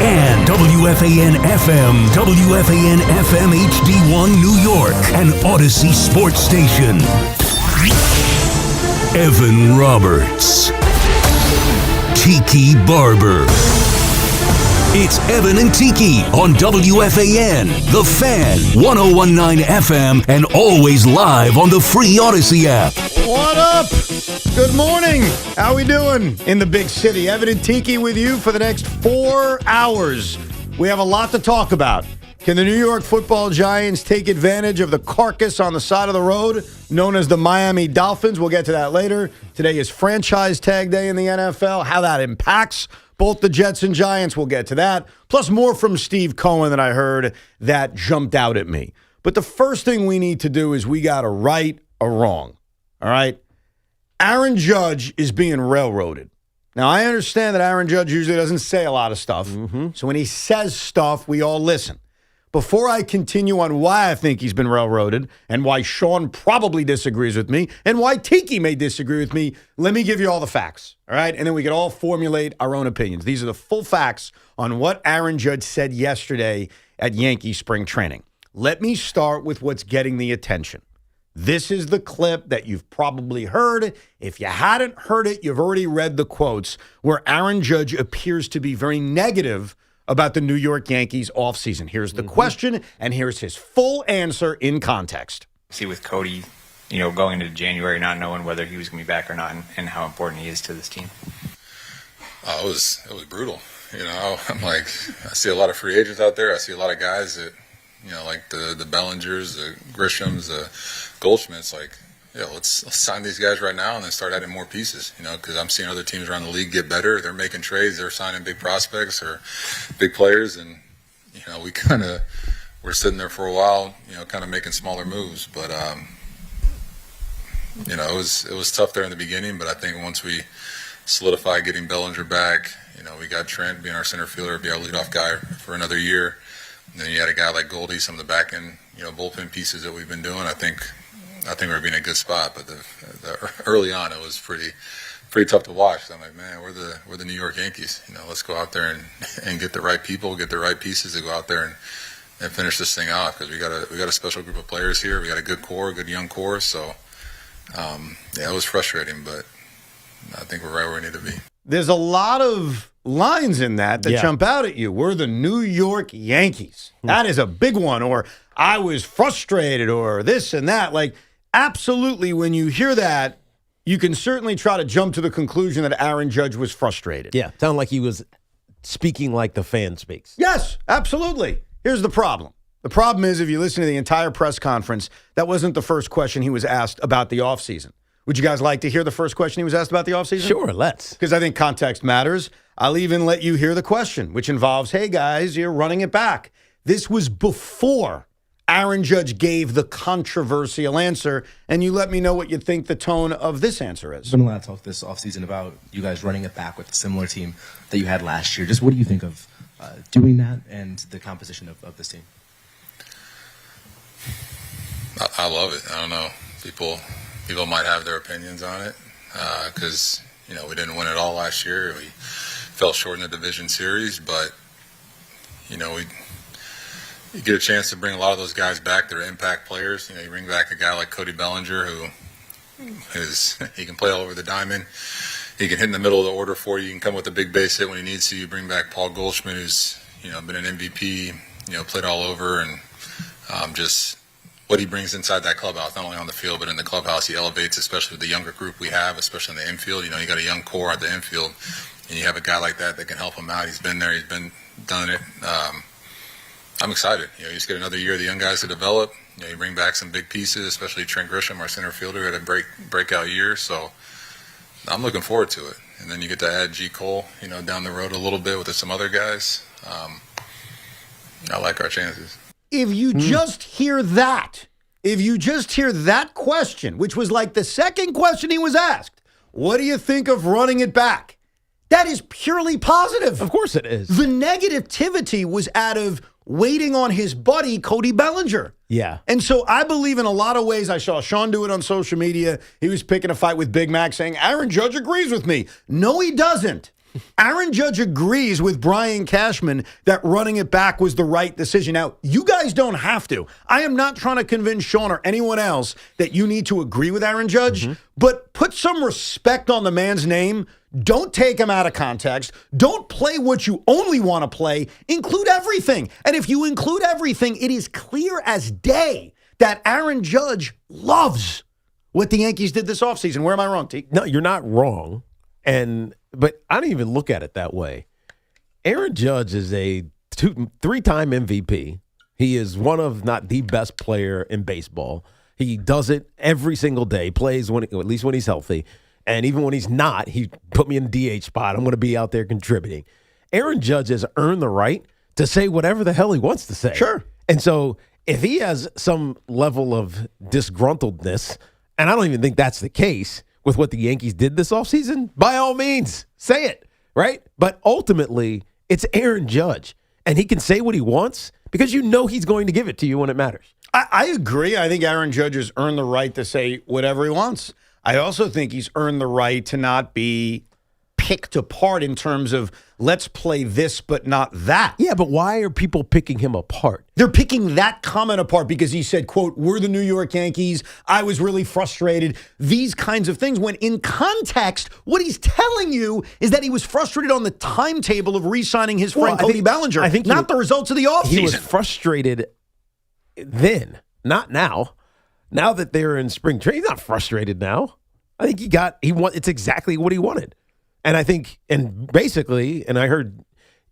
and WFAN FM, WFAN FM HD1 New York, an Odyssey sports station. Evan Roberts. Tiki Barber. It's Evan and Tiki on WFAN, The Fan, 101.9 FM, and always live on the free Odyssey app. What up? Good morning. How we doing in the big city? Evan and Tiki with you for the next 4 hours. We have a lot to talk about. Can the New York Football Giants take advantage of the carcass on the side of the road known as the Miami Dolphins? We'll get to that later. Today is franchise tag day in the NFL. How that impacts both the Jets and Giants, we'll get to that. Plus more from Steve Cohen that I heard that jumped out at me. But the first thing we need to do is we got to right a wrong. All right? Aaron Judge is being railroaded. Now, I understand that Aaron Judge usually doesn't say a lot of stuff. So when he says stuff, we all listen. Before I continue on why I think he's been railroaded and why Sean probably disagrees with me and why Tiki may disagree with me, let me give you all the facts, all right? And then we can all formulate our own opinions. These are the full facts on what Aaron Judge said yesterday at Yankee spring training. Let me start with what's getting the attention. This is the clip that you've probably heard. If you hadn't heard it, you've already read the quotes where Aaron Judge appears to be very negative about the New York Yankees offseason. Here's the question, and here's his full answer in context. See, with Cody, going into January, not knowing whether he was going to be back or not, and how important he is to this team. It was brutal. I'm like, I see a lot of free agents out there. I see a lot of guys that, like the Bellingers, the Grishams, the Goldschmidts, like, let's sign these guys right now and then start adding more pieces, because I'm seeing other teams around the league get better. They're making trades. They're signing big prospects or big players. And, we're sitting there for a while, kind of making smaller moves. But, it was tough there in the beginning. But I think once we solidified getting Bellinger back, we got Trent being our center fielder, be our leadoff guy for another year. And then you had a guy like Goldie, some of the back end, bullpen pieces that we've been doing. I think we're being in a good spot, but the early on it was pretty tough to watch. So I'm like, man, we're the New York Yankees. Let's go out there and get the right people, get the right pieces to go out there and finish this thing off, because we got a special group of players here. We got a good core, a good young core. So it was frustrating, but I think we're right where we need to be. There's a lot of lines in that jump out at you. We're the New York Yankees. That is a big one. Or I was frustrated, or this and that. Like, absolutely, when you hear that, you can certainly try to jump to the conclusion that Aaron Judge was frustrated. Yeah, sounded like he was speaking like the fan speaks. Yes, absolutely. Here's the problem. The problem is, if you listen to the entire press conference, that wasn't the first question he was asked about the offseason. Would you guys like to hear the first question he was asked about the offseason? Sure, let's. Because I think context matters. I'll even let you hear the question, which involves, hey, guys, you're running it back. This was before Aaron Judge gave the controversial answer, and you let me know what you think the tone of this answer is. There's been a lot of talk this offseason about you guys running it back with a similar team that you had last year. Just what do you think of doing that and the composition of this team? I love it. I don't know. People might have their opinions on it because, we didn't win it all last year. We fell short in the division series, but, you get a chance to bring a lot of those guys back. They're impact players. You bring back a guy like Cody Bellinger, he can play all over the diamond. He can hit in the middle of the order for you. You can come with a big base hit when he needs to. You bring back Paul Goldschmidt, who's, been an MVP, played all over, and just what he brings inside that clubhouse, not only on the field, but in the clubhouse, he elevates, especially with the younger group we have, especially in the infield. You got a young core at the infield, and you have a guy like that can help him out. He's been there. He's done it. I'm excited. You just get another year of the young guys to develop. You bring back some big pieces, especially Trent Grisham, our center fielder, who had a breakout year. So I'm looking forward to it. And then you get to add G. Cole, down the road a little bit with some other guys. I like our chances. If you just hear that, question, which was like the second question he was asked, what do you think of running it back? That is purely positive. Of course it is. The negativity was out of waiting on his buddy, Cody Bellinger. Yeah. And so I believe in a lot of ways. I saw Sean do it on social media. He was picking a fight with Big Mac saying, Aaron Judge agrees with me. No, he doesn't. Aaron Judge agrees with Brian Cashman that running it back was the right decision. Now, you guys don't have to. I am not trying to convince Sean or anyone else that you need to agree with Aaron Judge, but put some respect on the man's name. Don't take him out of context. Don't play what you only want to play. Include everything. And if you include everything, it is clear as day that Aaron Judge loves what the Yankees did this offseason. Where am I wrong, T? No, you're not wrong. But I don't even look at it that way. Aaron Judge is a 3-time MVP. He is one of, not the best player in baseball. He does it every single day, plays at least when he's healthy. And even when he's not, he put me in the DH spot. I'm going to be out there contributing. Aaron Judge has earned the right to say whatever the hell he wants to say. Sure. And so if he has some level of disgruntledness, and I don't even think that's the case with what the Yankees did this offseason, by all means, say it, right? But ultimately, it's Aaron Judge. And he can say what he wants because you know he's going to give it to you when it matters. I agree. I think Aaron Judge has earned the right to say whatever he wants. I also think he's earned the right to not be picked apart in terms of let's play this but not that. Yeah, but why are people picking him apart? They're picking that comment apart because he said, quote, we're the New York Yankees. I was really frustrated. These kinds of things, when in context, what he's telling you is that he was frustrated on the timetable of re-signing his friend Cody Bellinger, I think not the results of the offseason. He was frustrated then, not now. Now that they're in spring training, he's not frustrated now. I think it's exactly what he wanted. And I think, and basically, and I heard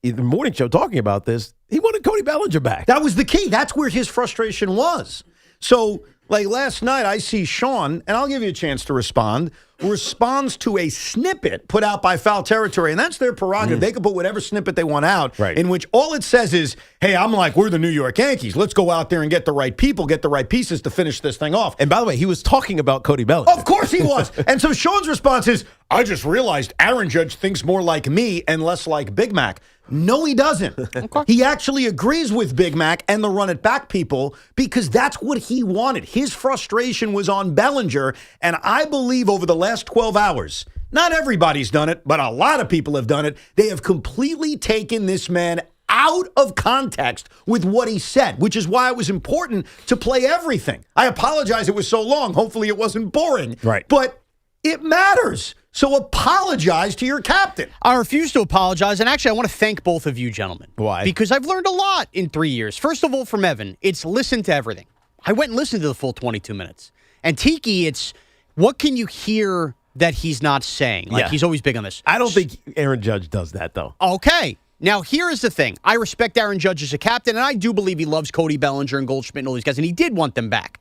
the morning show talking about this, he wanted Cody Bellinger back. That was the key. That's where his frustration was. So, like last night, I see Sean, and I'll give you a chance to respond, responds to a snippet put out by Foul Territory, and that's their prerogative. They can put whatever snippet they want out, right, in which all it says is, hey, I'm like, we're the New York Yankees. Let's go out there and get the right people, get the right pieces to finish this thing off. And by the way, he was talking about Cody Bellinger. Of course he was. And so Sean's response is, I just realized Aaron Judge thinks more like me and less like Big Mac. No, he doesn't. He actually agrees with Big Mac and the run it back people because that's what he wanted. His frustration was on Bellinger, and I believe over the last 12 hours, not everybody's done it, but a lot of people have done it. They have completely taken this man out of context with what he said, which is why it was important to play everything. I apologize it was so long. Hopefully it wasn't boring. Right. But it matters. So apologize to your captain. I refuse to apologize, and actually I want to thank both of you gentlemen. Why? Because I've learned a lot in 3 years. First of all, from Evan, it's listen to everything. I went and listened to the full 22 minutes. And Tiki, it's what can you hear that he's not saying? Like, he's always big on this. I don't think Aaron Judge does that, though. Okay. Now, here is the thing. I respect Aaron Judge as a captain, and I do believe he loves Cody Bellinger and Goldschmidt and all these guys, and he did want them back.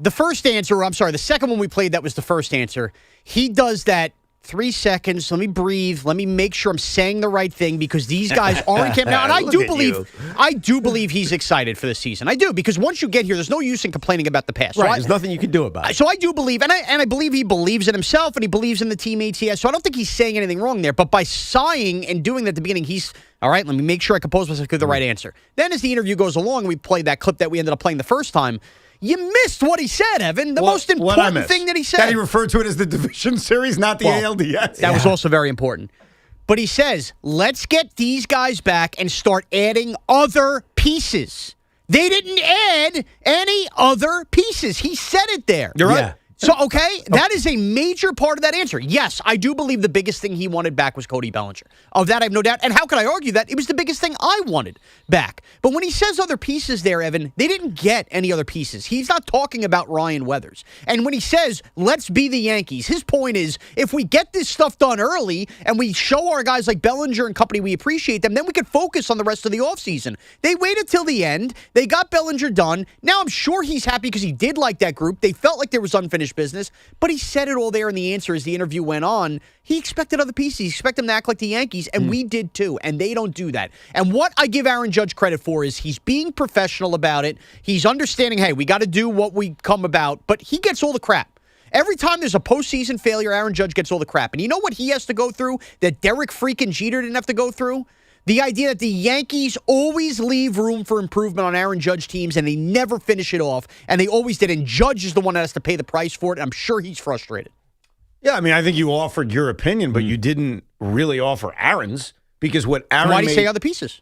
The second one we played that was the first answer. He does that 3 seconds. Let me breathe. Let me make sure I'm saying the right thing because these guys aren't camping out. And I do believe he's excited for the season. I do, because once you get here, there's no use in complaining about the past. Right, there's nothing you can do about it. So I do believe, and I believe he believes in himself and he believes in the teammates he has. So I don't think he's saying anything wrong there. But by sighing and doing that at the beginning, he's, all right, let me make sure I compose myself to the right answer. Then as the interview goes along, we played that clip that we ended up playing the first time. You missed what he said, Evan. The most important thing that he said. That he referred to it as the division series, not the ALDS. That was also very important. But he says, let's get these guys back and start adding other pieces. They didn't add any other pieces. He said it there. You're right. Yeah. So, okay, that is a major part of that answer. Yes, I do believe the biggest thing he wanted back was Cody Bellinger. Of that, I have no doubt. And how could I argue that? It was the biggest thing I wanted back. But when he says other pieces there, Evan, they didn't get any other pieces. He's not talking about Ryan Weathers. And when he says, let's be the Yankees, his point is, if we get this stuff done early and we show our guys like Bellinger and company we appreciate them, then we could focus on the rest of the offseason. They waited till the end. They got Bellinger done. Now I'm sure he's happy because he did like that group. They felt like there was unfinished business, but he said it all there in the answer as the interview went on. He expected other pieces. He expected them to act like the Yankees, and we did too, and they don't do that. And what I give Aaron Judge credit for is he's being professional about it. He's understanding, hey, we got to do what we come about, but he gets all the crap. Every time there's a postseason failure, Aaron Judge gets all the crap. And you know what he has to go through that Derek freaking Jeter didn't have to go through? The idea that the Yankees always leave room for improvement on Aaron Judge teams and they never finish it off, and they always did, and Judge is the one that has to pay the price for it, and I'm sure he's frustrated. Yeah, I mean, I think you offered your opinion, but you didn't really offer Aaron's because what Aaron Why did he say other pieces?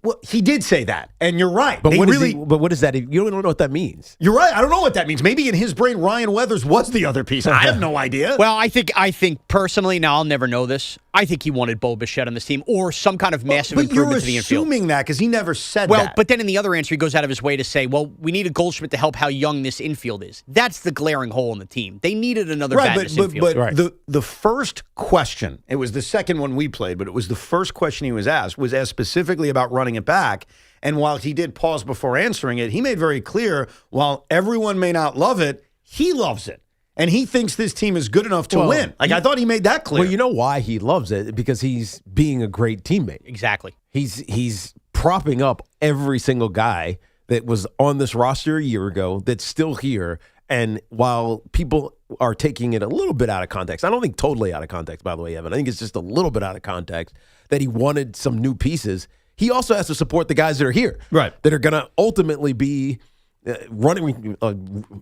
Well, he did say that, and you're right. But what is that? You don't know what that means. You're right. I don't know what that means. Maybe in his brain, Ryan Weathers was the other piece. I have no idea. Well, I think personally, now I'll never know this. I think he wanted Bo Bichette on this team or some kind of massive improvement to the infield. But you're assuming that because he never said that. Well, but then in the other answer, he goes out of his way to say, well, we needed Goldschmidt to help how young this infield is. That's the glaring hole in the team. They needed another bat in this infield. But the first question, it was the second one we played, but it was the first question he was asked specifically about running it back. And while he did pause before answering it, he made very clear, while everyone may not love it, he loves it. And he thinks this team is good enough to win. I thought he made that clear. Well, you know why he loves it? Because he's being a great teammate. Exactly. He's propping up every single guy that was on this roster a year ago that's still here. And while people are taking it a little bit out of context, I don't think totally out of context, by the way, Evan. I think it's just a little bit out of context that he wanted some new pieces. He also has to support the guys that are here, right? That are going to ultimately be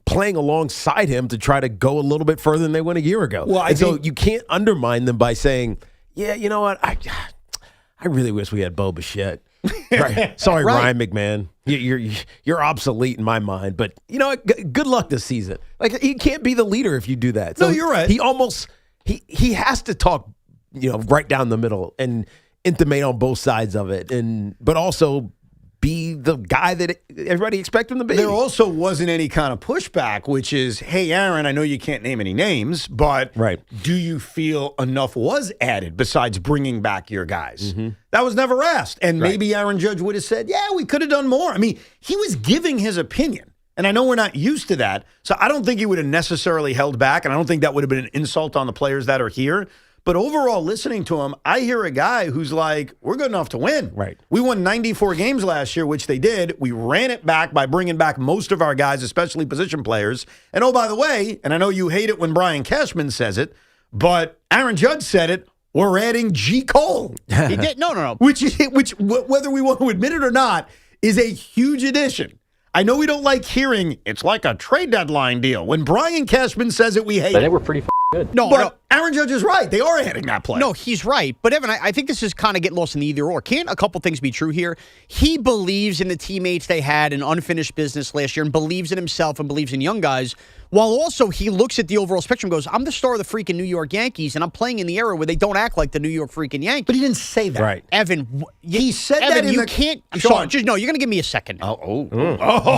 playing alongside him to try to go a little bit further than they went a year ago. Well, so you can't undermine them by saying, "Yeah, you know what? I really wish we had Bo Bichette." Right. Sorry, right. Ryan McMahon. You're obsolete in my mind. But you know what? Good luck this season. Like he can't be the leader if you do that. So no, you're right. He has to talk, right down the middle and intimate on both sides of it, but also be the guy that everybody expects him to be. There also wasn't any kind of pushback, which is, hey, Aaron, I know you can't name any names, but do you feel enough was added besides bringing back your guys? Mm-hmm. That was never asked. And maybe Aaron Judge would have said, yeah, we could have done more. I mean, he was giving his opinion. And I know we're not used to that. So I don't think he would have necessarily held back. And I don't think that would have been an insult on the players that are here. But overall, listening to him, I hear a guy who's like, we're good enough to win. Right. We won 94 games last year, which they did. We ran it back by bringing back most of our guys, especially position players. And oh, by the way, and I know you hate it when Brian Cashman says it, but Aaron Judge said it, we're adding G. Cole. He did. No. Which, whether we want to admit it or not, is a huge addition. I know we don't like hearing it's like a trade deadline deal. When Brian Cashman says it, we hate it. I think we're pretty good. No, Aaron Judge is right. They are adding that play. No, he's right. But, Evan, I think this is kind of getting lost in the either or. Can't a couple things be true here? He believes in the teammates they had in unfinished business last year and believes in himself and believes in young guys, while also he looks at the overall spectrum and goes, I'm the star of the freaking New York Yankees, and I'm playing in the era where they don't act like the New York freaking Yankees. But he didn't say that. Right. Evan, he said Evan, that in you the... can't... I'm Sean. sorry. Just, no, you're going to give me a second. Oh.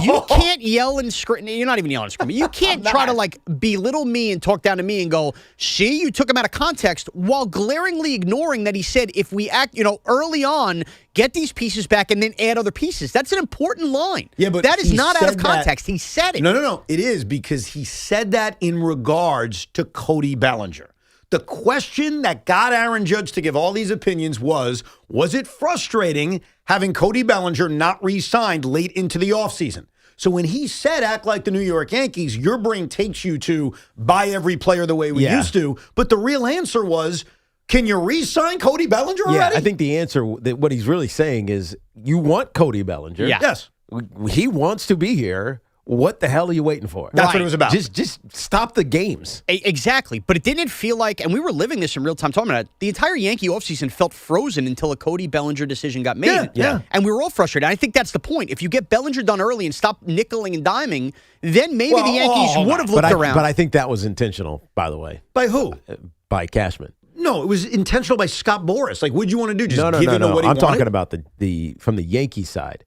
You can't yell and scream. You're not even yelling and screaming. You can't try to belittle me and talk down to me and go, see, you took him out of context while glaringly ignoring that he said if we act, early on, get these pieces back and then add other pieces. That's an important line. Yeah, but that is not out of that- context. He said it. No. It is because he said that in regards to Cody Bellinger. The question that got Aaron Judge to give all these opinions was it frustrating having Cody Bellinger not re-signed late into the offseason? So when he said act like the New York Yankees, your brain takes you to buy every player the way we used to. But the real answer was, can you re-sign Cody Bellinger already? Yeah, I think the answer, what he's really saying is you want Cody Bellinger. Yeah. Yes. He wants to be here. What the hell are you waiting for? That's what it was about. Just stop the games. Exactly. But it didn't feel like, and we were living this in real time talking about it, the entire Yankee offseason felt frozen until a Cody Bellinger decision got made. Yeah. And we were all frustrated. I think that's the point. If you get Bellinger done early and stop nickeling and diming, then maybe the Yankees would have looked around. But I think that was intentional, by the way. By who? By Cashman. No, it was intentional by Scott Boras. Like, what'd you want to do? Just give him what he I'm wanted? talking about the from the Yankee side.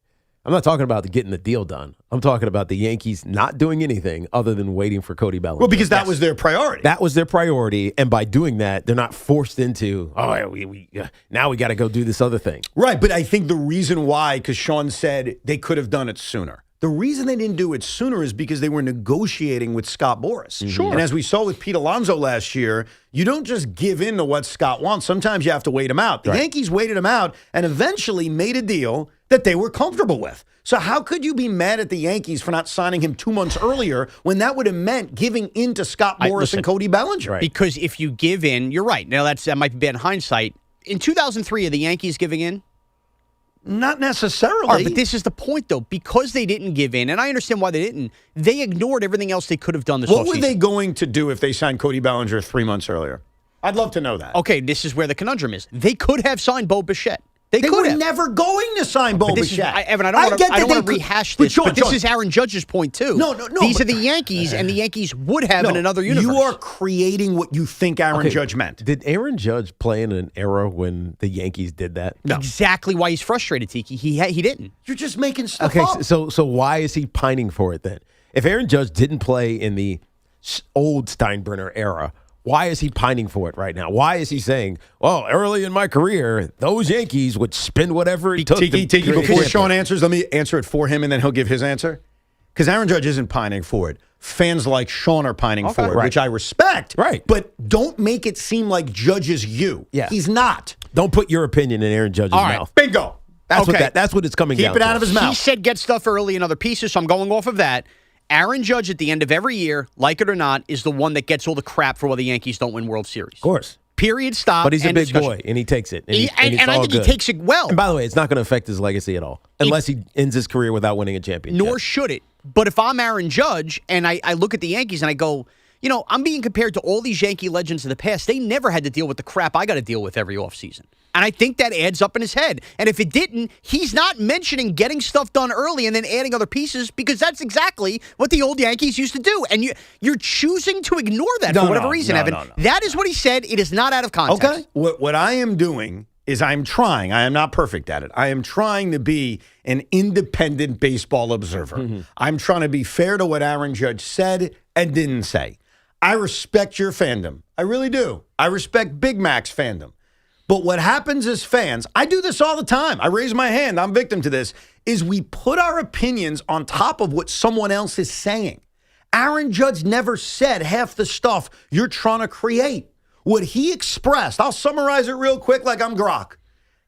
I'm not talking about getting the deal done. I'm talking about the Yankees not doing anything other than waiting for Cody Bellinger. Well, because that was their priority. That was their priority, and by doing that, they're not forced into, now we got to go do this other thing. Right, but I think the reason why, because Sean said they could have done it sooner. The reason they didn't do it sooner is because they were negotiating with Scott Boras. Sure. And as we saw with Pete Alonso last year, you don't just give in to what Scott wants. Sometimes you have to wait him out. The Yankees waited him out and eventually made a deal that they were comfortable with. So how could you be mad at the Yankees for not signing him 2 months earlier when that would have meant giving in to Scott Boras and Cody Bellinger? Right. Because if you give in, you're right. Now, that might be bad in hindsight. In 2003, are the Yankees giving in? Not necessarily. All right, but this is the point, though. Because they didn't give in, and I understand why they didn't, they ignored everything else they could have done this offseason. What were they going to do if they signed Cody Bellinger 3 months earlier? I'd love to know that. Okay, this is where the conundrum is. They could have signed Bo Bichette. They could were have. never going to sign Bo Bichette. Evan, I don't want to rehash this, but this is Aaron Judge's point, too. No. These are the Yankees, and the Yankees would have in another universe. You are creating what you think Aaron Judge meant. Did Aaron Judge play in an era when the Yankees did that? No. Exactly why he's frustrated, Tiki. He didn't. You're just making stuff up. So why is he pining for it then? If Aaron Judge didn't play in the old Steinbrenner era, why is he pining for it right now? Why is he saying, well, early in my career, those Yankees would spend whatever it took Tiki, before Sean answers, let me answer it for him, and then he'll give his answer. Because Aaron Judge isn't pining for it. Fans like Sean are pining for it, which I respect. Right. But don't make it seem like Judge is you. Yeah. He's not. Don't put your opinion in Aaron Judge's mouth. Bingo. That's what it's coming down to. Keep it out of his mouth. He said get stuff early in other pieces, so I'm going off of that. Aaron Judge, at the end of every year, like it or not, is the one that gets all the crap for why the Yankees don't win World Series. Of course. Period, stop. But he's a big discussion. boy, and he takes it. And, and I think he takes it well. And by the way, it's not going to affect his legacy at all, unless he ends his career without winning a championship. Nor should it. But if I'm Aaron Judge, and I look at the Yankees, and I go, you know, I'm being compared to all these Yankee legends of the past. They never had to deal with the crap I got to deal with every offseason. And I think that adds up in his head. And if it didn't, he's not mentioning getting stuff done early and then adding other pieces because that's exactly what the old Yankees used to do. And you're choosing to ignore that for whatever reason, Evan. No. That is what he said. It is not out of context. Okay. What I am doing is I'm trying. I am not perfect at it. I am trying to be an independent baseball observer. Mm-hmm. I'm trying to be fair to what Aaron Judge said and didn't say. I respect your fandom. I really do. I respect Big Mac's fandom. But what happens as fans, I do this all the time. I raise my hand. I'm victim to this, is we put our opinions on top of what someone else is saying. Aaron Judge never said half the stuff you're trying to create. What he expressed, I'll summarize it real quick like I'm Grok.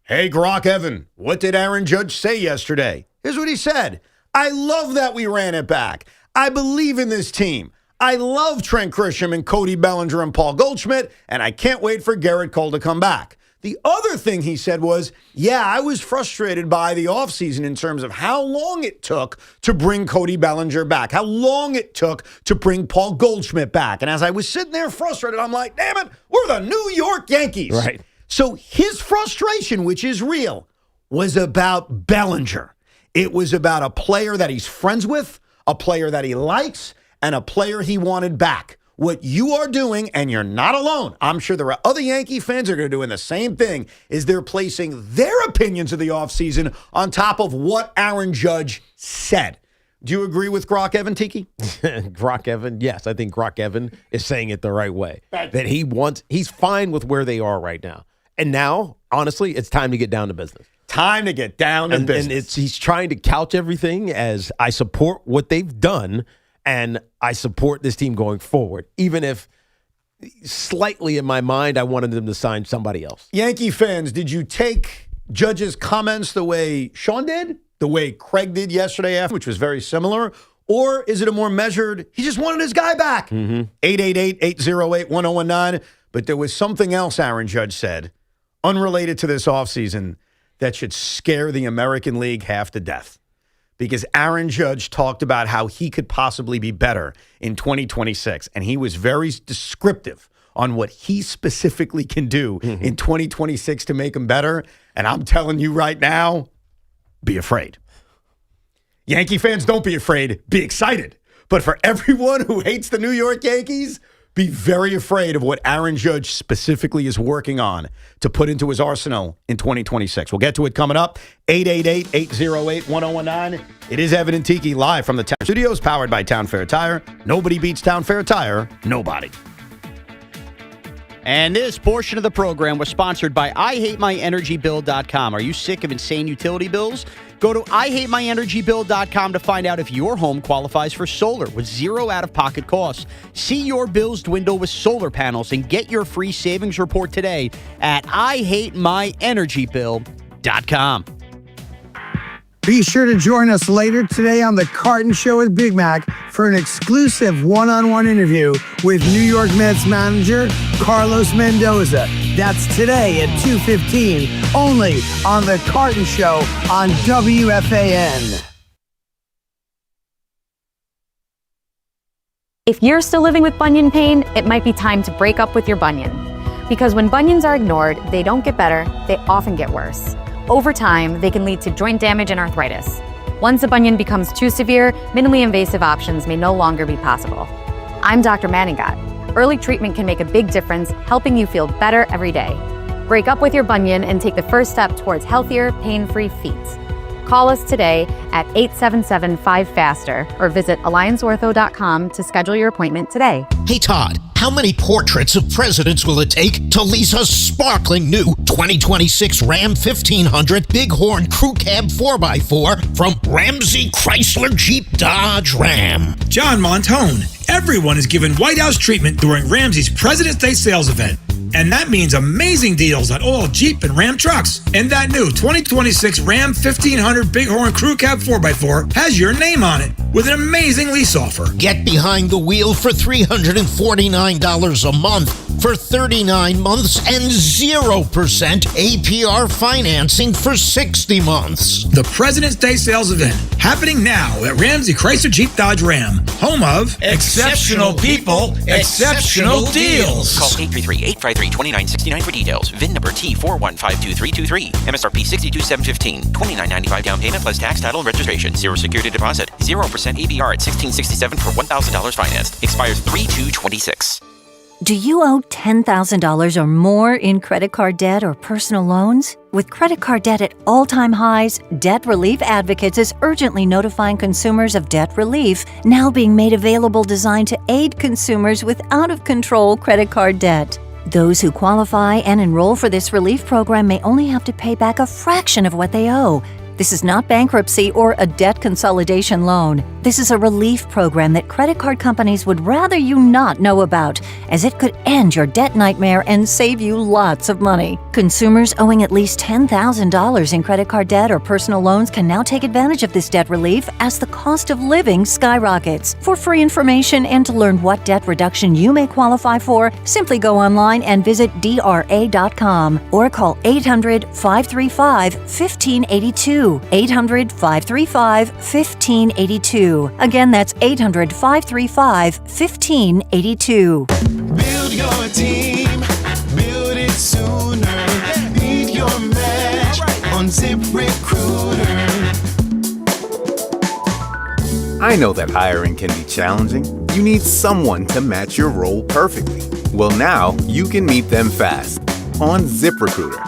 Hey, Grok Evan, what did Aaron Judge say yesterday? Here's what he said. I love that we ran it back. I believe in this team. I love Trent Grisham and Cody Bellinger and Paul Goldschmidt, and I can't wait for Garrett Cole to come back. The other thing he said was, yeah, I was frustrated by the offseason in terms of how long it took to bring Cody Bellinger back, how long it took to bring Paul Goldschmidt back. And as I was sitting there frustrated, I'm like, damn it, we're the New York Yankees. Right. So his frustration, which is real, was about Bellinger. It was about a player that he's friends with, a player that he likes, and a player he wanted back. What you are doing, and you're not alone, I'm sure there are other Yankee fans that are doing the same thing, is they're placing their opinions of the offseason on top of what Aaron Judge said. Do you agree with Grok Evan, Tiki? Grok Evan, yes. I think Grok Evan is saying it the right way. That he's fine with where they are right now. And now, honestly, it's time to get down to business. Time to get down to business. And he's trying to couch everything as I support what they've done, and I support this team going forward, even if slightly in my mind I wanted them to sign somebody else. Yankee fans, did you take Judge's comments the way Sean did, the way Craig did yesterday after, which was very similar, or is it a more measured, he just wanted his guy back? 888-808-1019. But there was something else Aaron Judge said, unrelated to this offseason, that should scare the American League half to death. Because Aaron Judge talked about how he could possibly be better in 2026. And he was very descriptive on what he specifically can do in 2026 to make him better. And I'm telling you right now, be afraid. Yankee fans, don't be afraid. Be excited. But for everyone who hates the New York Yankees, be very afraid of what Aaron Judge specifically is working on to put into his arsenal in 2026. We'll get to it coming up. 888-808-1019. It is Evan and Tiki live from the Town Studios, powered by Town Fair Tire. Nobody beats Town Fair Tire. Nobody. And this portion of the program was sponsored by IHateMyEnergyBill.com. Are you sick of insane utility bills? Go to IHateMyEnergyBill.com to find out if your home qualifies for solar with zero out-of-pocket costs. See your bills dwindle with solar panels and get your free savings report today at IHateMyEnergyBill.com. Be sure to join us later today on The Carton Show with Big Mac for an exclusive one-on-one interview with New York Mets manager Carlos Mendoza. That's today at 2:15, only on The Carton Show on WFAN. If you're still living with bunion pain, it might be time to break up with your bunion. Because when bunions are ignored, they don't get better, they often get worse. Over time, they can lead to joint damage and arthritis. Once a bunion becomes too severe, minimally invasive options may no longer be possible. I'm Dr. Manningat. Early treatment can make a big difference, helping you feel better every day. Break up with your bunion and take the first step towards healthier, pain-free feet. Call us today at 877-5FASTER or visit allianceortho.com to schedule your appointment today. Hey Todd, how many portraits of presidents will it take to lease a sparkling new 2026 Ram 1500 Bighorn Crew Cab 4x4 from Ramsey Chrysler Jeep Dodge Ram? John Montone. Everyone is given White House treatment during Ramsey's President's Day sales event. And that means amazing deals on all Jeep and Ram trucks. And that new 2026 Ram 1500 Bighorn Crew Cab 4x4 has your name on it with an amazing lease offer. Get behind the wheel for $349 a month for 39 months and 0% APR financing for 60 months. The President's Day sales event happening now at Ramsey Chrysler Jeep Dodge Ram, home of exceptional people, exceptional deals. Call 833-853-2969 for details. VIN number T4152323. MSRP $62,715. $29.95 down payment plus tax, title, and registration. Zero security deposit. 0% APR at $1,667 for $1,000 financed. Expires 3/2/26. Do you owe $10,000 or more in credit card debt or personal loans? With credit card debt at all-time highs, Debt Relief Advocates is urgently notifying consumers of debt relief now being made available designed to aid consumers with out-of-control credit card debt. Those who qualify and enroll for this relief program may only have to pay back a fraction of what they owe. This is not bankruptcy or a debt consolidation loan. This is a relief program that credit card companies would rather you not know about, as it could end your debt nightmare and save you lots of money. Consumers owing at least $10,000 in credit card debt or personal loans can now take advantage of this debt relief as the cost of living skyrockets. For free information and to learn what debt reduction you may qualify for, simply go online and visit DRA.com or call 800-535-1582. 800-535-1582. Again, that's 800-535-1582. Build your team, build it sooner. Beat your match on ZipRecruiter. I know that hiring can be challenging. You need someone to match your role perfectly. Well, now you can meet them fast on ZipRecruiter.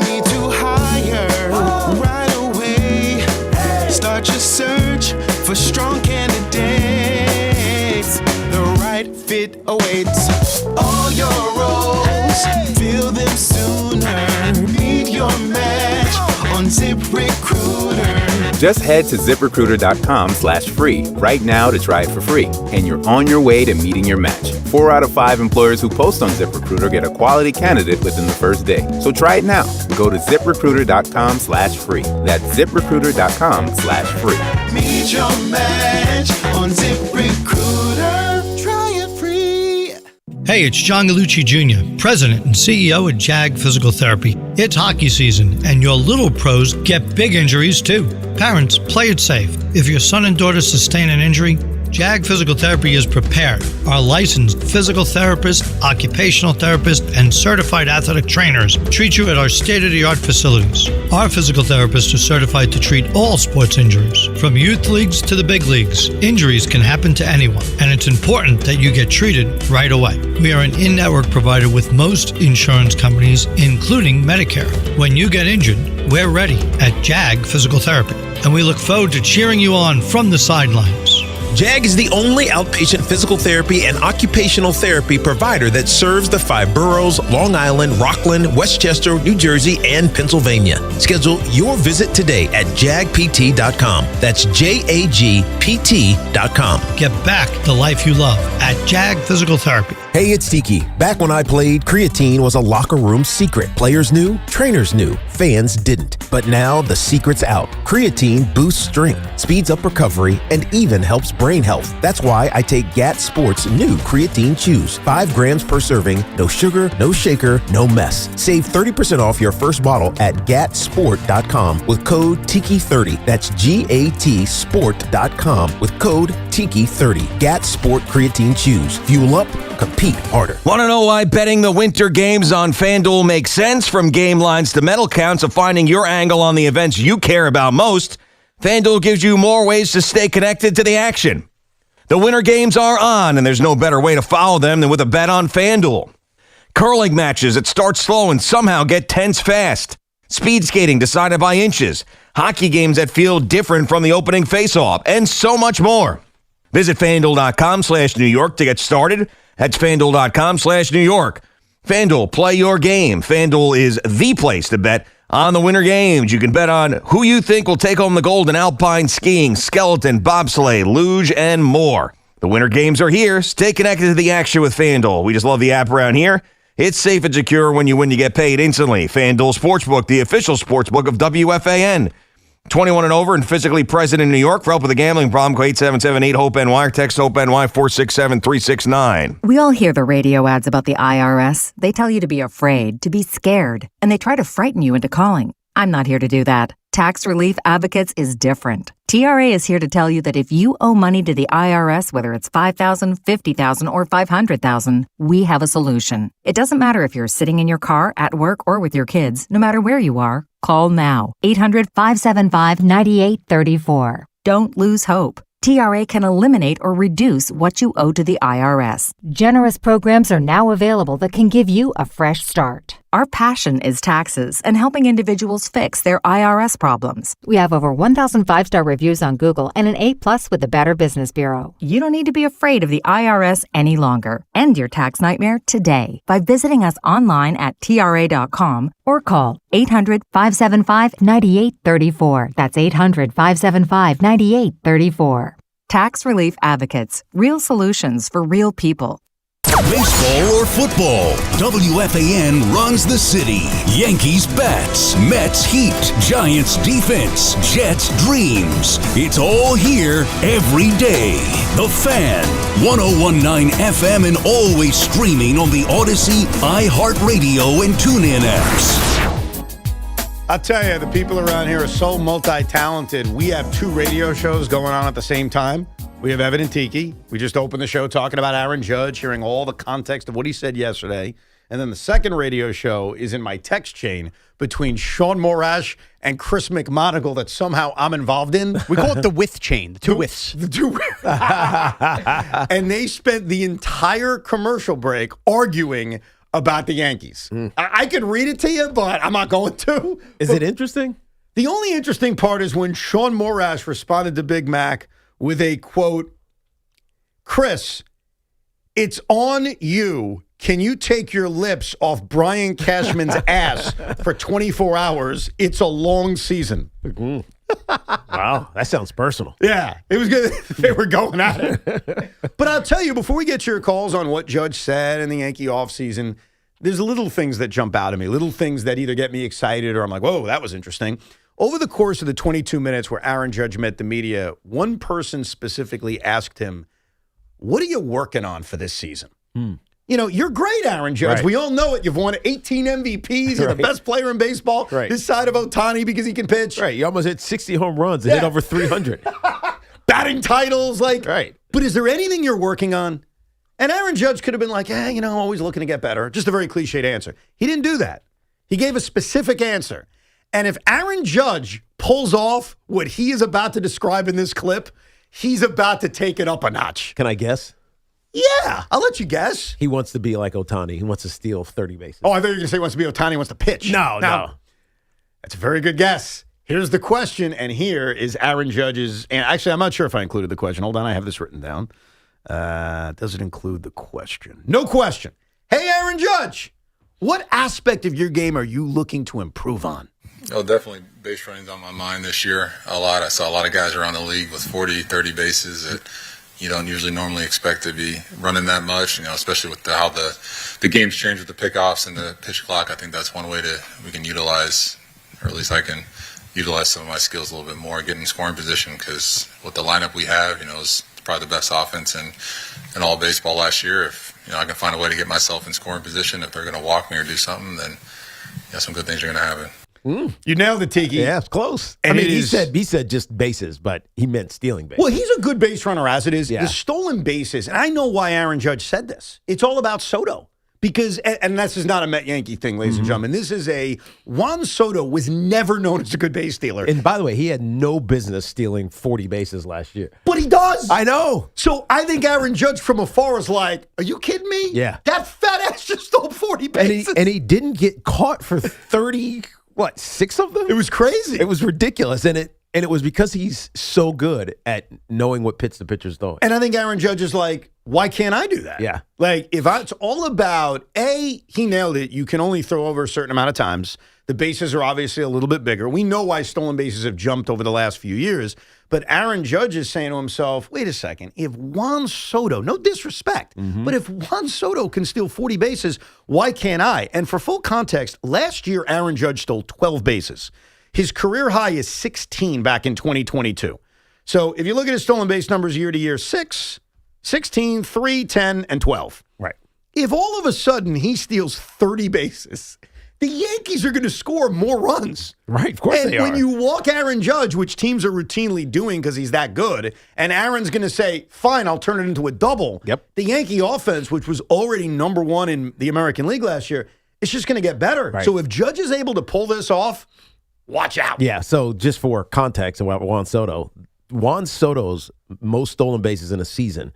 Need to hire right away. Start your search for strong candidates. The right fit awaits. All your roles, fill them sooner. Meet your match on ZipRecruiter. Just head to ZipRecruiter.com/free right now to try it for free, and you're on your way to meeting your match. 4 out of 5 employers who post on ZipRecruiter get a quality candidate within the first day. So try it now. Go to ZipRecruiter.com/free. That's ZipRecruiter.com/free. Meet your match on ZipRecruiter. Try it free. Hey, it's John Gallucci Jr., President and CEO at JAG Physical Therapy. It's hockey season, and your little pros get big injuries too. Parents, play it safe. If your son and daughter sustain an injury, JAG Physical Therapy is prepared. Our licensed physical therapists, occupational therapists, and certified athletic trainers treat you at our state-of-the-art facilities. Our physical therapists are certified to treat all sports injuries, from youth leagues to the big leagues. Injuries can happen to anyone, and it's important that you get treated right away. We are an in-network provider with most insurance companies, including Medicare. When you get injured, we're ready at JAG Physical Therapy, and we look forward to cheering you on from the sidelines. JAG is the only outpatient physical therapy and occupational therapy provider that serves the 5 boroughs, Long Island, Rockland, Westchester, New Jersey, and Pennsylvania. Schedule your visit today at jagpt.com. That's JAGPT.com. Get back the life you love at JAG Physical Therapy. Hey, it's Tiki. Back when I played, creatine was a locker room secret. Players knew, trainers knew, fans didn't. But now the secret's out. Creatine boosts strength, speeds up recovery, and even helps brain health. That's why I take GAT Sports' new Creatine Chews. 5 grams per serving, no sugar, no shaker, no mess. Save 30% off your first bottle at gatsport.com with code TIKI30. That's GAT Sport.com with code TIKI30. GAT Sport Creatine Chews. Fuel up, compete harder. Want to know why betting the winter games on FanDuel makes sense? From game lines to medal counts of finding your angle on the events you care about most, FanDuel gives you more ways to stay connected to the action. The winter games are on, and there's no better way to follow them than with a bet on FanDuel. Curling matches that start slow and somehow get tense fast. Speed skating decided by inches. Hockey games that feel different from the opening faceoff, and so much more. Visit FanDuel.com/New York to get started. That's FanDuel.com/New York. FanDuel, play your game. FanDuel is the place to bet on the winter games. You can bet on who you think will take home the gold in alpine skiing, skeleton, bobsleigh, luge, and more. The winter games are here. Stay connected to the action with FanDuel. We just love the app around here. It's safe and secure. When you win, you get paid instantly. FanDuel Sportsbook, the official sportsbook of WFAN. 21 and over and physically present in New York. For help with a gambling problem, call 877-8-HOPE-NY or text HOPE-NY 467-369. We all hear the radio ads about the IRS. They tell you to be afraid, to be scared, and they try to frighten you into calling. I'm not here to do that. Tax Relief Advocates is different. TRA is here to tell you that if you owe money to the IRS, whether it's $5,000, $50,000, or $500,000, we have a solution. It doesn't matter if you're sitting in your car, at work, or with your kids. No matter where you are, call now. 800-575-9834. Don't lose hope. TRA can eliminate or reduce what you owe to the IRS. Generous programs are now available that can give you a fresh start. Our passion is taxes and helping individuals fix their IRS problems. We have over 1,000 5-star reviews on Google and an A+ with the Better Business Bureau. You don't need to be afraid of the IRS any longer. End your tax nightmare today by visiting us online at TRA.com or call 800-575-9834. That's 800-575-9834. Tax Relief Advocates. Real solutions for real people. Baseball or football, WFAN runs the city. Yankees bats, Mets heat, Giants defense, Jets dreams. It's all here every day. The Fan, 101.9 FM and always streaming on the Odyssey, iHeartRadio, and TuneIn apps. I'll tell you, the people around here are so multi-talented. We have 2 radio shows going on at the same time. We have Evan and Tiki. We just opened the show talking about Aaron Judge, hearing all the context of what he said yesterday. And then the second radio show is in my text chain between Sean Morash and Chris McMonagle that somehow I'm involved in. We call it the with chain, the 2 withs. The 2 And they spent the entire commercial break arguing about the Yankees. I could read it to you, but I'm not going to. Is it interesting? The only interesting part is when Sean Morash responded to Big Mac with a quote, Chris, it's on you. Can you take your lips off Brian Cashman's ass for 24 hours? It's a long season. Wow, that sounds personal. Yeah, it was good. They were going at it. But I'll tell you, before we get to your calls on what Judge said in the Yankee offseason, there's little things that jump out at me, little things that either get me excited or I'm like, whoa, that was interesting. Over the course of the 22 minutes where Aaron Judge met the media, one person specifically asked him, what are you working on for this season? You know, you're great, Aaron Judge. Right. We all know it. You've won 18 MVPs. You're the best player in baseball this side of Ohtani because he can pitch. Right. You almost hit 60 home runs and hit over 300. Batting titles. Right. But is there anything you're working on? And Aaron Judge could have been like, I'm always looking to get better. Just a very cliched answer. He didn't do that. He gave a specific answer. And if Aaron Judge pulls off what he is about to describe in this clip, he's about to take it up a notch. Can I guess? Yeah, I'll let you guess. He wants to be like Ohtani. He wants to steal 30 bases. Oh, I thought you were going to say he wants to be Ohtani, he wants to pitch. No. That's a very good guess. Here's the question, and here is Aaron Judge's. And actually, I'm not sure if I included the question. Hold on, I have this written down. Does it include the question? No question. Hey, Aaron Judge, what aspect of your game are you looking to improve on? Oh, definitely base running's on my mind this year a lot. I saw a lot of guys around the league with 40, 30 bases that you don't usually normally expect to be running that much, especially with how the game's changed with the pickoffs and the pitch clock. I think that's one way we can utilize, or at least I can utilize some of my skills a little bit more, get in scoring position, because with the lineup we have, is probably the best offense in all baseball last year. If I can find a way to get myself in scoring position, if they're going to walk me or do something, then some good things are going to happen. You nailed it, Tiki. Yeah, it's close. And he said just bases, but he meant stealing bases. Well, he's a good base runner as it is. Yeah. The stolen bases, and I know why Aaron Judge said this. It's all about Soto. Because, and this is not a Met Yankee thing, ladies and gentlemen. This is Juan Soto was never known as a good base stealer. And by the way, he had no business stealing 40 bases last year. But he does. I know. So I think Aaron Judge from afar is like, are you kidding me? Yeah. That fat ass just stole 40 bases. And he didn't get caught for 30, 6 of them? It was crazy. It was ridiculous. And it was because he's so good at knowing what pitch the pitcher's throwing. And I think Aaron Judge is like, why can't I do that? Yeah. Like, it's all about, he nailed it. You can only throw over a certain amount of times. The bases are obviously a little bit bigger. We know why stolen bases have jumped over the last few years. But Aaron Judge is saying to himself, wait a second, if Juan Soto, no disrespect, but if Juan Soto can steal 40 bases, why can't I? And for full context, last year Aaron Judge stole 12 bases. His career high is 16 back in 2022. So if you look at his stolen base numbers year to year, 6, 16, 3, 10, and 12. Right. If all of a sudden he steals 30 bases, the Yankees are going to score more runs. Right, of course they are. And when you walk Aaron Judge, which teams are routinely doing because he's that good, and Aaron's going to say, fine, I'll turn it into a double. Yep. The Yankee offense, which was already number one in the American League last year, it's just going to get better. Right. So if Judge is able to pull this off, watch out. Yeah, so just for context about Juan Soto's most stolen bases in a season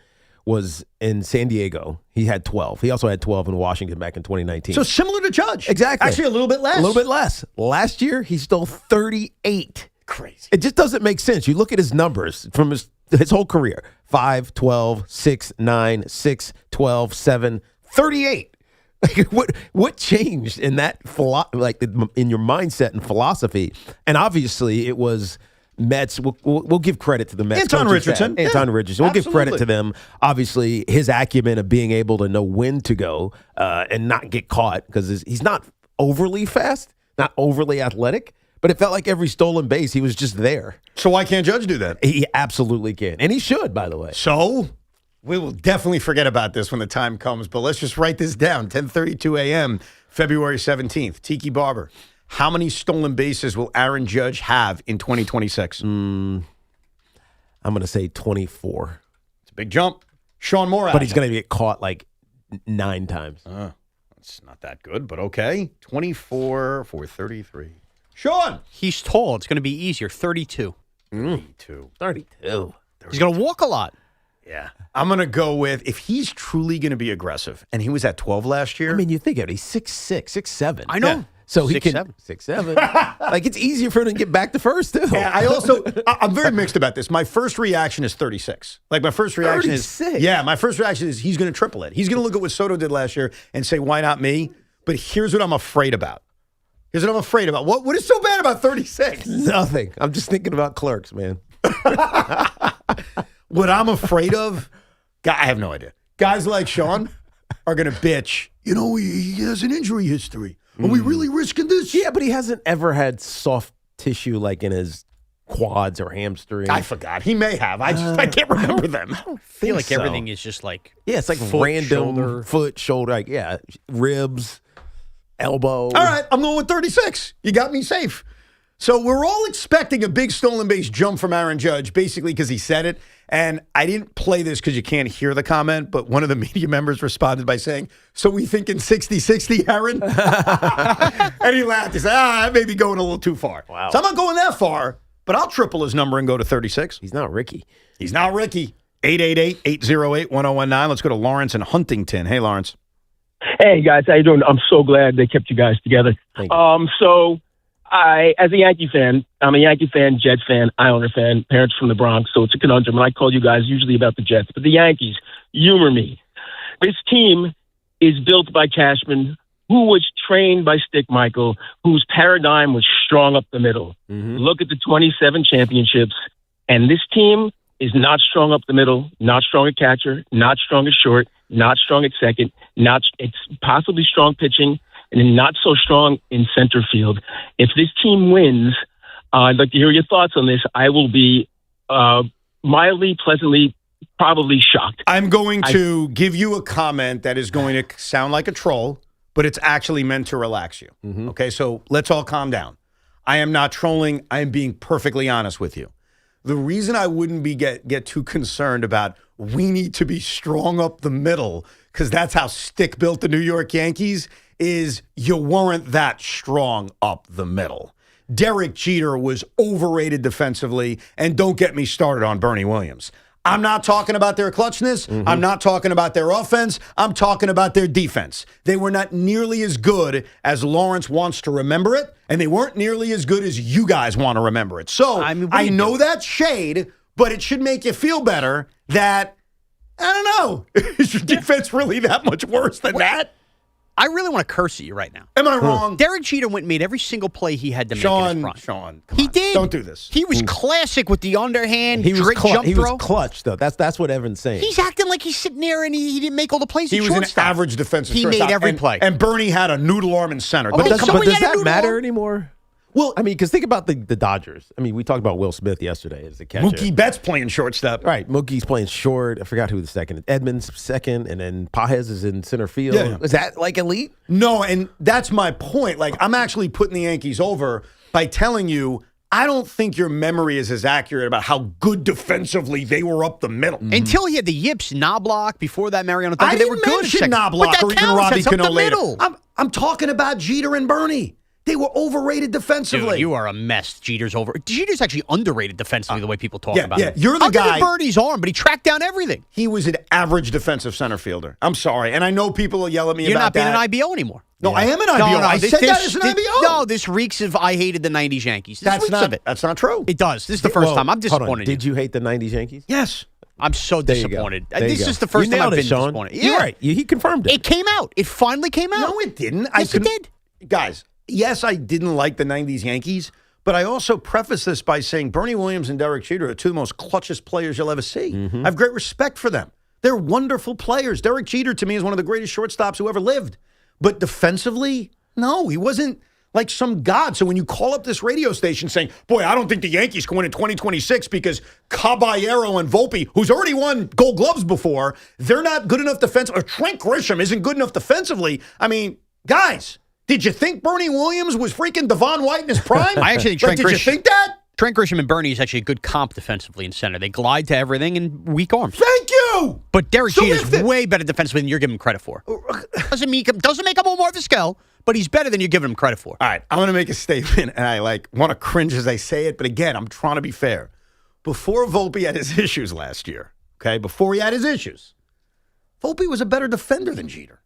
was in San Diego. He had 12. He also had 12 in Washington back in 2019. So similar to Judge. Exactly. Actually, a little bit less. A little bit less. Last year, he stole 38. Crazy. It just doesn't make sense. You look at his numbers from his whole career. 5, 12, 6, 9, 6, 12, 7, 38. What changed in that in your mindset and philosophy? And obviously, it was Mets. We'll give credit to the Mets. Anton Richardson. We'll give credit to them. Obviously, his acumen of being able to know when to go and not get caught because he's not overly fast, not overly athletic. But it felt like every stolen base, he was just there. So why can't Judge do that? He absolutely can, and he should. By the way. So we will definitely forget about this when the time comes, but let's just write this down. 10:32 a.m., February 17th. Tiki Barber. How many stolen bases will Aaron Judge have in 2026? I'm going to say 24. It's a big jump. Sean Moore. But he's going to get caught like 9 times. That's not that good, but okay. 24 for 33. Sean. He's tall. It's going to be easier. 32. 32. He's going to walk a lot. Yeah. I'm going to go with, if he's truly going to be aggressive, and he was at 12 last year. I mean, you think of it. He's 6'6", 6'7". I know. Yeah. So he 6'7". can 6'7". Like, it's easier for him to get back to first, too. Yeah, I'm very mixed about this. My first reaction is 36. Like, my first reaction 36? is, my first reaction is he's going to triple it. He's going to look at what Soto did last year and say, why not me? But here's what I'm afraid about. What is so bad about 36? Nothing. I'm just thinking about Clerks, man. What I'm afraid of, I have no idea. Guys like Sean are going to bitch. He has an injury history. Are we really risking this? Yeah, but he hasn't ever had soft tissue like in his quads or hamstring. I forgot. He may have. I can't remember them. I feel like everything is just like it's like foot, random foot, shoulder, ribs, elbow. All right, I'm going with 36. You got me safe. So we're all expecting a big stolen base jump from Aaron Judge, basically because he said it. And I didn't play this because you can't hear the comment, but one of the media members responded by saying, so we thinking 60-60, Aaron? And he laughed. He said, that may be going a little too far. Wow. So I'm not going that far, but I'll triple his number and go to 36. He's not Ricky. 888-808-1019. Let's go to Lawrence in Huntington. Hey, Lawrence. Hey, guys. How you doing? I'm so glad they kept you guys together. Thank you. So as a Yankee fan, I'm a Yankee fan, Jets fan, Islander fan, parents from the Bronx, so it's a conundrum. And I call you guys usually about the Jets, but the Yankees, humor me. This team is built by Cashman, who was trained by Stick Michael, whose paradigm was strong up the middle. Look at the 27 championships, and this team is not strong up the middle, not strong at catcher, not strong at short, not strong at second, it's possibly strong pitching, and then not so strong in center field. If this team wins, I'd like to hear your thoughts on this. I will be mildly, pleasantly, probably shocked. I'm going to give you a comment that is going to sound like a troll, but it's actually meant to relax you. Okay, so let's all calm down. I am not trolling. I am being perfectly honest with you. The reason I wouldn't be get too concerned about we need to be strong up the middle, because that's how stick-built the New York Yankees is, you weren't that strong up the middle. Derek Jeter was overrated defensively, and don't get me started on Bernie Williams. I'm not talking about their clutchness. I'm not talking about their offense. I'm talking about their defense. They were not nearly as good as Lawrence wants to remember it, and they weren't nearly as good as you guys want to remember it. So I know that's shade, but it should make you feel better that, I don't know, is your defense really that much worse than that? I really want to curse at you right now. Am I wrong? Derek Jeter went and made every single play he had to make in his prime. Sean, he did. Don't do this. He was classic with the underhand He was jump he throw. was clutch, though. That's what Evan's saying. He's acting like he's sitting there and he didn't make all the plays. He was an average defensive He shortstop, made every and- play. And Bernie had a noodle arm in center. But does he had a that noodle matter arm? anymore? Well, I mean, because think about the Dodgers. I mean, we talked about Will Smith yesterday as the catcher. Mookie Betts playing shortstop. Right. Mookie's playing short. I forgot who the second is. Edmonds second, and then Paez is in center field. Yeah. Is that like elite? No, and that's my point. Like, I'm actually putting the Yankees over by telling you, I don't think your memory is as accurate about how good defensively they were up the middle. Until he had the yips, Knobloch, before that Mariano. I they didn't were good. mention Knobloch or even Robbie Cano later. I'm talking about Jeter and Bernie. They were overrated defensively. Dude, you are a mess. Jeter's actually underrated defensively the way people talk about him. You're the I'll guy. give him Bernie's arm, but he tracked down everything. He was an average defensive center fielder. I'm sorry. And I know people will yell at me You're about not being that. an IBO anymore. No, I am an IBO. I said that as an IBO. No, this reeks of I hated the 90s Yankees. This reeks of it. That's not true. It does. This is the first time. I'm Hold on. disappointed. Did you hate the 90s Yankees? Yes. I'm so There you go. disappointed. There you This go. is the first You time nailed I've it, been Sean. disappointed. You're right. He confirmed it. It came out. It finally came out. No, it didn't. Yes, it did. Guys, yes, I didn't like the 90s Yankees, but I also preface this by saying Bernie Williams and Derek Jeter are two of the most clutchest players you'll ever see. I have great respect for them. They're wonderful players. Derek Jeter, to me, is one of the greatest shortstops who ever lived. But defensively, no, he wasn't like some god. So when you call up this radio station saying, boy, I don't think the Yankees can win in 2026 because Caballero and Volpe, who's already won Gold Gloves before, they're not good enough defensively, or Trent Grisham isn't good enough defensively. I mean, guys, did you think Bernie Williams was freaking Devon White in his prime? I actually think Did you think that? Trent Grisham and Bernie is actually a good comp defensively in center. They glide to everything and weak arms. Thank you. But Derek Jeter is way better defensively than you're giving him credit for. Doesn't make him a more of a skill, but he's better than you're giving him credit for. All right, I'm going to make a statement, and I want to cringe as I say it, but again, I'm trying to be fair. Before Volpe had his issues last year, okay, before he had his issues, Volpe was a better defender than Jeter.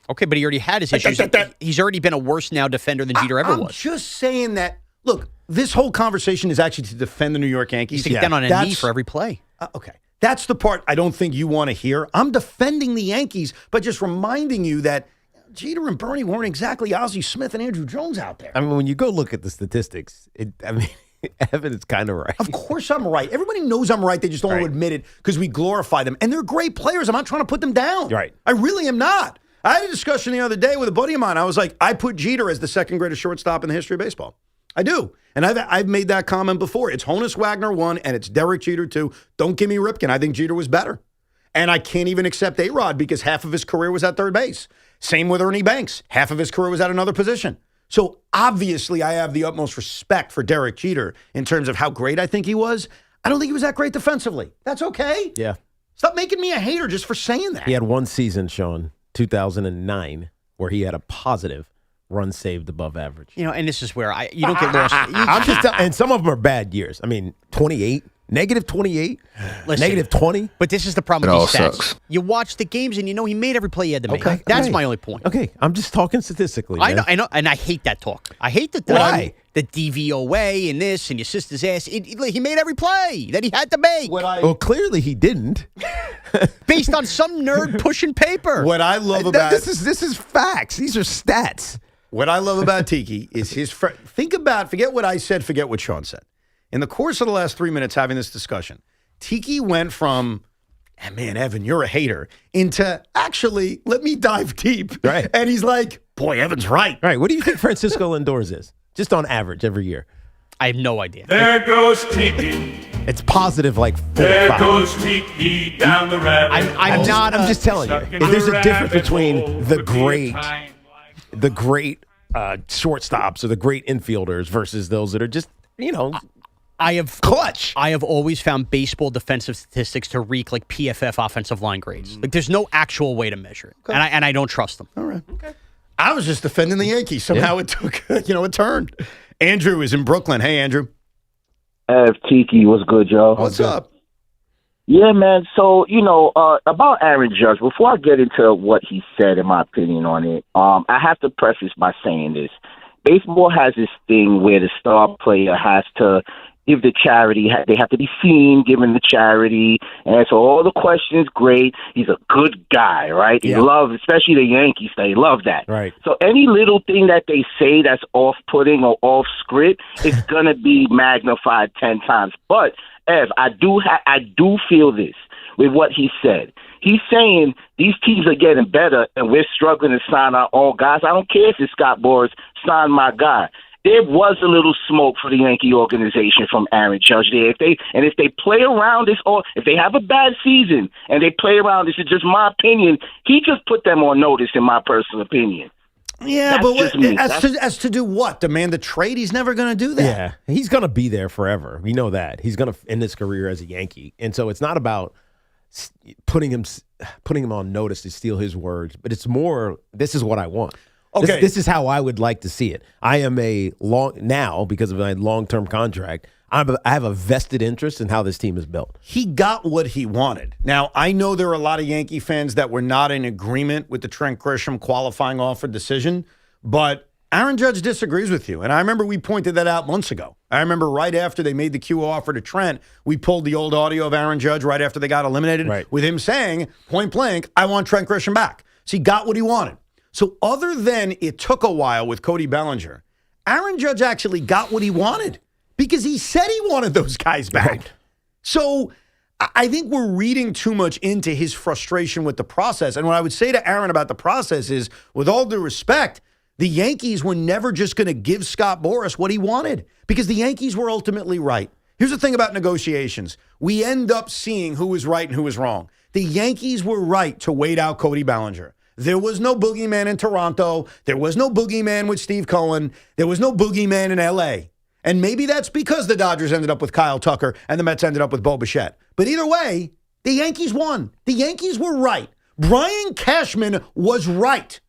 Okay, but he already had his issues. He's already been a worse now defender than Jeter ever I'm was. just saying that, look, this whole conversation is actually to defend the New York Yankees. He's to get down on a knee for every play. Okay. That's the part I don't think you want to hear. I'm defending the Yankees, but just reminding you that Jeter and Bernie weren't exactly Ozzie Smith and Andrew Jones out there. I mean, when you go look at the statistics, Evan is kind of right. Of course I'm right. Everybody knows I'm right. They just don't want to admit it because we glorify them. And they're great players. I'm not trying to put them down. Right. I really am not. I had a discussion the other day with a buddy of mine. I was like, I put Jeter as the second greatest shortstop in the history of baseball. I do. And I've made that comment before. It's Honus Wagner 1, and it's Derek Jeter 2. Don't give me Ripken. I think Jeter was better. And I can't even accept A-Rod because half of his career was at third base. Same with Ernie Banks. Half of his career was at another position. So obviously I have the utmost respect for Derek Jeter in terms of how great I think he was. I don't think he was that great defensively. That's okay. Yeah. Stop making me a hater just for saying that. He had one season, Sean, 2009, where he had a positive run saved above average. You know, and this is where you don't get lost. And some of them are bad years. I mean, 28, negative 28, negative 20. But this is the problem with these stats. You watch the games and you know he made every play he had to make. Okay, That's okay. my only point. Okay, I'm just talking statistically. I man. know, and I hate that talk. I hate the Why? The DVOA and this and your sister's ass. He made every play that he had to make. Well, clearly he didn't. Based on some nerd pushing paper. What I love about this is facts. These are stats. What I love about Tiki is his forget what I said, forget what Sean said. In the course of the last 3 minutes having this discussion, Tiki went from, and man, Evan, you're a hater, into actually, let me dive deep. Right. And he's like, boy, Evan's right. Right. What do you think Francisco Lindor's is? Just on average every year. I have no idea. There goes Tiki. It's positive like 4 There or 5. goes Tiki down the rabbit. I'm just telling you. If there's a difference between the great shortstops or the great infielders versus those that are just, clutch. I have always found baseball defensive statistics to reek like PFF offensive line grades. Like there's no actual way to measure it, and I don't trust them. All right. Okay. I was just defending the Yankees. Somehow it took, a turn. Andrew is in Brooklyn. Hey, Andrew. Tiki, what's good, y'all? What's up? Yeah, man. So, about Aaron Judge, before I get into what he said and my opinion on it, I have to preface by saying this. Baseball has this thing where the star player has to give the charity. They have to be seen giving the charity. And so all the questions, great. He's a good guy, right? He loves, especially the Yankees, they love that. Right. So any little thing that they say that's off-putting or off-script is going to be magnified 10 times. But, Ev, I do feel this with what he said. He's saying these teams are getting better and we're struggling to sign our own guys. I don't care if it's Scott Boras, sign my guy. There was a little smoke for the Yankee organization from Aaron Judge there. If they play around this, or if they have a bad season and they play around this, is just my opinion. He just put them on notice, in my personal opinion. Yeah, but as to do what? Demand a trade? He's never going to do that. Yeah, he's going to be there forever. We know that. He's going to end his career as a Yankee. And so it's not about putting him on notice to steal his words, but it's more, this is what I want. Okay. This is how I would like to see it. I am now, because of my long-term contract, I have a vested interest in how this team is built. He got what he wanted. Now, I know there are a lot of Yankee fans that were not in agreement with the Trent Grisham qualifying offer decision, but Aaron Judge disagrees with you. And I remember we pointed that out months ago. I remember right after they made the Q offer to Trent, we pulled the old audio of Aaron Judge right after they got eliminated with him saying, point blank, I want Trent Grisham back. So he got what he wanted. So other than it took a while with Cody Bellinger, Aaron Judge actually got what he wanted because he said he wanted those guys back. Right. So I think we're reading too much into his frustration with the process. And what I would say to Aaron about the process is, with all due respect, the Yankees were never just going to give Scott Boras what he wanted because the Yankees were ultimately right. Here's the thing about negotiations. We end up seeing who was right and who was wrong. The Yankees were right to wait out Cody Bellinger. There was no boogeyman in Toronto. There was no boogeyman with Steve Cohen. There was no boogeyman in L.A. And maybe that's because the Dodgers ended up with Kyle Tucker and the Mets ended up with Bo Bichette. But either way, the Yankees won. The Yankees were right. Brian Cashman was right.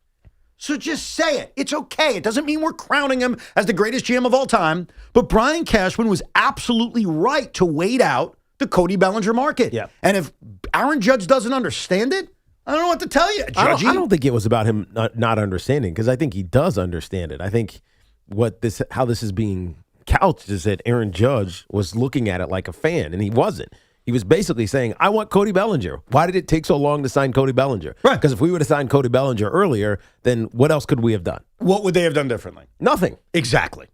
So just say it. It's okay. It doesn't mean we're crowning him as the greatest GM of all time. But Brian Cashman was absolutely right to wait out the Cody Bellinger market. Yeah. And if Aaron Judge doesn't understand it, I don't know what to tell you, Judgy. I don't think it was about him not understanding, because I think he does understand it. I think how this is being couched is that Aaron Judge was looking at it like a fan, and he wasn't. He was basically saying, I want Cody Bellinger. Why did it take so long to sign Cody Bellinger? Right. Because if we would have signed Cody Bellinger earlier, then what else could we have done? What would they have done differently? Nothing. Exactly.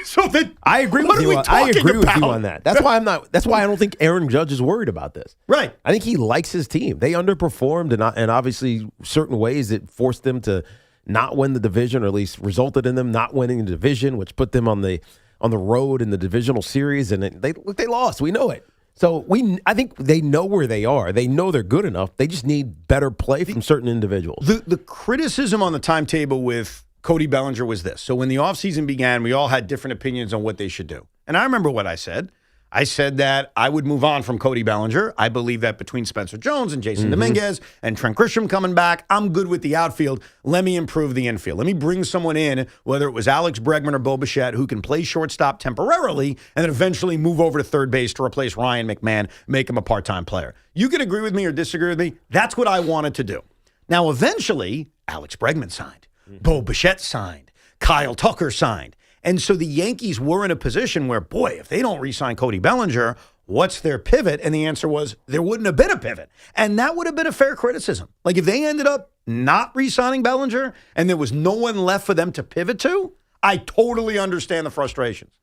So then, I agree with you. I agree with you on that. That's why I don't think Aaron Judge is worried about this. Right. I think he likes his team. They underperformed, and obviously certain ways it forced them to not win the division, or at least resulted in them not winning the division, which put them on the road in the divisional series, and they lost. We know it. So I think they know where they are. They know they're good enough. They just need better play from certain individuals. The criticism on the timetable with Cody Bellinger was this. So when the offseason began, we all had different opinions on what they should do. And I remember what I said. I said that I would move on from Cody Bellinger. I believe that between Spencer Jones and Jason Dominguez and Trent Grisham coming back, I'm good with the outfield. Let me improve the infield. Let me bring someone in, whether it was Alex Bregman or Bo Bichette, who can play shortstop temporarily and then eventually move over to third base to replace Ryan McMahon, make him a part-time player. You can agree with me or disagree with me. That's what I wanted to do. Now, eventually, Alex Bregman signed. Bo Bichette signed. Kyle Tucker signed. And so the Yankees were in a position where, boy, if they don't re-sign Cody Bellinger, what's their pivot? And the answer was there wouldn't have been a pivot. And that would have been a fair criticism. Like if they ended up not re-signing Bellinger and there was no one left for them to pivot to, I totally understand the frustrations.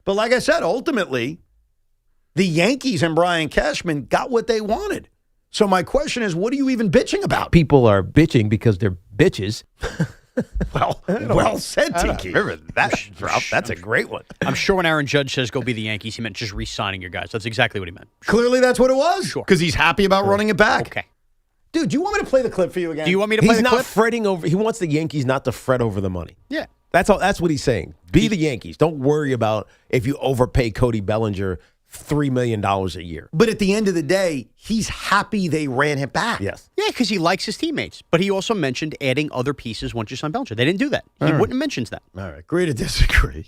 But like I said, ultimately, The Yankees and Brian Cashman got what they wanted. So my question is, what are you even bitching about? People are bitching because they're bitches. Well said, Tiki. Remember that drop? That's a great one. I'm sure when Aaron Judge says go be the Yankees, he meant just re-signing your guys. That's exactly what he meant. Clearly that's what it was. Sure. Because he's happy about running it back. Okay. Dude, do you want me to play the clip for you again? Do you want me to play He's the not clip? fretting over. He wants the Yankees not to fret over the money. Yeah. That's all. That's what he's saying. Be the Yankees. Don't worry about if you overpay Cody Bellinger $3 million a year. But at the end of the day, he's happy they ran it back. Yes. Yeah, because he likes his teammates. But he also mentioned adding other pieces once you sign Bellinger. They didn't do that. He wouldn't have mentioned that. All right. Agree to disagree.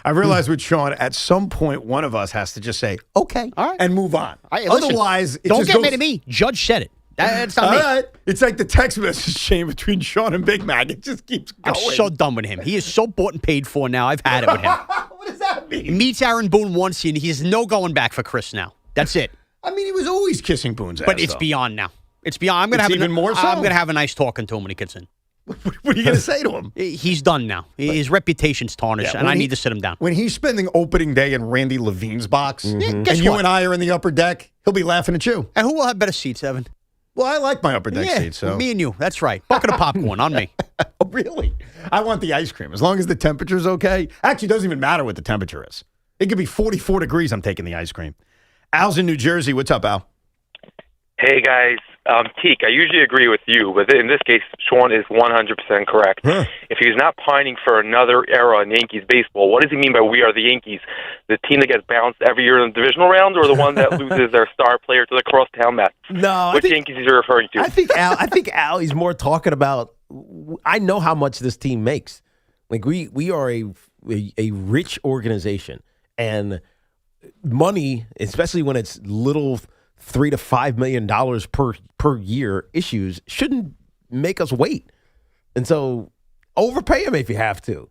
I realized with Sean, at some point, one of us has to just say, okay, all right, and move on. All right, listen, otherwise, it don't just get goes, mad at me. Judge said it. That's not all me. right. It's like the text message chain between Sean and Big Mac. It just keeps I'm going. so done with him. He is so bought and paid for now. I've had it with him. What does that mean? He meets Aaron Boone once, and he's no going back for Chris now. That's it. I mean, he was always kissing Boone's ass, But it's though. beyond now. It's beyond. I'm gonna It's have even more so? I'm gonna have a nice talking to him when he gets in. What are you going to say to him? He's done now. His reputation's tarnished, Yeah, and when I he- need to sit him down. When he's spending opening day in Randy Levine's box, Yeah, and guess you what? and I are in the upper deck, he'll be laughing at you. And who will have better seats, Evan? Well, I like my upper deck Yeah, seat, so. me and you. That's right. Bucket of popcorn on me. Oh, really? I want the ice cream. As long as the temperature's okay. Actually, it doesn't even matter what the temperature is. It could be 44 degrees. I'm taking the ice cream. Al's in New Jersey. What's up, Al? Hey, guys. Tiki, I usually agree with you, but in this case, Sean is 100% correct. If he's not pining for another era in Yankees baseball, what does he mean by we are the Yankees? The team that gets bounced every year in the divisional round, or the one that loses their star player to the crosstown Mets? No, Which Yankees is he referring to? I think Al. He's more talking about. I know how much this team makes. Like we are a rich organization, and money, especially when it's little $3 to $5 million per year issues, shouldn't make us wait. And so overpay him if you have to.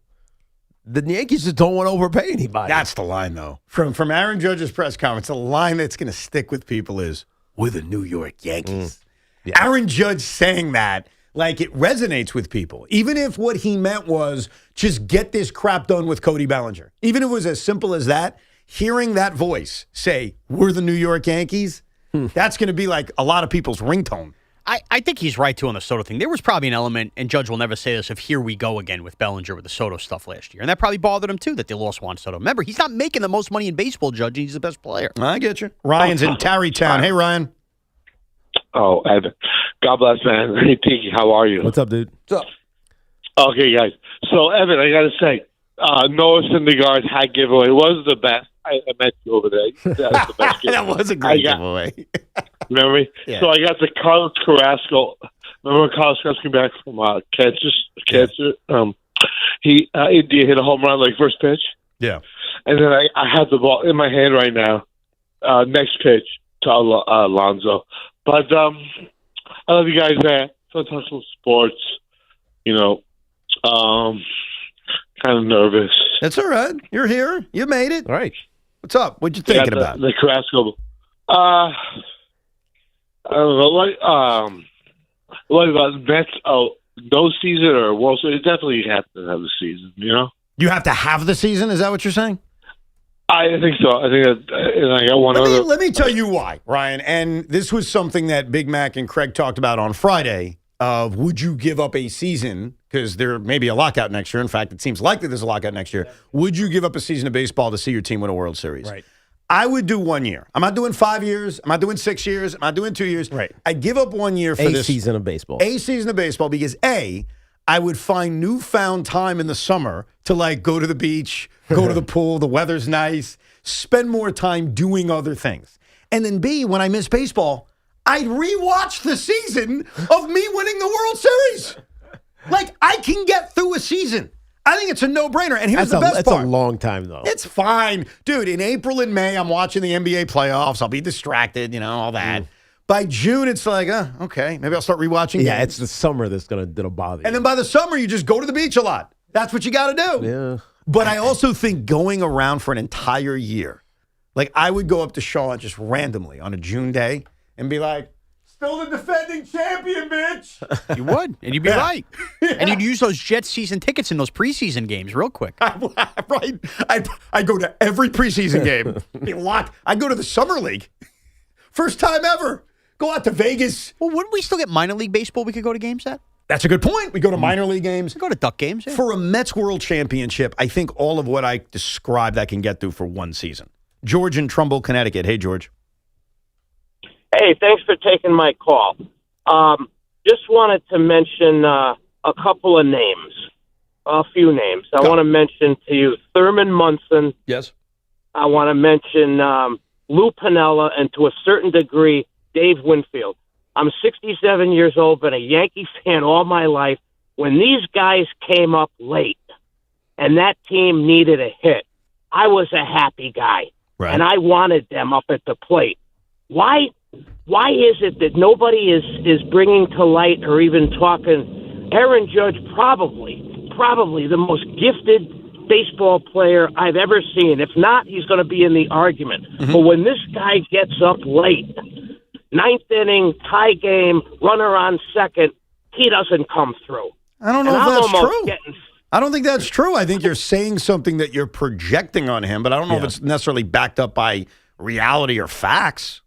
The Yankees just don't want to overpay anybody. That's the line, though. From Aaron Judge's press conference, the line that's going to stick with people is, we're the New York Yankees. Yeah. Aaron Judge saying that, like, it resonates with people. Even if what he meant was just get this crap done with Cody Bellinger. Even if it was as simple as that, hearing that voice say, we're the New York Yankees, that's going to be like a lot of people's ringtone. I think he's right, too, on the Soto thing. There was probably an element, and Judge will never say this, of here we go again with Bellinger with the Soto stuff last year. And that probably bothered him, too, that they lost Juan Soto. Remember, he's not making the most money in baseball, Judge, and he's the best player. I get you. Ryan's in Tarrytown. Hey, Ryan. Oh, Evan. God bless, man. Hey, Tiki, how are you? What's up, dude? What's up? Okay, guys. So, Evan, I got to say, Noah Syndergaard's hat giveaway was the best. I met you over there. That was the best giveaway. That was a great giveaway. Remember me? Yeah. So I got the Carlos Carrasco. Remember when Carlos Carrasco came back from cancer? India hit a home run like first pitch. Yeah. And then I have the ball in my hand right now. Next pitch to Alonso. But I love you guys, man. So talk some sports. You know, kind of nervous. That's all right. You're here. You made it. All right. What's up? What you thinking about? The Carrasco. I don't know. What about Mets? Oh, no season or World Series? Definitely have to have the season. You know. You have to have the season? Is that what you're saying? I think so. I think and I got one other. Let me tell you why, Ryan. And this was something that Big Mac and Craig talked about on Friday. Of would you give up a season because there may be a lockout next year? In fact, it seems likely there's a lockout next year. Would you give up a season of baseball to see your team win a World Series? Right. I would do 1 year. I'm not doing 5 years. I'm not doing 6 years. I'm not doing 2 years. Right. I'd give up 1 year for A this season of baseball. A season of baseball because I would find newfound time in the summer to like go to the beach, go to the pool. The weather's nice. Spend more time doing other things. And then B, when I miss baseball, I'd rewatch the season of me winning the World Series. Like, I can get through a season. I think it's a no-brainer. And here's the best That's part. a long time, though. It's fine. Dude, in April and May, I'm watching the NBA playoffs. I'll be distracted, all that. By June, it's like, okay, maybe I'll start rewatching Yeah, games. it's the summer that'll bother you. And then by the summer, you just go to the beach a lot. That's what you got to do. Yeah. But I also think going around for an entire year, like I would go up to Sean just randomly on a June day and be like, Still the defending champion, bitch. You would, and you'd be right. And you'd use those Jets season tickets in those preseason games real quick. Right. I go to every preseason game. Be locked. I go to the Summer League. First time ever. Go out to Vegas. Well, wouldn't we still get minor league baseball we could go to games at? That's a good point. We go to minor league games. We go to Duck games. Yeah. For a Mets World Championship, I think all of what I described I can get through for one season. George in Trumbull, Connecticut. Hey, George. Hey, thanks for taking my call. Just wanted to mention a couple of names, a few names. I want to mention to you Thurman Munson. Yes. I want to mention Lou Piniella, and to a certain degree, Dave Winfield. I'm 67 years old, been a Yankee fan all my life. When these guys came up late and that team needed a hit, I was a happy guy, and I wanted them up at the plate. Why is it that nobody is bringing to light or even talking Aaron Judge, probably the most gifted baseball player I've ever seen. If not, he's going to be in the argument. Mm-hmm. But when this guy gets up late, ninth inning, tie game, runner on second, he doesn't come through. I don't know if that's true. I don't think that's true. I think you're saying something that you're projecting on him, but I don't know if it's necessarily backed up by reality or facts.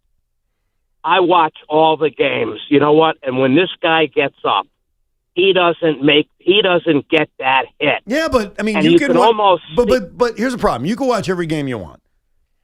I watch all the games. You know what? And when this guy gets up, he doesn't get that hit. Yeah, but I mean, and you can almost. But here's the problem: you can watch every game you want.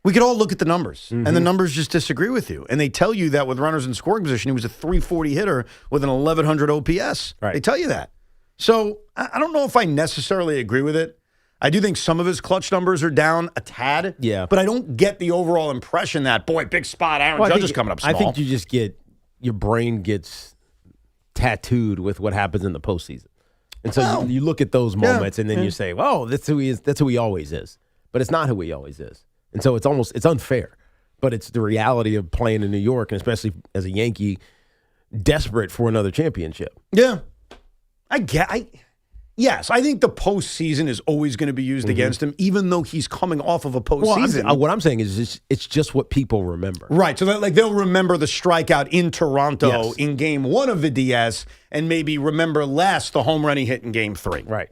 We could all look at the numbers, and the numbers just disagree with you. And they tell you that with runners in scoring position, he was a 340 hitter with an 1100 OPS. Right. They tell you that. So I don't know if I necessarily agree with it. I do think some of his clutch numbers are down a tad. Yeah. But I don't get the overall impression that, boy, big spot, Aaron Judge is coming up small. I think you just your brain gets tattooed with what happens in the postseason. And so you look at those moments and then you say, well, that's who he is. That's who he always is. But it's not who he always is. And so it's unfair. But it's the reality of playing in New York, and especially as a Yankee, desperate for another championship. Yeah. Yes, I think the postseason is always going to be used against him, even though he's coming off of a postseason. Well, what I'm saying is it's just what people remember. Right, so they'll remember the strikeout in Toronto in Game 1 of the DS and maybe remember less the home run he hit in Game 3. Right.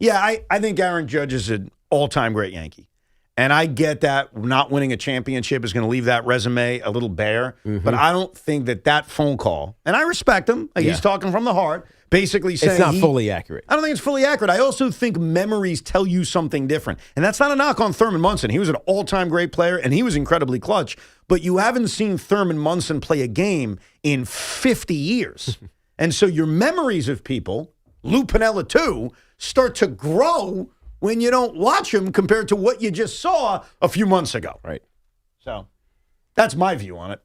Yeah, I think Aaron Judge is an all-time great Yankee. And I get that not winning a championship is going to leave that resume a little bare. But I don't think that phone call, and I respect him, he's talking from the heart, basically saying it's not fully accurate. I don't think it's fully accurate. I also think memories tell you something different. And that's not a knock on Thurman Munson. He was an all-time great player, and he was incredibly clutch. But you haven't seen Thurman Munson play a game in 50 years. And so your memories of people, Lou Piniella too, start to grow when you don't watch him compared to what you just saw a few months ago. Right. So that's my view on it.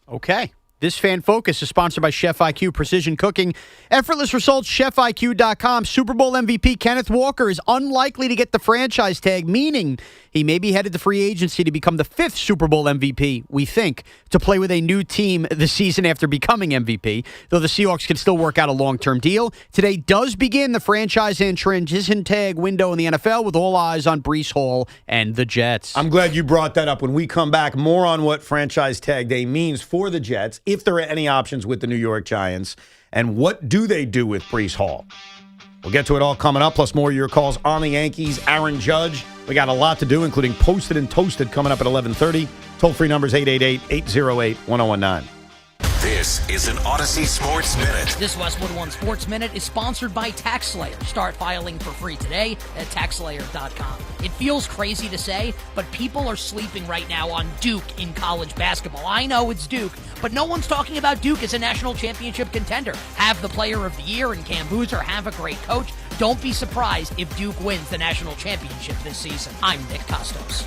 Okay. This Fan Focus is sponsored by Chef IQ Precision Cooking. Effortless results, ChefIQ.com. Super Bowl MVP Kenneth Walker is unlikely to get the franchise tag, meaning he may be headed to free agency to become the 5th Super Bowl MVP, we think, to play with a new team the season after becoming MVP, though the Seahawks can still work out a long-term deal. Today does begin the franchise and transition tag window in the NFL with all eyes on Breece Hall and the Jets. I'm glad you brought that up. When we come back, more on what franchise tag day means for the Jets, if there are any options with the New York Giants, and what do they do with Breece Hall. We'll get to it all coming up, plus more of your calls on the Yankees. Aaron Judge. We got a lot to do, including Posted and Toasted coming up at 11:30. Toll-free numbers 888-808-1019. This is an Odyssey Sports Minute. This Westwood One Sports Minute is sponsored by TaxSlayer. Start filing for free today at TaxSlayer.com. It feels crazy to say, but people are sleeping right now on Duke in college basketball. I know it's Duke, but no one's talking about Duke as a national championship contender. Have the player of the year in Cam Boozer, have a great coach. Don't be surprised if Duke wins the national championship this season. I'm Nick Costos.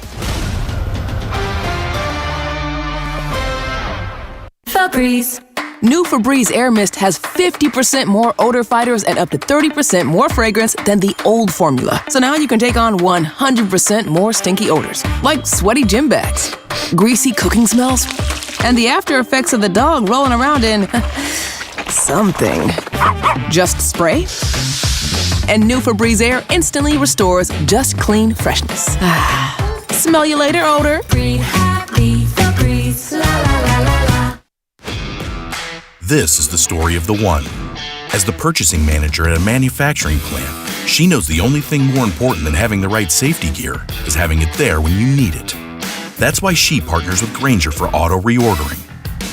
Febreze. New Febreze Air Mist has 50% more odor fighters and up to 30% more fragrance than the old formula. So now you can take on 100% more stinky odors, like sweaty gym bags, greasy cooking smells, and the after effects of the dog rolling around in something. Just spray, and new Febreze Air instantly restores just clean freshness. Smell you later, odor. Breathe happy, Febreze, la la la la la. This is the story of the one. As the purchasing manager at a manufacturing plant, she knows the only thing more important than having the right safety gear is having it there when you need it. That's why she partners with Grainger for auto reordering,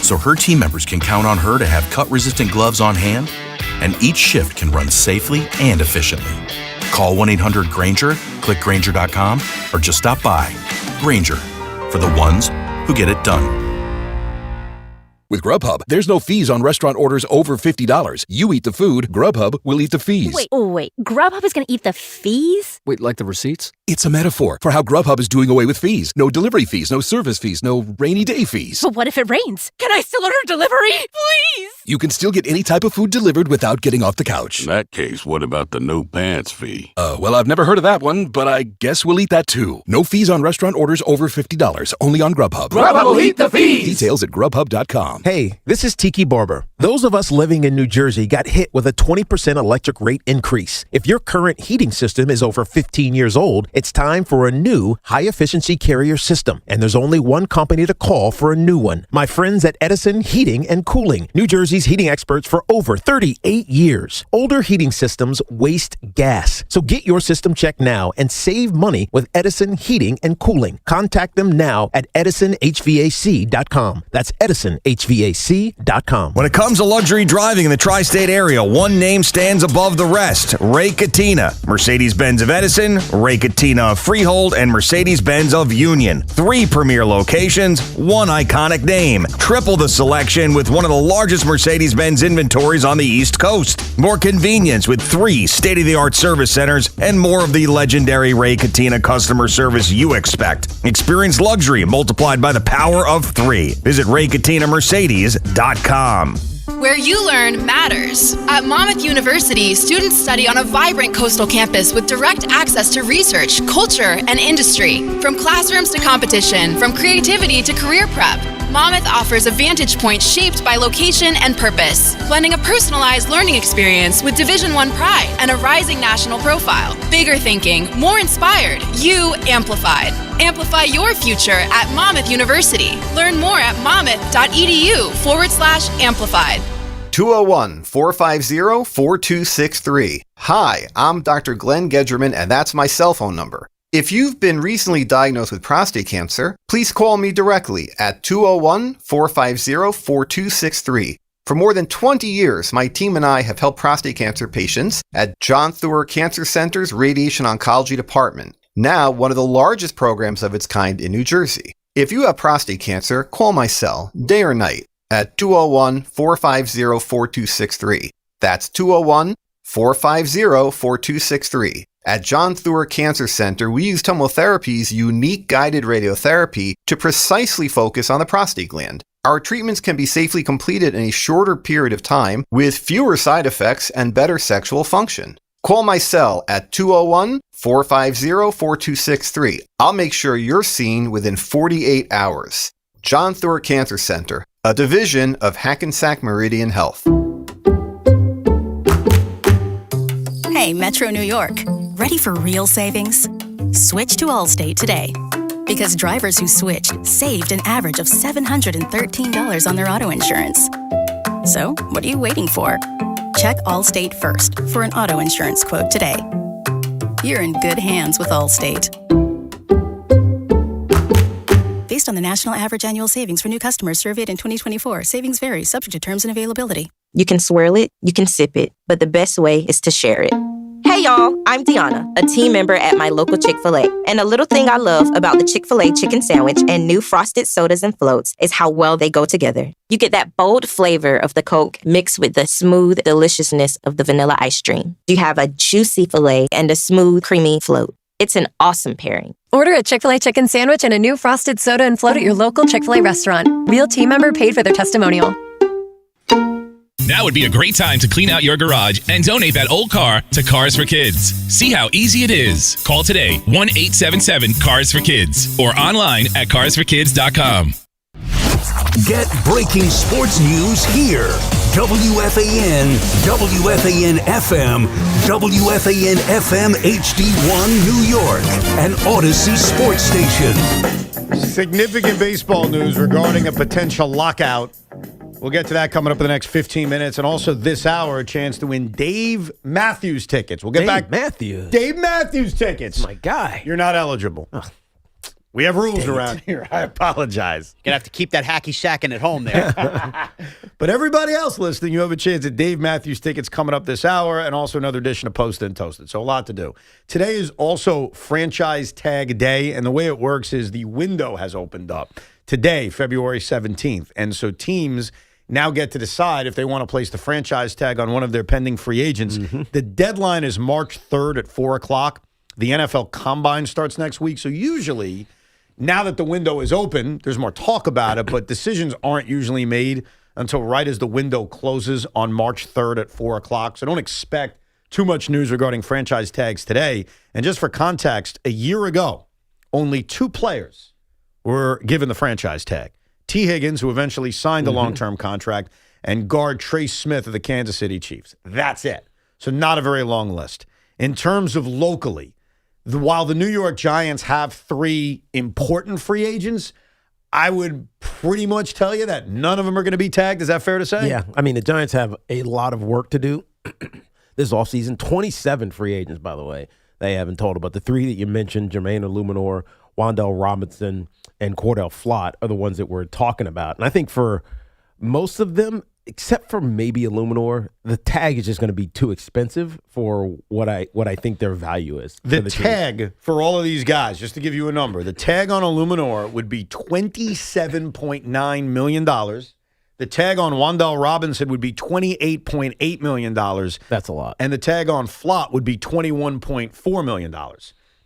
so her team members can count on her to have cut-resistant gloves on hand, and each shift can run safely and efficiently. Call 1-800-GRAINGER, click Grainger.com, or just stop by. Grainger, for the ones who get it done. With Grubhub, there's no fees on restaurant orders over $50. You eat the food, Grubhub will eat the fees. Wait. Grubhub is going to eat the fees? Wait, like the receipts? It's a metaphor for how Grubhub is doing away with fees. No delivery fees, no service fees, no rainy day fees. But what if it rains? Can I still order delivery? Please! You can still get any type of food delivered without getting off the couch. In that case, what about the no pants fee? Well, I've never heard of that one, but I guess we'll eat that too. No fees on restaurant orders over $50, only on Grubhub. Grubhub will eat the fees! Details at grubhub.com. Hey, this is Tiki Barber. Those of us living in New Jersey got hit with a 20% electric rate increase. If your current heating system is over 15 years old, it's time for a new high-efficiency Carrier system. And there's only one company to call for a new one. My friends at Edison Heating and Cooling, New Jersey's heating experts for over 38 years. Older heating systems waste gas. So get your system checked now and save money with Edison Heating and Cooling. Contact them now at edisonhvac.com. That's edisonhvac.com. When it comes to luxury driving in the tri-state area, one name stands above the rest. Ray Cattina. Mercedes-Benz of Edison, Ray Cattina of Freehold, and Mercedes-Benz of Union. 3 premier locations, 1 iconic name. Triple the selection with one of the largest Mercedes-Benz inventories on the East Coast. More convenience with 3 state-of-the-art service centers and more of the legendary Ray Cattina customer service you expect. Experience luxury multiplied by the power of 3. Visit RayCattinaMercedes.com. Where you learn matters. At Monmouth University, students study on a vibrant coastal campus with direct access to research, culture, and industry. From classrooms to competition, from creativity to career prep, Monmouth offers a vantage point shaped by location and purpose, blending a personalized learning experience with Division I pride and a rising national profile. Bigger thinking, more inspired, you amplified. Amplify your future at Monmouth University. Learn more at monmouth.edu/amplified. 201-450-4263. Hi, I'm Dr. Glenn Gedgerman, and that's my cell phone number. If you've been recently diagnosed with prostate cancer, please call me directly at 201-450-4263. For more than 20 years, my team and I have helped prostate cancer patients at John Theurer Cancer Center's Radiation Oncology Department, now one of the largest programs of its kind in New Jersey. If you have prostate cancer, call my cell, day or night, at 201-450-4263. That's 201-450-4263. At John Theurer Cancer Center, we use TomoTherapy's unique guided radiotherapy to precisely focus on the prostate gland. Our treatments can be safely completed in a shorter period of time with fewer side effects and better sexual function. Call my cell at 201-450-4263. I'll make sure you're seen within 48 hours. John Theurer Cancer Center, a division of Hackensack Meridian Health. Hey, Metro New York. Ready for real savings? Switch to Allstate today. Because drivers who switched saved an average of $713 on their auto insurance. So, what are you waiting for? Check Allstate first for an auto insurance quote today. You're in good hands with Allstate. Based on the national average annual savings for new customers surveyed in 2024, savings vary, subject to terms and availability. You can swirl it, you can sip it, but the best way is to share it. Hey y'all, I'm Deanna, a team member at my local Chick-fil-A. And a little thing I love about the Chick-fil-A chicken sandwich and new frosted sodas and floats is how well they go together. You get that bold flavor of the Coke mixed with the smooth deliciousness of the vanilla ice cream. You have a juicy filet and a smooth, creamy float. It's an awesome pairing. Order a Chick-fil-A chicken sandwich and a new frosted soda and float at your local Chick-fil-A restaurant. Real team member paid for their testimonial. Now would be a great time to clean out your garage and donate that old car to Cars for Kids. See how easy it is. Call today, 1-877-CARS-FOR-KIDS or online at carsforkids.com. Get breaking sports news here. WFAN, WFAN FM, WFAN FM HD1 New York, and Odyssey Sports Station. Significant baseball news regarding a potential lockout We'll get to that coming up in the next 15 minutes. And also this hour, a chance to win Dave Matthews tickets. We'll get back. Dave Matthews tickets. My guy. You're not eligible. We have rules around here. I apologize. You're going to have to keep that hacky sacking at home there. But everybody else listening, you have a chance at Dave Matthews tickets coming up this hour, and also another edition of Posted and Toasted. So a lot to do. Today is also Franchise Tag Day, and the way it works is the window has opened up today, February 17th. And so teams now get to decide if they want to place the franchise tag on one of their pending free agents. The deadline is March 3rd at 4 o'clock. The NFL Combine starts next week. So usually, now that the window is open, there's more talk about it, but decisions aren't usually made until right as the window closes on March 3rd at 4 o'clock. So don't expect too much news regarding franchise tags today. And just for context, a year ago, only 2 players were given the franchise tag. T. Higgins, who eventually signed a long-term contract, and guard Trace Smith of the Kansas City Chiefs. That's it. So not a very long list. In terms of locally, while the New York Giants have 3 important free agents, I would pretty much tell you that none of them are going to be tagged. Is that fair to say? Yeah. I mean, the Giants have a lot of work to do this offseason. 27 free agents, by the way, they haven't told. But the 3 that you mentioned, Jermaine Illuminor, Wan'Dale Robinson, and Cordell Flott are the ones that we're talking about. And I think for most of them, except for maybe Illuminor, the tag is just going to be too expensive for what I think their value is. The tag for all of these guys, just to give you a number, the tag on Illuminor would be $27.9 million. The tag on Wan'Dale Robinson would be $28.8 million. That's a lot. And the tag on Flott would be $21.4 million.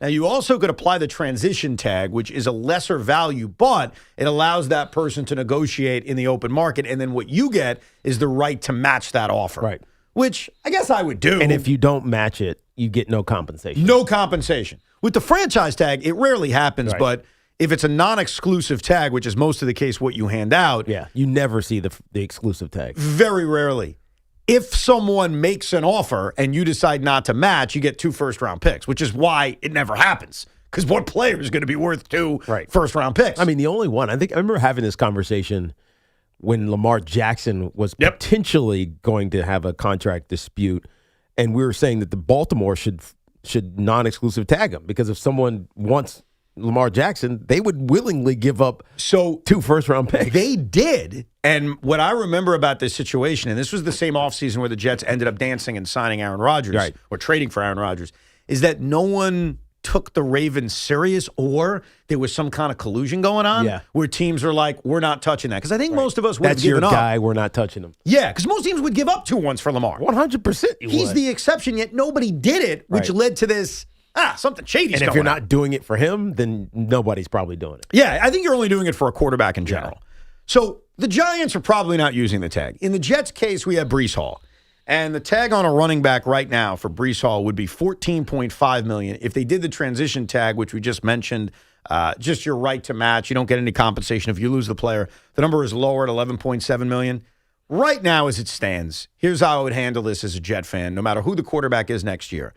Now, you also could apply the transition tag, which is a lesser value, but it allows that person to negotiate in the open market, and then what you get is the right to match that offer. Right. Which I guess I would do. And if you don't match it, you get no compensation. No compensation. With the franchise tag, it rarely happens, Right. but if it's a non-exclusive tag, which is most of the case what you hand out. Yeah, you never see the exclusive tag. Very rarely. If someone makes an offer and you decide not to match, you get 2 first-round picks, which is why it never happens. Because what player is going to be worth 2 first-round picks? I mean, the only one, I remember having this conversation when Lamar Jackson was potentially going to have a contract dispute, and we were saying that the Baltimore should non-exclusive tag him, because if someone wants Lamar Jackson, they would willingly give up 2 first-round picks. They did. And what I remember about this situation, and this was the same offseason where the Jets ended up dancing and signing Aaron Rodgers, or trading for Aaron Rodgers, is that no one took the Ravens serious, or there was some kind of collusion going on where teams are like, we're not touching that. Because I think most of us would have given up. That's your guy, we're not touching him. Yeah, because most teams would give up 2 ones for Lamar. 100% He's the exception, yet nobody did it, which led to this, something shady's going on. And if you're not doing it for him, then nobody's probably doing it. Yeah, I think you're only doing it for a quarterback in general. So the Giants are probably not using the tag. In the Jets' case, we have Breece Hall. And the tag on a running back right now for Breece Hall would be $14.5 million. If they did the transition tag, which we just mentioned, just your right to match, you don't get any compensation if you lose the player. The number is lower at $11.7 million. Right now, as it stands, here's how I would handle this as a Jet fan, no matter who the quarterback is next year.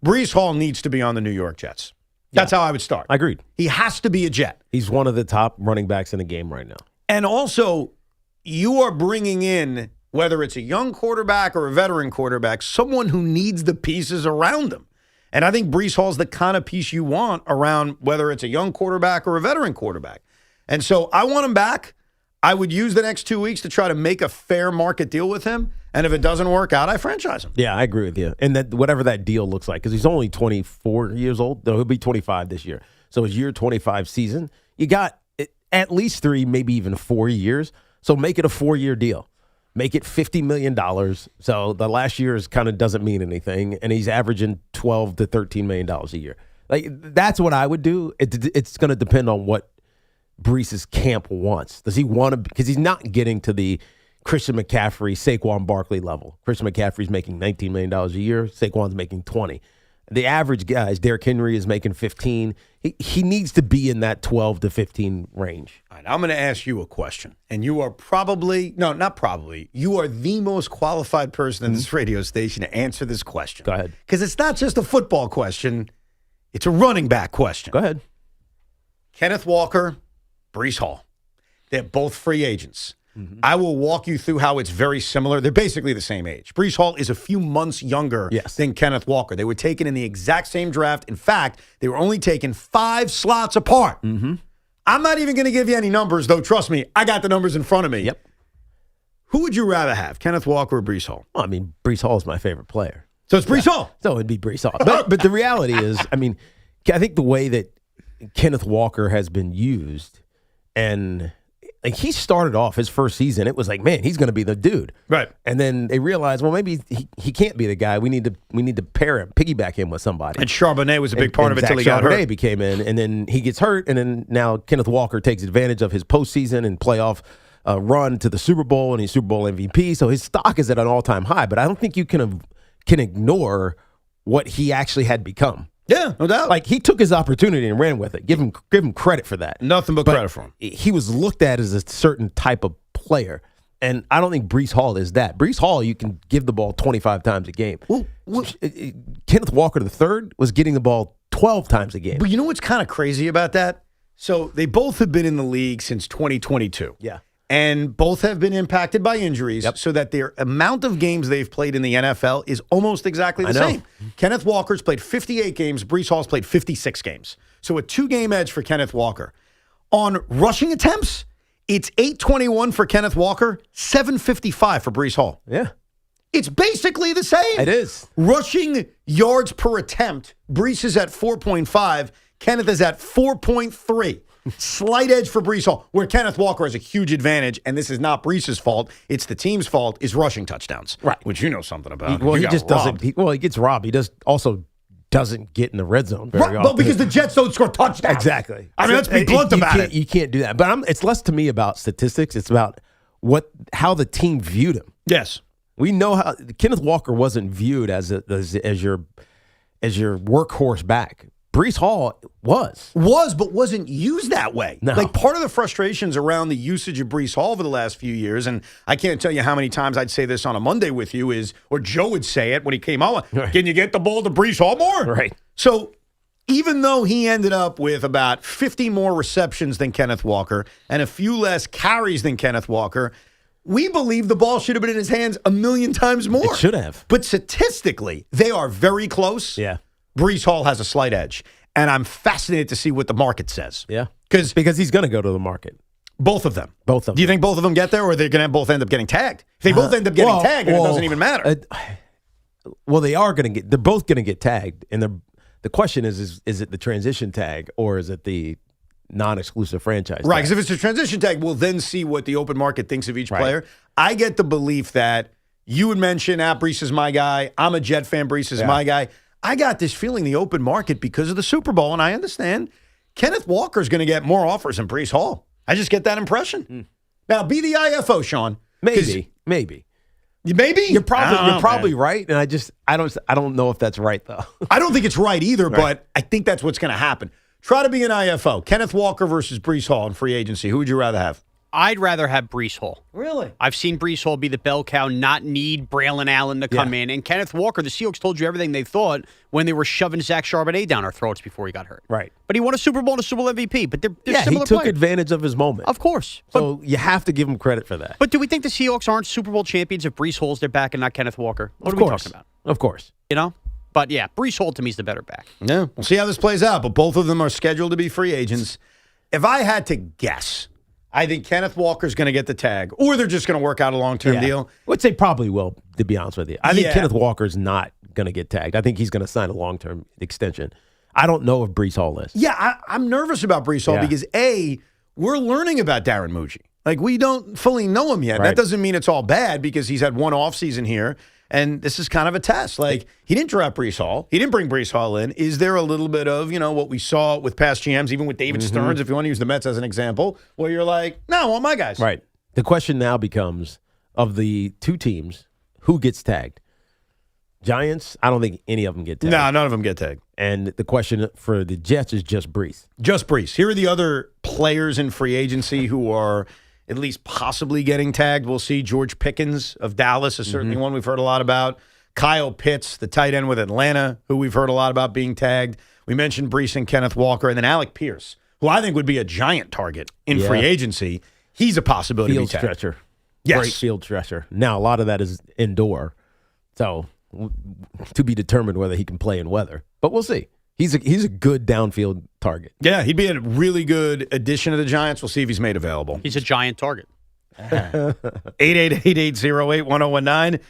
Breece Hall needs to be on the New York Jets. That's how I would start. I agreed. He has to be a Jet. He's one of the top running backs in the game right now. And also, you are bringing in, whether it's a young quarterback or a veteran quarterback, someone who needs the pieces around them. And I think Breece Hall's the kind of piece you want around whether it's a young quarterback or a veteran quarterback. And so I want him back. I would use the next 2 weeks to try to make a fair market deal with him. And if it doesn't work out, I franchise him. Yeah, I agree with you. And that whatever that deal looks like, because he's only 24 years old. No, he'll be 25 this year. So his year 25 season, you got at least 3, maybe even 4 years. So make it a 4-year deal. Make it $50 million. So the last year kind of doesn't mean anything. And he's averaging $12 to $13 million a year. Like, that's what I would do. It's going to depend on what Breece's camp wants. Does he want to? Because he's not getting to the Christian McCaffrey, Saquon Barkley level. Christian McCaffrey's making $19 million a year. Saquon's making $20. The average guys, Derrick Henry is making 15. He needs to be in that 12 to 15 range. All right, I'm going to ask you a question. And you are probably, no, not probably, you are the most qualified person in this radio station to answer this question. Go ahead. Because it's not just a football question. It's a running back question. Go ahead. Kenneth Walker, Breece Hall. They're both free agents. I will walk you through how it's very similar. They're basically the same age. Breece Hall is a few months younger than Kenneth Walker. They were taken in the exact same draft. In fact, they were only taken 5 slots apart. I'm not even going to give you any numbers, though. Trust me, I got the numbers in front of me. Yep. Who would you rather have, Kenneth Walker or Breece Hall? Well, I mean, Breece Hall is my favorite player. So it's Breece Hall. So it'd be Breece Hall. But the reality is, I mean, I think the way that Kenneth Walker has been used, and like he started off his first season, it was like, man, he's going to be the dude, right? And then they realized, well, maybe he can't be the guy. We need to pair him, piggyback him with somebody. And Charbonnet was a big part of it until he got hurt. Charbonnet became in, and then he gets hurt, and then now Kenneth Walker takes advantage of his postseason and playoff run to the Super Bowl, and he's Super Bowl MVP. So his stock is at an all-time high. But I don't think you can ignore what he actually had become. Yeah, no doubt. Like, he took his opportunity and ran with it. Give him credit for that. Nothing but credit for him. He was looked at as a certain type of player, and I don't think Breece Hall is that. Breece Hall, you can give the ball 25 times a game. Kenneth Walker III was getting the ball 12 times a game. But you know what's kind of crazy about that? So they both have been in the league since 2022. Yeah. And both have been impacted by injuries, so that their amount of games they've played in the NFL is almost exactly the same. Kenneth Walker's played 58 games. Breece Hall's played 56 games. So a 2-game edge for Kenneth Walker. On rushing attempts, it's 821 for Kenneth Walker, 755 for Breece Hall. Yeah. It's basically the same. It is. Rushing yards per attempt, Breece is at 4.5. Kenneth is at 4.3. Slight edge for Breece Hall, where Kenneth Walker has a huge advantage, and this is not Breece's fault, it's the team's fault, is rushing touchdowns. Right. Which you know something about. He just doesn't. He gets robbed. He doesn't get in the red zone very often. Well, because the Jets don't score touchdowns. Exactly. I mean, let's be blunt about it. You can't do that. But it's less to me about statistics. It's about how the team viewed him. Yes. We know how Kenneth Walker wasn't viewed as your workhorse back. Breece Hall was, but wasn't used that way. No. Like, part of the frustrations around the usage of Breece Hall over the last few years, and I can't tell you how many times I'd say this on a Monday with you, or Joe would say it when he came on, can you get the ball to Breece Hall more? Right. So even though he ended up with about 50 more receptions than Kenneth Walker and a few less carries than Kenneth Walker, we believe the ball should have been in his hands a million times more. It should have. But statistically, they are very close. Yeah. Breece Hall has a slight edge, and I'm fascinated to see what the market says. Yeah, because he's going to go to the market. Both of them. Both of them. Do you think both of them get there, or are they going to both end up getting tagged? If they both end up getting tagged, then it doesn't even matter. They are going to get. They're both going to get tagged, and the question is it the transition tag or is it the non-exclusive franchise tag? Right, because if it's a transition tag, we'll then see what the open market thinks of each player. I get the belief that you would mention, Breece is my guy. I'm a Jet fan. Breece is my guy. I got this feeling the open market, because of the Super Bowl, and I understand, Kenneth Walker's going to get more offers than Breece Hall. I just get that impression. Now, be the IFO, Sean. Maybe. Maybe? You're probably right, and I don't know if that's right though. I don't think it's right either, but I think that's what's going to happen. Try to be an IFO. Kenneth Walker versus Breece Hall in free agency. Who would you rather have? I'd rather have Breece Hall. Really? I've seen Breece Hall be the bell cow, not need Braylon Allen to come in. And Kenneth Walker, the Seahawks told you everything they thought when they were shoving Zach Charbonnet down our throats before he got hurt. Right. But he won a Super Bowl and a Super Bowl MVP. But they're similar he took players. advantage of his moment. Of course. So you have to give him credit for that. But do we think the Seahawks aren't Super Bowl champions if Breece Hall's their back and not Kenneth Walker? What are we talking about? Of course. You know? But yeah, Breece Hall to me is the better back. Yeah, we'll see how this plays out. But both of them are scheduled to be free agents. If I had to guess, I think Kenneth Walker's going to get the tag, or they're just going to work out a long-term deal. I would say probably will, to be honest with you. I think Kenneth Walker's not going to get tagged. I think he's going to sign a long-term extension. I don't know if Breece Hall is. Yeah, I'm nervous about Breece Hall because, we're learning about Darren Mucci. Like, we don't fully know him yet. Right. That doesn't mean it's all bad, because he's had one offseason here, and this is kind of a test. Like, he didn't draft Breece Hall. He didn't bring Breece Hall in. Is there a little bit of, what we saw with past GMs, even with David Stearns, if you want to use the Mets as an example, where you're like, no, I want my guys. Right. The question now becomes, of the two teams, who gets tagged? Giants, I don't think any of them get tagged. No, none of them get tagged. And the question for the Jets is just Breece. Just Breece. Here are the other players in free agency who are at least possibly getting tagged. We'll see. George Pickens of Dallas is certainly one we've heard a lot about. Kyle Pitts, the tight end with Atlanta, who we've heard a lot about being tagged. We mentioned Breece and Kenneth Walker. And then Alec Pierce, who I think would be a giant target in free agency. He's a possibility to be tagged. Stretcher. Yes. Great field stretcher. Now, a lot of that is indoor. So, to be determined whether he can play in weather. But we'll see. He's a good downfield target. Yeah, he'd be a really good addition to the Giants. We'll see if he's made available. He's a giant target. 888-808-1019.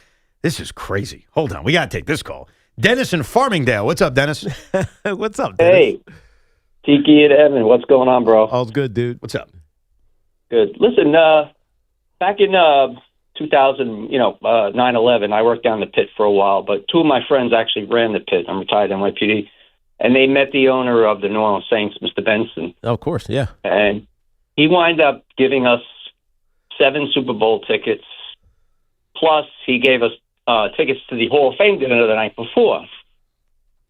This is crazy. Hold on. We got to take this call. Dennis in Farmingdale. What's up, Dennis? What's up, Dennis? Hey, Tiki and Evan. What's going on, bro? All's good, dude. What's up? Good. Listen, back in 2000, 9/11, I worked down the pit for a while, but two of my friends actually ran the pit. I'm retired NYPD. And they met the owner of the New Orleans Saints, Mr. Benson. Oh, of course, yeah. And he wound up giving us 7 Super Bowl tickets. Plus, he gave us tickets to the Hall of Fame dinner the night before.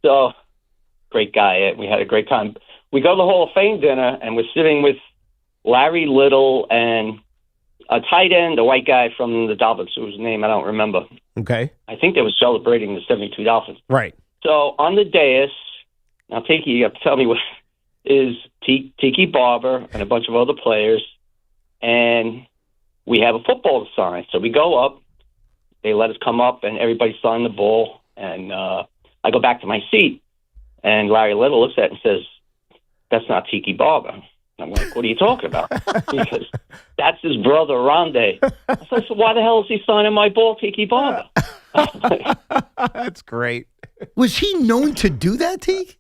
So, great guy. We had a great time. We go to the Hall of Fame dinner, and we're sitting with Larry Little and a tight end, a white guy from the Dolphins, whose name I don't remember. Okay. I think they were celebrating the 72 Dolphins. Right. So, on the dais, now, Tiki, you have to tell me what is Tiki Barber and a bunch of other players, and we have a football to sign. So we go up, they let us come up, and everybody signed the ball, and I go back to my seat, and Larry Little looks at it and says, "That's not Tiki Barber." And I'm like, "What are you talking about?" He says, "That's his brother, Rondé." I said, "So why the hell is he signing my ball, Tiki Barber?" That's great. Was he known to do that, Teak?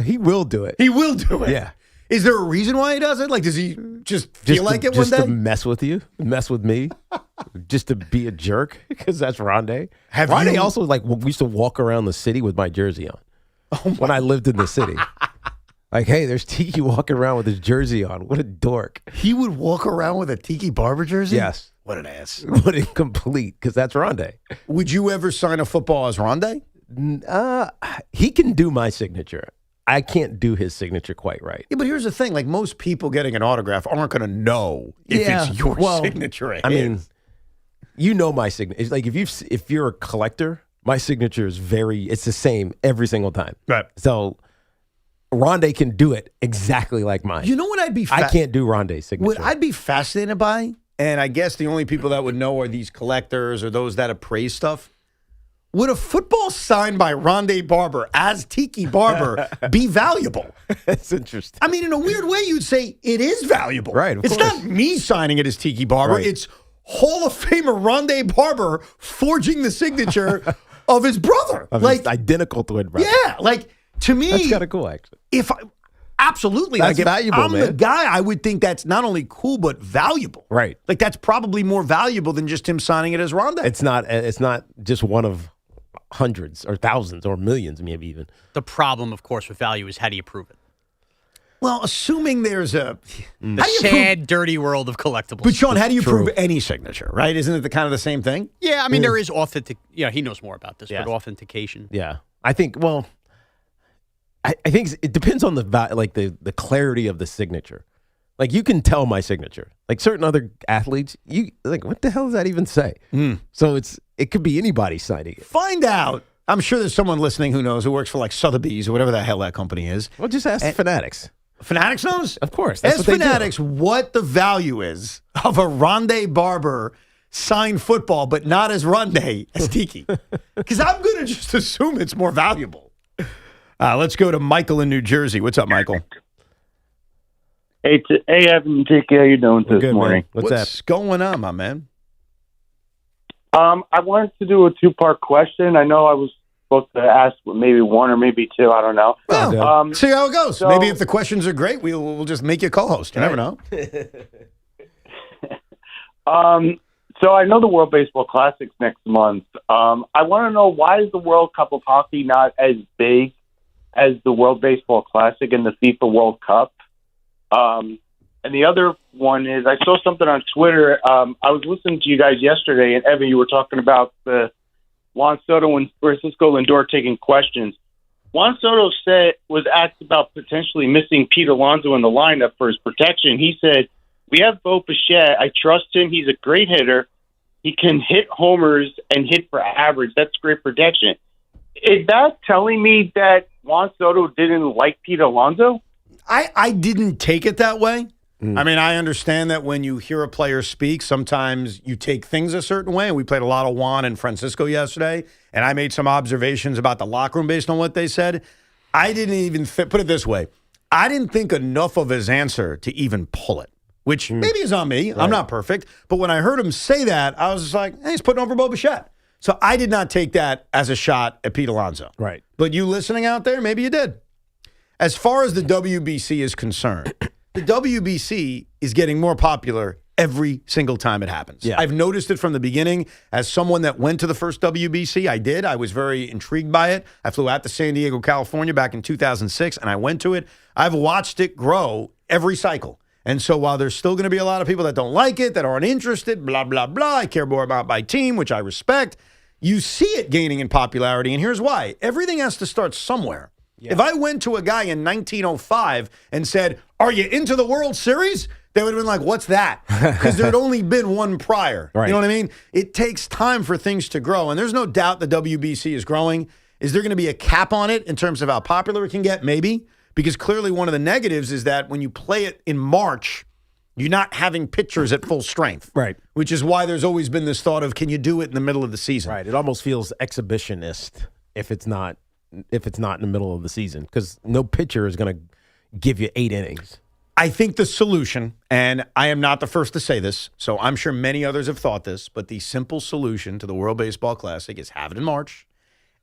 He will do it. He will do it. Yeah. Is there a reason why he does it? Like, does he just feel like it one day? Just to mess with you, mess with me, just to be a jerk, because that's Rondé. Rondé also, like, we used to walk around the city with my jersey on when I lived in the city. Like, hey, there's Tiki walking around with his jersey on. What a dork. He would walk around with a Tiki Barber jersey? Yes. What an ass. What incomplete, because that's Rondé. Would you ever sign a football as Rondé? He can do my signature. I can't do his signature quite right. Yeah, but here's the thing. Like, most people getting an autograph aren't going to know if it's your signature. I mean, you know my signature. It's like if you're a collector, my signature is it's the same every single time. Right. So Rondé can do it exactly like mine. You know what I'd be I can't do Rondé's signature. What I'd be fascinated by, and I guess the only people that would know are these collectors or those that appraise stuff. Would a football signed by Rondé Barber as Tiki Barber be valuable? That's interesting. I mean, in a weird way, you'd say it is valuable. Right, It's not me signing it as Tiki Barber. Right. It's Hall of Famer Rondé Barber forging the signature of his brother. Of his identical twin brother. Yeah, like, to me. That's kind of cool, actually. Absolutely. That's like, valuable, I'm the guy, I would think that's not only cool, but valuable. Right. Like, that's probably more valuable than just him signing it as Rondé. It's not just one of hundreds or thousands or millions, maybe even. The problem, of course, with value is how do you prove it? Well, assuming there's the sad, dirty world of collectibles. But Sean, how do you prove any signature, right? Isn't it the kind of the same thing? Yeah, I mean, there is authentic. Yeah, he knows more about this, but authentication. Yeah, I think. Well, I think it depends on the clarity of the signature. Like, you can tell my signature. Like, certain other athletes, you like, what the hell does that even say? So it could be anybody signing it. Find out. I'm sure there's someone listening who knows, who works for like Sotheby's or whatever the hell that company is. Well, just ask Fanatics. Fanatics knows? Of course. Ask Fanatics what the value is of a Rondé Barber signed football, but not as Rondé, as Tiki. Because I'm going to just assume it's more valuable. Let's go to Michael in New Jersey. What's up, Michael? Hey, Evan and Tiki, how you doing this morning? Man. What's going on, my man? I wanted to do a 2-part question. I know I was supposed to ask maybe 1 or maybe 2. I don't know. Well, see how it goes. So, maybe if the questions are great, we'll just make you a co-host. You never know. So I know the World Baseball Classic's next month. I want to know, why is the World Cup of Hockey not as big as the World Baseball Classic and the FIFA World Cup? And the other one is, I saw something on Twitter. I was listening to you guys yesterday, and Evan, you were talking about the Juan Soto and Francisco Lindor taking questions. Juan Soto was asked about potentially missing Pete Alonso in the lineup for his protection. He said, "We have Bo Bichette. I trust him. He's a great hitter. He can hit homers and hit for average. That's great protection." Is that telling me that Juan Soto didn't like Pete Alonso? I didn't take it that way. I mean, I understand that when you hear a player speak, sometimes you take things a certain way. We played a lot of Juan and Francisco yesterday, and I made some observations about the locker room based on what they said. I didn't even put it this way. I didn't think enough of his answer to even pull it, which maybe is on me. Right. I'm not perfect. But when I heard him say that, I was just like, hey, he's putting over Bo Bichette. So I did not take that as a shot at Pete Alonso. Right. But you listening out there, maybe you did. As far as the WBC is concerned, the WBC is getting more popular every single time it happens. Yeah. I've noticed it from the beginning. As someone that went to the first WBC, I did. I was very intrigued by it. I flew out to San Diego, California back in 2006, and I went to it. I've watched it grow every cycle. And so while there's still going to be a lot of people that don't like it, that aren't interested, blah, blah, blah, I care more about my team, which I respect, you see it gaining in popularity, and here's why. Everything has to start somewhere. Yeah. If I went to a guy in 1905 and said, are you into the World Series? They would have been like, what's that? Because there had only been one prior. Right. You know what I mean? It takes time for things to grow, and there's no doubt the WBC is growing. Is there going to be a cap on it in terms of how popular it can get? Maybe. Because clearly one of the negatives is that when you play it in March, you're not having pitchers at full strength. Right. Which is why there's always been this thought of, can you do it in the middle of the season? Right. It almost feels exhibitionist if it's not in the middle of the season, because no pitcher is going to give you 8 innings. I think the solution, and I am not the first to say this, so I'm sure many others have thought this, but the simple solution to the World Baseball Classic is have it in March,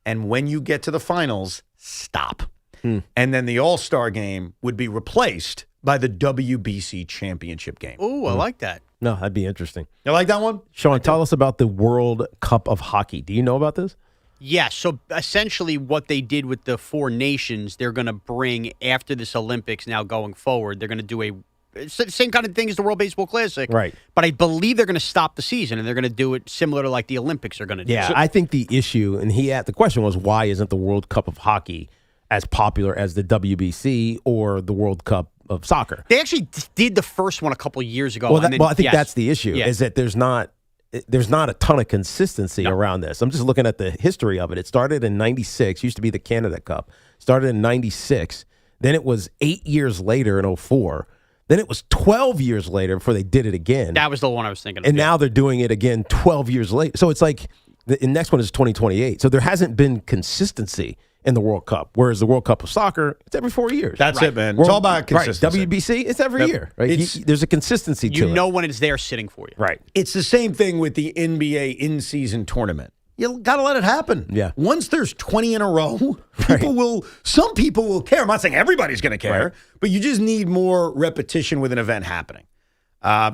and when you get to the finals, stop. And then the All-Star game would be replaced by the WBC championship game. Ooh, I like that. No, that'd be interesting. You like that one? Sean, tell us about the World Cup of Hockey. Do you know about this? Yeah, so essentially what they did with the 4 nations, they're going to bring, after this Olympics now going forward, they're going to do same kind of thing as the World Baseball Classic. Right. But I believe they're going to stop the season, and they're going to do it similar to like the Olympics are going to do. Yeah, I think the issue, and the question was, why isn't the World Cup of Hockey as popular as the WBC or the World Cup of soccer? They actually did the first one a couple years ago. Well, I think that's the issue, is that there's not a ton of consistency around this. I'm just looking at the history of it. It started in 96, used to be the Canada Cup. Started in 96. Then it was 8 years later in 04. Then it was 12 years later before they did it again. That was the one I was thinking of. And now they're doing it again 12 years later. So it's like the next one is 2028. So there hasn't been consistency in the World Cup, whereas the World Cup of soccer, it's every 4 years. That's it, man. It's all about consistency. Right. WBC, it's every year. Right? There's a consistency to it. You know when it's there sitting for you. Right. It's the same thing with the NBA in-season tournament. You got to let it happen. Yeah. Once there's 20 in a row, some people will care. I'm not saying everybody's going to care, but you just need more repetition with an event happening.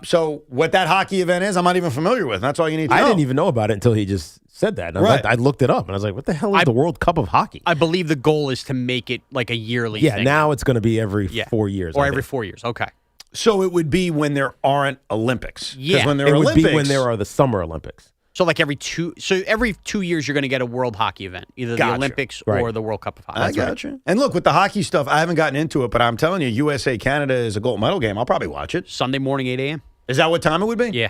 So what that hockey event is, I'm not even familiar with. That's all you need to know. I didn't even know about it until he just said that. And I looked it up, and I was like, what the hell is the World Cup of Hockey? I believe the goal is to make it like a yearly thing. Yeah, now it's going to be every 4 years. Or every 4 years, okay. So it would be when there aren't Olympics. Yeah. When there it are would Olympics, be when there are the Summer Olympics. So like every 2 years you're going to get a World Hockey event, either the Olympics or the World Cup of Hockey. I gotcha. And look, with the hockey stuff, I haven't gotten into it, but I'm telling you, USA-Canada is a gold medal game. I'll probably watch it. Sunday morning, 8 a.m. Is that what time it would be? Yeah.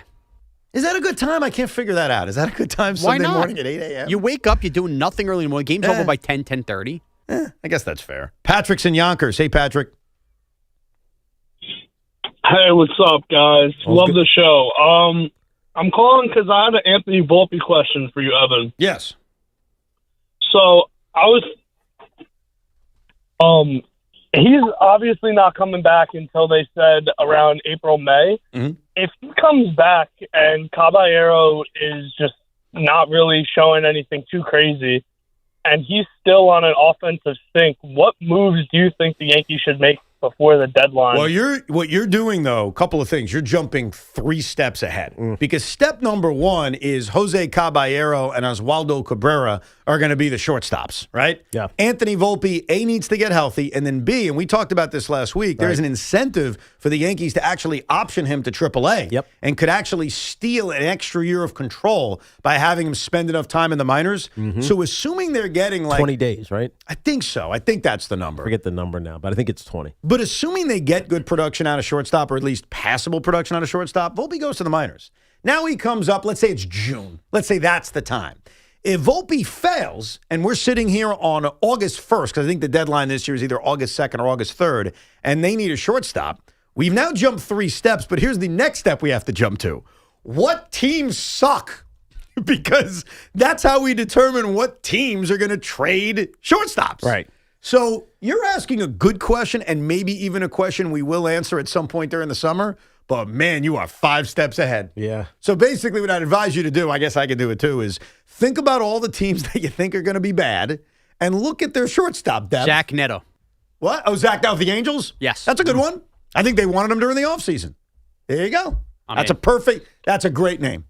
Is that a good time? I can't figure that out. Is that a good time Sunday morning at 8 a.m.? You wake up, you're doing nothing early in the morning. Game's over by 10:30. I guess that's fair. Patrick's in Yonkers. Hey, Patrick. Hey, what's up, guys? Love the show. I'm calling because I had an Anthony Volpe question for you, Evan. Yes. So I was, he's obviously not coming back until they said around April, May. Mm-hmm. If he comes back and Caballero is just not really showing anything too crazy, and he's still on an offensive sink, what moves do you think the Yankees should make before the deadline? Well, what you're doing, though, a couple of things. You're jumping 3 steps ahead. Because step number 1 is Jose Caballero and Oswaldo Cabrera are going to be the shortstops, right? Yeah. Anthony Volpe, A, needs to get healthy, and then B, and we talked about this last week, there's an incentive for the Yankees to actually option him to AAA. Yep. And could actually steal an extra year of control by having him spend enough time in the minors. Mm-hmm. So assuming they're getting 20 days, right? I think so. I think that's the number. I forget the number now, but I think it's 20. But assuming they get good production out of shortstop, or at least passable production out of shortstop, Volpe goes to the minors. Now he comes up, let's say it's June. Let's say that's the time. If Volpe fails, and we're sitting here on August 1st, because I think the deadline this year is either August 2nd or August 3rd, and they need a shortstop, We've now jumped 3 steps, but here's the next step we have to jump to. What teams suck? Because that's how we determine what teams are going to trade shortstops. Right. So you're asking a good question, and maybe even a question we will answer at some point during the summer. But, man, you are 5 steps ahead. Yeah. So basically what I'd advise you to do, I guess I could do it too, is think about all the teams that you think are going to be bad and look at their shortstop depth. Zach Neto. What? Oh, Zach Neto of the Angels? Yes. That's a good one. I think they wanted him during the offseason. There you go. That's a great name.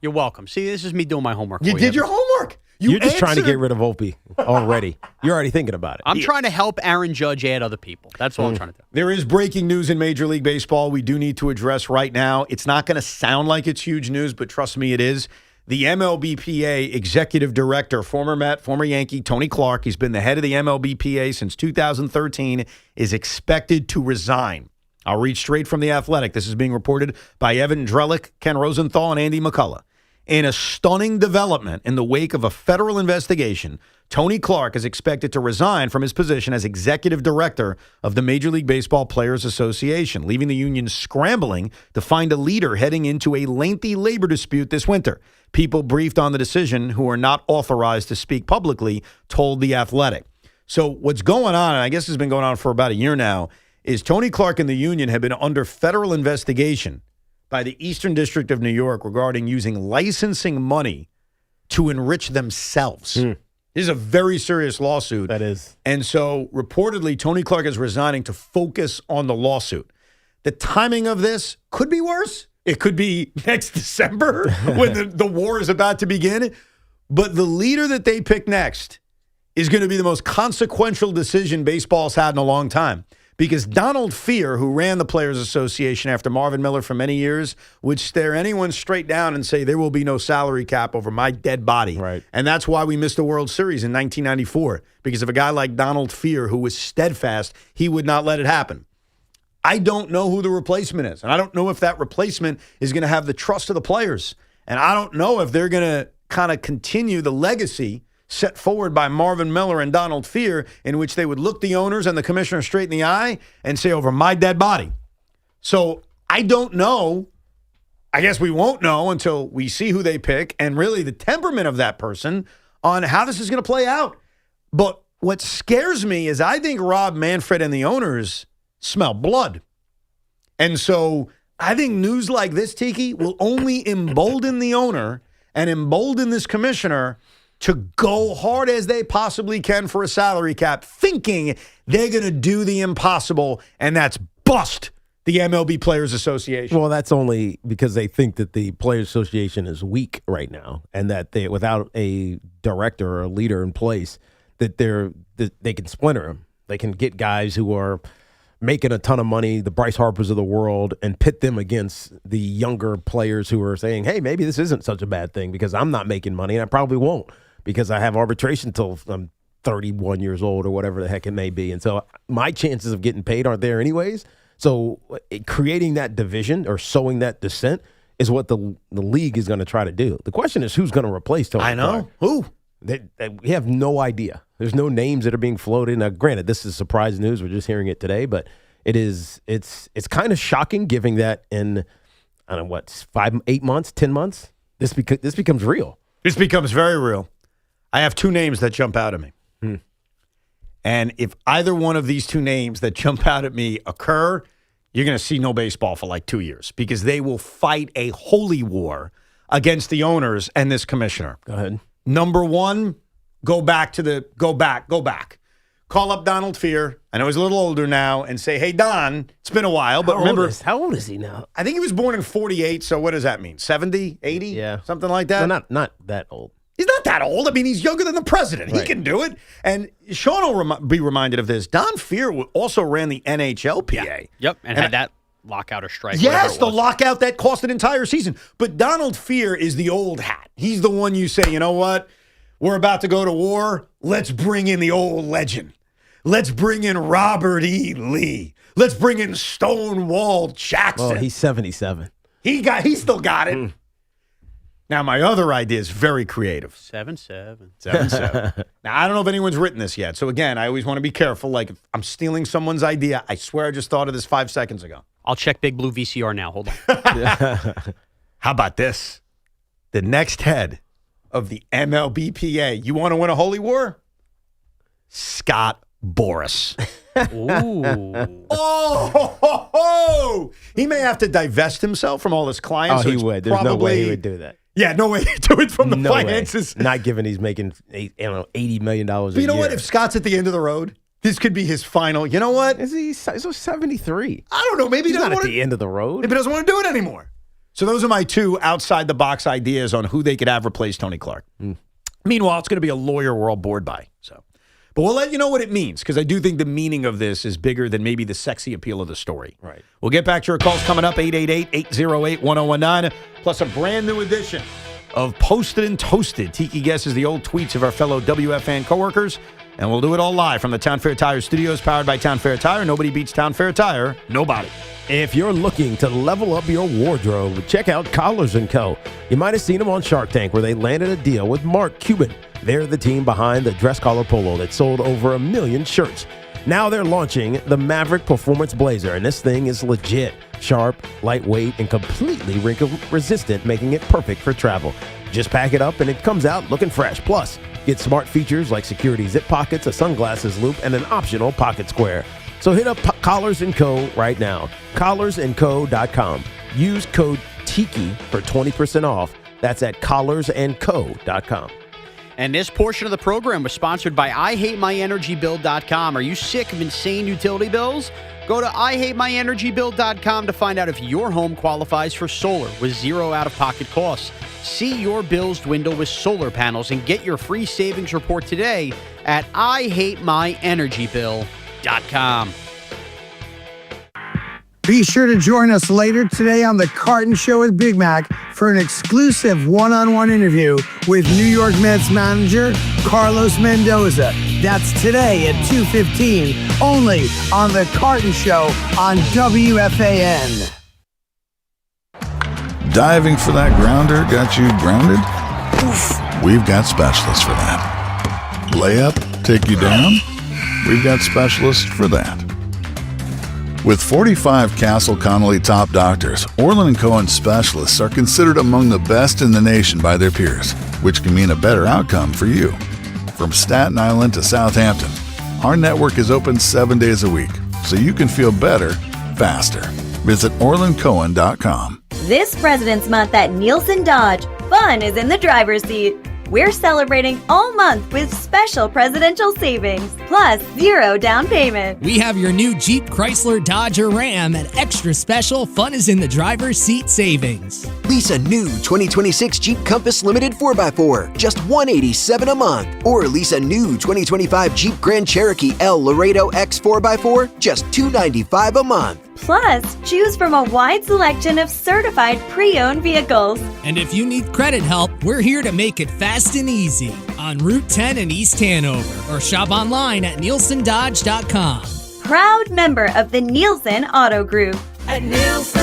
You're welcome. See, this is me doing my homework. You did your homework. You're just trying to get rid of Volpe already. You're already thinking about it. I'm trying to help Aaron Judge add other people. That's all I'm trying to do. There is breaking news in Major League Baseball we do need to address right now. It's not going to sound like it's huge news, but trust me, it is. The MLBPA executive director, former Met, former Yankee, Tony Clark, he's been the head of the MLBPA since 2013, is expected to resign. I'll read straight from The Athletic. This is being reported by Evan Drellick, Ken Rosenthal, and Andy McCullough. In a stunning development in the wake of a federal investigation, Tony Clark is expected to resign from his position as executive director of the Major League Baseball Players Association, leaving the union scrambling to find a leader heading into a lengthy labor dispute this winter. People briefed on the decision who are not authorized to speak publicly told The Athletic. So what's going on, and I guess it's been going on for about a year now, is Tony Clark and the union have been under federal investigation by the Eastern District of New York regarding using licensing money to enrich themselves. This is a very serious lawsuit. That is. And so reportedly, Tony Clark is resigning to focus on the lawsuit. The timing of this could be worse. It could be next December when the war is about to begin. But the leader that they pick next is going to be the most consequential decision baseball's had in a long time. Because Donald Fear, who ran the Players Association after Marvin Miller for many years, would stare anyone straight down and say, there will be no salary cap over my dead body. Right. And that's why we missed the World Series in 1994. Because of a guy like Donald Fear, who was steadfast, he would not let it happen. I don't know who the replacement is. And I don't know if that replacement is going to have the trust of the players. And I don't know if they're going to kind of continue the legacy set forward by Marvin Miller and Donald Fear, in which they would look the owners and the commissioner straight in the eye and say, over my dead body. So I don't know. I guess we won't know until we see who they pick and really the temperament of that person on how this is going to play out. But what scares me is I think Rob Manfred and the owners smell blood. And so I think news like this, Tiki, will only embolden the owner and embolden this commissioner to go hard as they possibly can for a salary cap, thinking they're going to do the impossible, and that's bust the MLB Players Association. Well, that's only because they think that the Players Association is weak right now, and that they, without a director or a leader in place, that they can splinter them. They can get guys who are making a ton of money, the Bryce Harpers of the world, and pit them against the younger players who are saying, hey, maybe this isn't such a bad thing because I'm not making money, and I probably won't, because I have arbitration till I'm 31 years old or whatever the heck it may be. And so my chances of getting paid aren't there anyways. So creating that division or sowing that dissent is what the league is going to try to do. The question is who's going to replace Tony Clark? Who? We have no idea. There's no names that are being floated. Now, granted, this is surprise news. We're just hearing it today, but it's kind of shocking given that in, I don't know, what, 5, 8 months, 10 months, this becomes real. This becomes very real. I have 2 names that jump out at me. And if either one of these 2 names that jump out at me occur, you're going to see no baseball for like 2 years because they will fight a holy war against the owners and this commissioner. Go ahead. Number 1, go back. Call up Donald Fear. I know he's a little older now, and say, hey, Don, it's been a while, but remember. How old is he now? I think he was born in 48, so what does that mean? 70, 80? Yeah. Something like that? No, not that old. He's not that old. I mean, he's younger than the president. Right. He can do it. And Sean will be reminded of this. Don Fear also ran the NHLPA. Yeah. Yep, and had that lockout or strike. Yes, the lockout that cost an entire season. But Donald Fear is the old hat. He's the one you say, you know what? We're about to go to war. Let's bring in the old legend. Let's bring in Robert E. Lee. Let's bring in Stonewall Jackson. Well, he's 77. He still got it. Now, my other idea is very creative. 7-7. 7-7. Now, I don't know if anyone's written this yet. So, again, I always want to be careful. Like, if I'm stealing someone's idea, I swear I just thought of this 5 seconds ago. I'll check Big Blue VCR now. Hold on. How about this? The next head of the MLBPA. You want to win a holy war? Scott Boras. Ooh. Oh, he may have to divest himself from all his clients. Oh, he would. There's no way he would do that. Yeah, no way he'd do it from the finances. Way. Not given he's making $80 million a year. But you know what? If Scott's at the end of the road, this could be his final. You know what? He's 73. I don't know. Maybe he's not at the end of the road. Maybe he doesn't want to do it anymore. So those are my 2 outside-the-box ideas on who they could have replace Tony Clark. Meanwhile, it's going to be a lawyer we're all bored by. But we'll let you know what it means, because I do think the meaning of this is bigger than maybe the sexy appeal of the story. Right. We'll get back to your calls coming up, 888-808-1019, plus a brand new edition of Posted and Toasted. Tiki guesses the old tweets of our fellow WFAN coworkers, and we'll do it all live from the Town Fair Tire studios, powered by Town Fair Tire. Nobody beats Town Fair Tire. Nobody. If you're looking to level up your wardrobe, check out Collars & Co. You might have seen them on Shark Tank, where they landed a deal with Mark Cuban. They're the team behind the dress collar polo that sold over 1 million shirts. Now they're launching the Maverick Performance Blazer, and this thing is legit. Sharp, lightweight, and completely wrinkle-resistant, making it perfect for travel. Just pack it up, and it comes out looking fresh. Plus, get smart features like security zip pockets, a sunglasses loop, and an optional pocket square. So hit up Collars & Co. right now. collarsandco.com. Use code TIKI for 20% off. That's at collarsandco.com. And this portion of the program was sponsored by IHateMyEnergyBill.com. Are you sick of insane utility bills? Go to IHateMyEnergyBill.com to find out if your home qualifies for solar with 0 out-of-pocket costs. See your bills dwindle with solar panels and get your free savings report today at IHateMyEnergyBill.com. Be sure to join us later today on The Carton Show with Big Mac for an exclusive one-on-one interview with New York Mets manager Carlos Mendoza. That's today at 2:15, only on The Carton Show on WFAN. Diving for that grounder got you grounded? Oof, we've got specialists for that. Layup, take you down? We've got specialists for that. With 45 Castle Connolly top doctors, Orland & Cohen specialists are considered among the best in the nation by their peers, which can mean a better outcome for you. From Staten Island to Southampton, our network is open 7 days a week, so you can feel better, faster. Visit OrlandCohen.com. This President's Month at Nielsen Dodge, fun is in the driver's seat. We're celebrating all month with special presidential savings, plus 0 down payment. We have your new Jeep, Chrysler, Dodge, or Ram at extra special fun is in the driver's seat savings. Lease a new 2026 Jeep Compass Limited 4x4, just $187 a month. Or lease a new 2025 Jeep Grand Cherokee L Laredo X 4x4, just $295 a month. Plus, choose from a wide selection of certified pre-owned vehicles. And if you need credit help, we're here to make it fast and easy on Route 10 in East Hanover, or shop online at nielsendodge.com. Proud member of the Nielsen Auto Group. At Nielsen,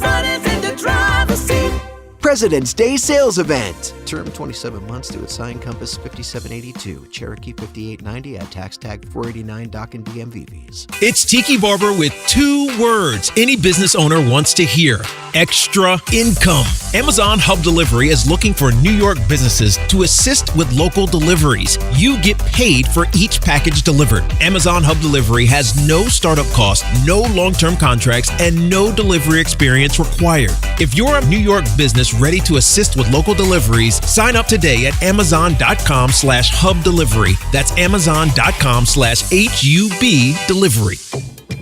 fun is in the driver's seat. President's Day sales event. Term 27 months to assign Compass 5782, Cherokee 5890 at tax tag 489 dock and DMV fees. It's Tiki Barber with 2 words any business owner wants to hear: extra income. Amazon Hub Delivery is looking for New York businesses to assist with local deliveries. You get paid for each package delivered. Amazon Hub Delivery has no startup cost, no long-term contracts, and no delivery experience required. If you're a New York business ready to assist with local deliveries, sign up today at Amazon.com/Hub Delivery. That's Amazon.com/HUB Delivery.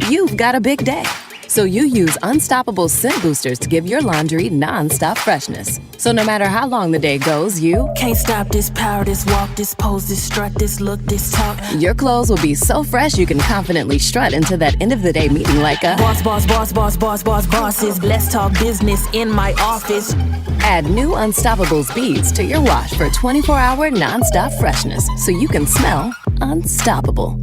You've got a big day, so you use Unstoppable Scent Boosters to give your laundry non-stop freshness. So no matter how long the day goes, you can't stop this power, this walk, this pose, this strut, this look, this talk. Your clothes will be so fresh you can confidently strut into that end of the day meeting like a bosses. Let's talk business in my office. Add new Unstoppables beads to your wash for 24-hour non-stop freshness so you can smell unstoppable.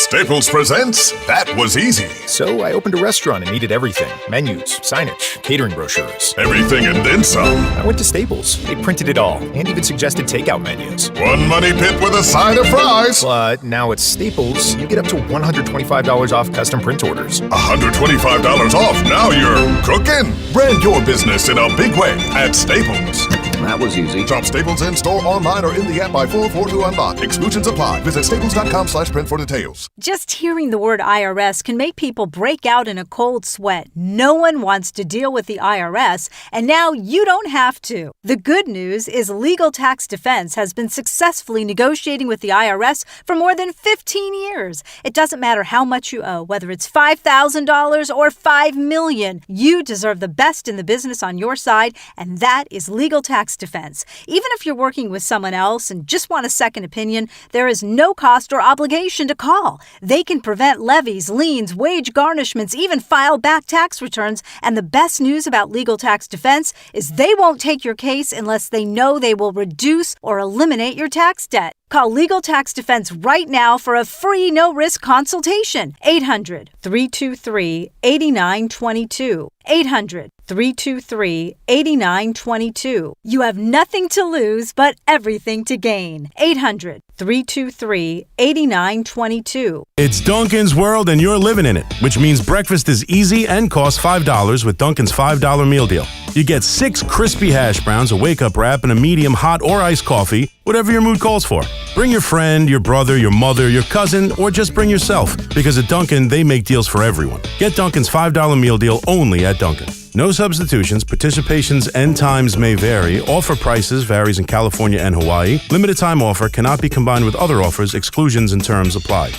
Staples presents That Was Easy. So I opened a restaurant and needed everything. Menus, signage, catering brochures. Everything and then some. I went to Staples. They printed it all and even suggested takeout menus. One money pit with a side of fries. But now at Staples, you get up to $125 off custom print orders. $125 off. Now you're cooking. Brand your business in a big way at Staples. That was easy. Shop Staples in-store, online, or in the app by 4/4 to unlock. Exclusions apply. Visit staples.com/print for details. Just hearing the word IRS can make people break out in a cold sweat. No one wants to deal with the IRS, and now you don't have to. The good news is Legal Tax Defense has been successfully negotiating with the IRS for more than 15 years. It doesn't matter how much you owe, whether it's $5,000 or $5 million. You deserve the best in the business on your side, and that is Legal Tax Defense. Even if you're working with someone else and just want a second opinion, there is no cost or obligation to call. They can prevent levies, liens, wage garnishments, even file back tax returns. And the best news about Legal Tax Defense is they won't take your case unless they know they will reduce or eliminate your tax debt. Call Legal Tax Defense right now for a free no-risk consultation. 800-323-8922. 800-323-8922. You have nothing to lose but everything to gain. 800-323-8922. It's Dunkin's world and you're living in it, which means breakfast is easy and costs $5 with Dunkin's $5 meal deal. You get 6 crispy hash browns, a wake-up wrap, and a medium hot or iced coffee, whatever your mood calls for. Bring your friend, your brother, your mother, your cousin, or just bring yourself, because at Dunkin', they make deals for everyone. Get Dunkin's $5 meal deal only at Dunkin'. No substitutions, participations and times may vary. Offer prices varies in California and Hawaii. Limited time offer cannot be combined with other offers. Exclusions and terms apply.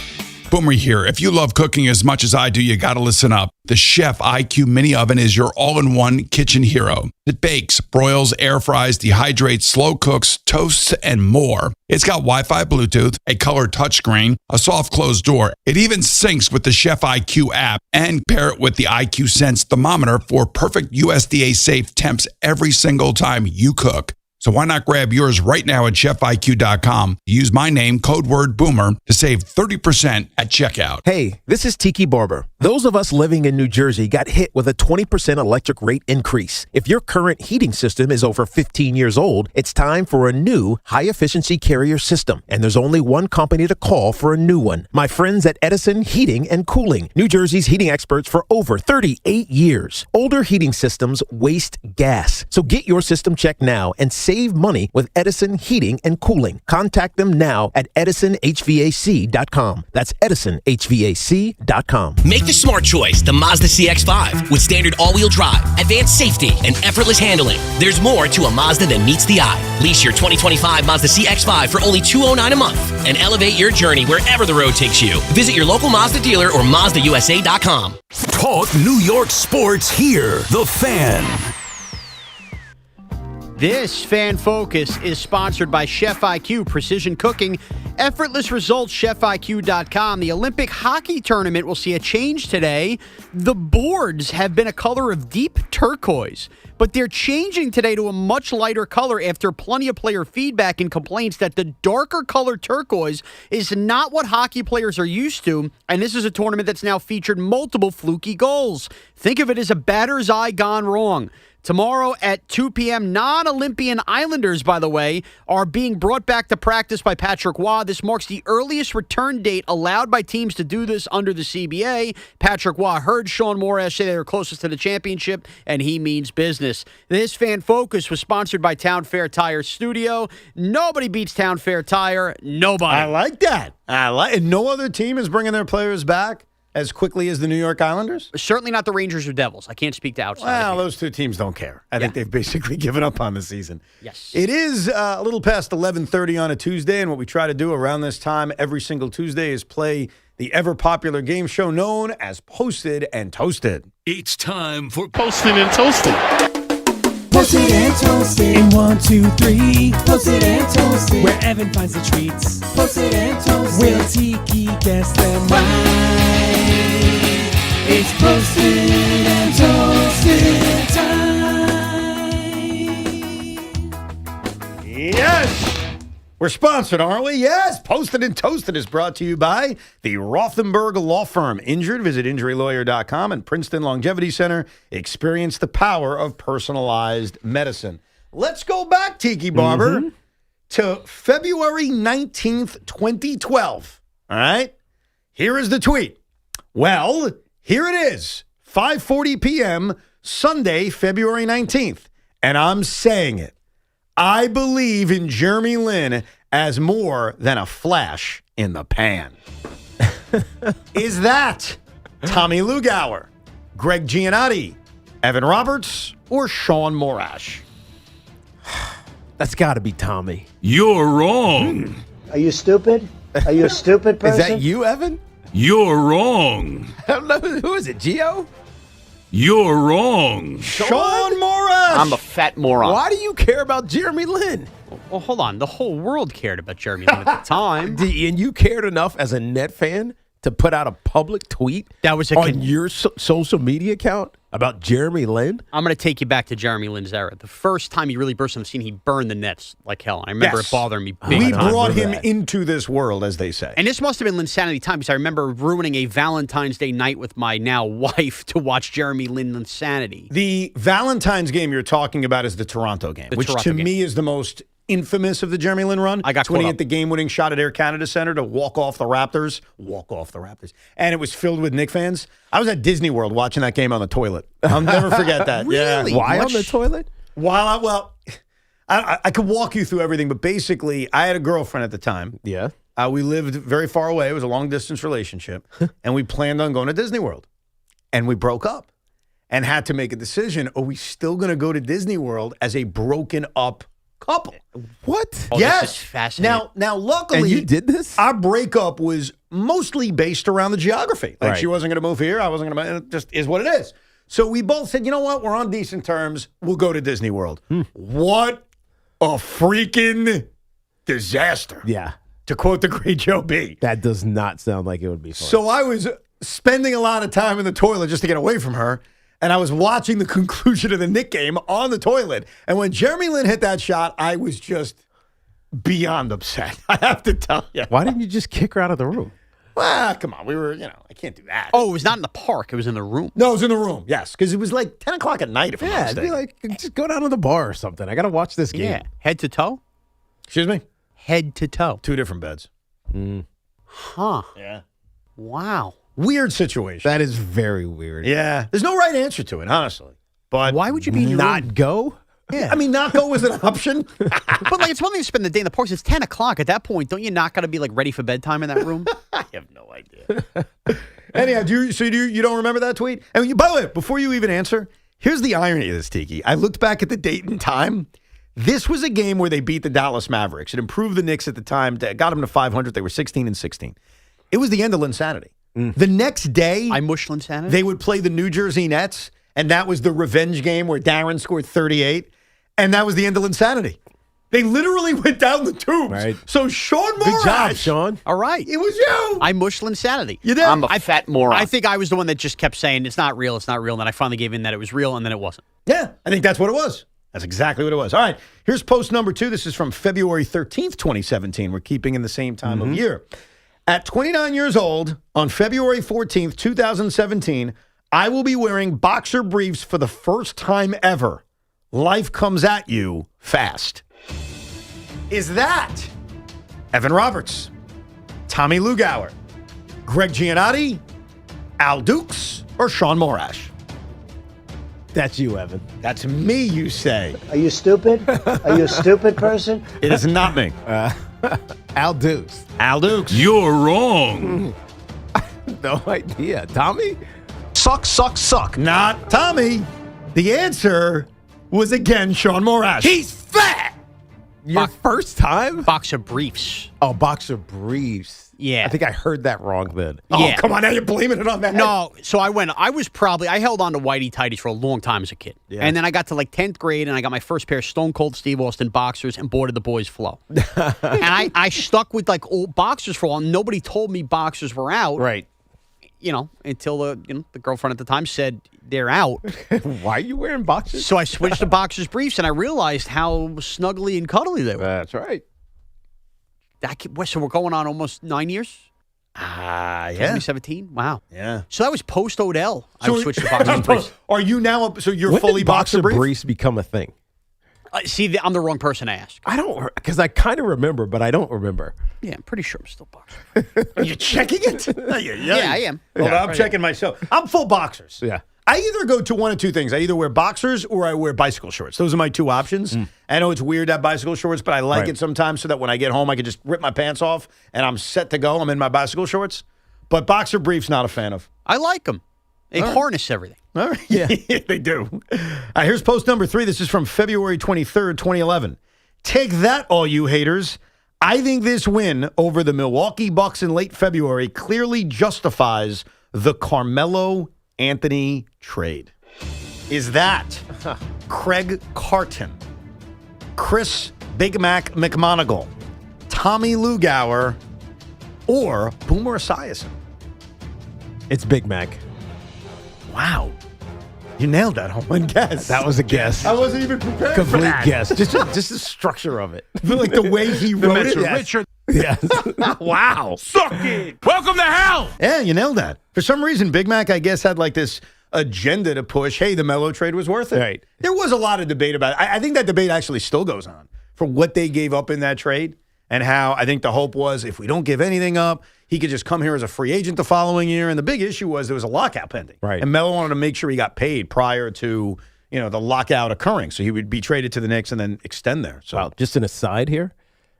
Boomer here. If you love cooking as much as I do, you got to listen up. The Chef IQ Mini Oven is your all-in-one kitchen hero. It bakes, broils, air fries, dehydrates, slow cooks, toasts, and more. It's got Wi-Fi, Bluetooth, a color touchscreen, a soft closed door. It even syncs with the Chef IQ app, and pair it with the IQ Sense thermometer for perfect USDA-safe temps every single time you cook. So why not grab yours right now at chefiq.com. Use my name, code word Boomer, to save 30% at checkout. Hey, this is Tiki Barber. Those of us living in New Jersey got hit with a 20% electric rate increase. If your current heating system is over 15 years old, it's time for a new high-efficiency carrier system. And there's only one company to call for a new one. My friends at Edison Heating and Cooling, New Jersey's heating experts for over 38 years. Older heating systems waste gas. So get your system checked now and save money with Edison Heating and Cooling. Contact them now at edisonhvac.com. That's edisonhvac.com. Make the smart choice, the Mazda CX-5. With standard all-wheel drive, advanced safety, and effortless handling, there's more to a Mazda than meets the eye. Lease your 2025 Mazda CX-5 for only $209 a month and elevate your journey wherever the road takes you. Visit your local Mazda dealer or MazdaUSA.com. Talk New York sports here. The Fan. This Fan Focus is sponsored by Chef IQ Precision Cooking. Effortless results, chefiq.com. The Olympic hockey tournament will see a change today. The boards have been a color of deep turquoise, but they're changing today to a much lighter color after plenty of player feedback and complaints that the darker color turquoise is not what hockey players are used to, and this is a tournament that's now featured multiple fluky goals. Think of it as a batter's eye gone wrong. Tomorrow at 2 p.m., non-Olympian Islanders, by the way, are being brought back to practice by Patrick Waugh. This marks the earliest return date allowed by teams to do this under the CBA. Patrick Waugh heard Sean Morash say they were closest to the championship, and he means business. This Fan Focus was sponsored by Town Fair Tire Studio. Nobody beats Town Fair Tire. Nobody. I like that. And no other team is bringing their players back as quickly as the New York Islanders? Certainly not the Rangers or Devils. I can't speak to outside. Well, those two teams don't care. I think they've basically given up on the season. Yes. It is a little past 11:30 on a Tuesday, and what we try to do around this time every single Tuesday is play the ever-popular game show known as Posted and Toasted. It's time for Posted and Toasted. Posted and toasted. In 1, 2, 3. Posted and toasted. Where Evan finds the treats. Posted and toasted. Will Tiki guess them right? It's posted and toasted time. Yes! We're sponsored, aren't we? Yes. Posted and Toasted is brought to you by the Rothenberg Law Firm. Injured? Visit injurylawyer.com and Princeton Longevity Center. Experience the power of personalized medicine. Let's go back, Tiki Barber, to February 19th, 2012. All right? Here is the tweet. Well, here it is, 5:40 p.m., Sunday, February 19th. And I'm saying it. I believe in Jeremy Lin as more than a flash in the pan. Is that Tommy Lugauer, Greg Giannotti, Evan Roberts, or Sean Morash? That's got to be Tommy. You're wrong. Are you stupid? Are you a stupid person? Is that you, Evan? You're wrong. I don't know. Who is it, Gio? You're wrong. Sean Morash. I'm a fat moron. Why do you care about Jeremy Lin? Well, hold on. The whole world cared about Jeremy Lin at the time. And you cared enough as a Net fan to put out a public tweet that was on your social media account about Jeremy Lin? I'm going to take you back to Jeremy Lin's era. The first time he really burst on the scene, he burned the Nets like hell. I remember it bothering me big We time. brought him into this world, as they say. And this must have been Linsanity time, because I remember ruining a Valentine's Day night with my now wife to watch Jeremy Lin Linsanity. The Valentine's game you're talking about is the Toronto game, which to me is the most infamous of the Jeremy Lin run. I got when he caught hit the game-winning shot at Air Canada Center to walk off the Raptors. And it was filled with Knicks fans. I was at Disney World watching that game on the toilet. I'll never forget that. Really? Yeah. Why on the toilet? I could walk you through everything, but basically, I had a girlfriend at the time. Yeah. We lived very far away. It was a long-distance relationship. And we planned on going to Disney World. And we broke up and had to make a decision. Are we still going to go to Disney World as a broken-up couple? What? Oh, yes. This is fascinating. Now, luckily, And you did this? Our breakup was mostly based around the geography. Like, she wasn't going to move here. I wasn't going to. It just is what it is. So we both said, you know what? We're on decent terms. We'll go to Disney World. What a freaking disaster. Yeah. To quote the great Joe B. That does not sound like it would be fun. So I was spending a lot of time in the toilet just to get away from her. And I was watching the conclusion of the Knick game on the toilet. And when Jeremy Lin hit that shot, I was just beyond upset. I have to tell you. Why didn't you just kick her out of the room? Well, come on. We were, I can't do that. Oh, it was not in the park. It was in the room. No, it was in the room. Yes, because it was like 10 o'clock at night, if I'm not Yeah, it'd be mistaken. like, just go down to the bar or something. I got to watch this game. Yeah. Head to toe? Excuse me? Head to toe. 2 different beds. Huh. Yeah. Wow. Weird situation. That is very weird. Yeah. There's no right answer to it, honestly. But why would you be in your not room? go? Yeah. I mean, not go was an option. But like, it's one thing to spend the day in the park. It's 10 o'clock. At that point, don't you not got to be like ready for bedtime in that room? I have no idea. Anyhow, you don't remember that tweet? And by the way, before you even answer, here's the irony of this, Tiki. I looked back at the date and time. This was a game where they beat the Dallas Mavericks. It improved the Knicks at the time. Got them to 500. They were 16-16. It was the end of Linsanity. The next day, I mushed Linsanity. They would play the New Jersey Nets, and that was the revenge game where Darren scored 38, and that was the end of Linsanity. They literally went down the tubes. Right. So Sean Morash. Good job, Sean. All right. It was you. I mushed Linsanity. You did. I'm a fat moron. I think I was the one that just kept saying, it's not real, and then I finally gave in that it was real, and then it wasn't. Yeah, I think that's what it was. That's exactly what it was. All right, here's post number 2. This is from February 13th, 2017. We're keeping in the same time of year. At 29 years old, on February 14th, 2017, I will be wearing boxer briefs for the first time ever. Life comes at you fast. Is that Evan Roberts, Tommy Lugauer, Greg Giannotti, Al Dukes, or Sean Morash? That's you, Evan. That's me, you say. Are you stupid? Are you a stupid person? It is not me. Al Dukes. Al Dukes. You're wrong. No idea. Tommy? Suck. Not Tommy. The answer was again Sean Morash. He's fat. Your first time? Boxer briefs. Oh, boxer briefs. Yeah. I think I heard that wrong then. Oh, come on. Now you're blaming it on that. No, so I held on to whitey tighties for a long time as a kid. Yeah. And then I got to like 10th grade and I got my first pair of Stone Cold Steve Austin boxers and boarded the boys' flow. And I stuck with like old boxers for a while. Nobody told me boxers were out. Right. Until the girlfriend at the time said they're out. Why are you wearing boxers? So I switched to boxers briefs and I realized how snuggly and cuddly they were. That's right. So we're going on almost 9 years? Yeah. 2017? Wow. Yeah. So that was post-Odell. So I switched to boxer briefs. Are you now, so you're When fully did boxer brief? briefs become a thing? See, I'm the wrong person to ask. I don't, because I kind of remember, but I don't remember. Yeah, I'm pretty sure I'm still boxer. Are you checking it? Yeah, I am. Hold on, I'm checking myself. I'm full boxers. Yeah. I either go to one of two things. I either wear boxers or I wear bicycle shorts. Those are my two options. I know it's weird to have bicycle shorts, but I like it sometimes so that when I get home, I can just rip my pants off and I'm set to go. I'm in my bicycle shorts. But boxer briefs, not a fan of. I like them. They harness everything. All right. Yeah, they do. Here's post number 3. This is from February 23rd, 2011. Take that, all you haters. I think this win over the Milwaukee Bucks in late February clearly justifies the Carmelo Anthony trade. Is that Craig Carton, Chris Big Mac McMonagle, Tommy Lugauer, or Boomer Esiason? It's Big Mac. Wow. You nailed that on one guess. That was a guess. I wasn't even prepared for Complete that. guess. Just the structure of it. Like the way he wrote it. Richard. Yes. Wow. Suck it. Welcome to hell. Yeah, you nailed that. For some reason, Big Mac, I guess, had like this agenda to push, hey, the Melo trade was worth it. Right. There was a lot of debate about it. I think that debate actually still goes on for what they gave up in that trade and how I think the hope was if we don't give anything up, he could just come here as a free agent the following year. And the big issue was there was a lockout pending. Right. And Melo wanted to make sure he got paid prior to, the lockout occurring. So he would be traded to the Knicks and then extend there. So Wow. Just an aside here.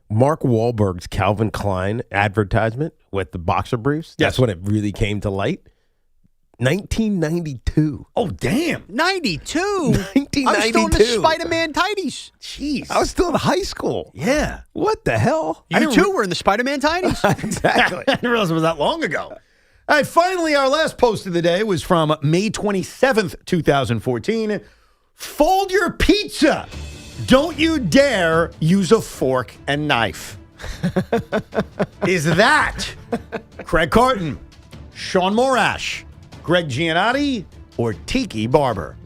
Mark Wahlberg's Calvin Klein advertisement with the boxer briefs. That's when it really came to light. 1992. Oh, damn. 92? 1992. I was still in the Spider-Man tighties. Jeez. I was still in high school. Yeah. What the hell? You too were in the Spider-Man tighties. Exactly. I didn't realize it was that long ago. All right, finally, our last post of the day was from May 27th, 2014. Fold your pizza. Don't you dare use a fork and knife. Is that Craig Carton, Sean Morash, Greg Giannotti, or Tiki Barber?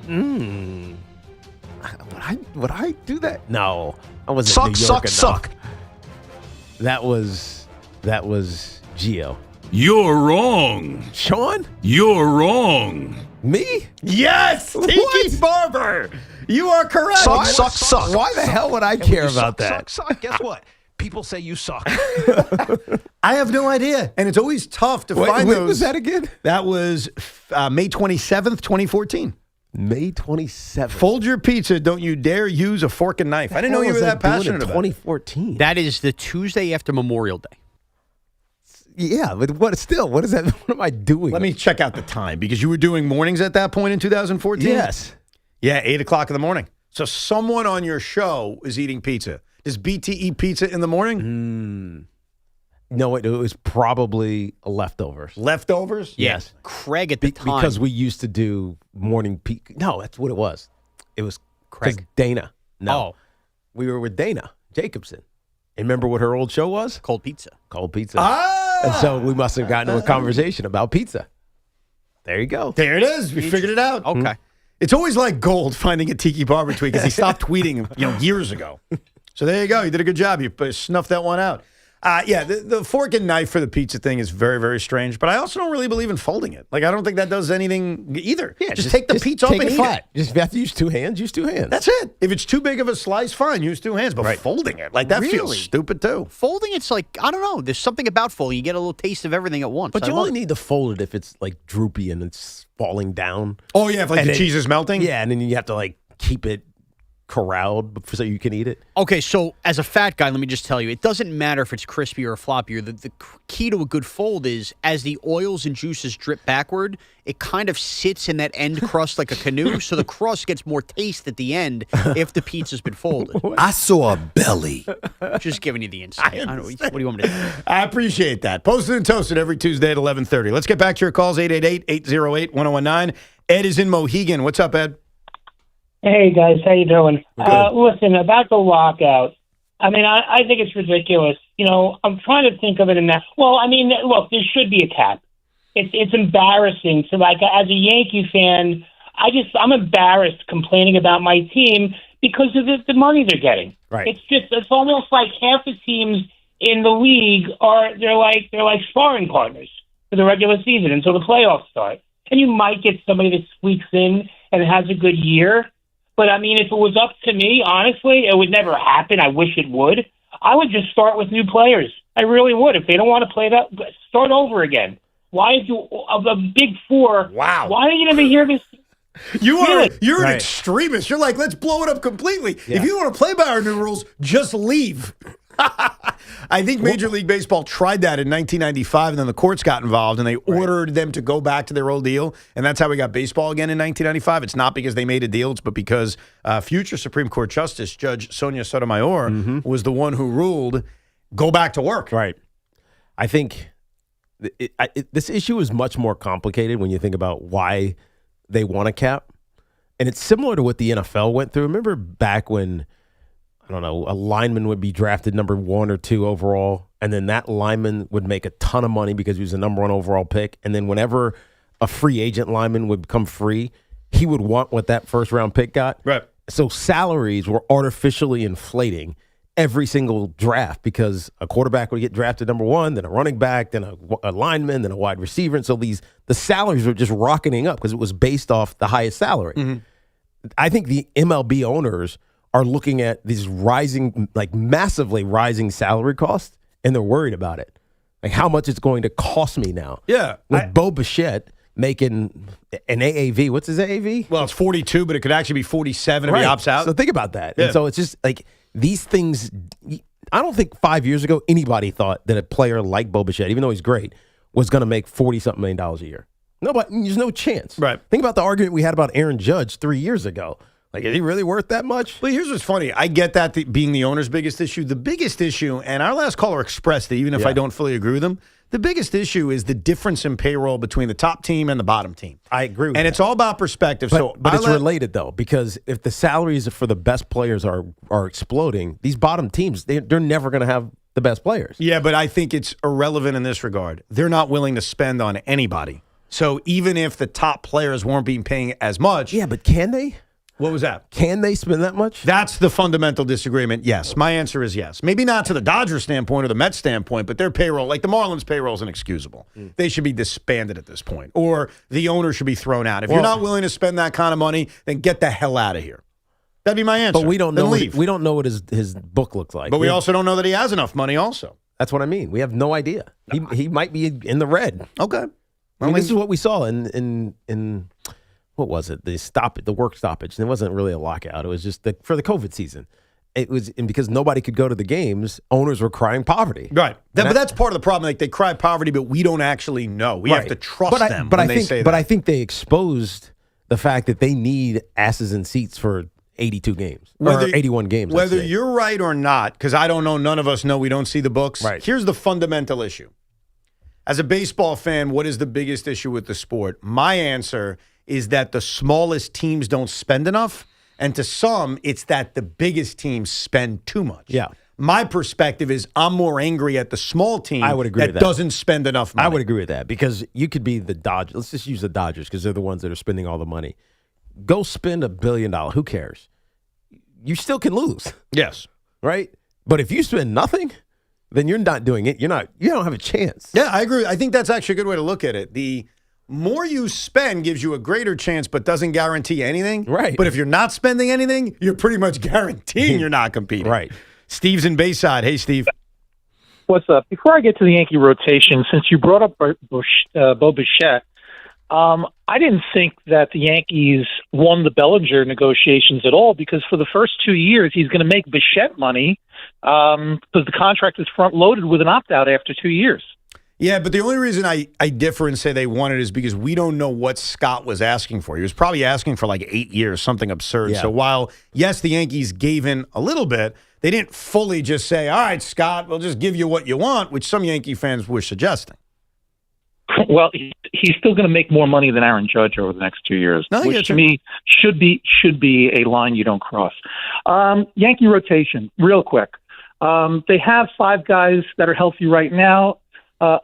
Would I do that? No. I wasn't Suck, New York suck, enough. That was Gio. You're wrong. Sean? You're wrong. Me? Yes, Tiki Barber. You are correct. Suck. Why the hell would I care about that? Suck. Guess what? People say you suck. I have no idea. And it's always tough to find when those. was that again? That was May 27th, 2014. May 27th. Fold your pizza. Don't you dare use a fork and knife. I didn't know you were that passionate about it. 2014. That is the Tuesday after Memorial Day. Yeah, but what is that? What am I doing? Let me check out the time because you were doing mornings at that point in 2014? Yes. Yeah, 8 o'clock in the morning. So someone on your show is eating pizza. Does BT eat pizza in the morning? No, it was probably leftovers. Leftovers? Yes. Craig at the time. Because we used to do morning pizza. No, that's what it was. It was Craig. Dana. No. Oh. We were with Dana Jacobson. And remember what her old show was? Cold pizza. Cold pizza. Ah! And so we must have gotten into a conversation about pizza. There you go. There it is. We figured it out. Okay. It's always like gold finding a Tiki Barber tweet because he stopped tweeting years ago. So there you go. You did a good job. You snuffed that one out. Yeah, the fork and knife for the pizza thing is very, very strange. But I also don't really believe in folding it. Like, I don't think that does anything either. Yeah, just take the pizza up and eat flat. it. Just if you have to use two hands, use two hands. That's it. If it's too big of a slice, fine, use two hands. But folding it, like that feels stupid too. Folding, it's like, I don't know. There's something about folding. You get a little taste of everything at once. But you only need to fold it if it's like droopy and it's falling down. Oh, yeah, if like the cheese is melting? Yeah, and then you have to like keep it corralled so you can eat it. Okay, so as a fat guy, let me just tell you, it doesn't matter if it's crispy or floppier. The key to a good fold is as the oils and juices drip backward, it kind of sits in that end crust like a canoe, so the crust gets more taste at the end if the pizza's been folded. I saw a belly. Just giving you the insight. What do you want me to do? I appreciate that. Posted and toasted every Tuesday at 11:30. Let's get back to your calls, 888-808-1019. Ed is in Mohegan. What's up, Ed? Hey, guys. How you doing? Listen, about the lockout, I mean, I think it's ridiculous. I'm trying to think of it in that. Well, I mean, look, there should be a cap. It's embarrassing to, like, as a Yankee fan, I'm embarrassed complaining about my team because of the money they're getting. Right. It's almost like half the teams in the league they're like sparring partners for the regular season until the playoffs start. And you might get somebody that squeaks in and has a good year. But, I mean, if it was up to me, honestly, it would never happen. I wish it would. I would just start with new players. I really would. If they don't want to play that, start over again. Why is of the big four? Wow. Why do you never hear this? You're an extremist. You're like, let's blow it up completely. Yeah. If you don't want to play by our new rules, just leave. I think Major League Baseball tried that in 1995, and then the courts got involved, and they ordered them to go back to their old deal, and that's how we got baseball again in 1995. It's not because they made a deal, it's but because future Supreme Court Justice Judge Sonia Sotomayor was the one who ruled, go back to work. Right. I think this issue is much more complicated when you think about why they want a cap, and it's similar to what the NFL went through. Remember back when, I don't know, a lineman would be drafted number 1 or 2 overall, and then that lineman would make a ton of money because he was the number 1 overall pick, and then whenever a free agent lineman would become free, he would want what that first-round pick got. Right. So salaries were artificially inflating every single draft because a quarterback would get drafted number 1, then a running back, then a lineman, then a wide receiver. And so the salaries were just rocketing up because it was based off the highest salary. I think the MLB owners are looking at these rising, like massively rising salary costs, and they're worried about it. Like how much it's going to cost me now. Yeah. With Bo Bichette making an AAV. What's his AAV? Well, it's 42, but it could actually be 47 if he opts out. So think about that. Yeah. And so it's just like these things. I don't think 5 years ago anybody thought that a player like Bo Bichette, even though he's great, was going to make $40-something million a year. Nobody, there's no chance. Right. Think about the argument we had about Aaron Judge 3 years ago. Like, is he really worth that much? Well, here's what's funny. I get that being the owner's biggest issue. The biggest issue, and our last caller expressed it, even if I don't fully agree with them, the biggest issue is the difference in payroll between the top team and the bottom team. I agree with that. And it's all about perspective. But it's related, though, because if the salaries for the best players are exploding, these bottom teams, they're never going to have the best players. Yeah, but I think it's irrelevant in this regard. They're not willing to spend on anybody. So even if the top players weren't being paying as much. Yeah, but can they? What was that? Can they spend that much? That's the fundamental disagreement. Yes. My answer is yes. Maybe not to the Dodgers standpoint or the Mets standpoint, but their payroll, like the Marlins payroll, is inexcusable. They should be disbanded at this point, or the owner should be thrown out. If you're not willing to spend that kind of money, then get the hell out of here. That'd be my answer. But we don't know. Leave. We don't know what his book looks like. But we also don't know that he has enough money also. That's what I mean. We have no idea. He might be in the red. Okay. I mean, this is what we saw in what was it? The work stoppage. And it wasn't really a lockout. It was just for the COVID season. It was, and because nobody could go to the games, owners were crying poverty. Right. But that's part of the problem. Like, they cry poverty, but we don't actually know. We have to trust them when they say that. But I think they exposed the fact that they need asses in seats for 82 games. Or 81 games. Whether you're right or not, because I don't know, none of us know, we don't see the books. Right. Here's the fundamental issue. As a baseball fan, what is the biggest issue with the sport? My answer is that the smallest teams don't spend enough, and to some, it's that the biggest teams spend too much. Yeah. My perspective is I'm more angry at the small team I would agree with that. Doesn't spend enough money. I would agree with that because you could be the Dodgers. Let's just use the Dodgers because they're the ones that are spending all the money. Go spend $1 billion. Who cares? You still can lose. Yes. Right? But if you spend nothing, then you're not doing it. You don't have a chance. Yeah, I agree. I think that's actually a good way to look at it. The more you spend gives you a greater chance, but doesn't guarantee anything. Right. But if you're not spending anything, you're pretty much guaranteeing you're not competing. Right. Steve's in Bayside. Hey, Steve. What's up? Before I get to the Yankee rotation, since you brought up Bo Bichette, I didn't think that the Yankees won the Bellinger negotiations at all because for the first 2 years, he's going to make Bichette money because the contract is front-loaded with an opt-out after 2 years. Yeah, but the only reason I differ and say they won it is because we don't know what Scott was asking for. He was probably asking for like 8 years, something absurd. Yeah. So while, yes, the Yankees gave in a little bit, they didn't fully just say, all right, Scott, we'll just give you what you want, which some Yankee fans were suggesting. Well, he's still going to make more money than Aaron Judge over the next 2 years, which to me should be a line you don't cross. Yankee rotation, real quick. They have 5 guys that are healthy right now.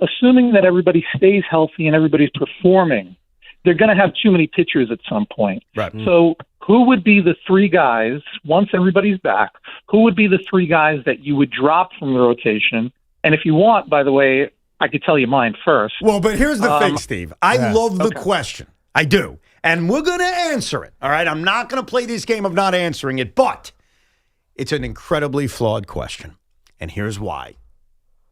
Assuming that everybody stays healthy and everybody's performing, they're going to have too many pitchers at some point. Right. So who would be the 3 guys, once everybody's back, who would be the 3 guys that you would drop from the rotation And if you want, by the way, I could tell you mine first. Well, but here's the thing, Steve. I love the question. I do. And we're going to answer it. All right? I'm not going to play this game of not answering it, but it's an incredibly flawed question. And here's why.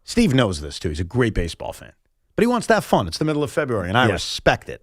Steve knows this, too. He's a great baseball fan. But he wants to have fun. It's the middle of February, and I respect it.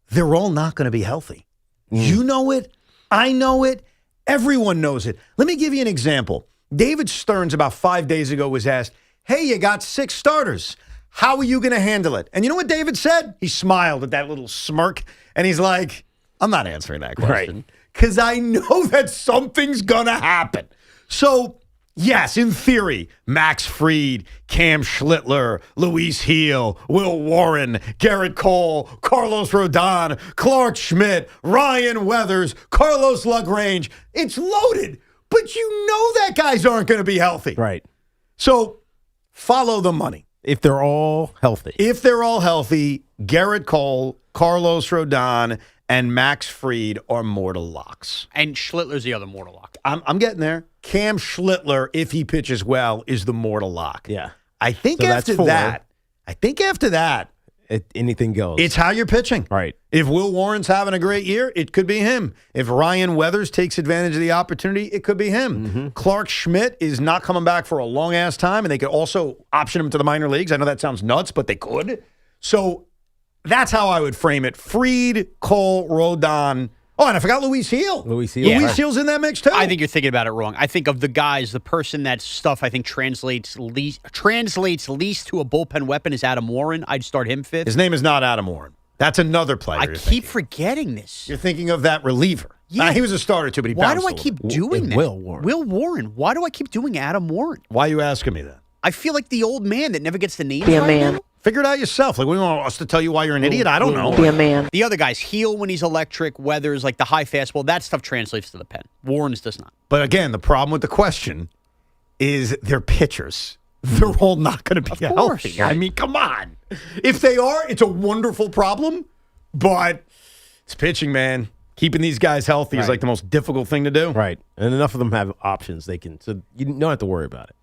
They're all not going to be healthy. You know it. I know it. Everyone knows it. Let me give you an example. David Stearns, about 5 days ago, was asked, hey, you got 6 starters. How are you going to handle it? And you know what David said? He smiled at that little smirk, and he's like, I'm not answering that question because I know that something's going to happen. So, yes, in theory, Max Fried, Cam Schlittler, Luis Heel, Will Warren, Garrett Cole, Carlos Rodon, Clark Schmidt, Ryan Weathers, Carlos LaGrange. It's loaded, but you know that guys aren't going to be healthy. Right. So follow the money. If they're all healthy. If they're all healthy, Garrett Cole, Carlos Rodon, and Max Fried are mortal locks. And Schlittler's the other mortal lock. I'm getting there. Cam Schlittler, if he pitches well, is the mortal lock. Yeah. I think So after that, anything goes. It's how you're pitching. Right. If Will Warren's having a great year, it could be him. If Ryan Weathers takes advantage of the opportunity, it could be him. Mm-hmm. Clark Schmidt is not coming back for a long-ass time, and they could also option him to the minor leagues. I know that sounds nuts, but they could. So that's how I would frame it. Fried, Cole, Rodon. Oh, and I forgot Luis Heel. Luis Heel's in that mix, too. I think you're thinking about it wrong. I think of the guys, the person that stuff I think translates least to a bullpen weapon is Adam Warren. I'd start him fifth. His name is not Adam Warren. That's another player. I keep forgetting this. You're thinking of that reliever. Yeah. He was a starter, too, but he Why bounced do I a keep little. doing that? Will Warren. Will Warren. Why do I keep doing Adam Warren? Why are you asking me that? I feel like the old man that never gets the name. Be a man. Figure it out yourself. Like, we want us to tell you why you're an idiot? I don't know. Be a man. The other guys, Heel when he's electric, Weathers, like the high fastball, that stuff translates to the pen. Warren's does not. But again, the problem with the question is they're pitchers. They're all not going to be healthy. I mean, come on. If they are, it's a wonderful problem, but it's pitching, man. Keeping these guys healthy is like the most difficult thing to do. Right. And enough of them have options. So you don't have to worry about it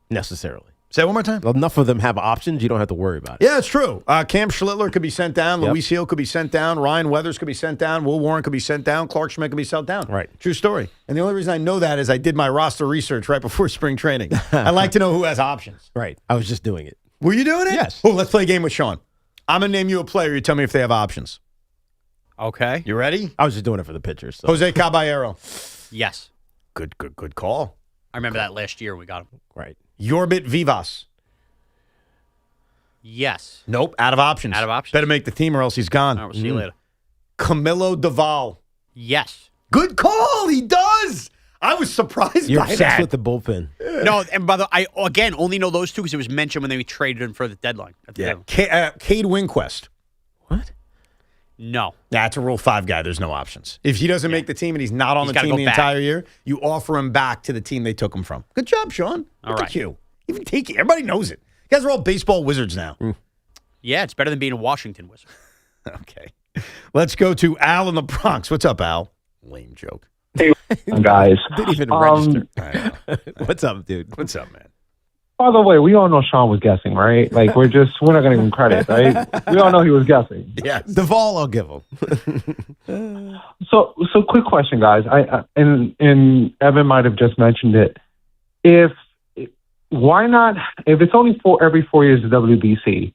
necessarily. Say it one more time. Enough of them have options. You don't have to worry about it. Yeah, it's true. Cam Schlittler could be sent down. Luis Heel could be sent down. Ryan Weathers could be sent down. Will Warren could be sent down. Clark Schmidt could be sent down. Right. True story. And the only reason I know that is I did my roster research right before spring training. I like to know who has options. Right. I was just doing it. Were you doing it? Yes. Oh, let's play a game with Sean. I'm going to name you a player. You tell me if they have options. Okay. You ready? I was just doing it for the pitchers. So. Jose Caballero. Yes. Good call. I remember that last year we got him. Right. Yorbit Vivas. Yes. Nope. Out of options. Out of options. Better make the team or else he's gone. All right, we'll see you later. Camilo Doval. Yes. Good call. He does. I was surprised You're by obsessed that. with the bullpen. No, and by the way, I again only know those two because it was mentioned when they traded him for the deadline. Cade Winquist. What? No. That's a Rule 5 guy. There's no options. If he doesn't make the team and he's not on the team the entire year, you offer him back to the team they took him from. Good job, Sean. Look at you. Even Tiki. Everybody knows it. You guys are all baseball wizards now. Yeah, it's better than being a Washington Wizard. Okay. Let's go to Al in the Bronx. What's up, Al? Lame joke. Hey, guys. Didn't even register. What's up, dude? What's up, man? By the way, we all know Sean was guessing, right? Like, we're not going to give him credit, right? We all know he was guessing. Yeah. Duvall, I'll give him. So quick question, guys. And Evan might have just mentioned it. Why not, if it's only every 4 years of WBC,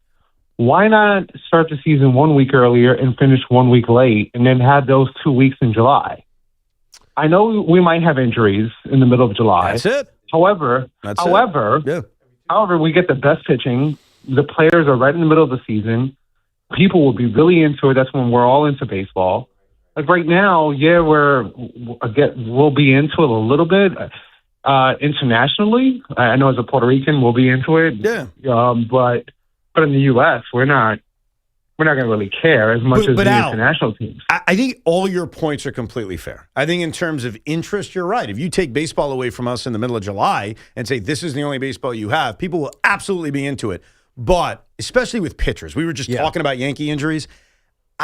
why not start the season 1 week earlier and finish 1 week late and then have those 2 weeks in July? I know we might have injuries in the middle of July. That's it. However, we get the best pitching. The players are right in the middle of the season. People will be really into it. That's when we're all into baseball. Like right now, we'll be into it a little bit. Internationally, I know as a Puerto Rican, we'll be into it. Yeah. But in the U.S., we're not going to really care as much as the international teams. I think all your points are completely fair. I think in terms of interest, you're right. If you take baseball away from us in the middle of July and say this is the only baseball you have, people will absolutely be into it. But especially with pitchers, we were just talking about Yankee injuries.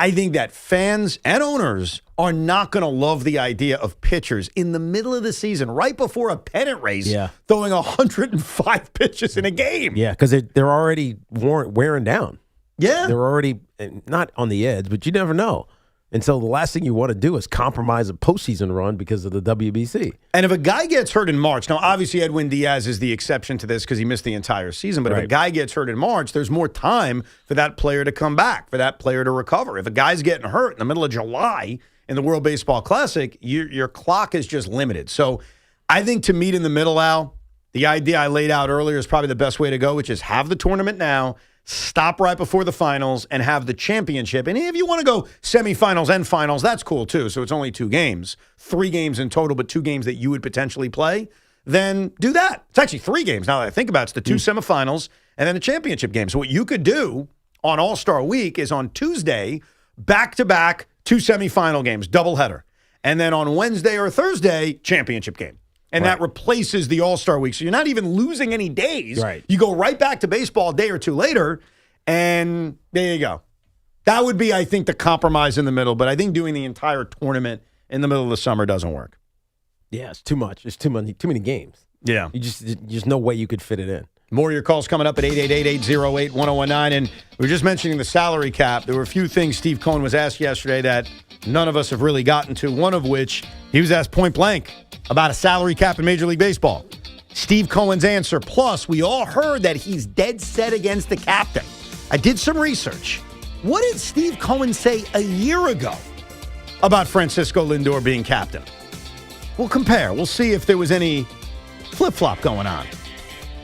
I think that fans and owners are not going to love the idea of pitchers in the middle of the season, right before a pennant race, throwing 105 pitches in a game. Yeah, because they're already wearing down. Yeah. They're already not on the edge, but you never know. And so the last thing you want to do is compromise a postseason run because of the WBC. And if a guy gets hurt in March, now obviously Edwin Diaz is the exception to this because he missed the entire season, but if a guy gets hurt in March, there's more time for that player to come back, for that player to recover. If a guy's getting hurt in the middle of July in the World Baseball Classic, your clock is just limited. So I think to meet in the middle, Al, the idea I laid out earlier is probably the best way to go, which is have the tournament now, stop right before the finals, and have the championship. And if you want to go semifinals and finals, that's cool too. So it's only 2 games, 3 games in total, but 2 games that you would potentially play. Then do that. It's actually 3 games now that I think about it. It's the 2 semifinals and then a championship game. So what you could do on All-Star Week is on Tuesday, back-to-back 2 semifinal games, doubleheader. And then on Wednesday or Thursday, championship game. And that replaces the All-Star Week. So you're not even losing any days. Right. You go right back to baseball a day or 2 later, and there you go. That would be, I think, the compromise in the middle. But I think doing the entire tournament in the middle of the summer doesn't work. Yeah, it's too much. It's too many games. Yeah. Just no way you could fit it in. More of your calls coming up at 888-808-1019. And we were just mentioning the salary cap. There were a few things Steve Cohen was asked yesterday that none of us have really gotten to, one of which he was asked point blank about a salary cap in Major League Baseball. Steve Cohen's answer, plus we all heard that he's dead set against the captain. I did some research. What did Steve Cohen say a year ago about Francisco Lindor being captain? We'll compare. We'll see if there was any flip-flop going on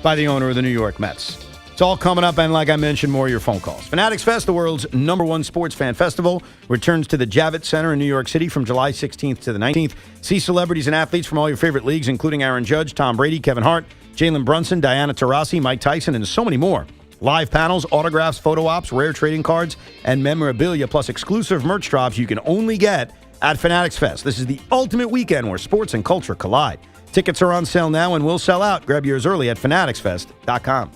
by the owner of the New York Mets. It's all coming up, and like I mentioned, more of your phone calls. Fanatics Fest, the world's #1 sports fan festival, returns to the Javits Center in New York City from July 16th to the 19th. See celebrities and athletes from all your favorite leagues, including Aaron Judge, Tom Brady, Kevin Hart, Jalen Brunson, Diana Taurasi, Mike Tyson, and so many more. Live panels, autographs, photo ops, rare trading cards, and memorabilia, plus exclusive merch drops you can only get at Fanatics Fest. This is the ultimate weekend where sports and culture collide. Tickets are on sale now and will sell out. Grab yours early at fanaticsfest.com.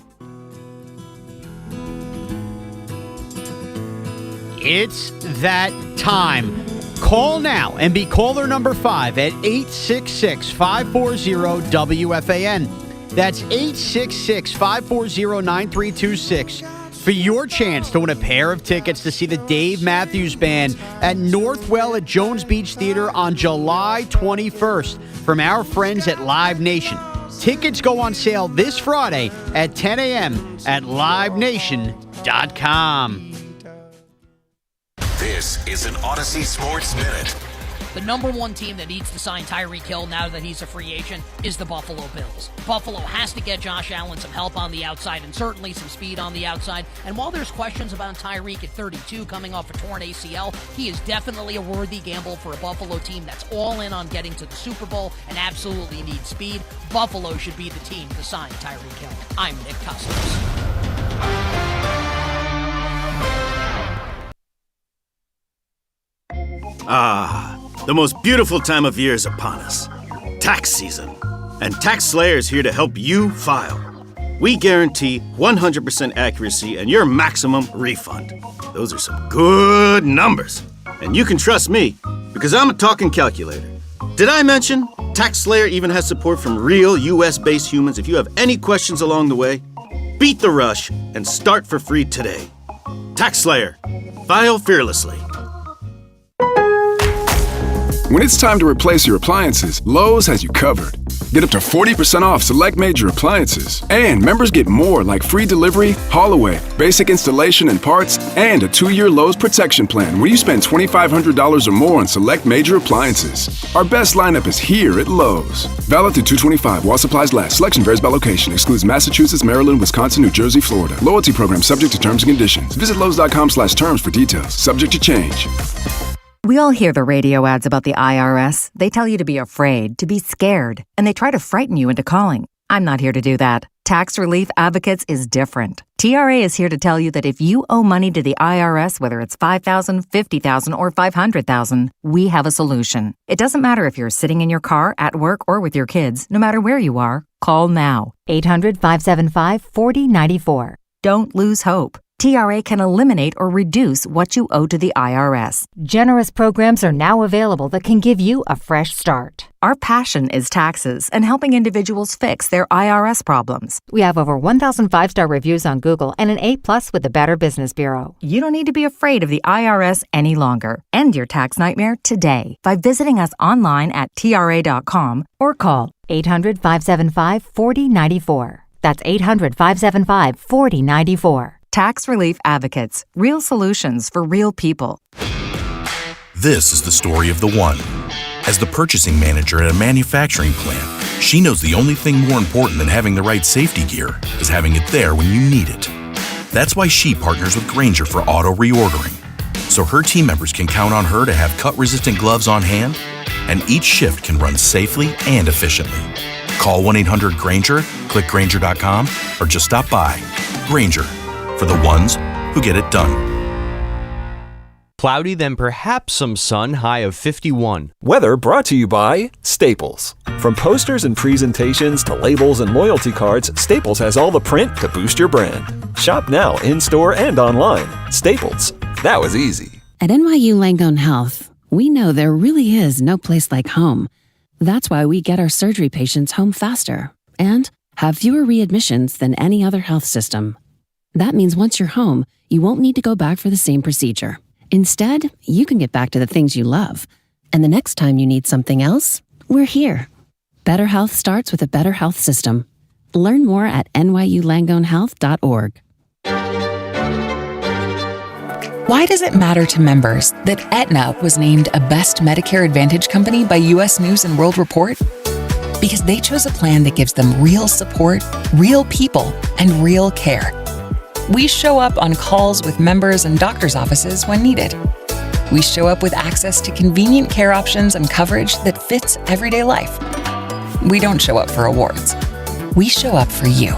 It's that time. Call now and be caller number 5 at 866-540-WFAN. That's 866-540-9326 for your chance to win a pair of tickets to see the Dave Matthews Band at Northwell at Jones Beach Theater on July 21st from our friends at Live Nation. Tickets go on sale this Friday at 10 a.m. at livenation.com. This is an Odyssey Sports Minute. The #1 team that needs to sign Tyreek Hill now that he's a free agent is the Buffalo Bills. Buffalo has to get Josh Allen some help on the outside and certainly some speed on the outside. And while there's questions about Tyreek at 32 coming off a torn ACL, he is definitely a worthy gamble for a Buffalo team that's all in on getting to the Super Bowl and absolutely needs speed. Buffalo should be the team to sign Tyreek Hill. I'm Nick Customers. The most beautiful time of year is upon us. Tax season. And Tax Slayer is here to help you file. We guarantee 100% accuracy and your maximum refund. Those are some good numbers. And you can trust me, because I'm a talking calculator. Did I mention Tax Slayer even has support from real US-based humans if you have any questions along the way? Beat the rush and start for free today. Tax Slayer. File fearlessly. When it's time to replace your appliances, Lowe's has you covered. Get up to 40% off select major appliances. And members get more like free delivery, haul away, basic installation and parts, and a 2-year Lowe's protection plan where you spend $2,500 or more on select major appliances. Our best lineup is here at Lowe's. Valid through 2/25 while supplies last. Selection varies by location. Excludes Massachusetts, Maryland, Wisconsin, New Jersey, Florida. Loyalty program subject to terms and conditions. Visit Lowe's.com/terms for details. Subject to change. We all hear the radio ads about the IRS. They tell you to be afraid, to be scared, and they try to frighten you into calling. I'm not here to do that. Tax Relief Advocates is different. TRA is here to tell you that if you owe money to the IRS, whether it's $5,000, $50,000, or $500,000, we have a solution. It doesn't matter if you're sitting in your car, at work, or with your kids. No matter where you are, call now. 800-575-4094. Don't lose hope. TRA can eliminate or reduce what you owe to the IRS. Generous programs are now available that can give you a fresh start. Our passion is taxes and helping individuals fix their IRS problems. We have over 1,000 5-star reviews on Google and an A+ with the Better Business Bureau. You don't need to be afraid of the IRS any longer. End your tax nightmare today by visiting us online at TRA.com or call 800-575-4094. That's 800-575-4094. Tax Relief Advocates. Real solutions for real people. This is the story of the one. As the purchasing manager at a manufacturing plant, she knows the only thing more important than having the right safety gear is having it there when you need it. That's why she partners with Grainger for auto reordering, so her team members can count on her to have cut-resistant gloves on hand, and each shift can run safely and efficiently. Call 1-800-GRAINGER, click Grainger.com, or just stop by. Grainger, for the ones who get it done. Cloudy, then perhaps some sun, high of 51. Weather brought to you by Staples. From posters and presentations to labels and loyalty cards, Staples has all the print to boost your brand. Shop now in-store and online. Staples. That was easy. At NYU Langone Health, we know there really is no place like home. That's why we get our surgery patients home faster and have fewer readmissions than any other health system. That means once you're home, you won't need to go back for the same procedure. Instead, you can get back to the things you love. And the next time you need something else, we're here. Better health starts with a better health system. Learn more at nyulangonehealth.org. Why does it matter to members that Aetna was named a Best Medicare Advantage company by U.S. News & World Report? Because they chose a plan that gives them real support, real people, and real care. We show up on calls with members and doctors' offices when needed. We show up with access to convenient care options and coverage that fits everyday life. We don't show up for awards. We show up for you.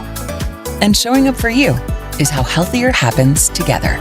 And showing up for you is how healthier happens together.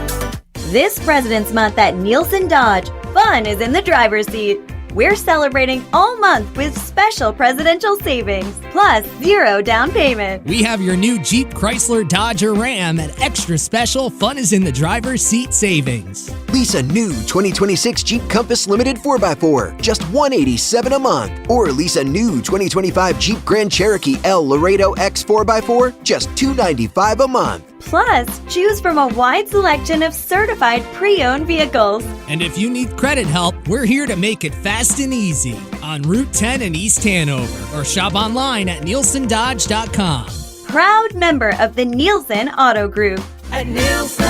This President's Month at Nielsen Dodge, fun is in the driver's seat. We're celebrating all month with special presidential savings, plus 0 down payment. We have your new Jeep, Chrysler, Dodge, or Ram at extra special fun is in the driver's seat savings. Lease a new 2026 Jeep Compass Limited 4x4, just $187 a month. Or lease a new 2025 Jeep Grand Cherokee L Laredo X 4x4, just $295 a month. Plus, choose from a wide selection of certified pre-owned vehicles. And if you need credit help, we're here to make it fast and easy on Route 10 in East Hanover, or shop online at nielsendodge.com. Proud member of the Nielsen Auto Group. At Nielsen,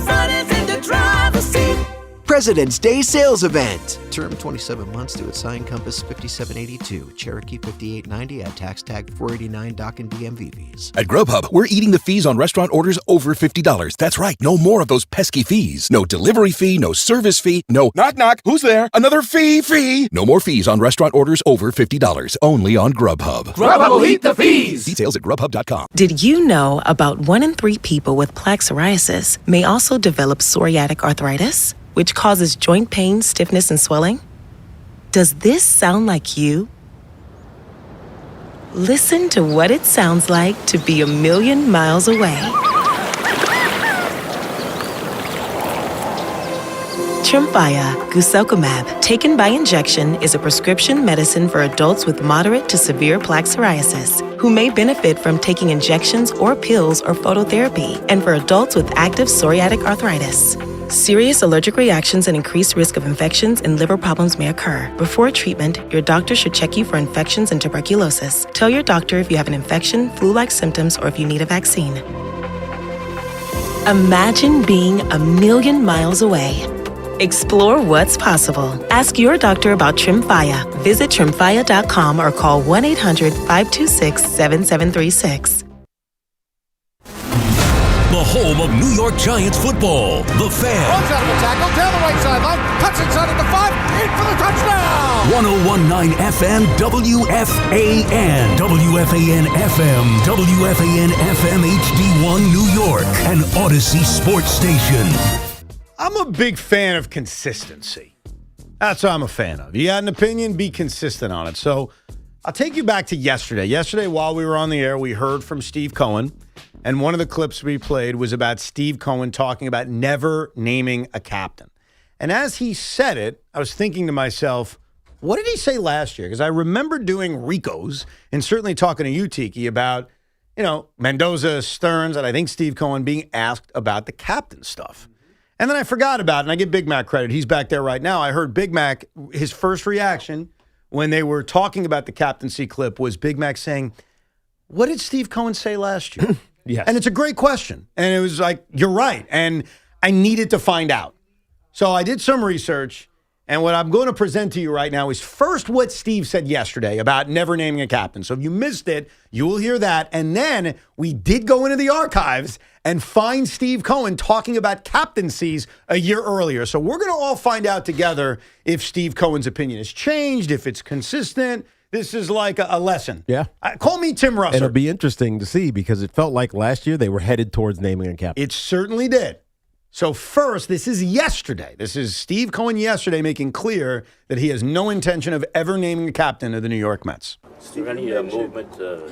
fun is in the driver's seat. President's Day Sales Event. Term 27 months to assign Compass 5782, Cherokee 5890 at tax tag 489 dock and DMV fees. At Grubhub, we're eating the fees on restaurant orders over $50. That's right, no more of those pesky fees. No delivery fee, no service fee, no knock knock, who's there? Another fee. No more fees on restaurant orders over $50. Only on Grubhub. Grubhub will eat the fees. Details at grubhub.com. Did you know about 1 in 3 people with plaque psoriasis may also develop psoriatic arthritis, which causes joint pain, stiffness, and swelling? Does this sound like you? Listen to what it sounds like to be a million miles away. Tremfya guselkumab, taken by injection, is a prescription medicine for adults with moderate to severe plaque psoriasis who may benefit from taking injections or pills or phototherapy, and for adults with active psoriatic arthritis. Serious allergic reactions and increased risk of infections and liver problems may occur. Before treatment, your doctor should check you for infections and tuberculosis. Tell your doctor if you have an infection, flu-like symptoms, or if you need a vaccine. Imagine being a million miles away. Explore what's possible. Ask your doctor about Tremfya. Visit tremfya.com or call 1-800-526-7736. The home of New York Giants football, The Fan. Runs out of the tackle, down the right sideline, cuts inside at the 5, in for the touchdown! 1019 FM WFAN. WFAN FM, WFAN FM HD1 New York, an Odyssey sports station. I'm a big fan of consistency. That's what I'm a fan of. You got an opinion, be consistent on it. So I'll take you back to yesterday. Yesterday, while we were on the air, we heard from Steve Cohen, and one of the clips we played was about Steve Cohen talking about never naming a captain. And as he said it, I was thinking to myself, what did he say last year? Because I remember doing Rico's and certainly talking to you, Tiki, about, Mendoza, Stearns, and I think Steve Cohen being asked about the captain stuff. And then I forgot about it, and I give Big Mac credit. He's back there right now. I heard Big Mac, his first reaction when they were talking about the captaincy clip was Big Mac saying, what did Steve Cohen say last year? Yes. And it's a great question. And it was like, you're right. And I needed to find out. So I did some research. And what I'm going to present to you right now is first what Steve said yesterday about never naming a captain. So if you missed it, you will hear that. And then we did go into the archives and find Steve Cohen talking about captaincies a year earlier. So we're going to all find out together if Steve Cohen's opinion has changed, if it's consistent. This is like a lesson. Yeah. Call me Tim Russell. It'll be interesting to see because it felt like last year they were headed towards naming a captain. It certainly did. So first, this is yesterday. This is Steve Cohen yesterday making clear that he has no intention of ever naming a captain of the New York Mets. Is there any movement to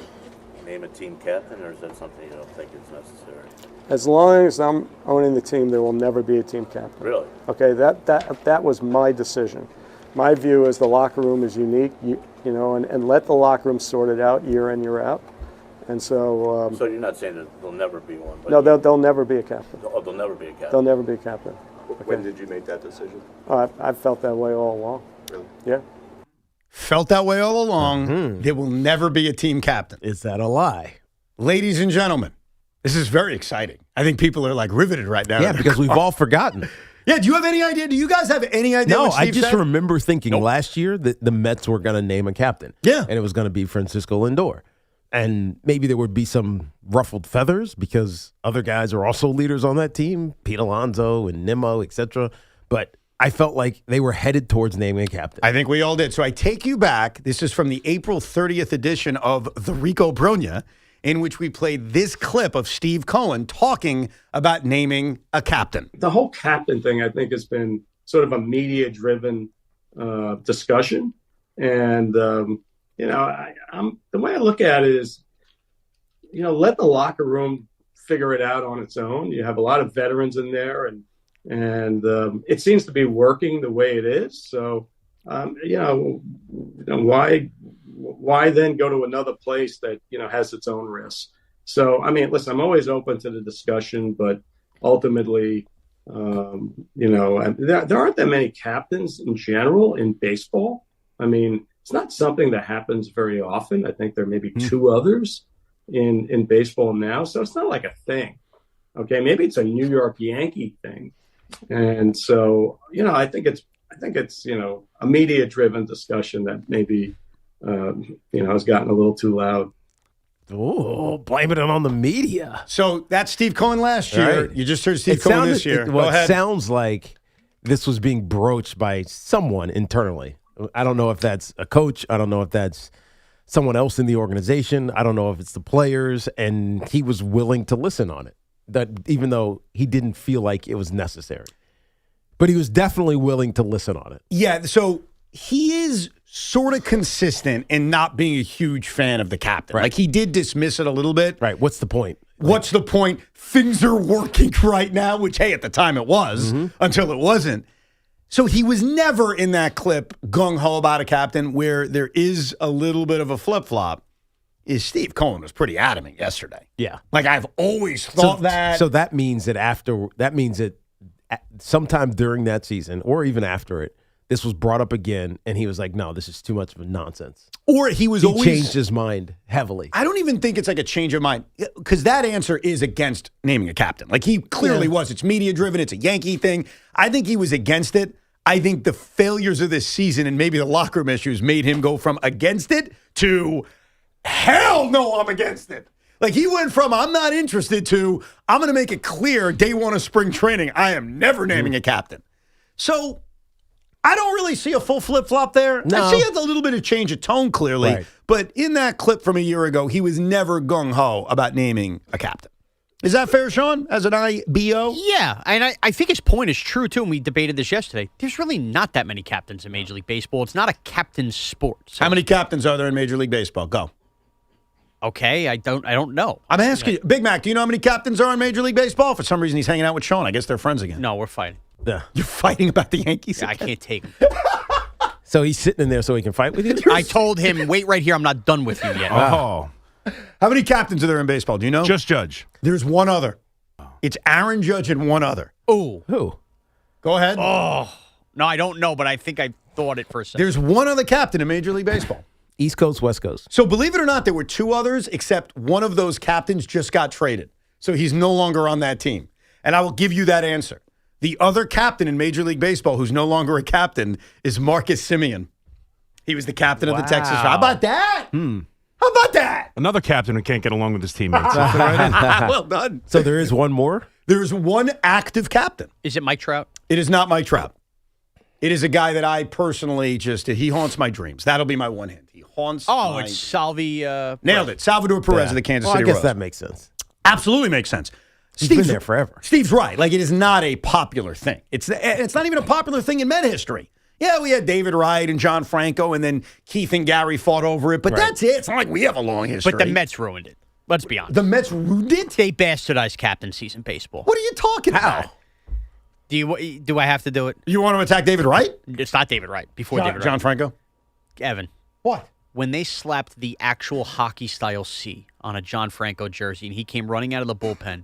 name a team captain, or is that something you don't think is necessary? As long as I'm owning the team, there will never be a team captain. Really? Okay, that was my decision. My view is the locker room is unique, and let the locker room sort it out year in, year out. And so. So you're not saying that there'll never be one? But no, there'll never be a captain. Oh, there'll never be a captain. There'll never be a captain. Okay. When did you make that decision? I've felt that way all along. Really? Yeah. Felt that way all along. Mm-hmm. There will never be a team captain. Is that a lie? Ladies and gentlemen, this is very exciting. I think people are like riveted right now. Yeah, because we've all forgotten. Yeah, do you have any idea? Do you guys have any idea No, what Steve I just said? remember thinking last year that the Mets were going to name a captain. Yeah. And it was going to be Francisco Lindor. And maybe there would be some ruffled feathers because other guys are also leaders on that team, Pete Alonso and Nimmo, etc. But I felt like they were headed towards naming a captain. I think we all did. So I take you back. This is from the April 30th edition of the Rico Bronya, in which we played this clip of Steve Cohen talking about naming a captain. The whole captain thing, I think, has been sort of a media-driven discussion. And, the way I look at it is, let the locker room figure it out on its own. You have a lot of veterans in there, and it seems to be working the way it is. So, why then go to another place that, has its own risks? So, listen, I'm always open to the discussion, but ultimately, there aren't that many captains in general in baseball. It's not something that happens very often. I think there may be two others in baseball now. So it's not like a thing. Okay. Maybe it's a New York Yankee thing. And so, I think it's a media driven discussion that maybe, has gotten a little too loud. Oh, blaming it on the media. So that's Steve Cohen last year. Right. You just heard Steve Cohen this year. It sounds like this was being broached by someone internally. I don't know if that's a coach. I don't know if that's someone else in the organization. I don't know if it's the players. And he was willing to listen on it, that even though he didn't feel like it was necessary. But he was definitely willing to listen on it. Yeah, so he is sort of consistent in not being a huge fan of the captain. Right. Like, he did dismiss it a little bit. Right. What's the point? What's the point? Things are working right now, which, hey, at the time it was, until it wasn't. So he was never in that clip gung-ho about a captain. Where there is a little bit of a flip-flop is Steve Cohen was pretty adamant yesterday. Yeah. Like, I've always thought that. So that means that sometime during that season or even after it, this was brought up again, and he was like, no, this is too much of a nonsense. Or he always changed his mind heavily. I don't even think it's like a change of mind, because that answer is against naming a captain. Like, he clearly was. It's media-driven. It's a Yankee thing. I think he was against it. I think the failures of this season and maybe the locker room issues made him go from against it to, hell no, I'm against it. Like, he went from I'm not interested to I'm going to make it clear day one of spring training, I am never naming a captain. So I don't really see a full flip-flop there. No. I see a little bit of change of tone, clearly. Right. But in that clip from a year ago, he was never gung-ho about naming a captain. Is that fair, Sean, as an IBO? Yeah, and I think his point is true, too, and we debated this yesterday. There's really not that many captains in Major League Baseball. It's not a captain's sport. So. How many captains are there in Major League Baseball? Go. Okay, I don't know. I'm asking you. Big Mac, do you know how many captains are in Major League Baseball? For some reason, he's hanging out with Sean. I guess they're friends again. No, we're fighting. Yeah. You're fighting about the Yankees? Yeah, I can't take him. So he's sitting in there so he can fight with you? I told him, wait right here. I'm not done with you yet. Oh. How many captains are there in baseball? Do you know? Just Judge. There's one other. It's Aaron Judge and one other. Oh. Who? Go ahead. Oh. No, I don't know, but I think I thought it for a second. There's one other captain in Major League Baseball. East Coast, West Coast. So believe it or not, there were two others, except one of those captains just got traded. So he's no longer on that team. And I will give you that answer. The other captain in Major League Baseball who's no longer a captain is Marcus Semien. He was the captain of the Texas. How about that? How about that? Another captain who can't get along with his teammates. Well done. So there is one more? There is one active captain. Is it Mike Trout? It is not Mike Trout. It is a guy that I personally he haunts my dreams. That'll be my one hint. He haunts my... It's Salvi... Nailed it. Salvador Perez of the Kansas City I guess Royals. that makes sense. Absolutely makes sense. He's been there forever. Steve's right. Like, it is not a popular thing. It's not even a popular thing in Met history. Yeah, we had David Wright and John Franco, and then Keith and Gary fought over it. But that's it. It's not like we have a long history. But the Mets ruined it. Let's be honest. The Mets ruined it? They bastardized captaincies in baseball. What are you talking about? Do I have to do it? You want to attack David Wright? It's not David Wright. Before David Wright. John Franco? Evan. What? When they slapped the actual hockey-style C on a John Franco jersey and he came running out of the bullpen,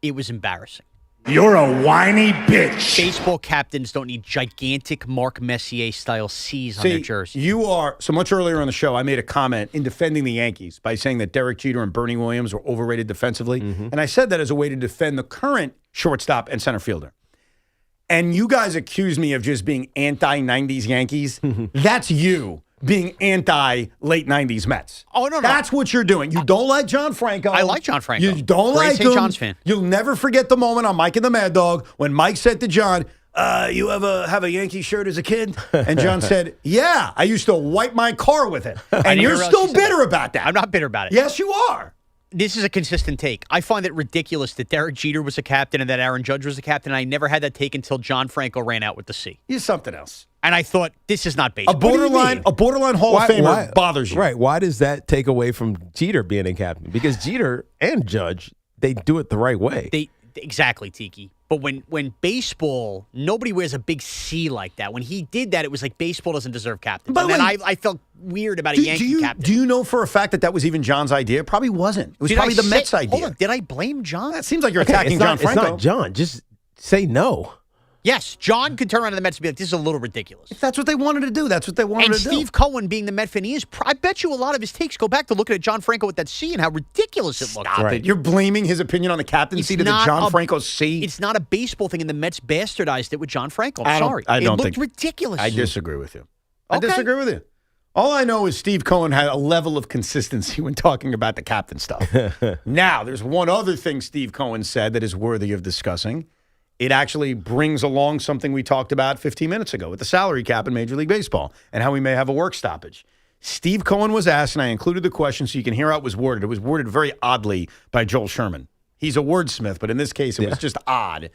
it was embarrassing. You're a whiny bitch. Baseball captains don't need gigantic Mark Messier-style C's on their jersey. You are, so much earlier on the show, I made a comment in defending the Yankees by saying that Derek Jeter and Bernie Williams were overrated defensively. And I said that as a way to defend the current shortstop and center fielder. And you guys accuse me of just being anti-90s Yankees. That's you being anti-late 90s Mets. Oh, no. That's what you're doing. You don't like John Franco. I like John Franco. You don't Great like St. him. John's fan. You'll never forget the moment on Mike and the Mad Dog when Mike said to John, you ever have a Yankee shirt as a kid? And John said, yeah, I used to wipe my car with it. And you're still bitter about that. I'm not bitter about it. Yes, you are. This is a consistent take. I find it ridiculous that Derek Jeter was a captain and that Aaron Judge was a captain. I never had that take until John Franco ran out with the C. He's something else. And I thought, this is not baseball. A borderline Hall of Famer bothers you. Right. Why does that take away from Jeter being a captain? Because Jeter and Judge, they do it the right way. Exactly, Tiki. But when baseball, nobody wears a big C like that. When he did that, it was like baseball doesn't deserve captains. And then I felt weird about a Yankee captain. Do you know for a fact that was even John's idea? It probably wasn't. It was probably the Mets' idea. Hold on. Did I blame John? That seems like you're attacking John Franco. It's not John. Just say no. Yes, John could turn around to the Mets and be like, this is a little ridiculous. If that's what they wanted to do, that's what they wanted to do. And Steve Cohen being the Met fan he is, I bet you a lot of his takes go back to looking at John Franco with that C and how ridiculous it looked. Stop it. You're blaming his opinion on the captaincy to the John Franco C? It's not a baseball thing, and the Mets bastardized it with John Franco. I'm sorry. I don't it looked think, ridiculous. I disagree with you. I disagree with you. All I know is Steve Cohen had a level of consistency when talking about the captain stuff. Now, there's one other thing Steve Cohen said that is worthy of discussing. It actually brings along something we talked about 15 minutes ago with the salary cap in Major League Baseball and how we may have a work stoppage. Steve Cohen was asked, and I included the question so you can hear how it was worded. It was worded very oddly by Joel Sherman. He's a wordsmith, but in this case, it was just odd.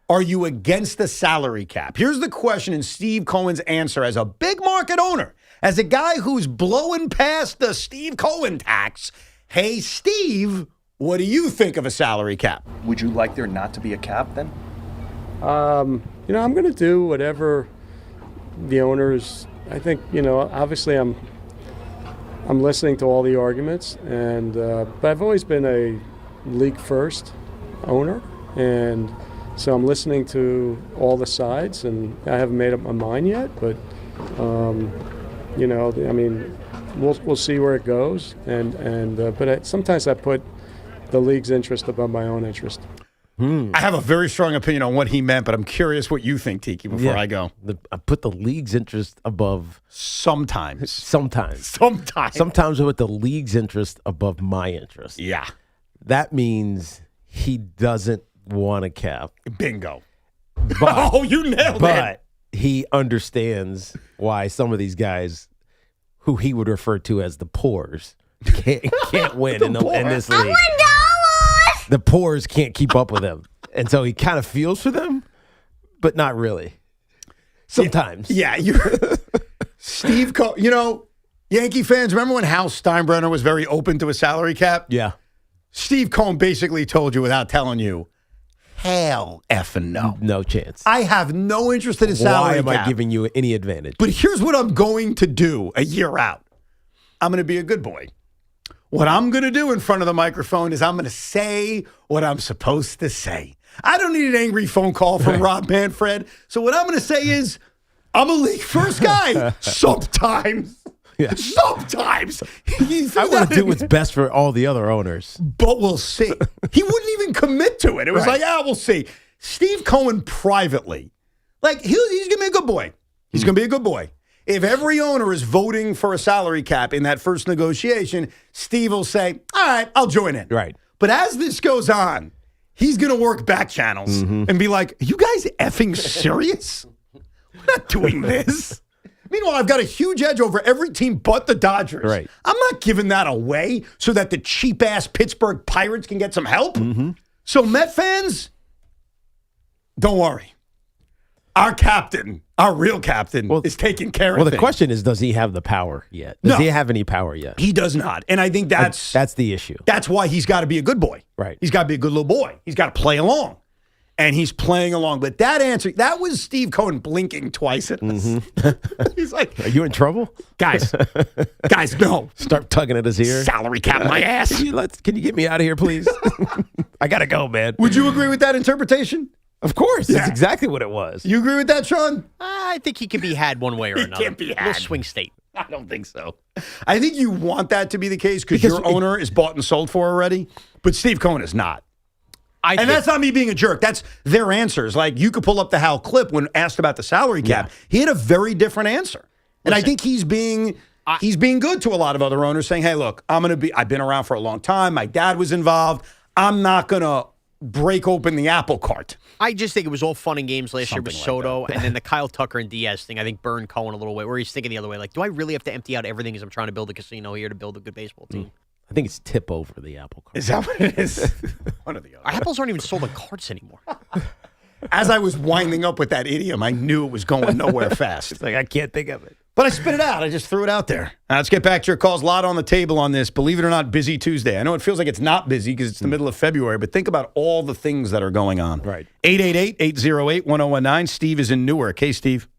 Are you against the salary cap? Here's the question and Steve Cohen's answer as a big market owner, as a guy who's blowing past the Steve Cohen tax. Hey, Steve, what do you think of a salary cap? Would you like there not to be a cap then? I'm going to do whatever the owners. I think obviously I'm listening to all the arguments, and but I've always been a league first owner, and so I'm listening to all the sides, and I haven't made up my mind yet. But we'll see where it goes, but sometimes I put the league's interest above my own interest. I have a very strong opinion on what he meant, but I'm curious what you think, Tiki, before I go. I put the league's interest above... Sometimes. Sometimes I put the league's interest above my interest. Yeah. That means he doesn't want a cap. Bingo. But, you nailed it. But he understands why some of these guys, who he would refer to as the poors, can't win in this league. the pores can't keep up with him. And so he kind of feels for them, but not really. Sometimes. Yeah, you're Steve Cohen. You know, Yankee fans, remember when Hal Steinbrenner was very open to a salary cap? Yeah. Steve Cohen basically told you without telling you, hell effing no. No chance. I have no interest in a salary cap. Why am I giving you any advantage? But here's what I'm going to do a year out. I'm going to be a good boy. What I'm going to do in front of the microphone is I'm going to say what I'm supposed to say. I don't need an angry phone call from Rob Manfred. So what I'm going to say is I'm a league first guy. Sometimes. Yeah. Sometimes. I want to do what's best for all the other owners. But we'll see. He wouldn't even commit to it. It was Right. like, we'll see. Steve Cohen privately, like, he's going to be a good boy. He's going to be a good boy. If every owner is voting for a salary cap in that first negotiation, Steve will say, all right, I'll join in. Right. But as this goes on, he's going to work back channels and be like, are you guys effing serious? We're not doing this. Meanwhile, I've got a huge edge over every team but the Dodgers. Right. I'm not giving that away so that the cheap-ass Pittsburgh Pirates can get some help. So Met fans, don't worry. Our captain, our real captain, is taking care of Well, the things. question is, does he have the power yet? Does he have any power yet? He does not. And I think that's the issue. That's why he's got to be a good boy. Right. He's got to be a good little boy. He's got to play along. And he's playing along. But that answer, that was Steve Cohen blinking twice at us. He's like, are you in trouble? Guys, no. Start tugging at his ear. Salary cap my ass. Can you get me out of here, please? I got to go, man. Would you agree with that interpretation? Of course. That's exactly what it was. You agree with that, Sean? I think he can be had one way or another. Can't be had. Little swing state. I don't think so. I think you want that to be the case because your owner is bought and sold for already, but Steve Cohen is not. And that's not me being a jerk. That's their answers. Like, you could pull up the Hal clip when asked about the salary cap. Yeah. He had a very different answer. And I think he's being good to a lot of other owners, saying, hey, look, I've been around for a long time. My dad was involved. I'm not going to break open the apple cart. I just think it was all fun and games last year with Soto, and then the Kyle Tucker and Diaz thing, I think burned Cohen a little way, where he's thinking the other way. Like, do I really have to empty out everything as I'm trying to build a casino here to build a good baseball team? I think it's tip over the apple cart. Is that what it is? One of the other. Our apples aren't even sold at carts anymore. As I was winding up with that idiom, I knew it was going nowhere fast. It's like, I can't think of it. But I spit it out. I just threw it out there. Let's get back to your calls. A lot on the table on this. Believe it or not, busy Tuesday. I know it feels like it's not busy because it's the middle of February, but think about all the things that are going on. Right. 888-808-1019. Steve is in Newark. Hey, Steve.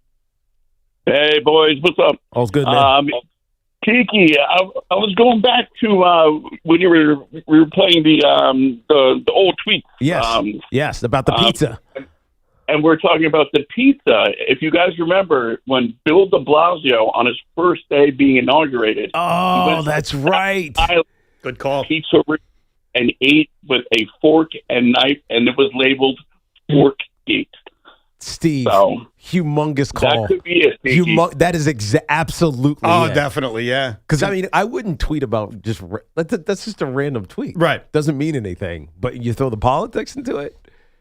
Hey, boys. What's up? All's good, man. Tiki, I was going back to when we were playing the old tweets. Yes, yes, about the pizza. And we're talking about the pizza. If you guys remember when Bill de Blasio, on his first day being inaugurated, oh, that's right. Good call. Pizza and ate with a fork and knife, and it was labeled Forkgate. Steve, humongous call. That could be it. That is absolutely. Oh, it. Definitely, yeah. Because I mean, I wouldn't tweet about that's just a random tweet, right? Doesn't mean anything, but you throw the politics into it,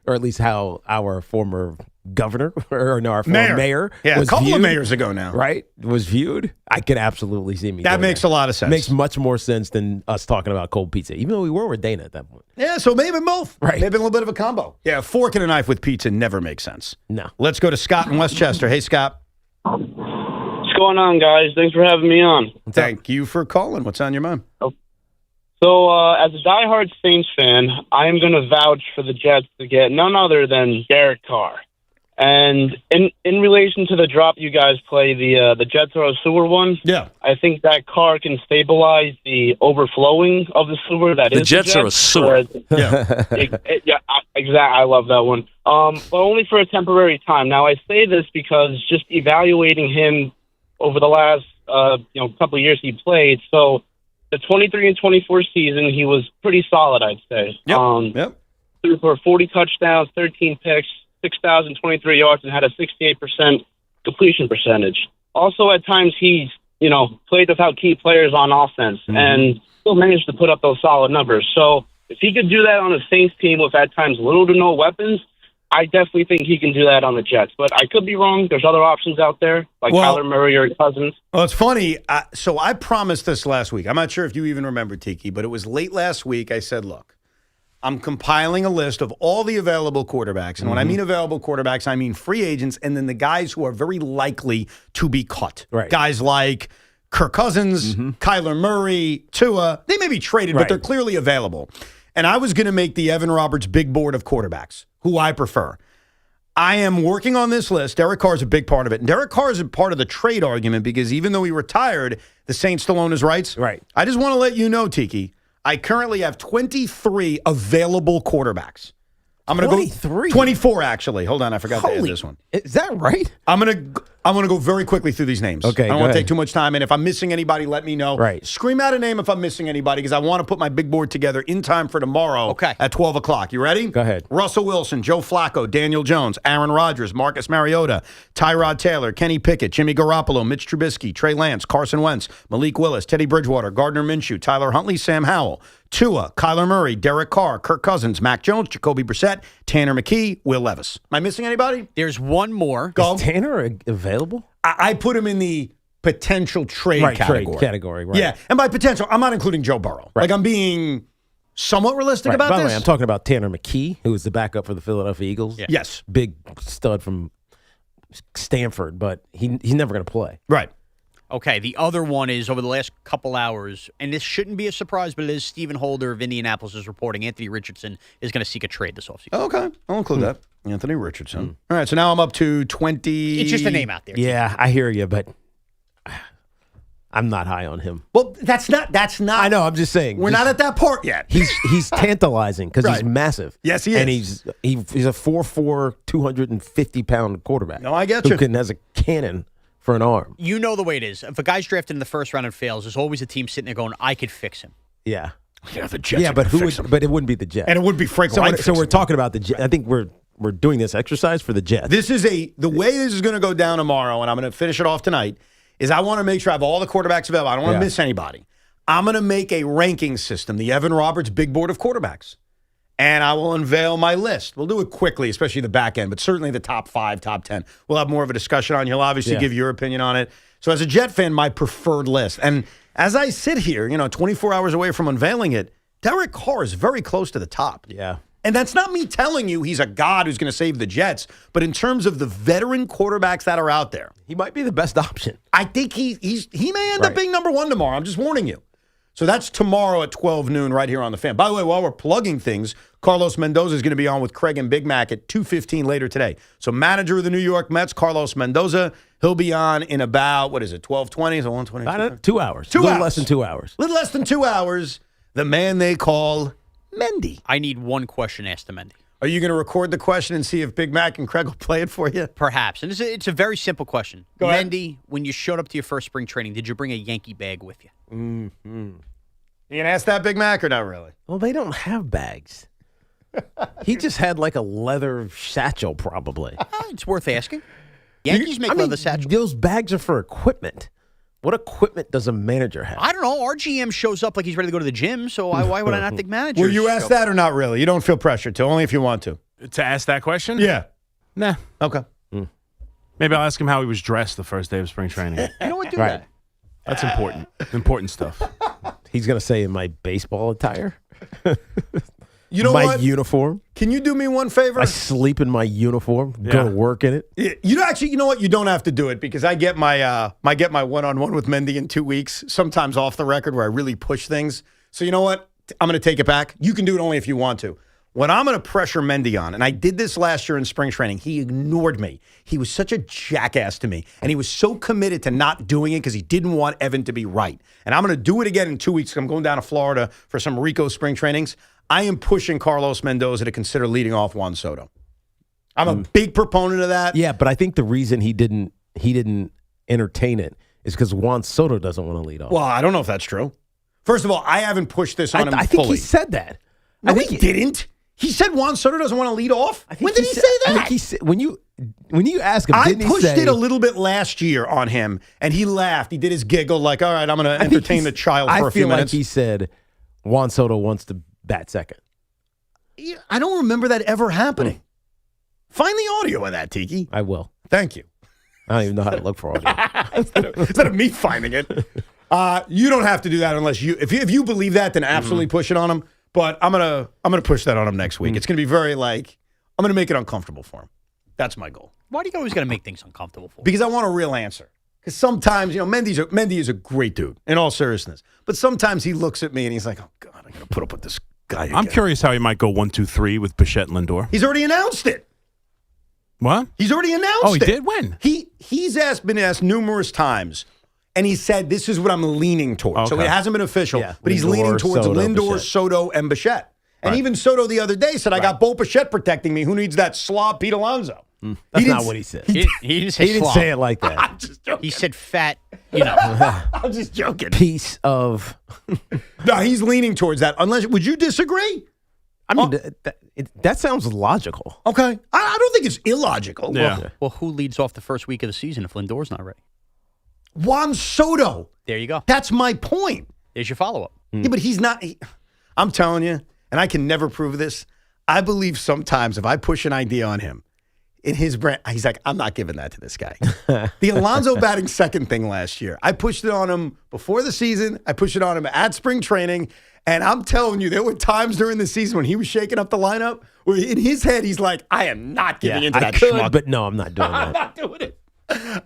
or at least how our former governor or no, our former mayor, yeah, was a couple viewed, of mayors ago now, right? Was viewed. I could absolutely see me. That makes a lot of sense. Makes much more sense than us talking about cold pizza, even though we were with Dana at that point. Yeah, so maybe both. Right. Maybe a little bit of a combo. Yeah, a fork and a knife with pizza never makes sense. No. Let's go to Scott in Westchester. Hey, Scott. What's going on, guys? Thanks for having me on. Thank you for calling. What's on your mind? So, as a diehard Saints fan, I am going to vouch for the Jets to get none other than Derek Carr. And in relation to the drop you guys play, the Jets are a sewer one. Yeah. I think that Carr can stabilize the overflowing of the sewer that is the Jets. Are a sewer. Yeah. Yeah, exactly. I love that one. But only for a temporary time. Now, I say this because just evaluating him over the last couple of years he played, so the 23 and 24 season, he was pretty solid, I'd say. Yep. Threw for 40 touchdowns, 13 picks, 6,023 yards, and had a 68% completion percentage. Also, at times, he's played without key players on offense and still managed to put up those solid numbers. So if he could do that on a Saints team with at times little to no weapons, I definitely think he can do that on the Jets. But I could be wrong. There's other options out there, like Kyler Murray or Cousins. Well, it's funny. So I promised this last week. I'm not sure if you even remember, Tiki, but it was late last week. I said, look, I'm compiling a list of all the available quarterbacks. And when I mean available quarterbacks, I mean free agents and then the guys who are very likely to be cut. Right. Guys like Kirk Cousins, Kyler Murray, Tua. They may be traded, but they're clearly available. And I was going to make the Evan Roberts big board of quarterbacks, who I prefer. I am working on this list. Derek Carr is a big part of it. And Derek Carr is a part of the trade argument because even though he retired, the Saints still own his rights. Right. I just want to let you know, Tiki, I currently have 23 available quarterbacks. I'm going to go 24 actually. Hold on, I forgot to add this one. Is that right? I'm going to go very quickly through these names. Okay, I don't want to take too much time. And if I'm missing anybody, let me know. Right. Scream out a name if I'm missing anybody because I want to put my big board together in time for tomorrow at 12 o'clock. You ready? Go ahead. Russell Wilson, Joe Flacco, Daniel Jones, Aaron Rodgers, Marcus Mariota, Tyrod Taylor, Kenny Pickett, Jimmy Garoppolo, Mitch Trubisky, Trey Lance, Carson Wentz, Malik Willis, Teddy Bridgewater, Gardner Minshew, Tyler Huntley, Sam Howell, Tua, Kyler Murray, Derek Carr, Kirk Cousins, Mac Jones, Jacoby Brissett, Tanner McKee, Will Levis. Am I missing anybody? There's one more. Go. Is Tanner available? I put him in the potential trade category. Trade category, right. Yeah, and by potential, I'm not including Joe Burrow. Right. Like, I'm being somewhat realistic about By this. the way, I'm talking about Tanner McKee, who is the backup for the Philadelphia Eagles. Yeah. Yes. Big stud from Stanford, but he's never going to play. Right. Okay, the other one is over the last couple hours, and this shouldn't be a surprise, but it is Stephen Holder of Indianapolis is reporting Anthony Richardson is going to seek a trade this offseason. Okay, I'll include that. Anthony Richardson. All right, so now I'm up to 20. It's just a name out there. Yeah, I hear you, but I'm not high on him. Well, that's not. I know. I'm just saying. We're not at that part yet. He's tantalizing because he's Right. massive. Yes, he is. And he's a 4'4", 250-pound quarterback. No, I get who you. has a cannon for an arm. You know the way it is. If a guy's drafted in the first round and fails, there's always a team sitting there going, I could fix him. Yeah. Yeah, the Jets. Yeah, but who would? But it wouldn't be the Jets. And it would be Frank Reich. So we're talking about the Jets. I think we're doing this exercise for the Jets. This is the way this is going to go down tomorrow, and I'm going to finish it off tonight, is I want to make sure I have all the quarterbacks available. I don't want to miss anybody. I'm going to make a ranking system, the Evan Roberts big board of quarterbacks, and I will unveil my list. We'll do it quickly, especially the back end, but certainly the top 5, top 10. We'll have more of a discussion on. You'll obviously give your opinion on it. So as a Jet fan, my preferred list. And as I sit here, 24 hours away from unveiling it, Derek Carr is very close to the top. Yeah. And that's not me telling you he's a god who's going to save the Jets, but in terms of the veteran quarterbacks that are out there, he might be the best option. I think he may end up being number one tomorrow. I'm just warning you. So that's tomorrow at 12 noon right here on The Fan. By the way, while we're plugging things, Carlos Mendoza is going to be on with Craig and Big Mac at 2:15 later today. So manager of the New York Mets, Carlos Mendoza, he'll be on in about, 12:20? Is it 1:20? 2 hours. 2 hours. hours. Less than 2 hours. Little less than 2 hours. The man they call Mendy. I need one question asked to Mendy. Are you going to record the question and see if Big Mac and Craig will play it for you? Perhaps. And it's a very simple question. Go ahead. Mendy, when you showed up to your first spring training, did you bring a Yankee bag with you? Mm-hmm. You going to ask that, Big Mac, or not really? Well, they don't have bags. He just had like a leather satchel, probably. It's worth asking. Yankees make leather satchels. Those bags are for equipment. What equipment does a manager have? I don't know. Our GM shows up like he's ready to go to the gym, so why would I not think managers? Will you ask that or not really? You don't feel pressured to, only if you want to. To ask that question? Yeah. Nah. Okay. Maybe I'll ask him how he was dressed the first day of spring training. You know what? Do Right. that. That's important. Important stuff. He's going to say in my baseball attire. You know my what? uniform. Can you do me one favor? I sleep in my uniform. Go to work in it. You know what? You don't have to do it because I get my one-on-one with Mendy in 2 weeks, sometimes off the record where I really push things. So you know what? I'm going to take it back. You can do it only if you want to. What I'm going to pressure Mendy on, and I did this last year in spring training, he ignored me. He was such a jackass to me, and he was so committed to not doing it because he didn't want Evan to be right. And I'm going to do it again in 2 weeks. I'm going down to Florida for some Rico spring trainings. I am pushing Carlos Mendoza to consider leading off Juan Soto. I'm a big proponent of that. Yeah, but I think the reason he didn't entertain it is because Juan Soto doesn't want to lead off. Well, I don't know if that's true. First of all, I haven't pushed this on him I think fully. he said that. No, he didn't. He said Juan Soto doesn't want to lead off. When did he say that? I think he said, when you ask him, I didn't he pushed say, it a little bit last year on him, and he laughed. He did his giggle like, all right, I'm going to entertain the child for a few minutes. I feel like he said Juan Soto wants to bat second. I don't remember that ever happening. Find the audio of that, Tiki. I will. Thank you. I don't even know how to look for audio. Instead of me finding it. You don't have to do that unless if you believe that, then absolutely push it on him. But I'm gonna push that on him next week. It's gonna be very I'm gonna make it uncomfortable for him. That's my goal. Why do you always got to make things uncomfortable for him? Because I want a real answer. Because sometimes, Mendy is a great dude, in all seriousness. But sometimes he looks at me and he's like, oh, God, I got to put up with this guy again. I'm curious how he might go 1-2-3 with Bichette and Lindor. He's already announced it. What? He's already announced it. Oh, he did? When? He's been asked numerous times, and he said, this is what I'm leaning towards. So it hasn't been official, but he's leaning towards Lindor, Soto, and Bichette. And even Soto the other day said, I got Bo Bichette protecting me. Who needs that slob Pete Alonso? That's not what he said. He didn't say it like that. I'm just joking. He said fat, I'm just joking. Piece of. No, he's leaning towards that. Would you disagree? I mean, that sounds logical. Okay. I don't think it's illogical. Yeah. Well, who leads off the first week of the season if Lindor's not ready? Juan Soto. There you go. That's my point. There's your follow-up. Yeah, but he's not. I'm telling you, and I can never prove this, I believe sometimes if I push an idea on him, in his brand, he's like, I'm not giving that to this guy. The Alonso batting second thing last year, I pushed it on him before the season. I pushed it on him at spring training. And I'm telling you, there were times during the season when he was shaking up the lineup where in his head, he's like, I am not giving into that schmuck. But no, I'm not doing that. I'm not doing it.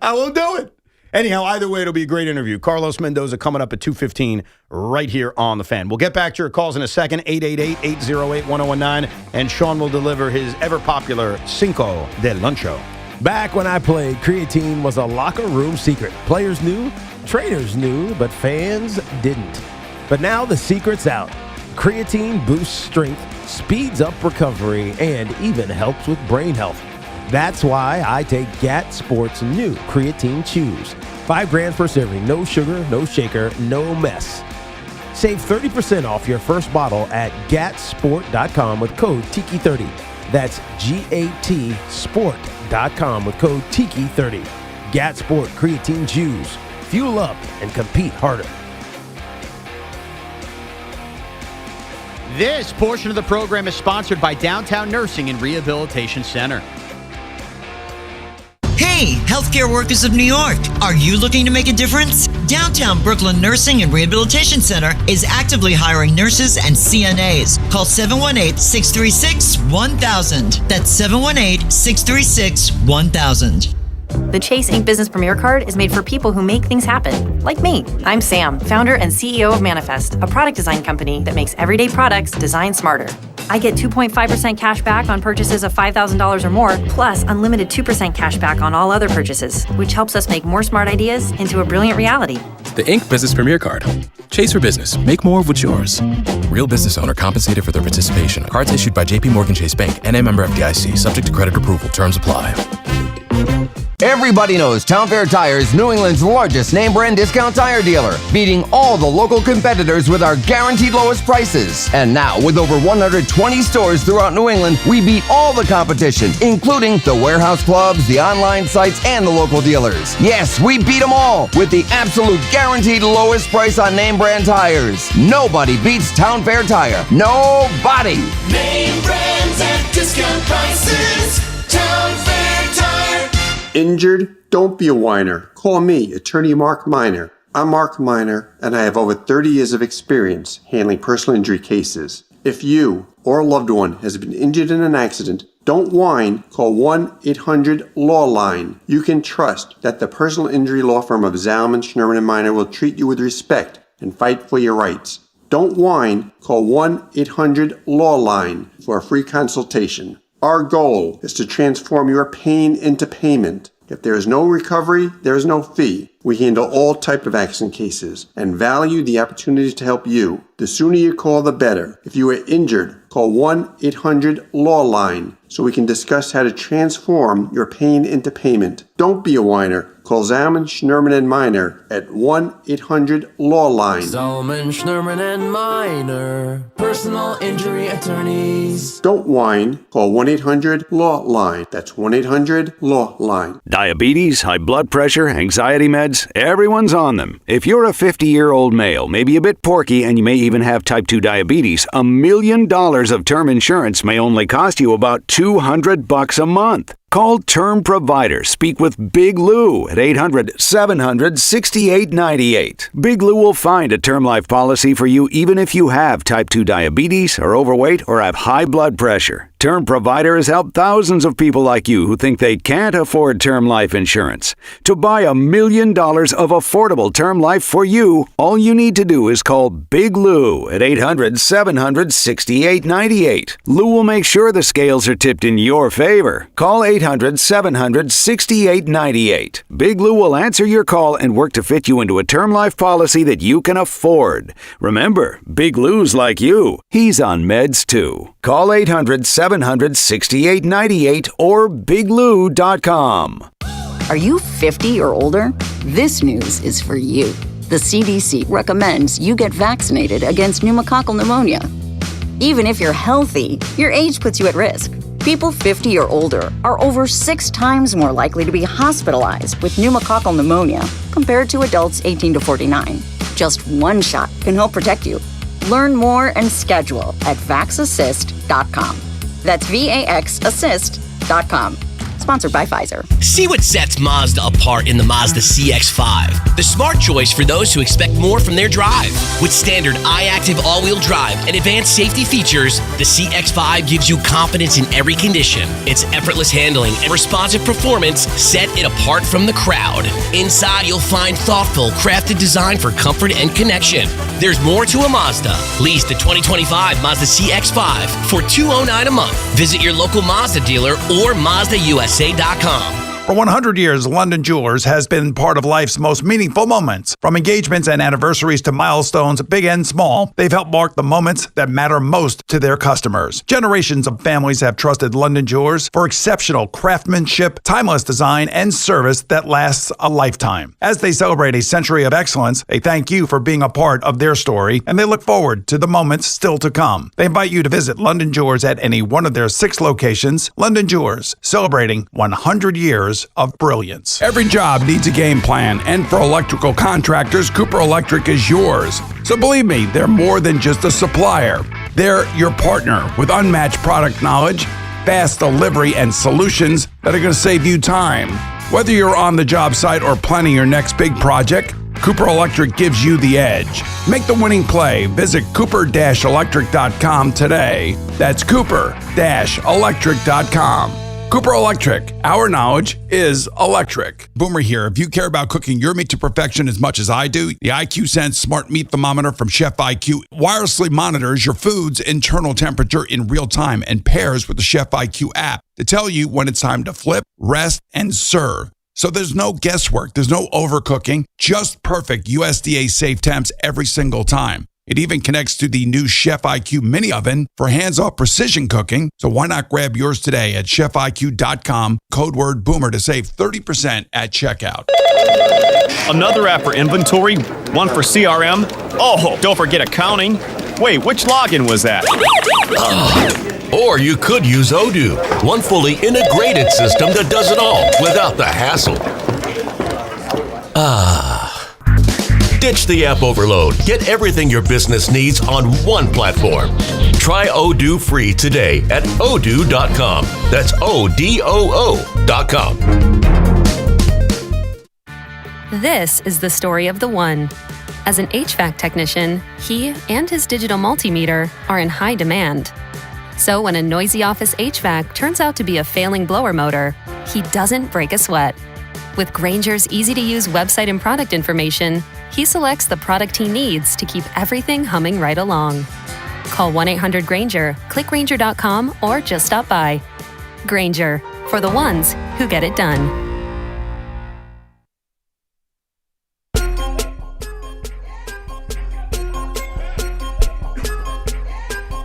I won't do it. Anyhow, either way, it'll be a great interview. Carlos Mendoza coming up at 2:15 right here on The Fan. We'll get back to your calls in a second, 888-808-1019, and Sean will deliver his ever-popular Cinco de Lancho. Back when I played, creatine was a locker room secret. Players knew, trainers knew, but fans didn't. But now the secret's out. Creatine boosts strength, speeds up recovery, and even helps with brain health. That's why I take GAT Sports' new Creatine Chews. 5 grams per serving, no sugar, no shaker, no mess. Save 30% off your first bottle at gatsport.com with code Tiki30. That's GAT Sport.com with code Tiki30. GAT Sport Creatine Chews. Fuel up and compete harder. This portion of the program is sponsored by Downtown Nursing and Rehabilitation Center. Hey, healthcare workers of New York, are you looking to make a difference? Downtown Brooklyn Nursing and Rehabilitation Center is actively hiring nurses and CNAs. Call 718-636-1000. That's 718-636-1000. The Chase Ink Business Premier Card is made for people who make things happen, like me. I'm Sam, founder and CEO of Manifest, a product design company that makes everyday products designed smarter. I get 2.5% cash back on purchases of $5,000 or more, plus unlimited 2% cash back on all other purchases, which helps us make more smart ideas into a brilliant reality. The Ink Business Premier Card. Chase for business. Make more of what's yours. Real business owner compensated for their participation. Cards issued by JP Morgan Chase Bank, NA member FDIC. Subject to credit approval. Terms apply. Everybody knows Town Fair Tire is New England's largest name brand discount tire dealer, beating all the local competitors with our guaranteed lowest prices. And now, with over 120 stores throughout New England, we beat all the competition, including the warehouse clubs, the online sites, and the local dealers. Yes, we beat them all with the absolute guaranteed lowest price on name brand tires. Nobody beats Town Fair Tire. Nobody! Name brands at discount prices. Town Fair Tire. Injured? Don't be a whiner. Call me, Attorney Mark Miner. I'm Mark Miner, and I have over 30 years of experience handling personal injury cases. If you or a loved one has been injured in an accident, don't whine. Call 1-800-LAW-LINE. You can trust that the personal injury law firm of Zalman, Schnurman & Miner will treat you with respect and fight for your rights. Don't whine. Call 1-800-LAW-LINE for a free consultation. Our goal is to transform your pain into payment. If there is no recovery, there is no fee. We handle all types of accident cases and value the opportunity to help you. The sooner you call, the better. If you are injured, call 1-800-LAW-LINE so we can discuss how to transform your pain into payment. Don't be a whiner. Call Zalman, Schnurman & Miner at 1-800-LAW-LINE. Zalman, Schnurman & Miner, personal injury attorneys. Don't whine. Call 1-800-LAW-LINE. That's 1-800-LAW-LINE. Diabetes, high blood pressure, anxiety meds, everyone's on them. If you're a 50-year-old male, maybe a bit porky, and you may even have type 2 diabetes, $1 million of term insurance may only cost you about $200 a month. Call Term Provider. Speak with Big Lou at 800-700-6898. Big Lou will find a term life policy for you even if you have type 2 diabetes, are overweight, or have high blood pressure. Term Provider has helped thousands of people like you who think they can't afford term life insurance. To buy $1 million of affordable term life for you, all you need to do is call Big Lou at 800-700-6898. Lou will make sure the scales are tipped in your favor. Call 800-700-6898. Big Lou will answer your call and work to fit you into a term life policy that you can afford. Remember, Big Lou's like you. He's on meds too. Call 800-700-6898 or biglou.com. Are you 50 or older? This news is for you. The CDC recommends you get vaccinated against pneumococcal pneumonia. Even if you're healthy, your age puts you at risk. People 50 or older are over 6 times more likely to be hospitalized with pneumococcal pneumonia compared to adults 18 to 49. Just one shot can help protect you. Learn more and schedule at vaxassist.com. That's VAXassist.com. Sponsored by Pfizer. See what sets Mazda apart in the Mazda CX-5. The smart choice for those who expect more from their drive. With standard iActive all-wheel drive and advanced safety features, the CX-5 gives you confidence in every condition. Its effortless handling and responsive performance set it apart from the crowd. Inside, you'll find thoughtful, crafted design for comfort and connection. There's more to a Mazda. Lease the 2025 Mazda CX-5 for $209 a month. Visit your local Mazda dealer or MazdaUSA.com. For 100 years, London Jewelers has been part of life's most meaningful moments. From engagements and anniversaries to milestones, big and small, they've helped mark the moments that matter most to their customers. Generations of families have trusted London Jewelers for exceptional craftsmanship, timeless design, and service that lasts a lifetime. As they celebrate a century of excellence, they thank you for being a part of their story, and they look forward to the moments still to come. They invite you to visit London Jewelers at any one of their 6 locations. London Jewelers, celebrating 100 years of brilliance. Every job needs a game plan, and for electrical contractors, Cooper Electric is yours. So believe me, they're more than just a supplier. They're your partner with unmatched product knowledge, fast delivery, and solutions that are going to save you time. Whether you're on the job site or planning your next big project, Cooper Electric gives you the edge. Make the winning play. Visit cooper-electric.com today. That's cooper-electric.com. Cooper Electric, our knowledge is electric. Boomer here. If you care about cooking your meat to perfection as much as I do, the IQ Sense Smart Meat Thermometer from Chef IQ wirelessly monitors your food's internal temperature in real time and pairs with the Chef IQ app to tell you when it's time to flip, rest, and serve. So there's no guesswork, there's no overcooking, just perfect USDA safe temps every single time. It even connects to the new Chef IQ mini oven for hands-off precision cooking. So why not grab yours today at chefiq.com, code word BOOMER to save 30% at checkout. Another app for inventory, one for CRM. Oh, don't forget accounting. Wait, which login was that? Or you could use Odoo, one fully integrated system that does it all without the hassle. Ditch the app overload. Get everything your business needs on one platform. Try Odoo free today at odoo.com. That's ODOO.com. This is the story of the one. As an HVAC technician, he and his digital multimeter are in high demand. So when a noisy office HVAC turns out to be a failing blower motor, he doesn't break a sweat. With Grainger's easy-to-use website and product information, he selects the product he needs to keep everything humming right along. Call 1-800-GRAINGER, click Grainger.com, or just stop by. Grainger, for the ones who get it done.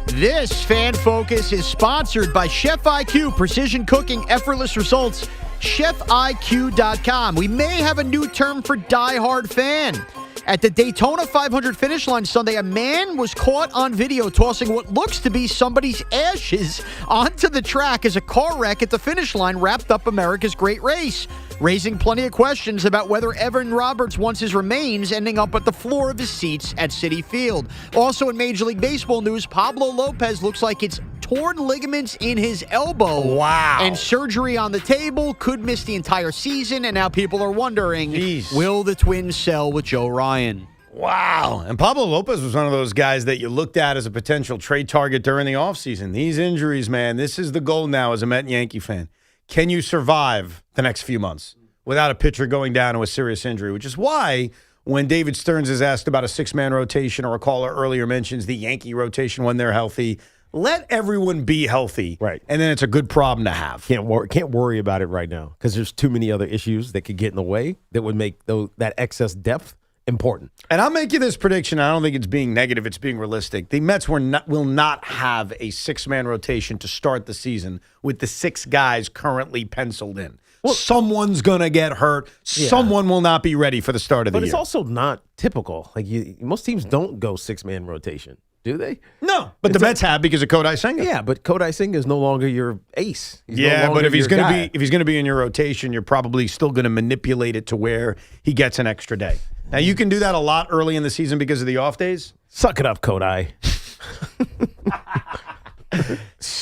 This Fan Focus is sponsored by Chef IQ, precision cooking, effortless results. ChefIQ.com. We may have a new term for diehard fan. At the Daytona 500 finish line Sunday, a man was caught on video tossing what looks to be somebody's ashes onto the track as a car wreck at the finish line wrapped up America's great race, raising plenty of questions about whether Evan Roberts wants his remains ending up at the floor of his seats at Citi Field. Also in Major League Baseball news, Pablo Lopez looks like it's torn ligaments in his elbow. Wow. And surgery on the table, could miss the entire season, and now people are wondering, will the Twins sell with Joe Ryan? Wow. And Pablo Lopez was one of those guys that you looked at as a potential trade target during the offseason. These injuries, man, this is the goal now as a Met and Yankee fan. Can you survive the next few months without a pitcher going down to a serious injury? Which is why when David Stearns is asked about a six-man rotation, or a caller earlier mentions the Yankee rotation when they're healthy, let everyone be healthy. Right. And then it's a good problem to have. Can't worry about it right now because there's too many other issues that could get in the way that would make that excess depth important. And I'll make you this prediction. I don't think it's being negative. It's being realistic. The Mets will not have a six-man rotation to start the season with the six guys currently penciled in. Well, someone's going to get hurt. Yeah. Someone will not be ready for the start of the year. But it's also not typical. Like most teams don't go six-man rotation, do they? No, but the Mets have because of Kodai Senga. Yeah, but Kodai Senga is no longer your ace. He's but if he's going to be in your rotation, you're probably still going to manipulate it to where he gets an extra day. Now, you can do that a lot early in the season because of the off days. Suck it up, Kodai.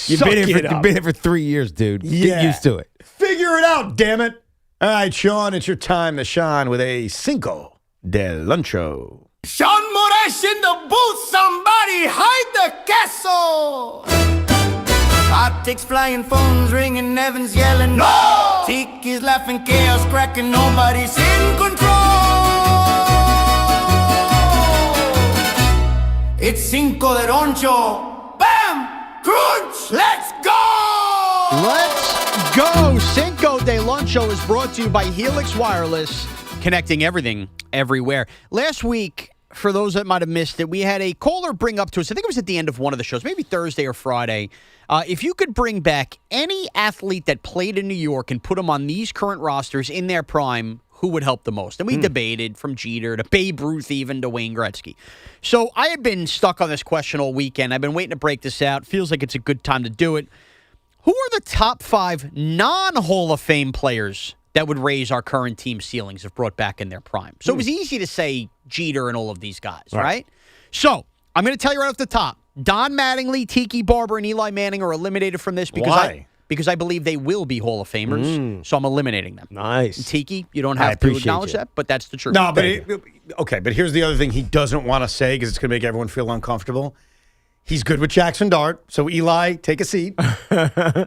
You've been here for 3 years, dude. Yeah. Get used to it. Figure it out, damn it. All right, Sean, it's your time to shine with a Cinco de Lancho. Sean Moraes in the booth. Somebody hide the queso. Optics flying, phones ringing, Evans yelling. No! Tiki's laughing, chaos cracking, nobody's in control. It's Cinco de Lancho. Bam! Crunch! Let's go! Let's go! Cinco de Lancho is brought to you by Helix Wireless, connecting everything, everywhere. Last week, for those that might have missed it, we had a caller bring up to us, I think it was at the end of one of the shows, maybe Thursday or Friday, if you could bring back any athlete that played in New York and put them on these current rosters in their prime, who would help the most? And we debated from Jeter to Babe Ruth, even to Wayne Gretzky. So I had been stuck on this question all weekend. I've been waiting to break this out. Feels like it's a good time to do it. Who are the top 5 non-Hall of Fame players that would raise our current team ceilings if brought back in their prime? So it was easy to say Jeter and all of these guys, right? So I'm going to tell you right off the top. Don Mattingly, Tiki Barber, and Eli Manning are eliminated from this because I believe they will be Hall of Famers, so I'm eliminating them. Nice. And Tiki, you don't have to acknowledge that, but that's the truth. No, but but here's the other thing he doesn't want to say because it's going to make everyone feel uncomfortable. He's good with Jackson Dart, so Eli, take a seat.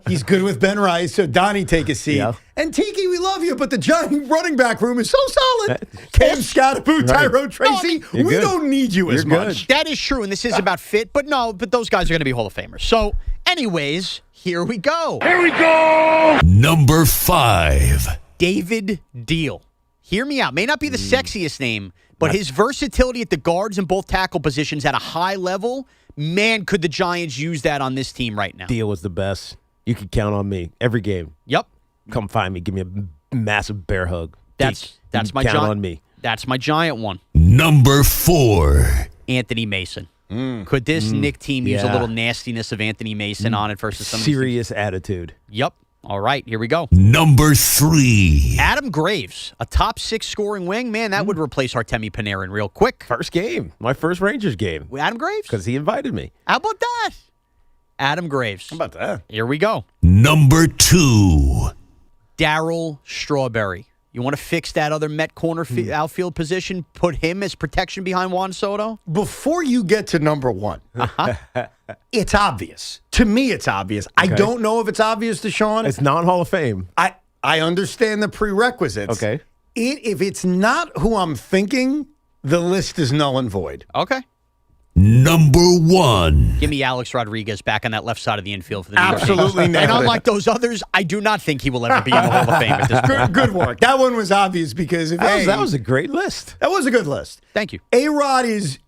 He's good with Ben Rice, so Donnie, take a seat. Yeah. And Tiki, we love you, but the Giant running back room is so solid. Cam Scottaboo, Tyrone Tracy, we don't need you as much. That is true, and this is about fit, but those guys are going to be Hall of Famers. So, anyways, here we go. Here we go! Number 5. David Deal. Hear me out. May not be the sexiest name, but his versatility at the guards and both tackle positions at a high level, man, could the Giants use that on this team right now. Deal was the best. You can count on me every game. Yep. Come find me. Give me a massive bear hug. That's my count on me. That's my Giant one. Number 4. Anthony Mason. Could this Knick team use a little nastiness of Anthony Mason on it versus some serious attitude? Yep. All right, here we go. Number 3. Adam Graves, a top 6 scoring wing. Man, that would replace Artemi Panarin real quick. First game. My first Rangers game. Adam Graves? Because he invited me. How about that? Adam Graves. How about that? Here we go. Number 2. Darryl Strawberry. You want to fix that other Met corner outfield position? Put him as protection behind Juan Soto? Before you get to number 1, it's obvious. To me, it's obvious. Okay. I don't know if it's obvious to Sean. It's non-Hall of Fame. I understand the prerequisites. Okay. If it's not who I'm thinking, the list is null and void. Okay. Number 1. Give me Alex Rodriguez back on that left side of the infield for the New York Absolutely Yankees. And unlike those others, I do not think he will ever be in the Hall of Fame at this point. Good work. That one was obvious because that was a great list. That was a good list. Thank you. A-Rod is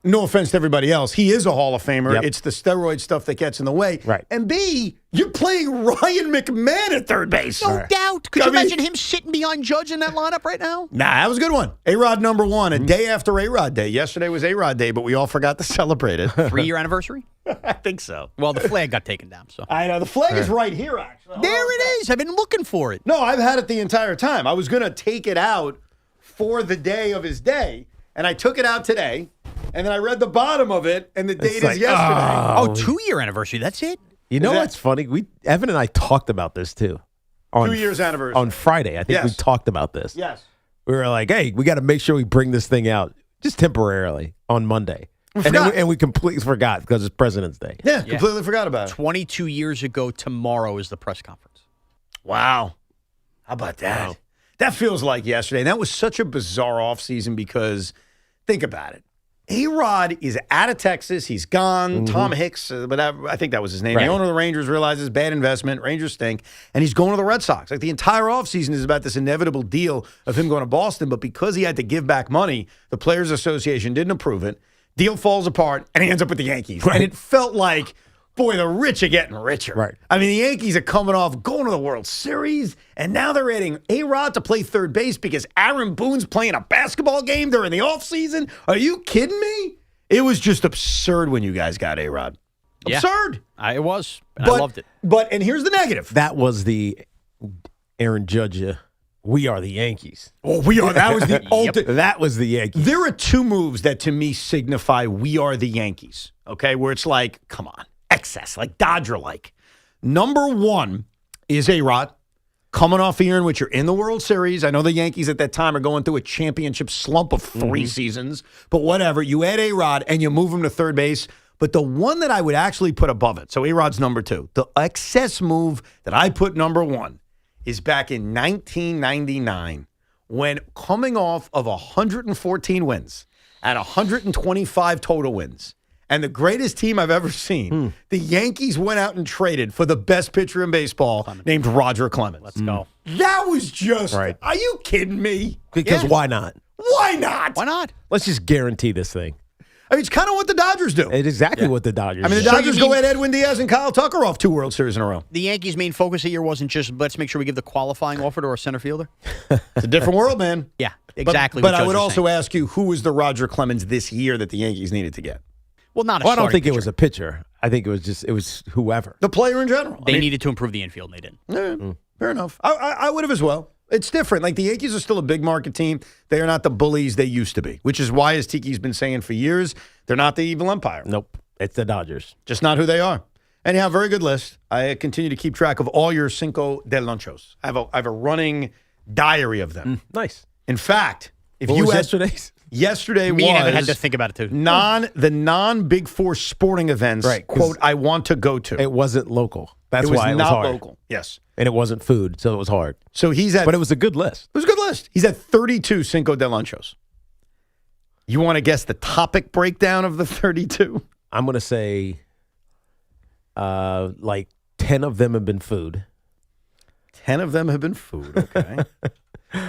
no offense to everybody else, he is a Hall of Famer. Yep. It's the steroid stuff that gets in the way. Right. And B, you're playing Ryan McMahon at third base. No doubt. Could you imagine him sitting behind Judge in that lineup right now? Nah, that was a good one. A-Rod number 1, a day after A-Rod Day. Yesterday was A-Rod Day, but we all forgot to celebrate it. 3-year anniversary? I think so. Well, the flag got taken down. So I know. The flag is right here, actually. There it is. I've been looking for it. No, I've had it the entire time. I was going to take it out for the day of his day, and I took it out today. And then I read the bottom of it, and the date is like, yesterday. Oh, 2-year anniversary. That's it? You know that- what's funny? Evan and I talked about this too. 2 years anniversary. On Friday. I think we Yes. talked about this. Yes. We were like, hey, we got to make sure we bring this thing out just temporarily on Monday. And we completely forgot because it's President's Day. Yeah, completely forgot about it. 22 years ago tomorrow is the press conference. Wow. How about that? Wow. That feels like yesterday. And that was such a bizarre offseason because think about it. A-Rod is out of Texas. He's gone. Tom Hicks, but I think that was his name. Right. The owner of the Rangers realizes bad investment. Rangers stink. And he's going to the Red Sox. Like the entire offseason is about this inevitable deal of him going to Boston. But because he had to give back money, the Players Association didn't approve it. Deal falls apart, and he ends up with the Yankees. Right. And it felt like, boy, the rich are getting richer. Right. I mean, the Yankees are coming off going to the World Series, and now they're adding A-Rod to play third base because Aaron Boone's playing a basketball game during the offseason. Are you kidding me? It was just absurd when you guys got A-Rod. Yeah. Absurd. It was. And I loved it. And here's the negative. That was the Aaron Judge, we are the Yankees. Oh, we are. That was the ultimate. That was the Yankees. There are two moves that to me signify we are the Yankees, okay, where it's like, come on, excess, like Dodger-like. Number one is A-Rod coming off a year in which you're in the World Series. I know the Yankees at that time are going through a championship slump of 3 seasons, but whatever. You add A-Rod and you move him to third base. But the one that I would actually put above it, so A-Rod's number two, the excess move that I put number one is back in 1999 when coming off of 114 wins and 125 total wins and the greatest team I've ever seen, the Yankees went out and traded for the best pitcher in baseball named Roger Clemens. Let's go. That was just, Right. Are you kidding me? Because why not? Why not? Why not? Let's just guarantee this thing. I mean, it's kind of what the Dodgers do. It's exactly what the Dodgers I mean, the do. Dodgers go at Edwin Diaz and Kyle Tucker off 2 World Series in a row. The Yankees' main focus a year wasn't just let's make sure we give the qualifying offer to our center fielder. It's a different world, man. Yeah, exactly. But what I Judge would was also saying. ask you, who was the Roger Clemens this year that the Yankees needed to get? Well, not a Well, I don't starting think it pitcher. was a pitcher. I think it was whoever. The player in general. They needed to improve the infield, and they didn't. Yeah, fair enough. I would have as well. It's different. Like the Yankees are still a big market team. They are not the bullies they used to be, which is why, as Tiki's been saying for years, they're not the evil empire. Nope. It's the Dodgers. Just not who they are. Anyhow, very good list. I continue to keep track of all your Cinco de Lanchos. I have a running diary of them. Nice. In fact, if What you was had yesterday's? Yesterday Me was and Evan had to think about it too. the non-Big Four sporting events, Right, 'cause quote, I want to go to. It wasn't local. That's It was why it was not hard. local. Yes. And it wasn't food, so it was hard. So he's at But it was a good list. It was a good list. He's at 32 Cinco de Lanchos. You want to guess the topic breakdown of the 32? I'm going to say like 10 of them have been food. 10 of them have been food, okay.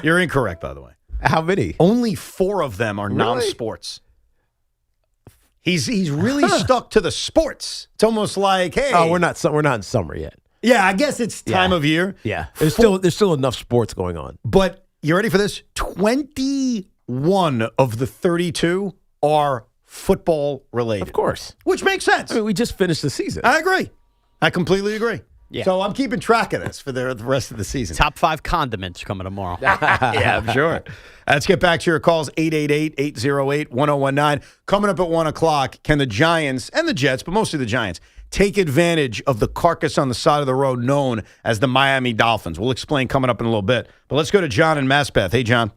You're incorrect, by the way. How many? Only 4 of them are Really? non-sports. He's really stuck to the sports. It's almost like, hey. Oh, we're not in summer yet. Yeah, I guess it's time of year. Yeah. There's still enough sports going on. But you ready for this? 21 of the 32 are football related. Of course. Which makes sense. I mean, we just finished the season. I agree. I completely agree. Yeah. So I'm keeping track of this for the rest of the season. Top 5 condiments coming tomorrow. Yeah, I'm sure. Let's get back to your calls, 888-808-1019. Coming up at 1 o'clock, can the Giants and the Jets, but mostly the Giants, take advantage of the carcass on the side of the road known as the Miami Dolphins? We'll explain coming up in a little bit. But let's go to John in Maspeth. Hey, John.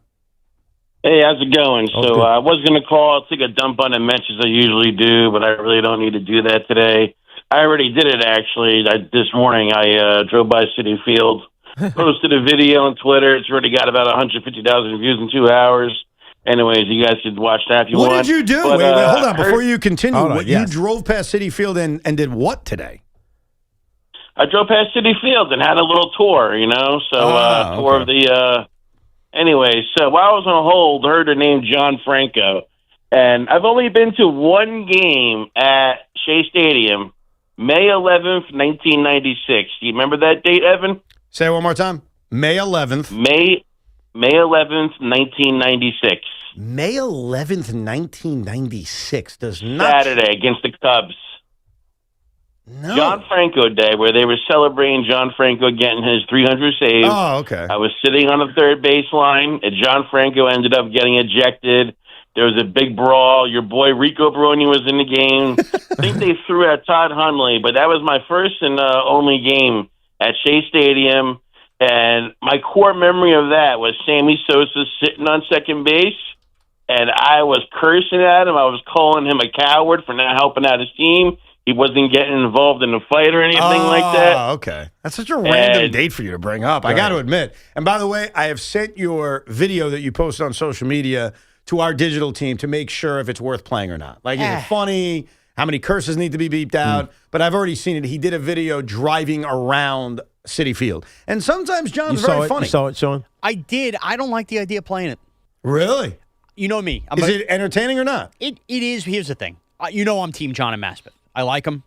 Hey, how's it going? Oh, So good. I was going to call. I'll take a dump on the Mets as I usually do, but I really don't need to do that today. I already did it, actually. This morning, I drove by Citi Field, posted a video on Twitter. It's already got about 150,000 views in 2 hours. Anyways, you guys should watch that if you want. What did you do? But, wait, hold on. Before you continue, Hold on, you yes. drove past Citi Field and did what today? I drove past Citi Field and had a little tour, So, tour of the... Anyway, so while I was on hold, I heard the name John Franco. And I've only been to one game at Shea Stadium, May 11th, 1996. Do you remember that date, Evan? Say it one more time. May 11th. May 11th, 1996. May 11th, 1996 does not... Saturday against the Cubs. No. John Franco Day, where they were celebrating John Franco getting his 300 saves. Oh, okay. I was sitting on the third baseline, and John Franco ended up getting ejected. There was a big brawl. Your boy Rico Baroni was in the game. I think they threw at Todd Hundley, but that was my first and only game at Shea Stadium. And my core memory of that was Sammy Sosa sitting on second base, and I was cursing at him. I was calling him a coward for not helping out his team. He wasn't getting involved in a fight or anything like that. Okay. That's such a random date for you to bring up, I got to admit. And by the way, I have sent your video that you posted on social media to our digital team to make sure if it's worth playing or not. Like, is it funny? How many curses need to be beeped out? But I've already seen it. He did a video driving around Citi Field. And sometimes John's very funny. You saw it, Sean? I did. I don't like the idea of playing it. Really? You know me. Is it entertaining or not? It is. Here's the thing. You know I'm Team John and Maspeth. I like him.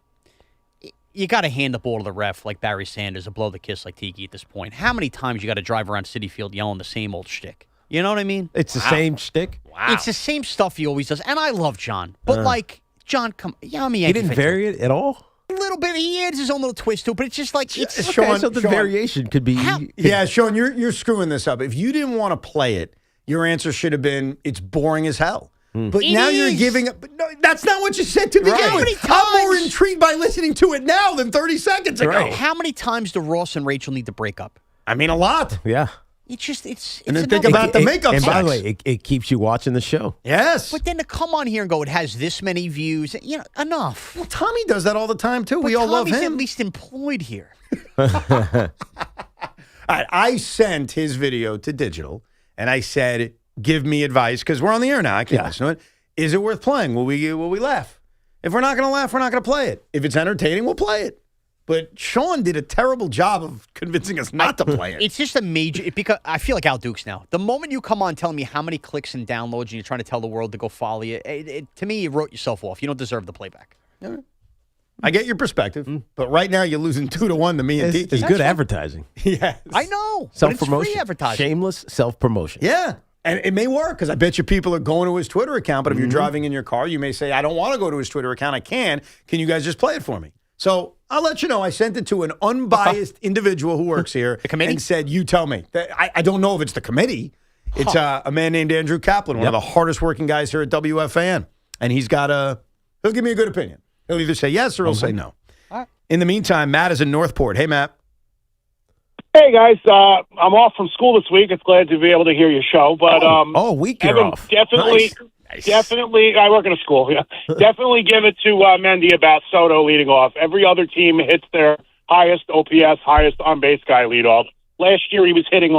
You got to hand the ball to the ref like Barry Sanders or blow the kiss like Tiki at this point. How many times you got to drive around Citi Field yelling the same old shtick? You know what I mean? It's the same shtick? Wow. It's the same stuff he always does. And I love John. But, John, I'm a Yankee He didn't fan vary it at all? A little bit. He adds his own little twist to it, but it's just like... It's, Sean, so the variation could be... Yeah, Sean, you're screwing this up. If you didn't want to play it, your answer should have been, it's boring as hell. But now you're giving up. No, that's not what you said to begin with. I'm more intrigued by listening to it now than 30 seconds ago. Right. How many times do Ross and Rachel need to break up? I mean, a lot. Yeah. It's and then think about the makeup And sex. by the way, it keeps you watching the show. Yes. But then to come on here and go, it has this many views. Enough. Well, Tommy does that all the time, too. We all love him. Tommy's at least employed here. All right, I sent his video to digital, and I said, give me advice, because we're on the air now. I can listen to it. Is it worth playing? Will we laugh? If we're not going to laugh, we're not going to play it. If it's entertaining, we'll play it. But Sean did a terrible job of convincing us not to play it. It's just a major... because I feel like Al Dukes now. The moment you come on telling me how many clicks and downloads and you're trying to tell the world to go follow you, to me, you wrote yourself off. You don't deserve the playback. I get your perspective, but right now you're losing 2-1 to me and Tiki. It's good advertising. Yes. I know. Self-promotion. But it's free advertising. Shameless self-promotion. Yeah. And it may work because I bet you people are going to his Twitter account. But if you're driving in your car, you may say, I don't want to go to his Twitter account. I can. Can you guys just play it for me? So I'll let you know. I sent it to an unbiased individual who works here and said, you tell me. I don't know if it's the committee. It's a man named Andrew Kaplan, one of the hardest working guys here at WFAN. And he'll give me a good opinion. He'll either say yes or he'll say no. In the meantime, Matt is in Northport. Hey, Matt. Hey, guys. I'm off from school this week. It's glad to be able to hear your show. But week you're off. Definitely, definitely. I work in a school. Yeah, definitely give it to Mendy about Soto leading off. Every other team hits their highest OPS, highest on base guy lead off. Last year he was hitting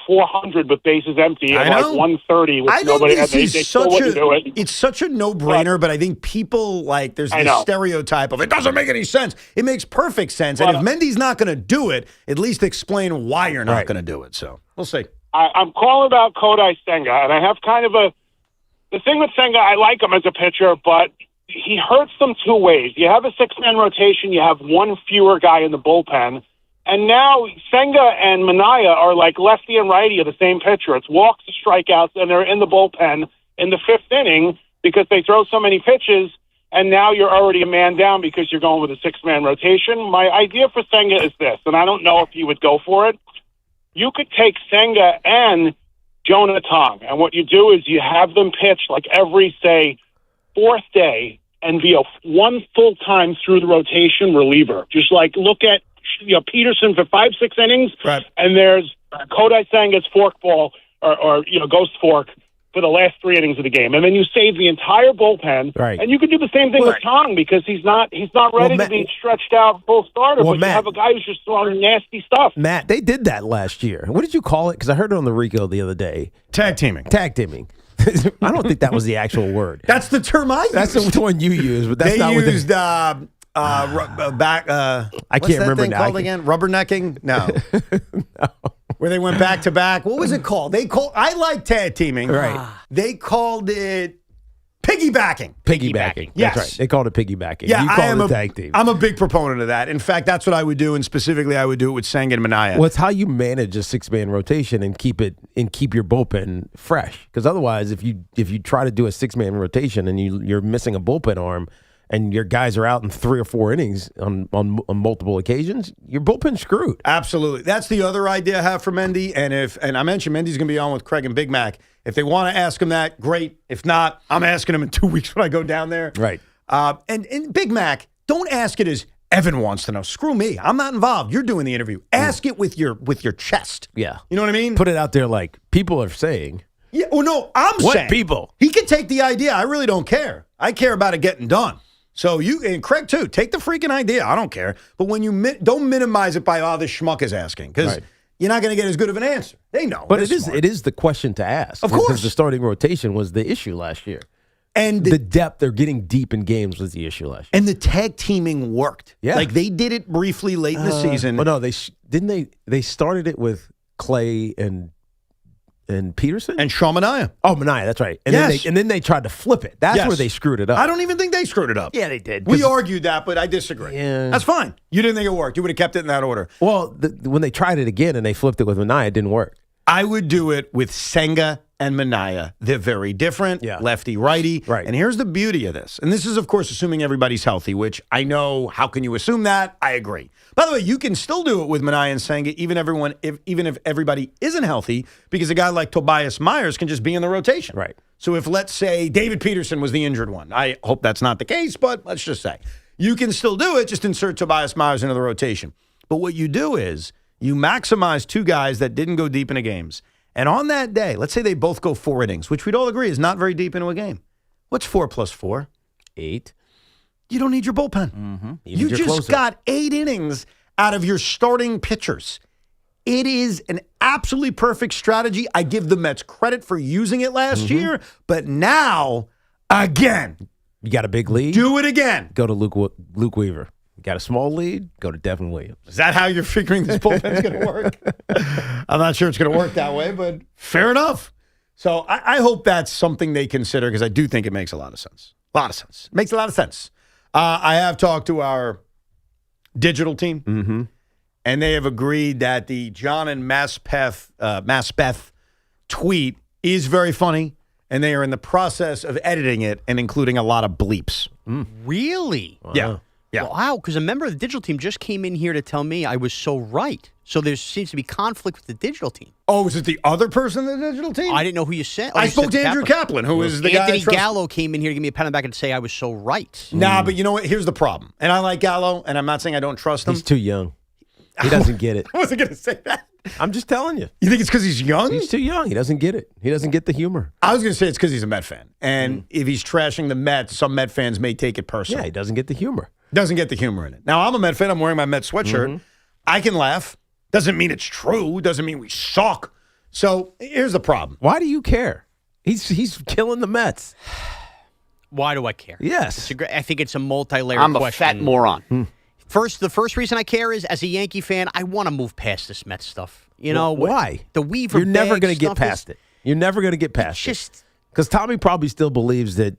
400 with bases empty and 130 with nobody. They still wouldn't do it. It's such a no-brainer, but I think people there's this stereotype of it doesn't make any sense. It makes perfect sense. And if Mendy's not going to do it, at least explain why you're not going to do it. So we'll see. I'm calling about Kodai Senga, and I have kind of the thing with Senga, I like him as a pitcher, but he hurts them two ways. You have a six-man rotation, you have one fewer guy in the bullpen. And now Senga and Minaya are like lefty and righty of the same pitcher. It's walks to strikeouts, and they're in the bullpen in the fifth inning because they throw so many pitches, and now you're already a man down because you're going with a six-man rotation. My idea for Senga is this, and I don't know if you would go for it. You could take Senga and Jonah Tong, and what you do is you have them pitch like every, say, fourth day and be one full-time through the rotation reliever. Just like look at Peterson for 5-6 innings, and there's Kodai Senga's forkball or ghost fork for the last 3 innings of the game, and then you save the entire bullpen. And you could do the same thing with Tong because he's not ready to be stretched out full starter. But you have a guy who's just throwing nasty stuff. Matt, they did that last year. What did you call it? Because I heard it on the Rico the other day. Tag teaming. I don't think that was the actual word. That's the term I used. That's the one you used, but that's not what they used. I can't remember now. Called again? Rubbernecking? No. Where they went back to back. What was it called? I like tag teaming. Right. They called it piggybacking. Piggybacking. Yes. That's right. They called it piggybacking. Yeah, you call it tag team. I'm a big proponent of that. In fact, that's what I would do, and specifically I would do it with Senga and Minaya. Well, it's how you manage a 6-man rotation and keep your bullpen fresh. Because otherwise, if you try to do a 6-man rotation and you're missing a bullpen arm, and your guys are out in 3 or 4 innings on multiple occasions, your bullpen's screwed. Absolutely. That's the other idea I have for Mendy. And I mentioned Mendy's going to be on with Craig and Big Mac. If they want to ask him that, great. If not, I'm asking him in 2 weeks when I go down there. Right. And Big Mac, don't ask it as Evan wants to know. Screw me. I'm not involved. You're doing the interview. Ask it with your chest. Yeah. You know what I mean? Put it out there like people are saying. Yeah. Well, no, I'm What saying. people? He can take the idea. I really don't care. I care about it getting done. So you, and Craig too, take the freaking idea. I don't care. But when you don't minimize it by, this schmuck is asking, because you're not going to get as good of an answer. They know. But it is the question to ask. Of course. Because the starting rotation was the issue last year. And the depth, they're getting deep in games was the issue last year. And the tag teaming worked. Yeah. Like they did it briefly late in the season. But no, they started it with Clay and Peterson? And Sean Manaea. Oh, Manaea, that's right. And Yes. then they tried to flip it. That's where they screwed it up. I don't even think they screwed it up. Yeah, they did. We argued that, but I disagree. Yeah. That's fine. You didn't think it worked. You would have kept it in that order. Well, when they tried it again and they flipped it with Manaea, it didn't work. I would do it with Senga and Manaea. They're very different, lefty-righty. Right. And here's the beauty of this. And this is, of course, assuming everybody's healthy, which I know, how can you assume that? I agree. By the way, you can still do it with Manaea and Senga, even if everybody isn't healthy, because a guy like Tobias Myers can just be in the rotation. Right. So if, let's say, David Peterson was the injured one. I hope that's not the case, but let's just say. You can still do it, just insert Tobias Myers into the rotation. But what you do is you maximize 2 guys that didn't go deep into games. And on that day, let's say they both go 4 innings, which we'd all agree is not very deep into a game. What's 4 plus 4? 8. You don't need your bullpen. Mm-hmm. You just got 8 innings out of your starting pitchers. It is an absolutely perfect strategy. I give the Mets credit for using it last year, but now, again. You got a big lead? Do it again. Go to Luke Weaver. You got a small lead? Go to Devin Williams. Is that how you're figuring this bullpen's going to work? I'm not sure it's going to work that way, but fair enough. So I hope that's something they consider, because I do think it makes a lot of sense. A lot of sense. It makes a lot of sense. I have talked to our digital team, and they have agreed that the John and Maspeth tweet is very funny, and they are in the process of editing it and including a lot of bleeps. Really? Yeah. Yeah. Wow, because a member of the digital team just came in here to tell me I was so right. So there seems to be conflict with the digital team. Oh, is it the other person in the digital team? I didn't know who you said. I spoke to Andrew Kaplan, who is the guy I Anthony trust. Gallo came in here to give me a pat on the back and say I was so right. Nah, but you know what? Here's the problem. And I like Gallo, and I'm not saying I don't trust him. He's too young. He doesn't get it. I wasn't going to say that. I'm just telling you. You think it's because he's young? He's too young. He doesn't get it. He doesn't get the humor. I was going to say it's because he's a Met fan. And if he's trashing the Mets, some Met fans may take it personally. Yeah, he doesn't get the humor. Doesn't get the humor in it. Now, I'm a Met fan. I'm wearing my Met sweatshirt. I can laugh. Doesn't mean it's true. Doesn't mean we suck. So here's the problem. Why do you care? He's killing the Mets. Why do I care? Yes. I think it's a multi-layered I'm question. a fat moron. The first reason I care is, as a Yankee fan, I want to move past this Mets stuff. You know why? The Weaver. You're never going to get past it. You're never going to get past it. Because Tommy probably still believes that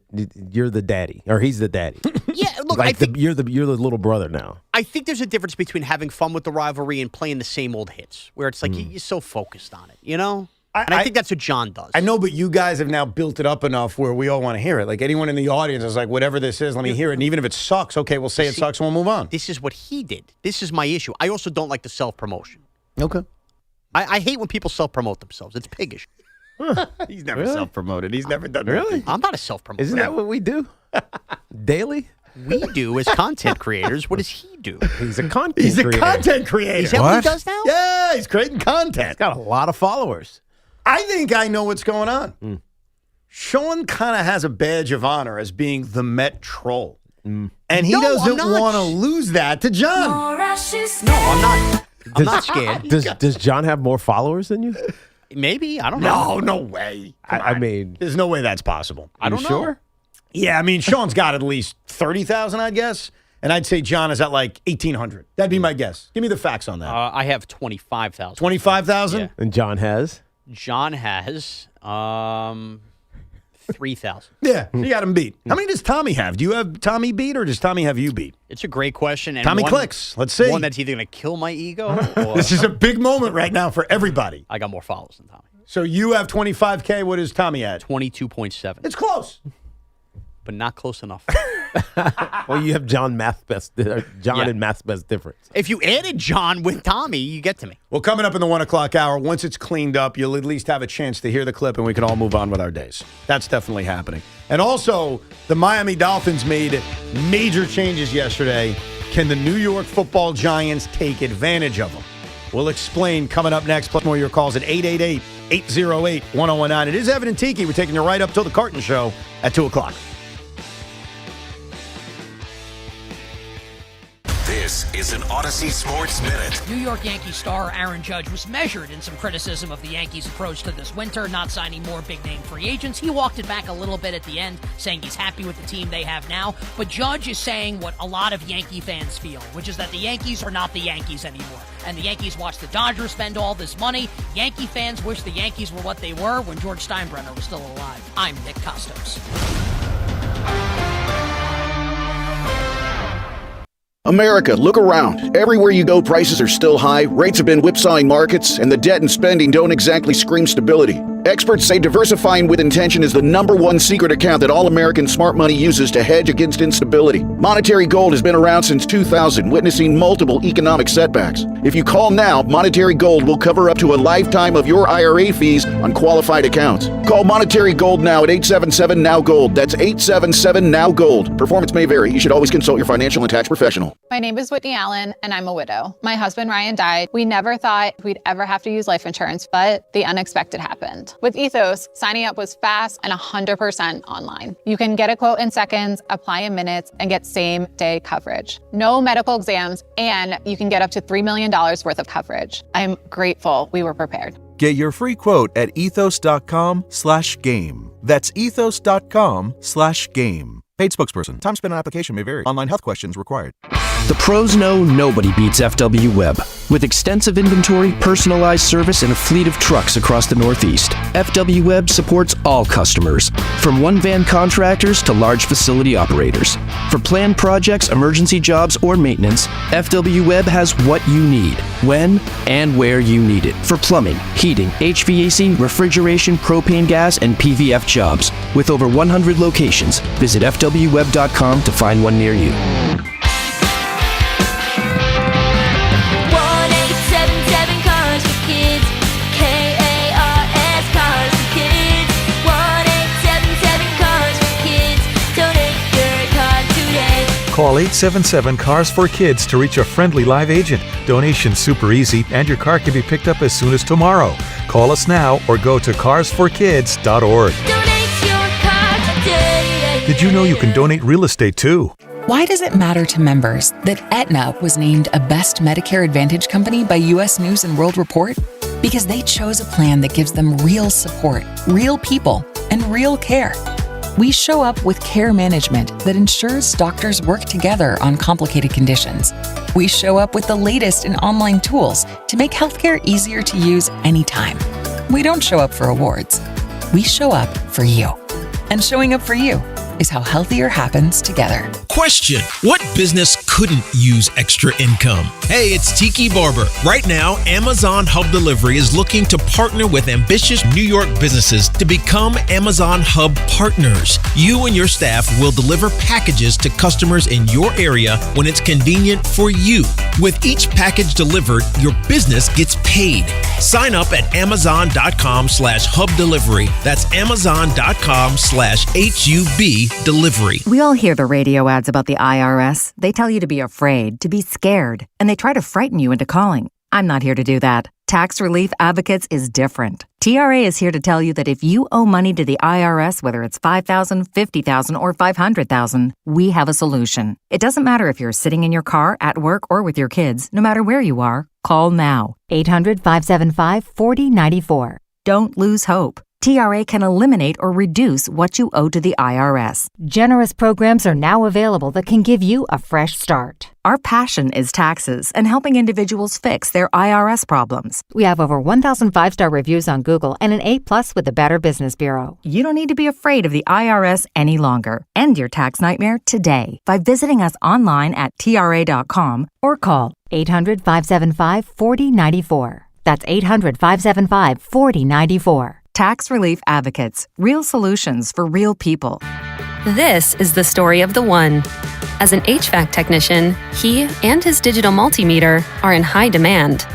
you're the daddy, or he's the daddy. Yeah, look, like I think you're the little brother now. I think there's a difference between having fun with the rivalry and playing the same old hits, where it's like you're so focused on it, you know? I think that's what John does. I know, but you guys have now built it up enough where we all want to hear it. Like anyone in the audience is like, whatever this is, let me hear it. And even if it sucks, okay, we'll say it sucks and we'll move on. This is what he did. This is my issue. I also don't like the self-promotion. Okay. I hate when people self-promote themselves. It's piggish. He's never self-promoted. He's never done that. Really? I'm not a self-promoter. Isn't that what we do? Daily? We do as content creators. What does he do? He's a content He's a creator. content creator. Is that what he does now? Yeah, he's creating content. He's got a lot of followers. I think I know what's going on. Sean kind of has a badge of honor as being the Met troll. And he doesn't want to lose that to John. No, I'm not. I'm not scared. Does John have more followers than you? Maybe. I don't know. No way. I mean, there's no way that's possible. I don't know. Sure? Yeah, I mean, Sean's got at least 30,000, I'd guess. And I'd say John is at like 1,800. That'd be my guess. Give me the facts on that. I have 25,000. 25,000? Yeah. And John has? John has 3,000. Yeah, you got him beat. How many does Tommy have? Do you have Tommy beat, or does Tommy have you beat? It's a great question. And Tommy clicks. Let's see. One that's either going to kill my ego or... This is a big moment right now for everybody. I got more followers than Tommy. So you have 25K. What is Tommy at? 22.7. It's close. But not close enough. Well, you have John and math's best difference. If you added John with Tommy, you get to me. Well, coming up in the 1 o'clock hour, once it's cleaned up, you'll at least have a chance to hear the clip and we can all move on with our days. That's definitely happening. And also, the Miami Dolphins made major changes yesterday. Can the New York Football Giants take advantage of them? We'll explain coming up next. Plus more of your calls at 888-808-1019. It is Evan and Tiki. We're taking you right up till the Carton Show at 2 o'clock. This is an Odyssey Sports Minute. New York Yankees star Aaron Judge was measured in some criticism of the Yankees' approach to this winter, not signing more big-name free agents. He walked it back a little bit at the end, saying he's happy with the team they have now. But Judge is saying what a lot of Yankee fans feel, which is that the Yankees are not the Yankees anymore. And the Yankees watch the Dodgers spend all this money. Yankee fans wish the Yankees were what they were when George Steinbrenner was still alive. I'm Nick Costos. America, look around. Everywhere you go, prices are still high, rates have been whipsawing markets, and the debt and spending don't exactly scream stability. Experts say diversifying with intention is the #1 secret account that all American smart money uses to hedge against instability. Monetary gold has been around since 2000, witnessing multiple economic setbacks. If you call now, Monetary Gold will cover up to a lifetime of your IRA fees on qualified accounts. Call Monetary Gold now at 877-NOW-GOLD. That's 877-NOW-GOLD. Performance may vary. You should always consult your financial and tax professional. My name is Whitney Allen, and I'm a widow. My husband, Ryan, died. We never thought we'd ever have to use life insurance, but the unexpected happened. With Ethos, signing up was fast and 100% online. You can get a quote in seconds, apply in minutes, and get same-day coverage. No medical exams, and you can get up to $3 million worth of coverage. I'm grateful we were prepared. Get your free quote at ethos.com/game. That's ethos.com/game. Paid spokesperson. Time spent on application may vary. Online health questions required. The pros know nobody beats FW Web. With extensive inventory, personalized service, and a fleet of trucks across the Northeast, FW Web supports all customers, from one-van contractors to large facility operators. For planned projects, emergency jobs, or maintenance, FW Web has what you need, when and where you need it. For plumbing, heating, HVAC, refrigeration, propane gas, and PVF jobs. With over 100 locations, visit FWWeb.com to find one near you. 1-877 Cars for Kids, KARS Cars for Kids. 1-877 Cars for Kids. Donate your car today. Call 877 Cars for Kids to reach a friendly live agent. Donation's super easy, and your car can be picked up as soon as tomorrow. Call us now or go to carsforkids.org. Donate your car today. Did you know you can donate real estate too? Why does it matter to members that Aetna was named a Best Medicare Advantage company by U.S. News & World Report? Because they chose a plan that gives them real support, real people, and real care. We show up with care management that ensures doctors work together on complicated conditions. We show up with the latest in online tools to make healthcare easier to use anytime. We don't show up for awards. We show up for you. And showing up for you is how healthier happens together. Question: what business couldn't use extra income? Hey, it's Tiki Barber. Right now, Amazon Hub Delivery is looking to partner with ambitious New York businesses to become Amazon Hub partners. You and your staff will deliver packages to customers in your area when it's convenient for you. With each package delivered, your business gets paid. Sign up at amazon.com/hub delivery. That's amazon.com/HUB delivery. We all hear the radio ads about the IRS. They tell you to be afraid, to be scared, and they try to frighten you into calling. I'm not here to do that. Tax Relief Advocates is different. TRA is here to tell you that if you owe money to the IRS, whether it's $5,000, $50,000, or $500,000, we have a solution. It doesn't matter if you're sitting in your car, at work, or with your kids. No matter where you are, call now. 800-575-4094. Don't lose hope. TRA can eliminate or reduce what you owe to the IRS. Generous programs are now available that can give you a fresh start. Our passion is taxes and helping individuals fix their IRS problems. We have over 1,000 5-star reviews on Google and an A+ with the Better Business Bureau. You don't need to be afraid of the IRS any longer. End your tax nightmare today by visiting us online at TRA.com or call 800-575-4094. That's 800-575-4094. Tax Relief Advocates. Real solutions for real people. This is the story of the one. As an HVAC technician, he and his digital multimeter are in high demand.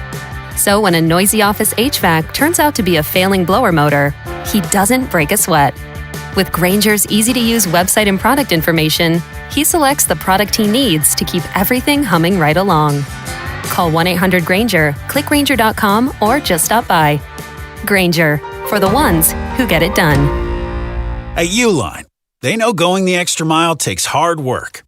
So when a noisy office HVAC turns out to be a failing blower motor, he doesn't break a sweat. With Grainger's easy-to-use website and product information, he selects the product he needs to keep everything humming right along. Call 1-800-GRAINGER, click Grainger.com, or just stop by. Grainger, for the ones who get it done. At Uline, they know going the extra mile takes hard work.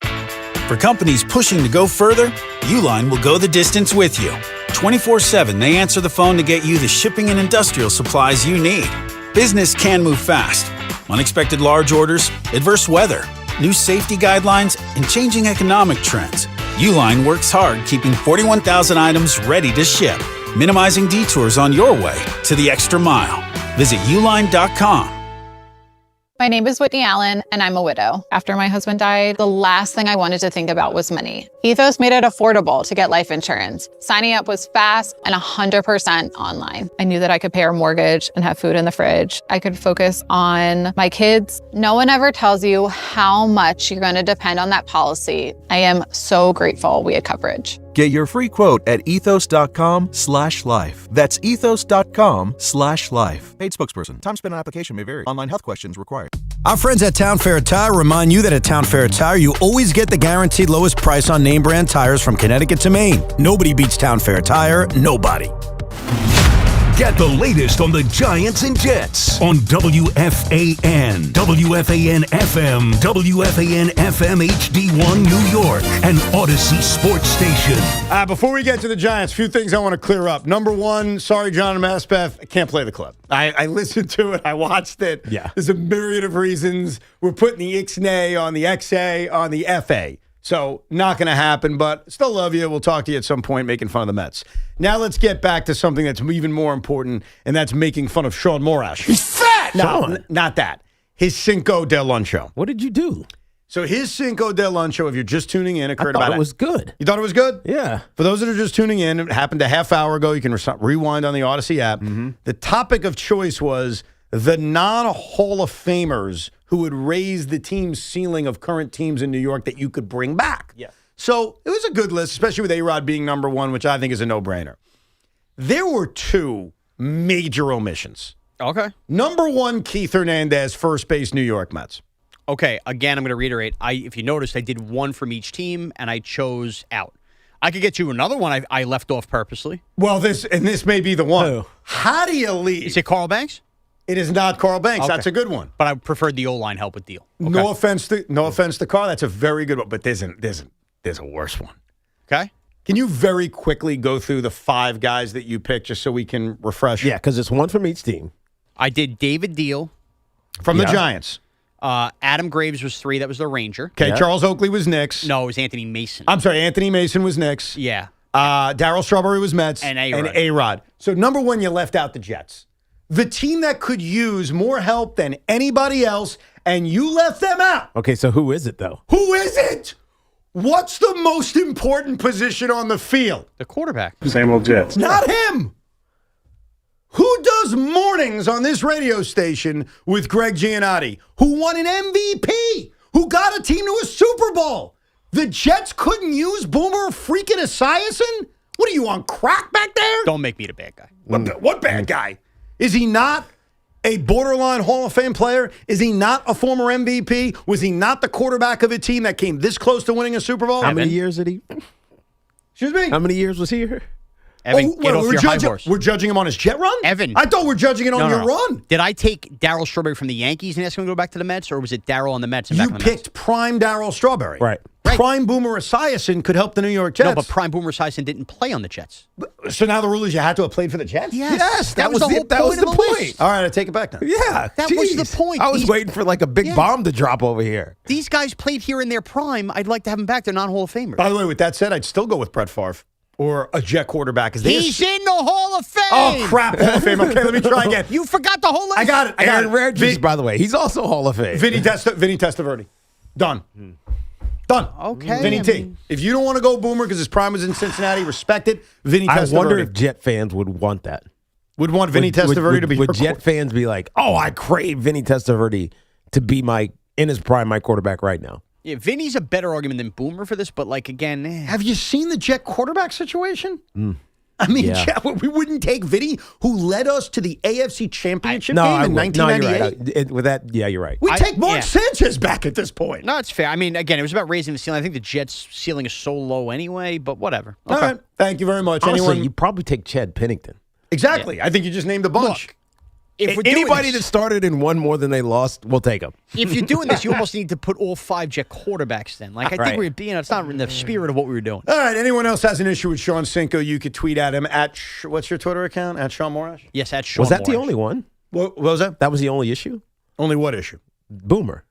For companies pushing to go further, Uline will go the distance with you. 24/7, they answer the phone to get you the shipping and industrial supplies you need. Business can move fast. Unexpected large orders, adverse weather, new safety guidelines, and changing economic trends. Uline works hard keeping 41,000 items ready to ship, minimizing detours on your way to the extra mile. Visit uline.com. My name is Whitney Allen, and I'm a widow. After my husband died, the last thing I wanted to think about was money. Ethos made it affordable to get life insurance. Signing up was fast and 100% online. I knew that I could pay our mortgage and have food in the fridge. I could focus on my kids. No one ever tells you how much you're going to depend on that policy. I am so grateful we had coverage. Get your free quote at ethos.com/life. That's ethos.com/life. Paid spokesperson. Time spent on application may vary. Online health questions required. Our friends at Town Fair Tire remind you that at Town Fair Tire, you always get the guaranteed lowest price on name brand tires from Connecticut to Maine. Nobody beats Town Fair Tire. Nobody. Get the latest on the Giants and Jets on WFAN, WFAN FM, WFAN FM HD1 New York, and Odyssey Sports Station. Before we get to the Giants, a few things I want to clear up. Number one, sorry, John and Maspeth, I can't play the clip. I listened to it. I watched it. Yeah. There's a myriad of reasons. We're putting the Ixnay on the XA on the FA. So not going to happen, but still love you. We'll talk to you at some point making fun of the Mets. Now let's get back to something that's even more important, and that's making fun of Sean Morash. He's fat! No, not that. His Cinco de Lancho. What did you do? So his Cinco de Lancho, if you're just tuning in, occurred I thought it was good. You thought it was good? Yeah. For those that are just tuning in, it happened a half hour ago. You can rewind on the Odyssey app. Mm-hmm. The topic of choice was the non-Hall of Famers who would raise the team's ceiling of current teams in New York that you could bring back. Yeah. So it was a good list, especially with A-Rod being number one, which I think is a no-brainer. There were two major omissions. Okay. Number one, Keith Hernandez, first base, New York Mets. Okay, again, I'm going to reiterate. If you noticed, I did one from each team, and I chose out. I could get you another one I left off purposely. Well, this may be the one. How do you leave? Is it Carl Banks? It is not Carl Banks. Okay. That's a good one. But I preferred the O-line help with Deal. Okay. No offense to Carl. That's a very good one. But there's a worse one. Okay. Can you very quickly go through the five guys that you picked just so we can refresh? Yeah, because it's one from each team. I did David Deal. From the Giants. Adam Graves was 3. That was the Ranger. Okay, Charles Oakley was Knicks. No, it was Anthony Mason. I'm sorry, Anthony Mason was Knicks. Yeah. Darryl Strawberry was Mets. And A-Rod. And A-Rod. So number one, you left out the Jets. The team that could use more help than anybody else, and you left them out. Okay, so who is it, though? Who is it? What's the most important position on the field? The quarterback. Same old Jets. Not him. Who does mornings on this radio station with Greg Giannotti? Who won an MVP? Who got a team to a Super Bowl? The Jets couldn't use Boomer freaking Esiason? What are you, on crack back there? Don't make me the bad guy. What bad guy? Is he not a borderline Hall of Fame player? Is he not a former MVP? Was he not the quarterback of a team that came this close to winning a Super Bowl? How many years did he? Excuse me? How many years was he here? Evan, get off your high horse. We're judging him on his jet run? Evan. I thought we're judging it on your run. Did I take Darryl Strawberry from the Yankees and ask him to go back to the Mets, or was it Darryl on the Mets and You back on the Mets? picked prime Darryl Strawberry. Right. Prime Boomer Esiason could help the New York Jets. No, but prime Boomer Esiason didn't play on the Jets. So now the rule is you had to have played for the Jets? Yes. that was the point. All right, I take it back now. Yeah, That was the point. I was waiting for like a big bomb to drop over here. These guys played here in their prime. I'd like to have them back. They're not Hall of Famers. By the way, with that said, I'd still go with Brett Favre or a Jet quarterback. He's in the Hall of Fame. Oh, crap, Hall of Fame. Okay, let me try again. You forgot the whole list. I got it. Aaron Rodgers, by the way, he's also Hall of Fame. Vinny Testaverde. Done. Done. Okay. Vinny T. If you don't want to go Boomer because his prime was in Cincinnati, respect it. Vinny Testaverde. I wonder if Jet fans would want that. Would want Vinny Testaverde to be Would Jet fans be like, oh, I crave Vinny Testaverde to be my in his prime, my quarterback right now. Yeah, Vinny's a better argument than Boomer for this, but again, have you seen the Jet quarterback situation? I mean, Yeah. Jet, we wouldn't take Vinny, who led us to the AFC Championship game in No, 1998. you're right. With that, yeah, you're right. We take Mark Sanchez back at this point. No, it's fair. I mean, again, it was about raising the ceiling. I think the Jets' ceiling is so low anyway, but whatever. All right. Thank you very much. Honestly, you probably take Chad Pennington. Exactly. Yeah. I think you just named a bunch. Look, if we're doing Anybody this- that started and won more than they lost, we'll take them. If you're doing this, you almost need to put all 5 Jet quarterbacks then. I think we're being, it's not in the spirit of what we were doing. All right. Anyone else has an issue with Sean Cinco, you could tweet at him at, what's your Twitter account? At Sean Morash? Yes, at Sean Was that the Morash. only one? What was that? That was the only issue? Only what issue? Boomer.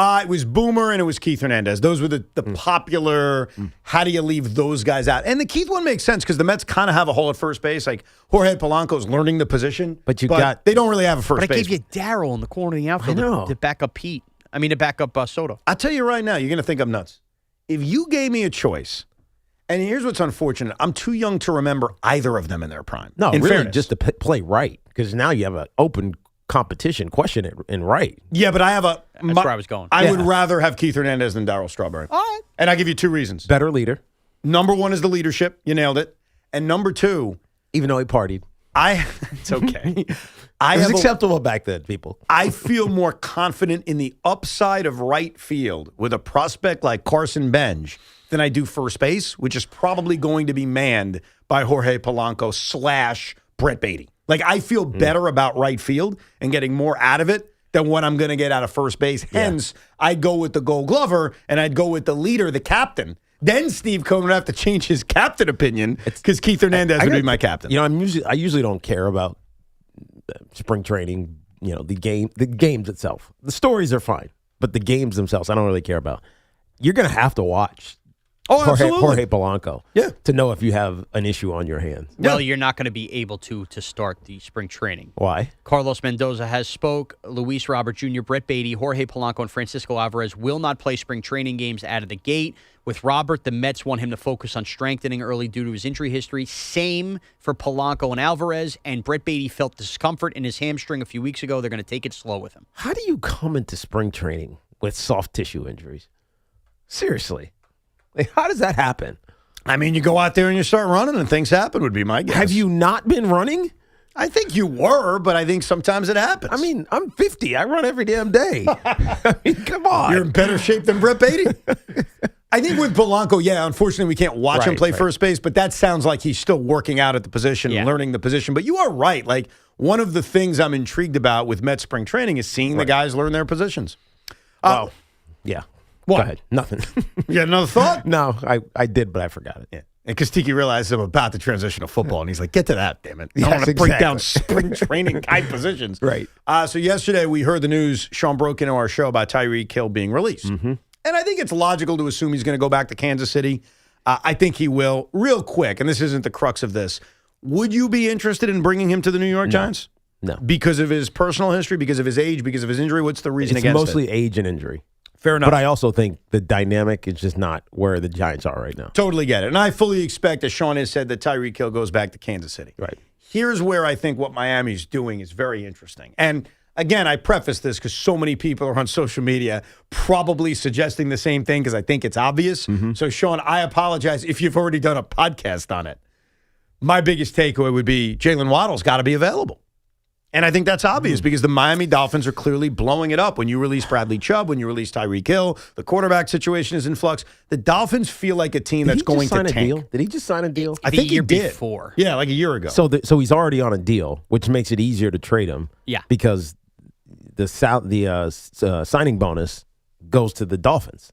It was Boomer and it was Keith Hernandez. Those were the popular, how do you leave those guys out? And the Keith one makes sense because the Mets kind of have a hole at first base. Like Jorge Polanco's learning the position. But they don't really have a first But I base. gave you Darryl in the corner of the outfield I know. to back up Pete. To back up Soto. I'll tell you right now, you're going to think I'm nuts. If you gave me a choice, and here's what's unfortunate, I'm too young to remember either of them in their prime. No, in really, fairness. just to play right, because now you have an open competition. Question it in right. Yeah, but I have a... That's where I was going. I would rather have Keith Hernandez than Darryl Strawberry. All right. And I'll give you 2 reasons. Better leader, Number 1 is the leadership. You nailed it. And number 2... even though he partied. It's okay. It was acceptable back then, people. I feel more confident in the upside of right field with a prospect like Carson Benj than I do first base, which is probably going to be manned by Jorge Polanco / Brett Beatty. Like, I feel better about right field and getting more out of it than what I'm going to get out of first base. Hence, I'd go with the Gold Glover and I'd go with the leader, the captain. Then Steve Cohen would have to change his captain opinion because Keith Hernandez would be my captain. You know, I usually don't care about spring training. You know, the games itself. The stories are fine, but the games themselves, I don't really care about. You're going to have to watch. Jorge Polanco. Yeah. To know if you have an issue on your hands. Well, you're not going to be able to start the spring training. Why? Carlos Mendoza has spoke. Luis Robert Jr., Brett Beatty, Jorge Polanco, and Francisco Alvarez will not play spring training games out of the gate. With Robert, the Mets want him to focus on strengthening early due to his injury history. Same for Polanco and Alvarez. And Brett Beatty felt discomfort in his hamstring a few weeks ago. They're going to take it slow with him. How do you come into spring training with soft tissue injuries? Seriously. Like, how does that happen? I mean, you go out there and you start running and things happen would be my guess. Have you not been running? I think you were, but I think sometimes it happens. I mean, I'm 50. I run every damn day. I mean, come on. You're in better shape than Brett Beatty. I think with Polanco, unfortunately we can't watch him play first base, but that sounds like he's still working out at the position, learning the position. But you are right. Like, one of the things I'm intrigued about with Met spring training is seeing the guys learn their positions. Yeah. What? Go ahead. Nothing. You got another thought? No, I did, but I forgot it. Yeah. And because Tiki realized I'm about to transition to football, and he's like, get to that, damn it. I Yes, want to break exactly. down spring training kind positions. Right. So yesterday we heard the news, Sean broke into our show about Tyreek Hill being released. Mm-hmm. And I think it's logical to assume he's going to go back to Kansas City. I think he will. Real quick, and this isn't the crux of this, would you be interested in bringing him to the New York Giants? No. Because of his personal history, because of his age, because of his injury? What's the reason It's against mostly it? age and injury. Fair enough. But I also think the dynamic is just not where the Giants are right now. Totally get it. And I fully expect, as Sean has said, that Tyreek Hill goes back to Kansas City. Right. Here's where I think what Miami's doing is very interesting. And again, I preface this because so many people are on social media probably suggesting the same thing because I think it's obvious. Mm-hmm. So, Sean, I apologize if you've already done a podcast on it. My biggest takeaway would be Jalen Waddle's got to be available. And I think that's obvious because the Miami Dolphins are clearly blowing it up. When you release Bradley Chubb, when you release Tyreek Hill, the quarterback situation is in flux. The Dolphins feel like a team that's going to tank. Deal? Did he just sign a deal? I think he did. Before. Yeah, like a year ago. So he's already on a deal, which makes it easier to trade him. Yeah. Because the signing bonus goes to the Dolphins.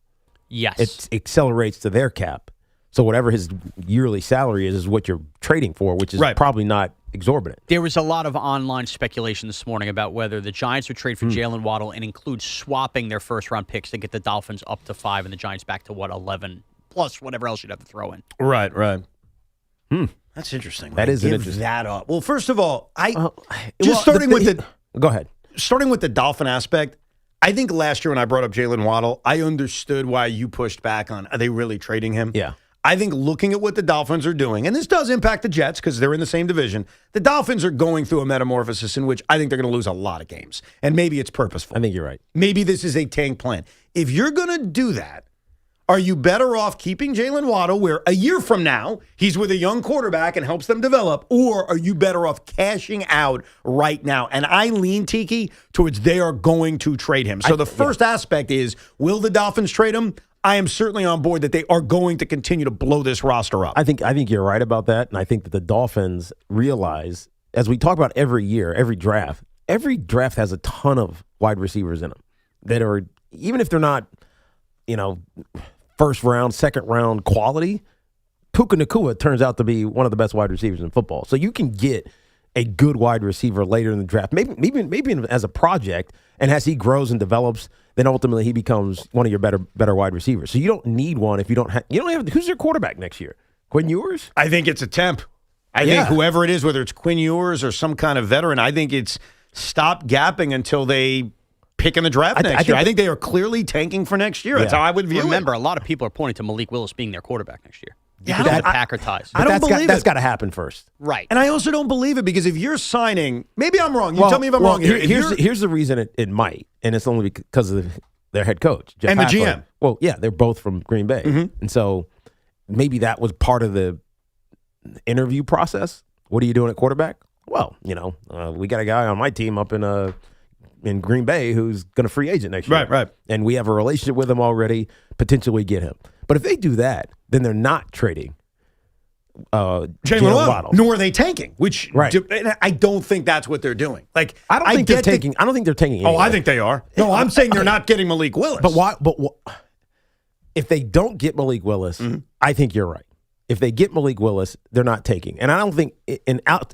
Yes. It accelerates to their cap. So whatever his yearly salary is what you're trading for, which is probably not exorbitant. There was a lot of online speculation this morning about whether the Giants would trade for Jalen Waddle and include swapping their first-round picks to get the Dolphins up to 5 and the Giants back to, 11, plus whatever else you'd have to throw in. Right. That's interesting. That is interesting. That up. Well, first of all, Go ahead. Starting with the Dolphin aspect, I think last year when I brought up Jalen Waddle, I understood why you pushed back on, are they really trading him? Yeah. I think looking at what the Dolphins are doing, and this does impact the Jets because they're in the same division, the Dolphins are going through a metamorphosis in which I think they're going to lose a lot of games. And maybe it's purposeful. I think you're right. Maybe this is a tank plan. If you're going to do that, are you better off keeping Jalen Waddle where a year from now he's with a young quarterback and helps them develop, or are you better off cashing out right now? And I lean, Tiki, towards they are going to trade him. So the first aspect is, will the Dolphins trade him? I am certainly on board that they are going to continue to blow this roster up. I think you're right about that, and I think that the Dolphins realize, as we talk about every year, every draft has a ton of wide receivers in them that are, even if they're not, first round, second round quality, Puka Nacua turns out to be one of the best wide receivers in football. So you can get a good wide receiver later in the draft, maybe as a project, and as he grows and develops, then ultimately he becomes one of your better wide receivers. So you don't need one if you don't have who's your quarterback next year? Quinn Ewers? I think it's a temp. I think whoever it is, whether it's Quinn Ewers or some kind of veteran, I think it's stop gapping until they pick in the draft next year. I think they are clearly tanking for next year. That's how I would view it. Remember, a lot of people are pointing to Malik Willis being their quarterback next year. Yeah, that Packer ties. I don't believe that's got to happen first. Right. And I also don't believe it because if you're signing, maybe I'm wrong. Tell me if I'm wrong here. Here's the reason it might, and it's only because of their head coach, Jeff and Hackler. The GM. Well, yeah, they're both from Green Bay. Mm-hmm. And so maybe that was part of the interview process. What are you doing at quarterback? Well, we got a guy on my team up in Green Bay who's going to free agent next year. Right. And we have a relationship with him already, potentially get him. But if they do that, then they're not trading Jalen Waddle. Nor are they tanking, which right. I don't think that's what they're doing. Like I don't think they're tanking. I don't think they're tanking. Anyway. Oh, I think they are. No, I'm saying they're not getting Malik Willis. But why? But if they don't get Malik Willis, I think you're right. If they get Malik Willis, they're not taking. And I don't think,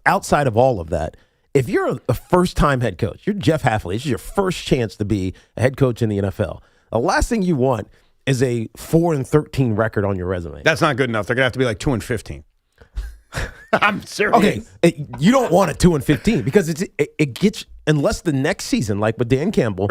outside of all of that, if you're a first-time head coach, you're Jeff Hafley, this is your first chance to be a head coach in the NFL. The last thing you want is a 4-13 record on your resume. That's not good enough. They're going to have to be like 2-15. I'm serious. Okay, you don't want a 2-15 because it gets, unless the next season, like with Dan Campbell,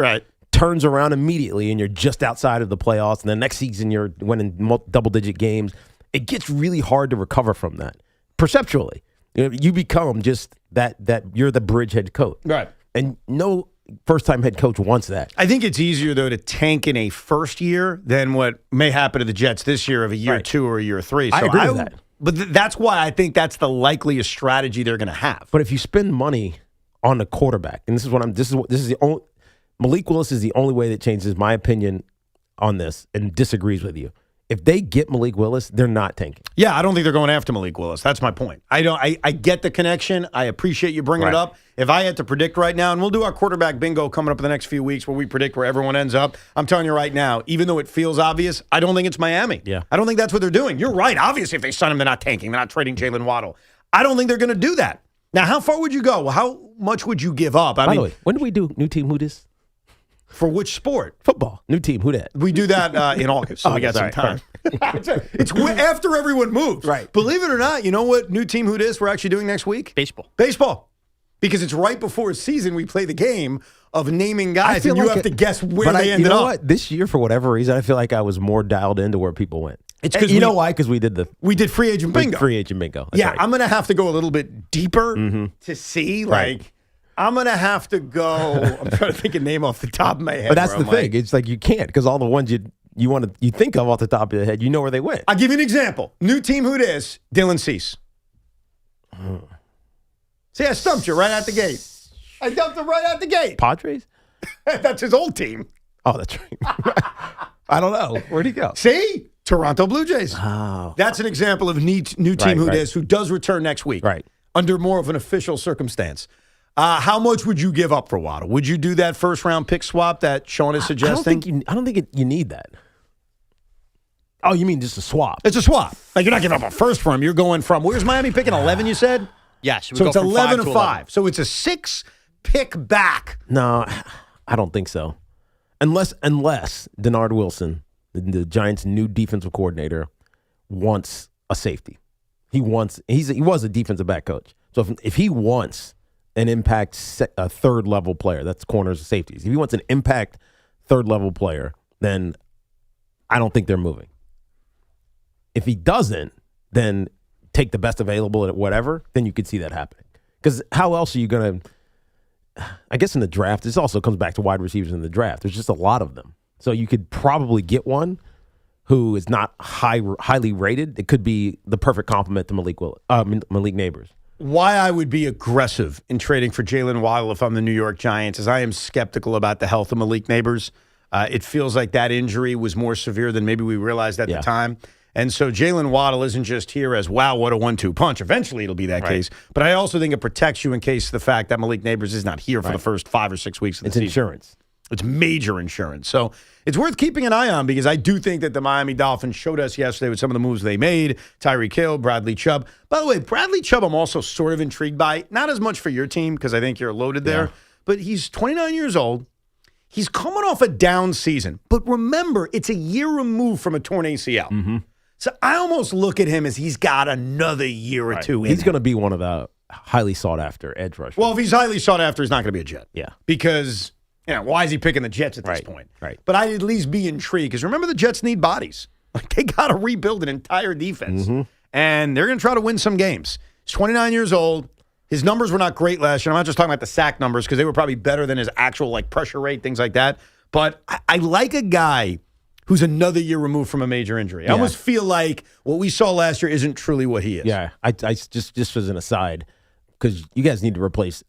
turns around immediately and you're just outside of the playoffs, and the next season you're winning double-digit games, it gets really hard to recover from that. Perceptually, you become just that you're the bridge head coach, right? And no first-time head coach wants that. I think it's easier though to tank in a first year than what may happen to the Jets this year of a year 2 or a year 3. So I agree with that. But that's why I think that's the likeliest strategy they're going to have. But if you spend money on the quarterback, and this is the only Malik Willis is the only way that changes my opinion on this and disagrees with you. If they get Malik Willis, they're not tanking. Yeah, I don't think they're going after Malik Willis. That's my point. I get the connection. I appreciate you bringing it up. If I had to predict right now, and we'll do our quarterback bingo coming up in the next few weeks where we predict where everyone ends up, I'm telling you right now, even though it feels obvious, I don't think it's Miami. Yeah. I don't think that's what they're doing. You're right. Obviously, if they sign him, they're not tanking. They're not trading Jalen Waddle. I don't think they're going to do that. Now, how far would you go? Well, how much would you give up? By the way, when do we do new team? Who dis? For which sport? Football. New team. Who dat? We do that in August, so we got some time. It's after everyone moves. Right. Believe it or not, you know what new team who dis we're actually doing next week? Baseball. Because it's right before season, we play the game of naming guys, and you have to guess where they ended up. What? This year, for whatever reason, I feel like I was more dialed into where people went. It's because you know why? Because we did free agent bingo. Free agent bingo. That's yeah, right. I'm going to have to go a little bit deeper to see, I'm going to have to go. I'm trying to think a name off the top of my head. But that's the thing. It's like you can't, because all the ones you think of off the top of your head, you know where they went. I'll give you an example. New team who dis, Dylan Cease. See, I stumped you right out the gate. I dumped him right out the gate. Padres? That's his old team. Oh, that's right. I don't know. Where'd he go? See? Toronto Blue Jays. Oh. That's an example of new team who dis, who does return next week. Right. Under more of an official circumstance. How much would you give up for Waddle? Would you do that first-round pick swap that Sean is suggesting? I don't think you need that. Oh, you mean just a swap? It's a swap. Like, you're not giving up a first for him. You're going from, where's Miami picking, 11, you said? Yes. So it's 11 and 5. So it's a 6-pick back. No, I don't think so. Unless Denard Wilson, the Giants' new defensive coordinator, wants a safety. He was a defensive back coach. So if he wants an impact third-level player, that's corners and safeties. If he wants an impact third-level player, then I don't think they're moving. If he doesn't, then take the best available at whatever, then you could see that happening. Because how else are you going to, I guess in the draft, this also comes back to wide receivers in the draft. There's just a lot of them. So you could probably get one who is not highly rated. It could be the perfect complement to Malik Neighbors. Why I would be aggressive in trading for Jalen Waddle if I'm the New York Giants is I am skeptical about the health of Malik Neighbors. It feels like that injury was more severe than maybe we realized at the time. And so Jalen Waddle isn't just here as, wow, what a 1-2 punch. Eventually it'll be that case. But I also think it protects you in case of the fact that Malik Neighbors is not here for the first 5 or 6 weeks of the season. It's insurance. It's major insurance. So it's worth keeping an eye on because I do think that the Miami Dolphins showed us yesterday with some of the moves they made. Tyreek Hill, Bradley Chubb. By the way, Bradley Chubb I'm also sort of intrigued by. Not as much for your team because I think you're loaded there. But he's 29 years old. He's coming off a down season. But remember, it's a year removed from a torn ACL. Mm-hmm. So I almost look at him as he's got another year or two in He's going to be one of the highly sought-after edge rushers. Well, if he's highly sought after, he's not going to be a Jet. Yeah. Because, why is he picking the Jets at this point? Right. But I'd at least be intrigued because remember the Jets need bodies. Like they got to rebuild an entire defense. Mm-hmm. And they're going to try to win some games. He's 29 years old. His numbers were not great last year. I'm not just talking about the sack numbers because they were probably better than his actual pressure rate, things like that. But I like a guy who's another year removed from a major injury. I almost feel like what we saw last year isn't truly what he is. Yeah, I just as an aside, because you guys need to replace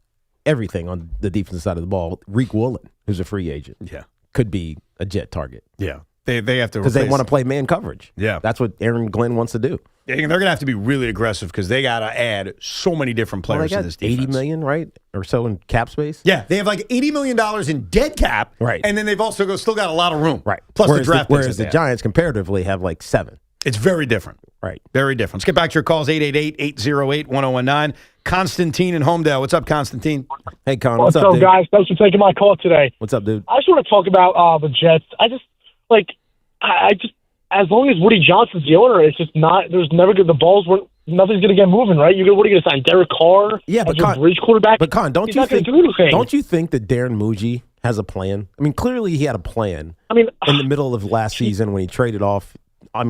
everything on the defensive side of the ball. Reek Woolen, who's a free agent, could be a Jet target. Yeah, they have to because they want to play man coverage. Yeah, that's what Aaron Glenn wants to do. Yeah, they're going to have to be really aggressive because they got to add so many different players to this defense. $80 million, right, or so in cap space. Yeah, they have like $80 million in dead cap, right, and then they've also still got a lot of room, right. Plus whereas the draft. Whereas the Giants comparatively have like 7. It's very different, right? Very different. Let's get back to your calls. 888-808-1019. Constantine in Homedale. What's up, Constantine? Hey, Con. What's up, dude? guys? Thanks for taking my call today. What's up, dude? I just want to talk about the Jets. I just as long as Woody Johnson's the owner, it's just not. There's never good. The balls weren't. Nothing's going to get moving, right? What are you going to sign? Derek Carr? Yeah, but as your bridge quarterback. But Con, don't you think that Darren Muji has a plan? I mean, clearly he had a plan. I mean, in the middle of last season when he traded off,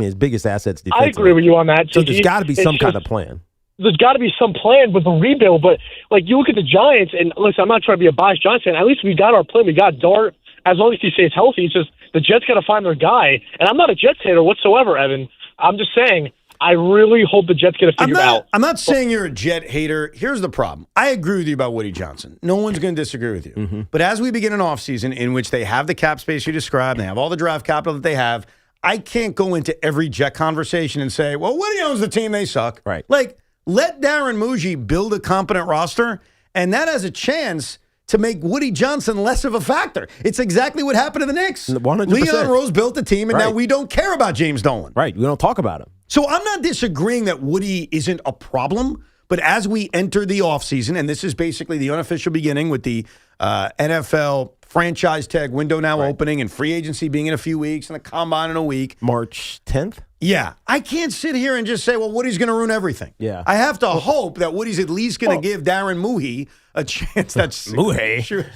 his biggest assets. I agree with you on that. So there's got to be some kind of plan. There's got to be some plan with the rebuild, but you look at the Giants, and listen, I'm not trying to be a biased Giants fan. At least we got our plan. We got Dart. As long as he stays healthy, it's just the Jets got to find their guy. And I'm not a Jets hater whatsoever, Evan. I'm just saying I really hope the Jets get it figured out. I'm not saying you're a Jet hater. Here's the problem. I agree with you about Woody Johnson. No one's going to disagree with you. Mm-hmm. But as we begin an offseason in which they have the cap space you described, they have all the draft capital that they have, I can't go into every Jet conversation and say, well, Woody owns the team, they suck. Right. Let Darren Muji build a competent roster, and that has a chance to make Woody Johnson less of a factor. It's exactly what happened to the Knicks. 100%. Leon Rose built the team, and now we don't care about James Dolan. Right. We don't talk about him. So I'm not disagreeing that Woody isn't a problem, but as we enter the offseason, and this is basically the unofficial beginning with the NFL franchise tag window now opening and free agency being in a few weeks and the combine in a week. March 10th? Yeah. I can't sit here and just say, well, Woody's going to ruin everything. Yeah. I have to hope that Woody's at least going to give Darren Muji a chance. That's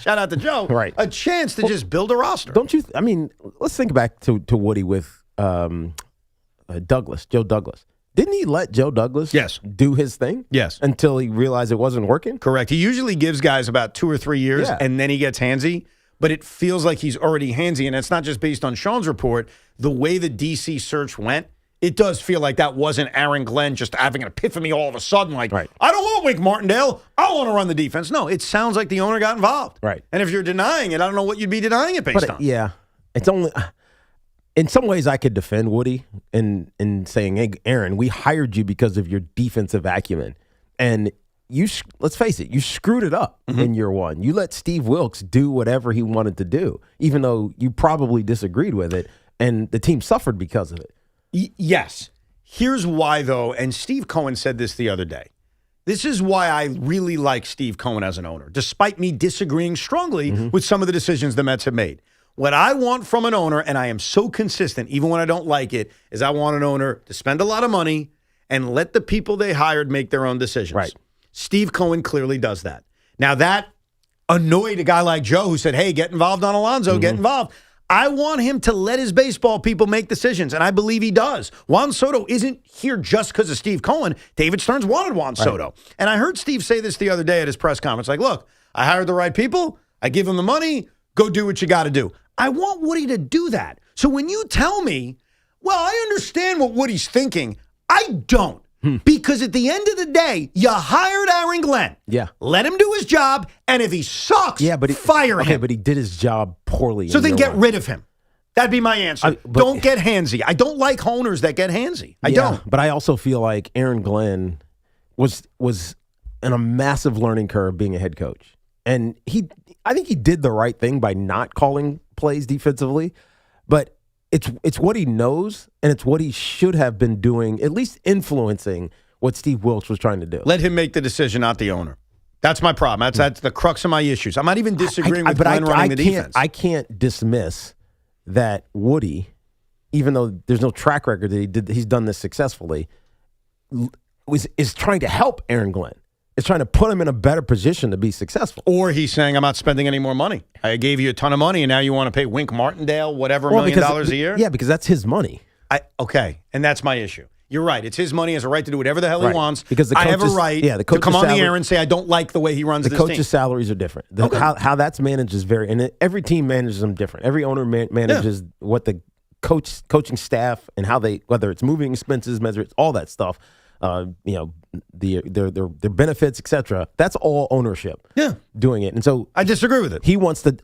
shout out to Joe. Right. A chance to just build a roster. Don't you? Let's think back to Woody with Joe Douglas. Didn't he let Joe Douglas do his thing? Yes. Until he realized it wasn't working? Correct. He usually gives guys about 2 or 3 years, and then he gets handsy. But it feels like he's already handsy, and it's not just based on Sean's report. The way the D.C. search went, it does feel like that wasn't Aaron Glenn just having an epiphany all of a sudden, I don't want Wink Martindale. I want to run the defense. No, it sounds like the owner got involved. Right. And if you're denying it, I don't know what you'd be denying it based on. Yeah. It's only... In some ways, I could defend Woody in saying, hey, Aaron, we hired you because of your defensive acumen. And let's face it, you screwed it up in year one. You let Steve Wilkes do whatever he wanted to do, even though you probably disagreed with it, and the team suffered because of it. Yes. Here's why, though, and Steve Cohen said this the other day. This is why I really like Steve Cohen as an owner, despite me disagreeing strongly with some of the decisions the Mets have made. What I want from an owner, and I am so consistent, even when I don't like it, is I want an owner to spend a lot of money and let the people they hired make their own decisions. Right. Steve Cohen clearly does that. Now, that annoyed a guy like Joe who said, hey, get involved on Alonzo, get involved. I want him to let his baseball people make decisions, and I believe he does. Juan Soto isn't here just because of Steve Cohen. David Stearns wanted Juan Soto. And I heard Steve say this the other day at his press conference. Like, look, I hired the right people. I give them the money. Go do what you got to do. I want Woody to do that. So when you tell me, well, I understand what Woody's thinking, I don't. Because at the end of the day, you hired Aaron Glenn. Yeah. Let him do his job, and if he sucks, fire him. Okay, but he did his job poorly. So then get rid of him. That'd be my answer. Don't get handsy. I don't like owners that get handsy. I don't. But I also feel like Aaron Glenn was in a massive learning curve being a head coach. And I think he did the right thing by not calling plays defensively. But it's what he knows, and it's what he should have been doing, at least influencing what Steve Wilkes was trying to do. Let him make the decision, not the owner. That's my problem. That's the crux of my issues. I'm not even disagreeing with Glenn running the defense. I can't dismiss that Woody, even though there's no track record that he's done this successfully, is trying to help Aaron Glenn. It's trying to put him in a better position to be successful. Or he's saying, I'm not spending any more money. I gave you a ton of money, and now you want to pay Wink Martindale whatever $1 million a year? Yeah, because that's his money. Okay, and that's my issue. You're right. It's his money. He has a right to do whatever the hell he wants. Because I have a right to come on the air and say, I don't like the way he runs this team. The coaches' salaries are different. How that's managed is and every team manages them different. Every owner manages what the coaching staff and how they, whether it's moving expenses, measures, all that stuff. Their benefits, etc. That's all ownership. Yeah, doing it, and so I disagree with it. He wants to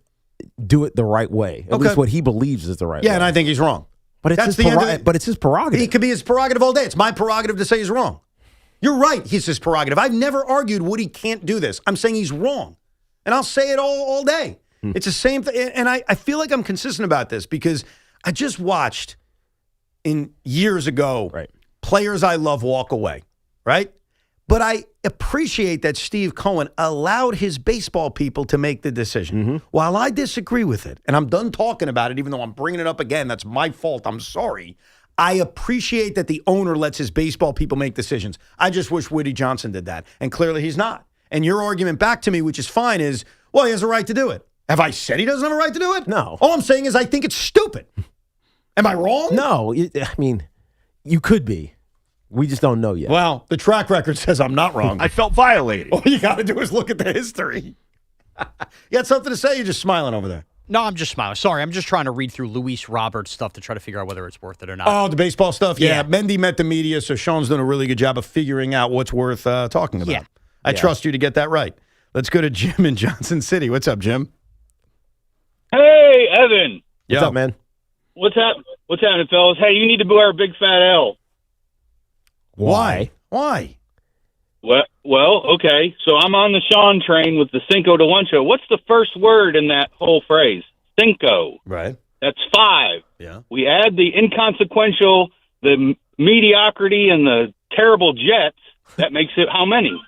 do it the right way, at least what he believes is the right way. Yeah, and I think he's wrong. But it's his prerogative. He could be his prerogative all day. It's my prerogative to say he's wrong. You're right. He's his prerogative. I've never argued Woody can't do this. I'm saying he's wrong, and I'll say it all day. It's the same thing, and I feel like I'm consistent about this because I just watched years ago. Players I love walk away, right? But I appreciate that Steve Cohen allowed his baseball people to make the decision. While I disagree with it, and I'm done talking about it, even though I'm bringing it up again, that's my fault. I'm sorry. I appreciate that the owner lets his baseball people make decisions. I just wish Woody Johnson did that, and clearly he's not. And your argument back to me, which is fine, is, well, he has a right to do it. Have I said he doesn't have a right to do it? No. All I'm saying is I think it's stupid. Am I wrong? No. I mean, you could be. We just don't know yet. Well, the track record says I'm not wrong. I felt violated. All you got to do is look at the history. You had something to say? You're just smiling over there. No, I'm just smiling. Sorry, I'm just trying to read through Luis Roberts' stuff to try to figure out whether it's worth it or not. Oh, the baseball stuff? Yeah. Mendy met the media, so Sean's done a really good job of figuring out what's worth talking about. Yeah. I trust you to get that right. Let's go to Jim in Johnson City. What's up, Jim? Hey, Evan. What's up, man? What's happening, fellas? Hey, you need to wear a big fat L. Why? Well, okay. So I'm on the Sean train with the Cinco de Lancho. What's the first word in that whole phrase? Cinco. Right. That's 5. Yeah. We add the inconsequential, the mediocrity, and the terrible Jets. That makes it how many?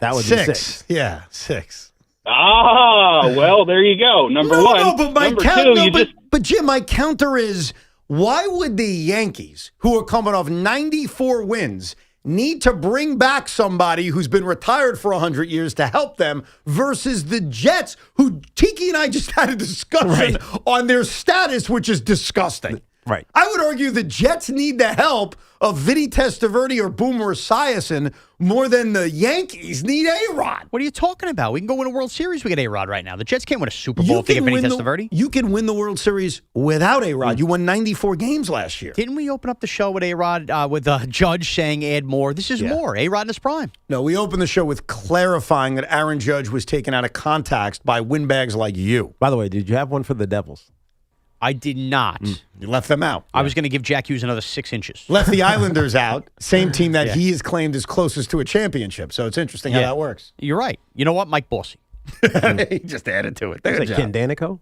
That would be 6. Yeah, 6. Well, there you go. Number one. No, but Number two, but Jim, my counter is, why would the Yankees, who are coming off 94 wins, need to bring back somebody who's been retired for 100 years to help them versus the Jets, who Tiki and I just had a discussion on their status, which is disgusting. Right. I would argue the Jets need the help of Vinny Testaverde or Boomer Esiason more than the Yankees need A-Rod. What are you talking about? We can go win a World Series. We get A-Rod right now. The Jets can't win a Super Bowl if they get Vinny Testaverde. You can win the World Series without A-Rod. You won 94 games last year. Didn't we open up the show with A-Rod, with Judge saying add more? This is more. A-Rod in his prime. No, we opened the show with clarifying that Aaron Judge was taken out of context by windbags like you. By the way, did you have one for the Devils? I did not. You left them out. I was going to give Jack Hughes another 6 inches. Left the Islanders out. Same team that he has claimed is closest to a championship. So it's interesting how that works. You're right. You know what? Mike Bossy. He just added to it. Like Ken Danico?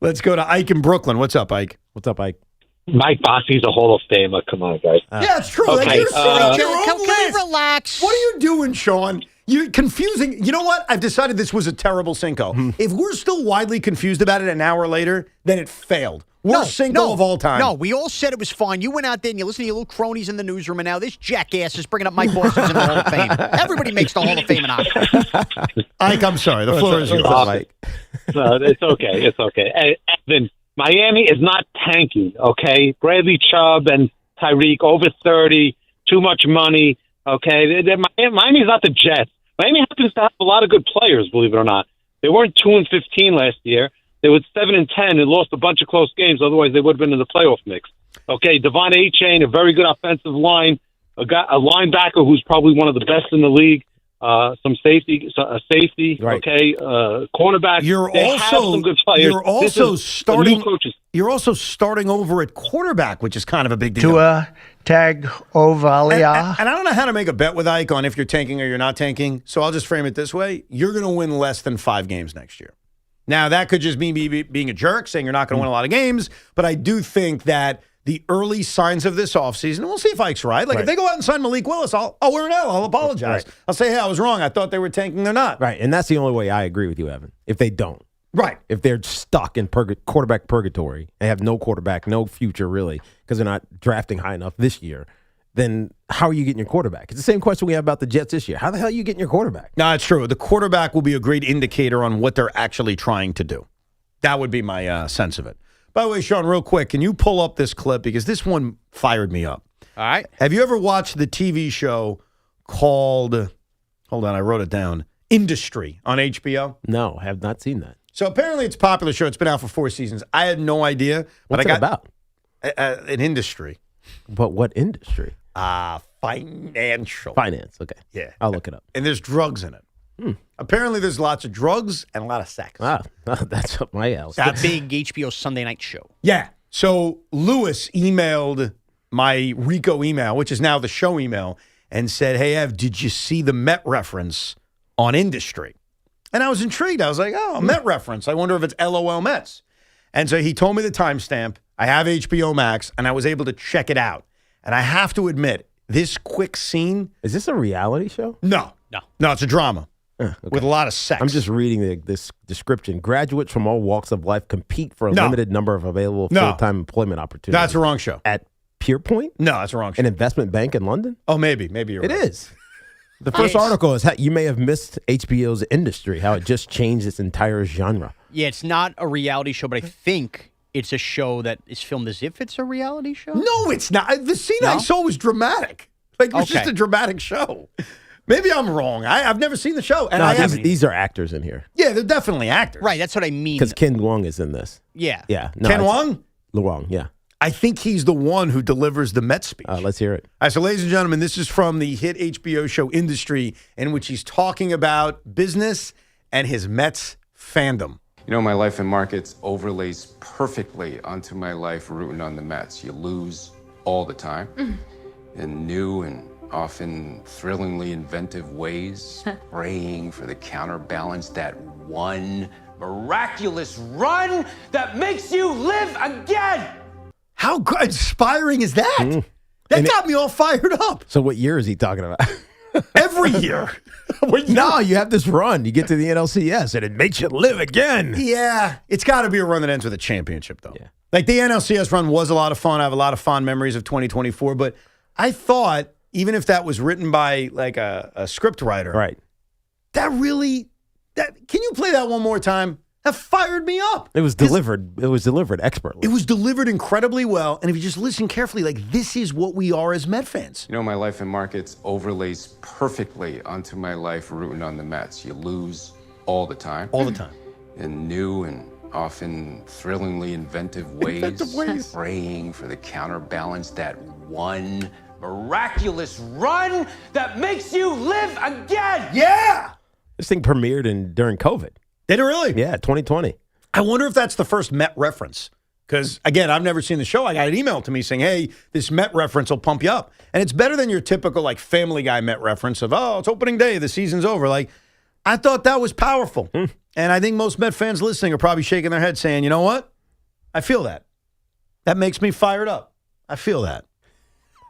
Let's go to Ike in Brooklyn. What's up, Ike? What's up, Ike? Mike Bossy's a Hall of Famer. Come on, guys. Yeah, it's true. Okay, Like you're sitting your own Can we list. relax? What are you doing, Sean? You're confusing. You know what? I've decided this was a terrible Cinco. If we're still widely confused about it an hour later, then it failed. Worst Cinco of all time. No, we all said it was fine. You went out there and you listened to your little cronies in the newsroom, and now this jackass is bringing up Mike Boston's in the Hall of Fame. Everybody makes the Hall of Fame an option. Ike, I'm sorry. The floor is yours. Mike. No, it's okay. It's okay. Then Miami is not tanking, okay? Bradley Chubb and Tyreek, over 30, too much money, okay? Miami's not the Jets. Miami happens to have a lot of good players, believe it or not. They weren't 2-15 last year. They were 7-10 and lost a bunch of close games. Otherwise, they would have been in the playoff mix. Okay, Devon A-Chain, a very good offensive line, a linebacker who's probably one of the best in the league. Some safety, right. Okay, cornerback. Have some good players. You're also starting over at quarterback, which is kind of a big deal. Tua Tagovailoa. And I don't know how to make a bet with Ike on if you're tanking or you're not tanking. So I'll just frame it this way: you're going to win less than 5 games next year. Now that could just be me being a jerk, saying you're not going to win a lot of games, but I do think that the early signs of this offseason, and we'll see if Ike's right. Like, if they go out and sign Malik Willis, I'll apologize. Right. I'll say, hey, I was wrong. I thought they were tanking. They're not. Right, and that's the only way I agree with you, Evan, if they don't. Right. If they're stuck in quarterback purgatory, they have no quarterback, no future really, because they're not drafting high enough this year, then how are you getting your quarterback? It's the same question we have about the Jets this year. How the hell are you getting your quarterback? No, it's true. The quarterback will be a great indicator on what they're actually trying to do. That would be my sense of it. By the way, Sean, real quick, can you pull up this clip? Because this one fired me up. All right. Have you ever watched the TV show called, hold on, I wrote it down, Industry on HBO? No, I have not seen that. So apparently it's a popular show. It's been out for 4 seasons. I had no idea. What's it about? An industry. But what industry? Financial. Finance, okay. Yeah. I'll look it up. And there's drugs in it. Apparently there's lots of drugs and a lot of sex. That's up my alley. It's the big HBO Sunday night show. Yeah. So Lewis emailed my Rico email, which is now the show email, and said, hey, Ev, did you see the Met reference on Industry? And I was intrigued. I was like, oh, a Met reference. I wonder if it's LOL Mets. And so he told me the timestamp. I have HBO Max, and I was able to check it out. And I have to admit, this quick scene. Is this a reality show? No, it's a drama. With a lot of sex. I'm just reading this description. Graduates from all walks of life compete for a limited number of available full-time employment opportunities. That's the wrong show. At Pierpoint? No, that's the wrong show. An investment bank in London? Oh, maybe you're right. It is. The first article is how you may have missed HBO's Industry, how it just changed its entire genre. Yeah, it's not a reality show, but I think it's a show that is filmed as if it's a reality show. No, it's not. The scene I saw was dramatic. Like, it was just a dramatic show. Maybe I'm wrong. I've never seen the show. And these are actors in here. Yeah, they're definitely actors. Right, that's what I mean. Because Ken Wong is in this. Yeah. Yeah. Ken Wong? Wong, yeah. I think he's the one who delivers the Mets speech. Let's hear it. All right, so ladies and gentlemen, this is from the hit HBO show Industry, in which he's talking about business and his Mets fandom. You know, my life in markets overlays perfectly onto my life rooting on the Mets. You lose all the time in new and often thrillingly inventive ways, praying for the counterbalance, that one miraculous run that makes you live again. How inspiring is that? That got me all fired up. So what year is he talking about? Every year. No, you have this run. You get to the NLCS, and it makes you live again. Yeah. It's got to be a run that ends with a championship, though. Yeah. Like, the NLCS run was a lot of fun. I have a lot of fond memories of 2024, but I thought, even if that was written by, like, a script writer, right? Can you play that one more time? That fired me up. It was delivered. It was delivered expertly. It was delivered incredibly well. And if you just listen carefully, like, this is what we are as Met fans. You know, my life in markets overlays perfectly onto my life rooting on the Mets. You lose all the time. All the time. In new and often thrillingly inventive ways. Praying for the counterbalance, that one miraculous run that makes you live again. Yeah. This thing premiered during COVID. Did it really? Yeah, 2020. I wonder if that's the first Met reference. Because, again, I've never seen the show. I got an email to me saying, hey, this Met reference will pump you up. And it's better than your typical, like, Family Guy Met reference of, oh, it's opening day, the season's over. Like, I thought that was powerful. And I think most Met fans listening are probably shaking their head saying, you know what? I feel that. That makes me fired up. I feel that.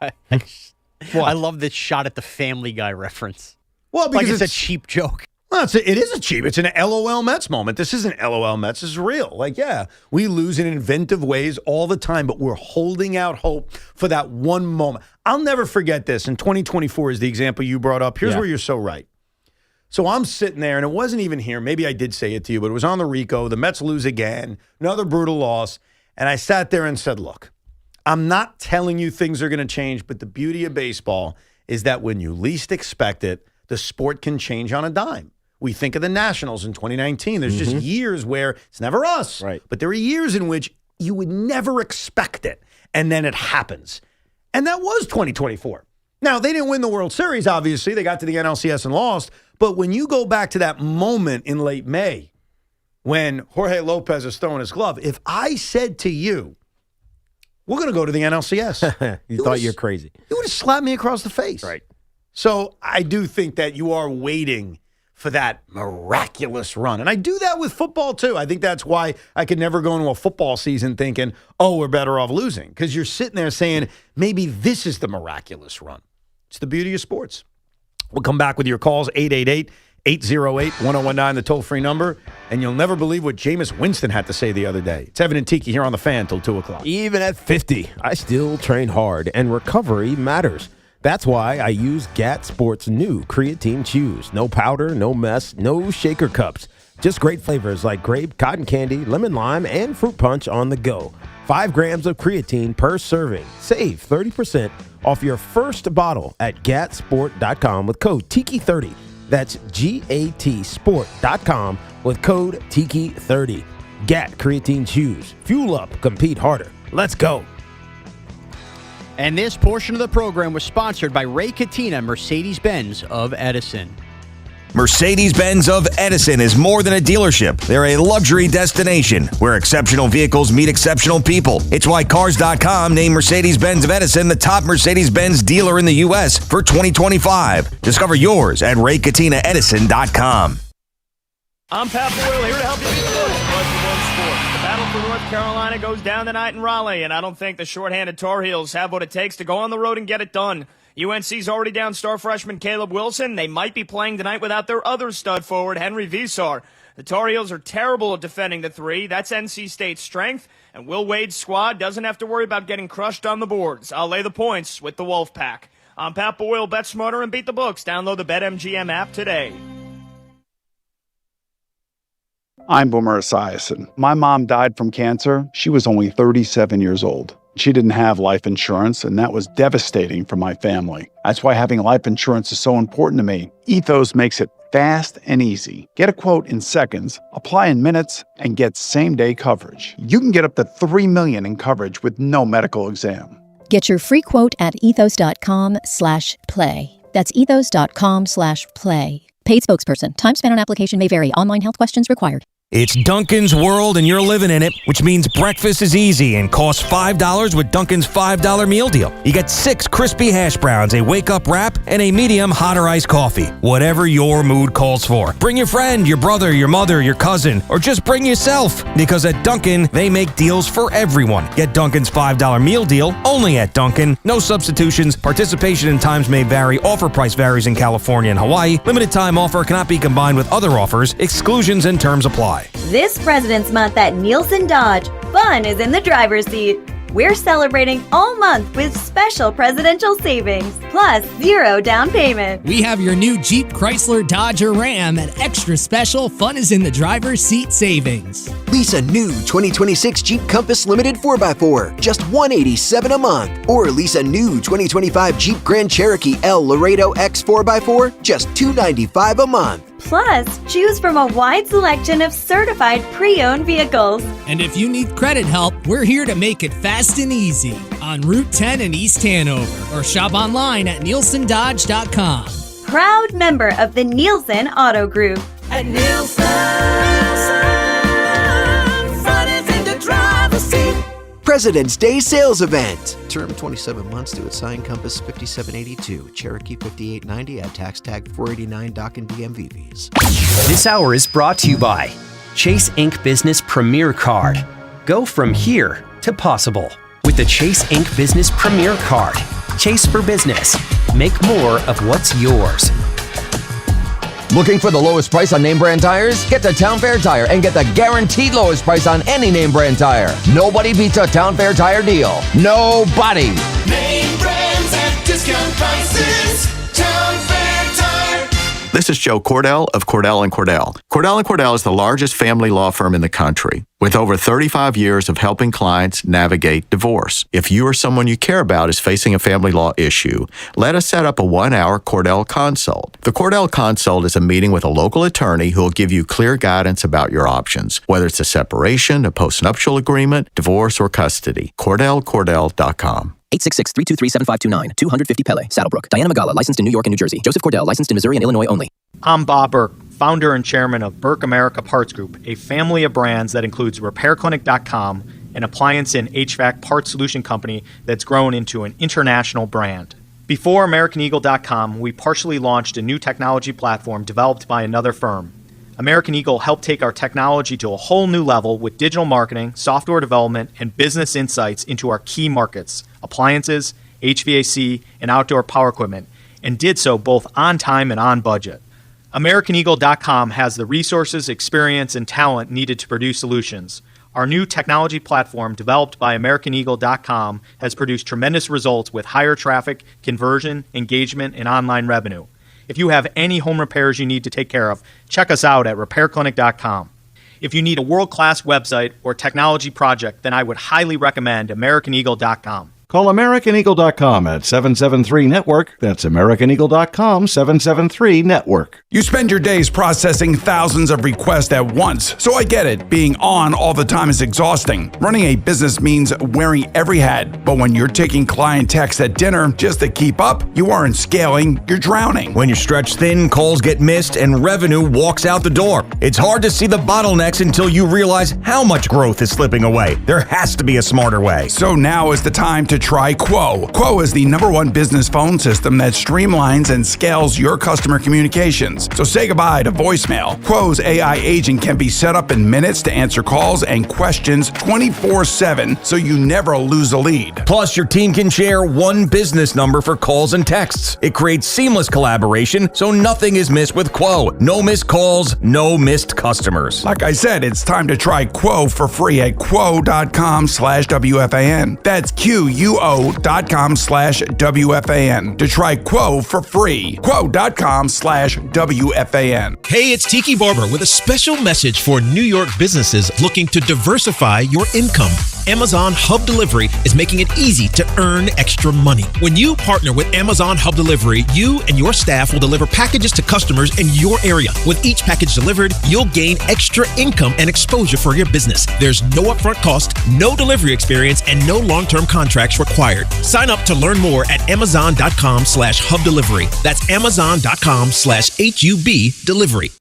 I love this shot at the Family Guy reference. Well, because it's a cheap joke. Well, it is a cheap. It's an LOL Mets moment. This isn't LOL Mets. This is real. Like, yeah, we lose in inventive ways all the time, but we're holding out hope for that one moment. I'll never forget this. And 2024 is the example you brought up. Here's where you're so right. So I'm sitting there, and it wasn't even here. Maybe I did say it to you, but it was on the Rico. The Mets lose again. Another brutal loss. And I sat there and said, look, I'm not telling you things are going to change, but the beauty of baseball is that when you least expect it, the sport can change on a dime. We think of the Nationals in 2019. There's just years where it's never us. Right. But there are years in which you would never expect it, and then it happens. And that was 2024. Now, they didn't win the World Series, obviously. They got to the NLCS and lost. But when you go back to that moment in late May when Jorge Lopez is throwing his glove, if I said to you, we're going to go to the NLCS. you thought you're crazy. You would have slapped me across the face. Right. So I do think that you are waiting for that miraculous run. And I do that with football, too. I think that's why I could never go into a football season thinking, oh, we're better off losing. Because you're sitting there saying, maybe this is the miraculous run. It's the beauty of sports. We'll come back with your calls, 888-808-1019, the toll-free number. And you'll never believe what Jameis Winston had to say the other day. It's Evan and Tiki here on The Fan till 2 o'clock. Even at 50, I still train hard, and recovery matters. That's why I use GAT Sports' new creatine chews. No powder, no mess, no shaker cups. Just great flavors like grape, cotton candy, lemon lime, and fruit punch on the go. 5 grams of creatine per serving. Save 30% off your first bottle at gatsport.com with code Tiki30. That's GATsport.com with code Tiki30. GAT Creatine Chews. Fuel up, compete harder. Let's go. And this portion of the program was sponsored by Ray Katina, Mercedes-Benz of Edison. Mercedes-Benz of Edison is more than a dealership. They're a luxury destination where exceptional vehicles meet exceptional people. It's why Cars.com named Mercedes-Benz of Edison the top Mercedes-Benz dealer in the U.S. for 2025. Discover yours at RayKatinaEdison.com. I'm Pat Boyle, here to help you beat the books. The battle for North Carolina goes down tonight in Raleigh, and I don't think the shorthanded Tar Heels have what it takes to go on the road and get it done. UNC's already down star freshman Caleb Wilson. They might be playing tonight without their other stud forward, Henry Visar. The Tar Heels are terrible at defending the three. That's NC State's strength, and Will Wade's squad doesn't have to worry about getting crushed on the boards. I'll lay the points with the Wolfpack. I'm Pat Boyle. Bet smarter and beat the books. Download the BetMGM app today. I'm Boomer Esiason. My mom died from cancer. She was only 37 years old. She didn't have life insurance, and that was devastating for my family. That's why having life insurance is so important to me. Ethos makes it fast and easy. Get a quote in seconds, apply in minutes, and get same-day coverage. You can get up to $3 million in coverage with no medical exam. Get your free quote at ethos.com/play. That's ethos.com/play. Paid spokesperson. Time spent on application may vary. Online health questions required. It's Dunkin's world and you're living in it, which means breakfast is easy and costs $5 with Dunkin's $5 meal deal. You get 6 crispy hash browns, a wake-up wrap, and a medium hot or iced coffee. Whatever your mood calls for. Bring your friend, your brother, your mother, your cousin, or just bring yourself. Because at Dunkin', they make deals for everyone. Get Dunkin's $5 meal deal only at Dunkin'. No substitutions. Participation and times may vary. Offer price varies in California and Hawaii. Limited time offer cannot be combined with other offers. Exclusions and terms apply. This President's Month at Nielsen Dodge, fun is in the driver's seat. We're celebrating all month with special presidential savings, plus 0 down payment. We have your new Jeep, Chrysler, Dodge, or Ram at extra special fun is in the driver's seat savings. Lease a new 2026 Jeep Compass Limited 4x4, just $187 a month. Or lease a new 2025 Jeep Grand Cherokee L Laredo X 4x4, just $295 a month. Plus, choose from a wide selection of certified pre-owned vehicles. And if you need credit help, we're here to make it fast and easy on Route 10 in East Hanover, or shop online at nielsendodge.com. Proud member of the Nielsen Auto Group. At Nielsen, fun is in the driver's seat. President's Day sales event. Term 27 months to assign Compass 5782, Cherokee 5890 at tax tag 489 dock and DMV fees. This hour is brought to you by Chase Ink Business Premier Card. Go from here to possible with the Chase Ink Business Premier Card. Chase for business. Make more of what's yours. Looking for the lowest price on name brand tires? Get to Town Fair Tire and get the guaranteed lowest price on any name brand tire. Nobody beats a Town Fair Tire deal. Nobody. Name brands at discount prices. Town Fair Tire. This is Joe Cordell of Cordell & Cordell. Cordell & Cordell is the largest family law firm in the country with over 35 years of helping clients navigate divorce. If you or someone you care about is facing a family law issue, let us set up a 1-hour Cordell Consult. The Cordell Consult is a meeting with a local attorney who will give you clear guidance about your options, whether it's a separation, a postnuptial agreement, divorce, or custody. CordellCordell.com. 866-323-7529, 250 Pele, Saddlebrook. Diana Magala, licensed in New York and New Jersey. Joseph Cordell, licensed in Missouri and Illinois only. I'm Bob Burke, founder and chairman of Burke America Parts Group, a family of brands that includes RepairClinic.com, an appliance and HVAC parts solution company that's grown into an international brand. Before AmericanEagle.com, we partially launched a new technology platform developed by another firm. American Eagle helped take our technology to a whole new level with digital marketing, software development, and business insights into our key markets, appliances, HVAC, and outdoor power equipment, and did so both on time and on budget. AmericanEagle.com has the resources, experience, and talent needed to produce solutions. Our new technology platform, developed by AmericanEagle.com, has produced tremendous results with higher traffic, conversion, engagement, and online revenue. If you have any home repairs you need to take care of, check us out at RepairClinic.com. If you need a world-class website or technology project, then I would highly recommend AmericanEagle.com. Call AmericanEagle.com at 773-NETWORK. That's AmericanEagle.com, 773-NETWORK. You spend your days processing thousands of requests at once, so I get it. Being on all the time is exhausting. Running a business means wearing every hat, but when you're taking client texts at dinner just to keep up, you aren't scaling, you're drowning. When you're stretched thin, calls get missed, and revenue walks out the door. It's hard to see the bottlenecks until you realize how much growth is slipping away. There has to be a smarter way. So now is the time to try Quo. Quo is the #1 business phone system that streamlines and scales your customer communications. So say goodbye to voicemail. Quo's AI agent can be set up in minutes to answer calls and questions 24/7, so you never lose a lead. Plus, your team can share one business number for calls and texts. It creates seamless collaboration, so nothing is missed with Quo. No missed calls, no missed customers. Like I said, it's time to try Quo for free at quo.com/WFAN. That's QUO.com/WFAN to try Quo for free. Quo.com/WFAN. Hey, it's Tiki Barber with a special message for New York businesses looking to diversify your income. Amazon Hub Delivery is making it easy to earn extra money. When you partner with Amazon Hub Delivery, you and your staff will deliver packages to customers in your area. With each package delivered, you'll gain extra income and exposure for your business. There's no upfront cost, no delivery experience, and no long-term contracts required. Sign up to learn more at Amazon.com/Hub Delivery. That's Amazon.com/HUB Delivery.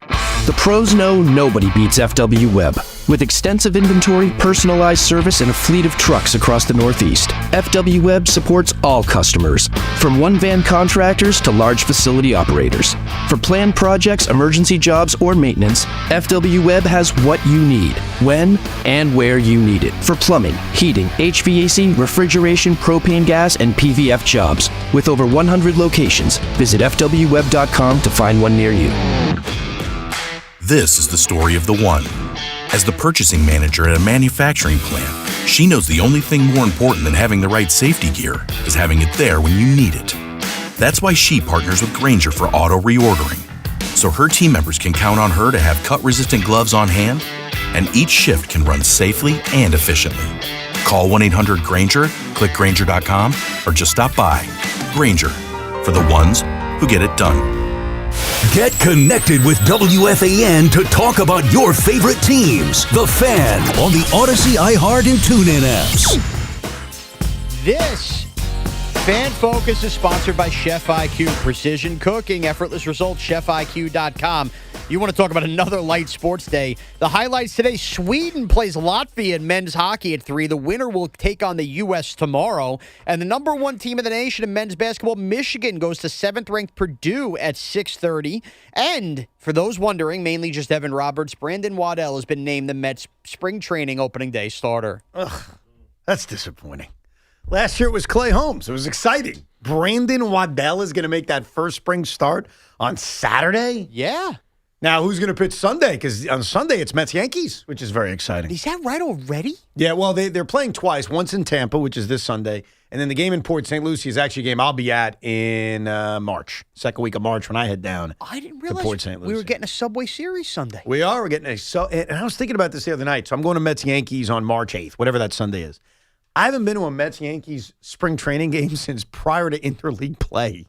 The pros know nobody beats FW Web. With extensive inventory, personalized service, and a fleet of trucks across the Northeast, FW Web supports all customers, from one-van contractors to large facility operators. For planned projects, emergency jobs, or maintenance, FW Web has what you need, when and where you need it. For plumbing, heating, HVAC, refrigeration, propane gas, and PVF jobs. With over 100 locations, visit FWWeb.com to find one near you. This is the story of the one. As the purchasing manager at a manufacturing plant, she knows the only thing more important than having the right safety gear is having it there when you need it. That's why she partners with Grainger for auto reordering, so her team members can count on her to have cut-resistant gloves on hand, and each shift can run safely and efficiently. Call 1-800-GRAINGER, click Grainger.com, or just stop by. Grainger, for the ones who get it done. Get connected with WFAN to talk about your favorite teams. The Fan on the Odyssey, iHeart, and TuneIn apps. This Fan Focus is sponsored by Chef IQ. Precision cooking, effortless results, ChefIQ.com. You want to talk about another light sports day. The highlights today, Sweden plays Latvia in men's hockey at 3. The winner will take on the U.S. tomorrow. And the #1 team in the nation in men's basketball, Michigan, goes to 7th-ranked Purdue at 6:30. And for those wondering, mainly just Evan Roberts, Brandon Waddell has been named the Mets spring training opening day starter. Ugh, that's disappointing. Last year it was Clay Holmes. It was exciting. Brandon Waddell is going to make that first spring start on Saturday? Yeah. Now, who's going to pitch Sunday? Because on Sunday, it's Mets-Yankees, which is very exciting. Is that right already? Yeah, well, they're playing twice. Once in Tampa, which is this Sunday, and then the game in Port St. Lucie is actually a game I'll be at in March, second week of March when I head down I didn't to realize Port St. Lucie. we were getting a Subway Series Sunday. We are. We're getting and I was thinking about this the other night. So I'm going to Mets-Yankees on March 8th, whatever that Sunday is. I haven't been to a Mets-Yankees spring training game since prior to interleague play,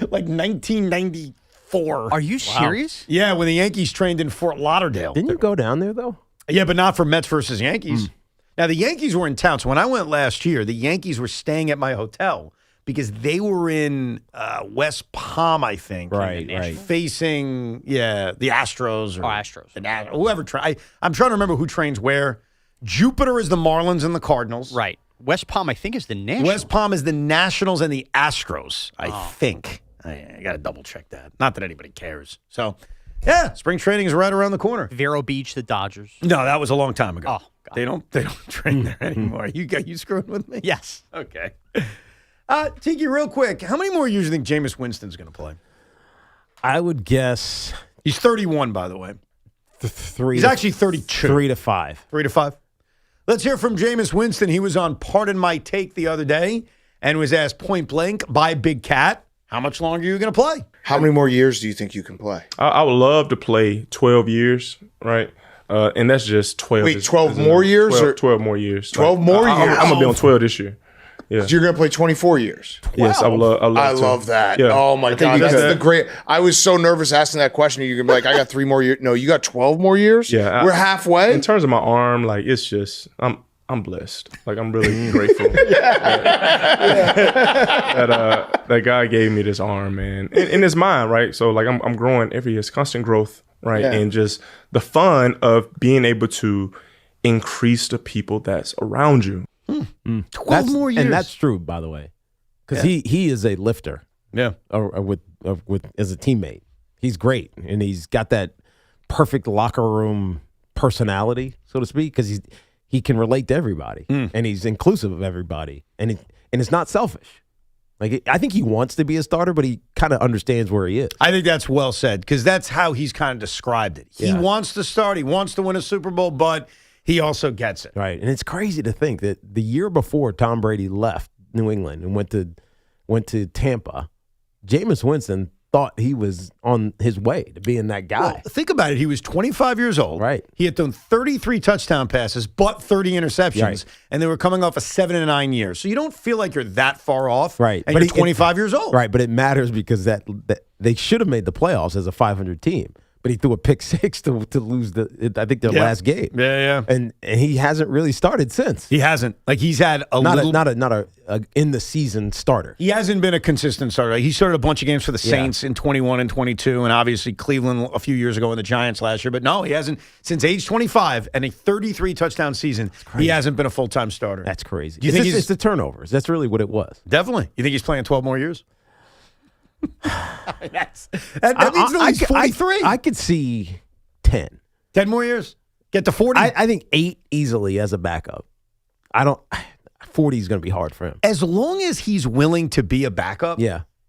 like 1994. Are you serious? Yeah, when the Yankees trained in Fort Lauderdale. Didn't you go down there, though? Yeah, but not for Mets versus Yankees. Now, the Yankees were in town. So when I went last year, the Yankees were staying at my hotel because they were in West Palm, I think. Right. Facing, the Astros. Or Astros. Whoever. I'm trying to remember who trains where. Jupiter is the Marlins and the Cardinals. Right. West Palm, I think, is the Nationals. West Palm is the Nationals and the Astros, I think. I got to double check that. Not that anybody cares. So, yeah, spring training is right around the corner. Vero Beach, the Dodgers. No, that was a long time ago. Oh, God. They don't train there anymore. You screwing with me? Yes. Okay. Tiki, real quick, how many more years do you think Jameis Winston's going to play? I would guess he's 31, by the way. He's actually 32. 3 to 5. 3 to 5. Let's hear from Jameis Winston. He was on Pardon My Take the other day and was asked point blank by Big Cat, how much longer are you going to play? How many more years do you think you can play? I would love to play 12 years, right? And that's just 12. Wait, 12 more years? 12 more years. 12 more years? I'm going to be on 12 this year. Yeah. So you're going to play 24 years? 12? Yes, I love that. Yeah. Oh, my God. That's the great. I was so nervous asking that question. You're going to be like, I got 3 more years. No, you got 12 more years? Yeah. We're halfway? In terms of my arm, like, it's just, I'm blessed. Like, I'm really grateful that God gave me this arm, man. And it's mine, right? So, like, I'm growing every year. It's constant growth, right? Yeah. And just the fun of being able to increase the people that's around you. 12 more years. And that's true, by the way, because he is a lifter. Yeah. With as a teammate. He's great, and he's got that perfect locker room personality, so to speak, because he can relate to everybody, and he's inclusive of everybody, and it's not selfish. Like, I think he wants to be a starter, but he kind of understands where he is. I think that's well said, because that's how he's kind of described it. He wants to start. He wants to win a Super Bowl, but he also gets it. Right. And it's crazy to think that the year before Tom Brady left New England and went to Tampa, Jameis Winston thought he was on his way to being that guy. Well, think about it. He was 25 years old. Right. He had thrown 33 touchdown passes, but 30 interceptions, and they were coming off a 7-9 years. So you don't feel like you're that far off. Right. And you're 25 years old. Right. But it matters because that they should have made the playoffs as a 500 team. But he threw a pick 6 to lose their last game. Yeah. And he hasn't really started since. He hasn't. Like, he's had not a in the season starter. He hasn't been a consistent starter. Like, he started a bunch of games for the Saints in 21 and 22, and obviously Cleveland a few years ago and the Giants last year. But no, he hasn't since age 25 and a 33 touchdown season. He hasn't been a full time starter. That's crazy. Do you think it's the turnovers? That's really what it was. Definitely. You think he's playing 12 more years? that means he's 43. I could see 10. 10 more years? Get to 40? I think 8 easily as a backup. 40 is going to be hard for him. As long as he's willing to be a backup,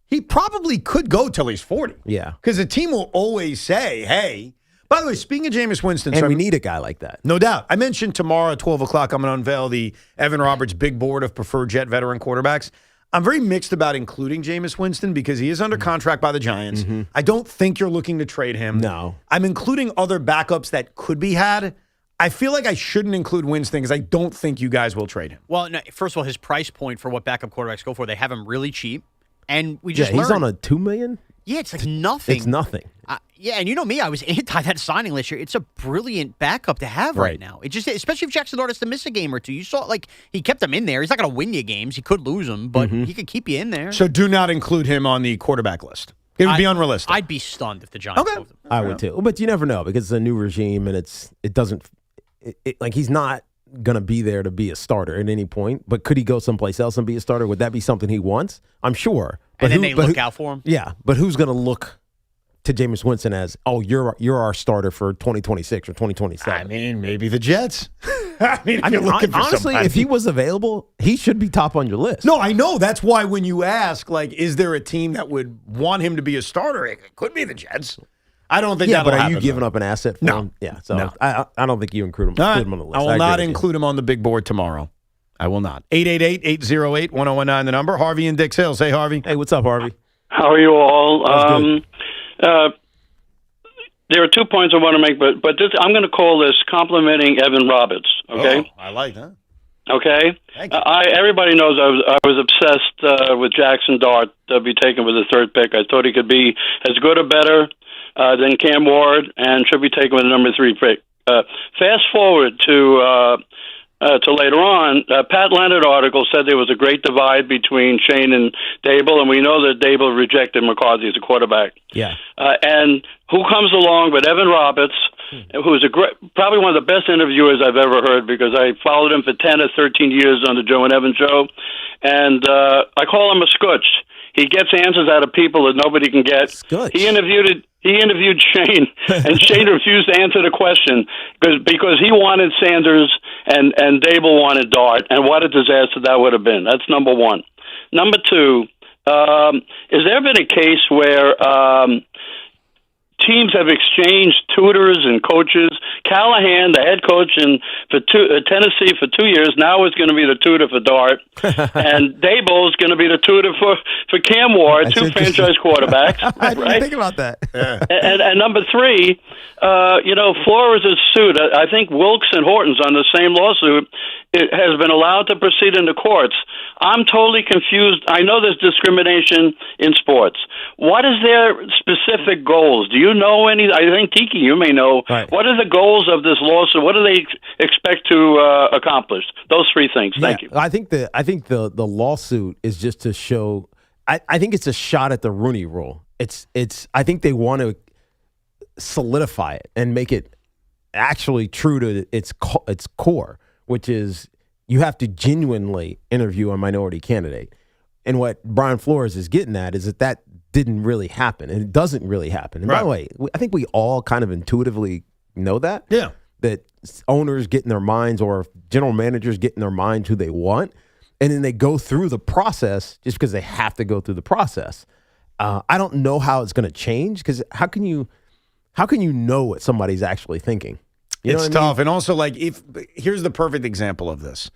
he probably could go till he's 40. Yeah. Because the team will always say, hey. By the way, speaking of Jameis Winston. And we need a guy like that. No doubt. I mentioned tomorrow at 12 o'clock, I'm going to unveil the Evan Roberts big board of preferred Jet veteran quarterbacks. I'm very mixed about including Jameis Winston because he is under contract by the Giants. Mm-hmm. I don't think you're looking to trade him. No. I'm including other backups that could be had. I feel like I shouldn't include Winston because I don't think you guys will trade him. Well, no, first of all, his price point for what backup quarterbacks go for, they have him really cheap. And we just learned. He's on a $2 million? Yeah, it's like nothing. It's nothing. And you know me, I was anti that signing last year. It's a brilliant backup to have right now. It just, especially if Jackson Dart has to miss a game or two. You saw, like, he kept him in there. He's not going to win you games. He could lose them, but he could keep you in there. So do not include him on the quarterback list. It would be unrealistic. I'd be stunned if the Giants moved him. I would too. But you never know because it's a new regime and it doesn't like he's not going to be there to be a starter at any point. But could he go someplace else and be a starter? Would that be something he wants? I'm sure. But and then they look out for him? Yeah. But who's going to look to Jameis Winston as, oh, you're our starter for 2026 or 2027? I mean, maybe the Jets. I mean, if you're looking for honestly, somebody. if he was available, he should be top on your list. No, I know. That's why when you ask, like, is there a team that would want him to be a starter? It could be the Jets. I don't think that'll but are happen, you giving though. up an asset for No. him? Yeah, so No. I don't think you include him, All right. on the list. I will agree not with you. include him on the big board tomorrow. I will not. 888-808-1019, the number. Harvey in Dix Hills. Hey, Harvey. Hey, what's up, Harvey? How are you all? There are 2 points I want to make, but this, I'm going to call this complimenting Evan Roberts. Okay, I like that. Okay, everybody knows I was obsessed with Jackson Dart to be taken with the 3rd pick. I thought he could be as good or better than Cam Ward, and should be taken with the number 3 pick. Fast forward to later on, Pat Leonard article said there was a great divide between Shane and Dable, and we know that Dable rejected McCarthy as a quarterback. Yeah. And who comes along but Evan Roberts, who's probably one of the best interviewers I've ever heard, because I followed him for 10 or 13 years on the Joe and Evan show, and I call him a scutch. He gets answers out of people that nobody can get. He interviewed Shane, and Shane refused to answer the question because he wanted Sanders and Dable wanted Dart, and what a disaster that would have been. That's number one. Number two, has there been a case where teams have exchanged tutors and coaches? Callahan, the head coach for Tennessee for 2 years, now is going to be the tutor for Dart, and Dable is going to be the tutor for Cam Ward, two franchise quarterbacks. I didn't right? think about that. And number three, Flores' suit. I think Wilkes and Horton's on the same lawsuit. It has been allowed to proceed in the courts. I'm totally confused. I know there's discrimination in sports. What is their specific goals? Do you know any? I think, Tiki, you may know. Right. What are the goals of this lawsuit? What do they expect to accomplish? Those three things. Thank you. I think the lawsuit is just to show. I think it's a shot at the Rooney Rule. I think they want to solidify it and make it actually true to its core, which is you have to genuinely interview a minority candidate. And what Brian Flores is getting at is that didn't really happen, and it doesn't really happen. And by the way, I think we all kind of intuitively know that. Yeah. That owners get in their minds, or general managers get in their minds who they want, and then they go through the process just because they have to go through the process. I don't know how it's going to change, because how can you know what somebody's actually thinking? You know It's what I mean? tough. And also, here's the perfect example of this.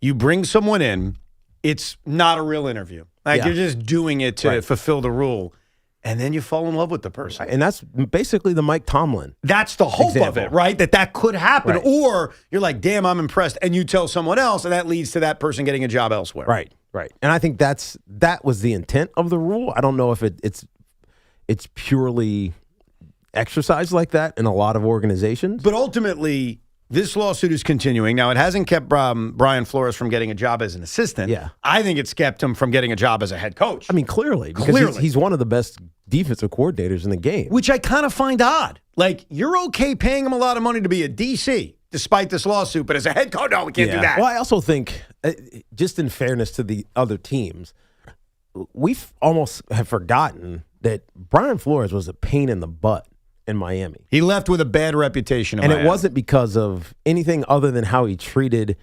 You bring someone in, it's not a real interview. You're just doing it to fulfill the rule. And then you fall in love with the person. And that's basically the Mike Tomlin. That's the hope of it, right? That could happen. Right. Or you're like, damn, I'm impressed. And you tell someone else, and that leads to that person getting a job elsewhere. Right. And I think that was the intent of the rule. I don't know if it's purely exercised like that in a lot of organizations. But ultimately, this lawsuit is continuing. Now, it hasn't kept Brian Flores from getting a job as an assistant. Yeah. I think it's kept him from getting a job as a head coach. I mean, clearly. Because he's one of the best defensive coordinators in the game. Which I kind of find odd. Like, you're okay paying him a lot of money to be a DC, despite this lawsuit, but as a head coach, no, we can't do that. Well, I also think, just in fairness to the other teams, we almost have forgotten that Brian Flores was a pain in the butt in Miami. He left with a bad reputation in And Miami. it wasn't because of anything other than how he treated,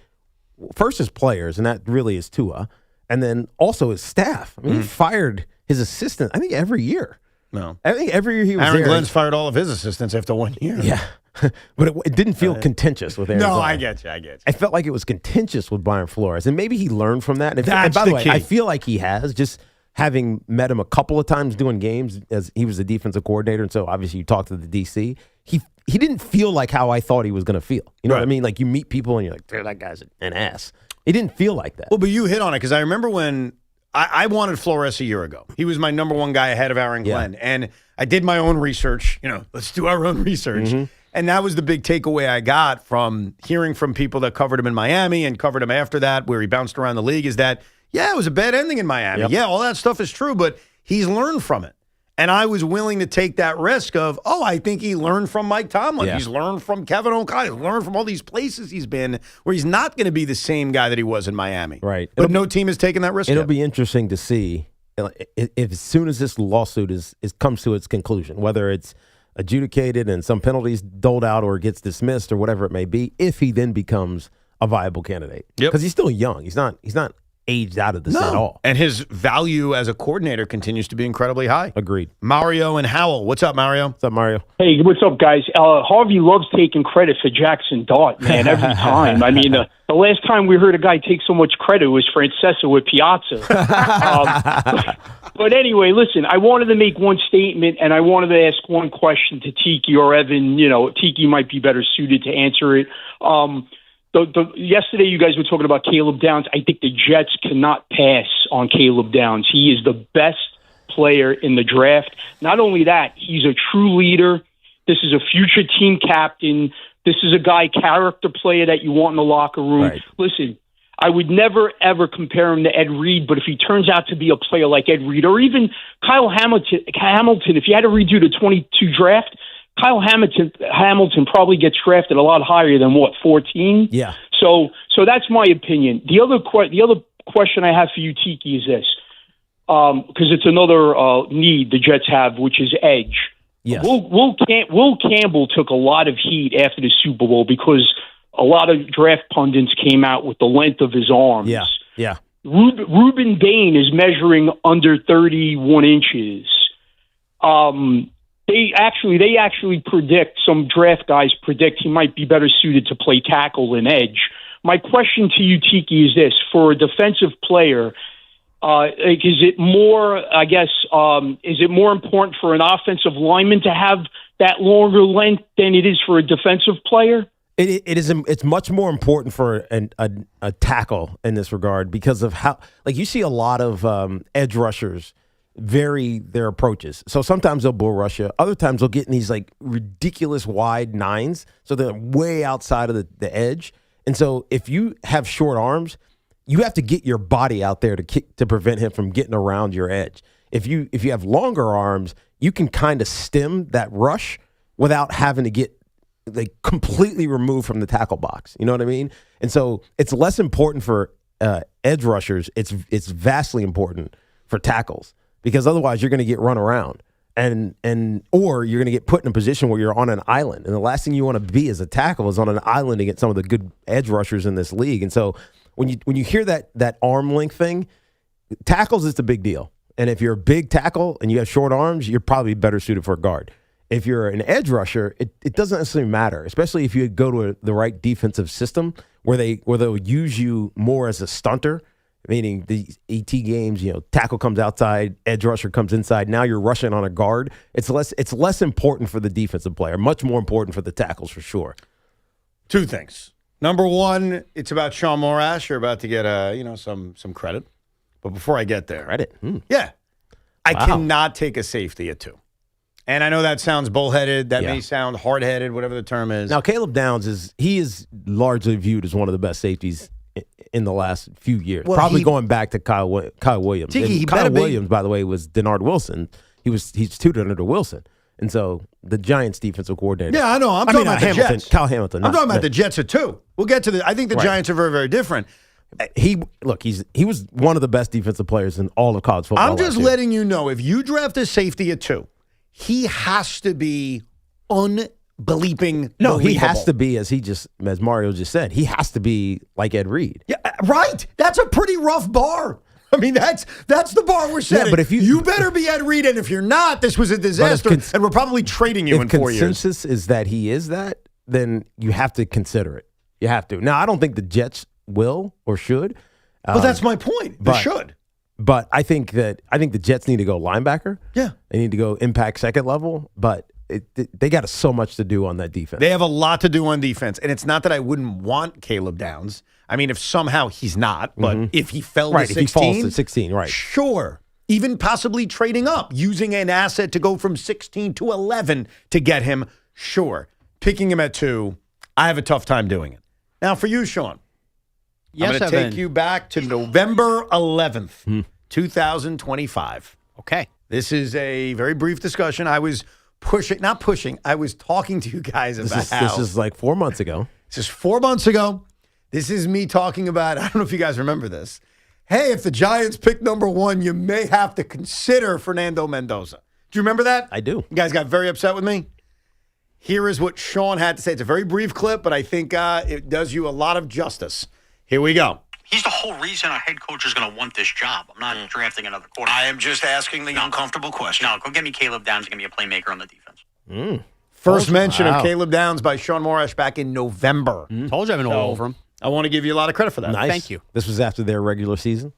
first, his players, and that really is Tua, and then also his staff. I mean, he fired his assistant, I think, every year. No. I think every year he was Aaron there. Glenn's fired all of his assistants after 1 year. Yeah. But it didn't feel contentious with Arizona. No, I get you. I felt like it was contentious with Brian Flores, and maybe he learned from that. And That's by the the way, key. I feel like he has, just having met him a couple of times doing games as he was the defensive coordinator, and so obviously you talked to the DC. He didn't feel like how I thought he was going to feel. You know what I mean? Like, you meet people and you're like, dude, that guy's an ass. He didn't feel like that. Well, but you hit on it, because I remember when I wanted Flores a year ago. He was my number one guy ahead of Aaron Glenn. And I did my own research. Let's do our own research. Mm-hmm. And that was the big takeaway I got from hearing from people that covered him in Miami and covered him after that, where he bounced around the league, is that, it was a bad ending in Miami. Yep. Yeah, all that stuff is true, but he's learned from it. And I was willing to take that risk of, I think he learned from Mike Tomlin. Yeah. He's learned from Kevin O'Connor. He's learned from all these places he's been, where he's not going to be the same guy that he was in Miami. Right. But no team has taken that risk It'll yet. be interesting to see if as soon as this lawsuit is comes to its conclusion, whether it's adjudicated and some penalties doled out or gets dismissed or whatever it may be, if he then becomes a viable candidate. Because he's still young. He's not aged out of this at all. And his value as a coordinator continues to be incredibly high. Agreed. Mario and Howell. What's up, Mario? What's up, Mario? Hey, what's up, guys? Harvey loves taking credit for Jackson Dart, man, every time. I mean, the last time we heard a guy take so much credit was Francesa with Piazza. But anyway, listen, I wanted to make one statement, and I wanted to ask one question to Tiki or Evan. You know, Tiki might be better suited to answer it. Yesterday, you guys were talking about Caleb Downs. I think the Jets cannot pass on Caleb Downs. He is the best player in the draft. Not only that, he's a true leader. This is a future team captain. This is a character player that you want in the locker room. Right. Listen, I would never, ever compare him to Ed Reed, but if he turns out to be a player like Ed Reed or even Kyle Hamilton, if you had to redo the 22 draft, Kyle Hamilton probably gets drafted a lot higher than 14. Yeah. So that's my opinion. The other question I have for you, Tiki, is this, because it's another need the Jets have, which is edge. Yes. Will Campbell took a lot of heat after the Super Bowl because a lot of draft pundits came out with the length of his arms. Yeah. Ruben Bain is measuring under 31 inches. They actually predict, some draft guys predict he might be better suited to play tackle than edge. My question to you, Tiki, is this: for a defensive player, is it more important for an offensive lineman to have that longer length than it is for a defensive player? It's much more important for a tackle in this regard because of how, like, you see a lot of edge rushers vary their approaches. So sometimes they'll bull rush you. Other times they'll get in these like ridiculous wide nines. So they're way outside of the edge. And so if you have short arms, you have to get your body out there to prevent him from getting around your edge. If you have longer arms, you can kind of stem that rush without having to get like completely removed from the tackle box. You know what I mean? And so it's less important for edge rushers. It's vastly important for tackles. Because otherwise you're going to get run around or you're going to get put in a position where you're on an island. And the last thing you want to be as a tackle is on an island against some of the good edge rushers in this league. And so when you hear that arm length thing, tackles is the big deal. And if you're a big tackle and you have short arms, you're probably better suited for a guard. If you're an edge rusher, it doesn't necessarily matter, especially if you go to the right defensive system where they'll use you more as a stunter. Meaning the ET games, tackle comes outside, edge rusher comes inside. Now you're rushing on a guard. It's less important for the defensive player, much more important for the tackles for sure. Two things. Number one, it's about Sean Morash. You're about to get some credit. But before I get there, credit, yeah, I cannot take a safety at 2. And I know that sounds bullheaded. That may sound hard-headed, whatever the term is. Now Caleb Downs is largely viewed as one of the best safeties in the last few years, probably going back to Kyle Williams. Kyle Williams, by the way, was Denard Wilson. He's tutored under Wilson, and so the Giants' defensive coordinator. Yeah, I know. I'm talking about the Jets. Kyle Hamilton. I'm talking about the Jets at 2. We'll get to I think the Giants are very, very different. He was one of the best defensive players in all of college football. I'm just letting you know, if you draft a safety at 2, he has to be unbelieving. No, he has to be, as Mario just said, he has to be like Ed Reed. Yeah, right. That's a pretty rough bar. I mean, that's the bar we're setting. Yeah, but if you better be Ed Reed, and if you're not, this was a disaster, and we're probably trading you in 4 years. If consensus is that he is that, then you have to consider it. You have to. Now, I don't think the Jets will or should. But that's my point. They should. But I think the Jets need to go linebacker. Yeah. They need to go impact second level, but they got so much to do on that defense. They have a lot to do on defense, and it's not that I wouldn't want Caleb Downs. I mean, if somehow he's not, but if he fell to 16. If he falls to 16, right. Sure. Even possibly trading up, using an asset to go from 16 to 11 to get him, sure. Picking him at 2, I have a tough time doing it. Now, for you, Sean, yes, I'm going to take you back to November 11th, 2025. Okay. This is a very brief discussion. I was I was talking to you guys about this is like 4 months ago. This is 4 months ago. This is me talking about, I don't know if you guys remember this. Hey, if the Giants pick number 1, you may have to consider Fernando Mendoza. Do you remember that? I do. You guys got very upset with me. Here is what Sean had to say. It's a very brief clip, but I think it does you a lot of justice. Here we go. He's the whole reason a head coach is going to want this job. I'm not drafting another quarterback. I am just asking the uncomfortable question. No, go get me Caleb Downs and give me a playmaker on the defense. First mention of Caleb Downs by Sean Morash back in November. Told you I've been all over him. I want to give you a lot of credit for that. Nice. Thank you. This was after their regular season?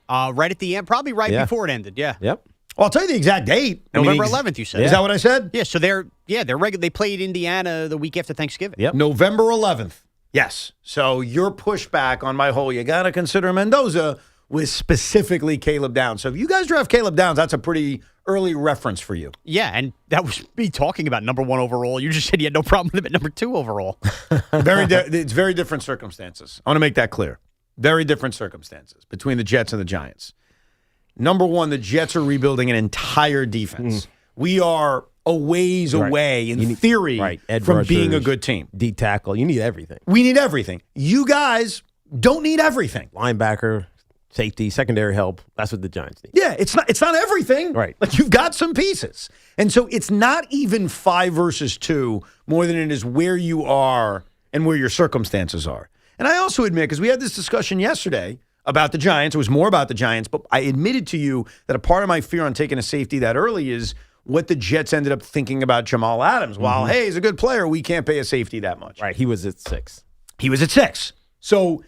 Right at the end, probably right Yeah. before it ended. Yeah. Yep. Well, I'll tell you the exact date. November 11th, you said. Is that what I said? Yeah, so they're regular. They played Indiana the week after Thanksgiving. Yep. November 11th. Yes. So your pushback on my whole, you got to consider Mendoza, was specifically Caleb Downs. So if you guys draft Caleb Downs, that's a pretty early reference for you. Yeah, and that was me talking about number 1 overall. You just said you had no problem with him at number 2 overall. It's very different circumstances. I want to make that clear. Very different circumstances between the Jets and the Giants. Number 1, the Jets are rebuilding an entire defense. We are a ways away, in theory, from being a good team. D tackle. You need everything. We need everything. You guys don't need everything. Linebacker, safety, secondary help. That's what the Giants need. Yeah, it's not everything. Right. Like, you've got some pieces. And so it's not even 5 versus 2 more than it is where you are and where your circumstances are. And I also admit, because we had this discussion yesterday about the Giants, it was more about the Giants, but I admitted to you that a part of my fear on taking a safety that early is what the Jets ended up thinking about Jamal Adams. While, hey, he's a good player, we can't pay a safety that much. Right. He was at 6. He was at 6. So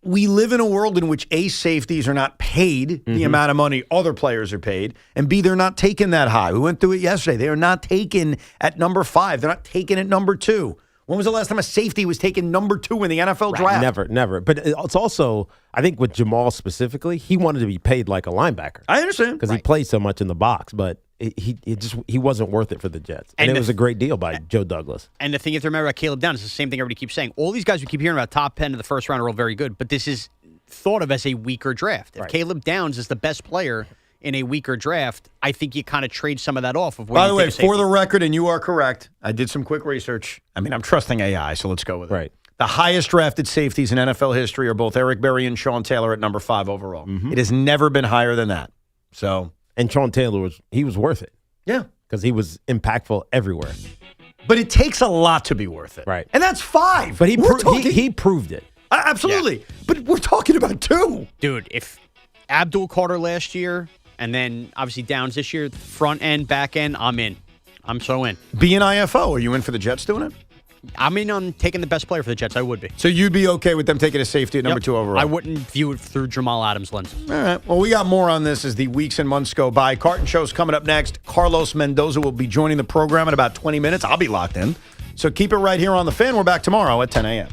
we live in a world in which A, safeties are not paid the amount of money other players are paid, and B, they're not taken that high. We went through it yesterday. They are not taken at number 5. They're not taken at number 2. When was the last time a safety was taken number 2 in the NFL draft? Never. But it's also, I think with Jamal specifically, he wanted to be paid like a linebacker. I understand. Because he plays so much in the box, but he wasn't worth it for the Jets. And it was a great deal by Joe Douglas. And the thing you have to remember about Caleb Downs is the same thing everybody keeps saying. All these guys we keep hearing about top 10 of the first round are all very good, but this is thought of as a weaker draft. If Caleb Downs is the best player in a weaker draft, I think you kind of trade some of that off. By the way, for the record, and you are correct, I did some quick research. I mean, I'm trusting AI, so let's go with it. Right. The highest drafted safeties in NFL history are both Eric Berry and Sean Taylor at number 5 overall. It has never been higher than that. And Sean Taylor was worth it. Yeah. Because he was impactful everywhere. But it takes a lot to be worth it. Right. And that's 5. But he proved it. Absolutely. Yeah. But we're talking about 2. Dude, if Abdul Carter last year, and then obviously Downs this year, front end, back end, I'm in. I'm so in. Be an IFO. Are you in for the Jets doing it? I'm in on taking the best player for the Jets. I would be. So you'd be okay with them taking a safety at number 2 overall? I wouldn't view it through Jamal Adams' lens. All right. Well, we got more on this as the weeks and months go by. Carton Show's coming up next. Carlos Mendoza will be joining the program in about 20 minutes. I'll be locked in. So keep it right here on The Fan. We're back tomorrow at 10 a.m.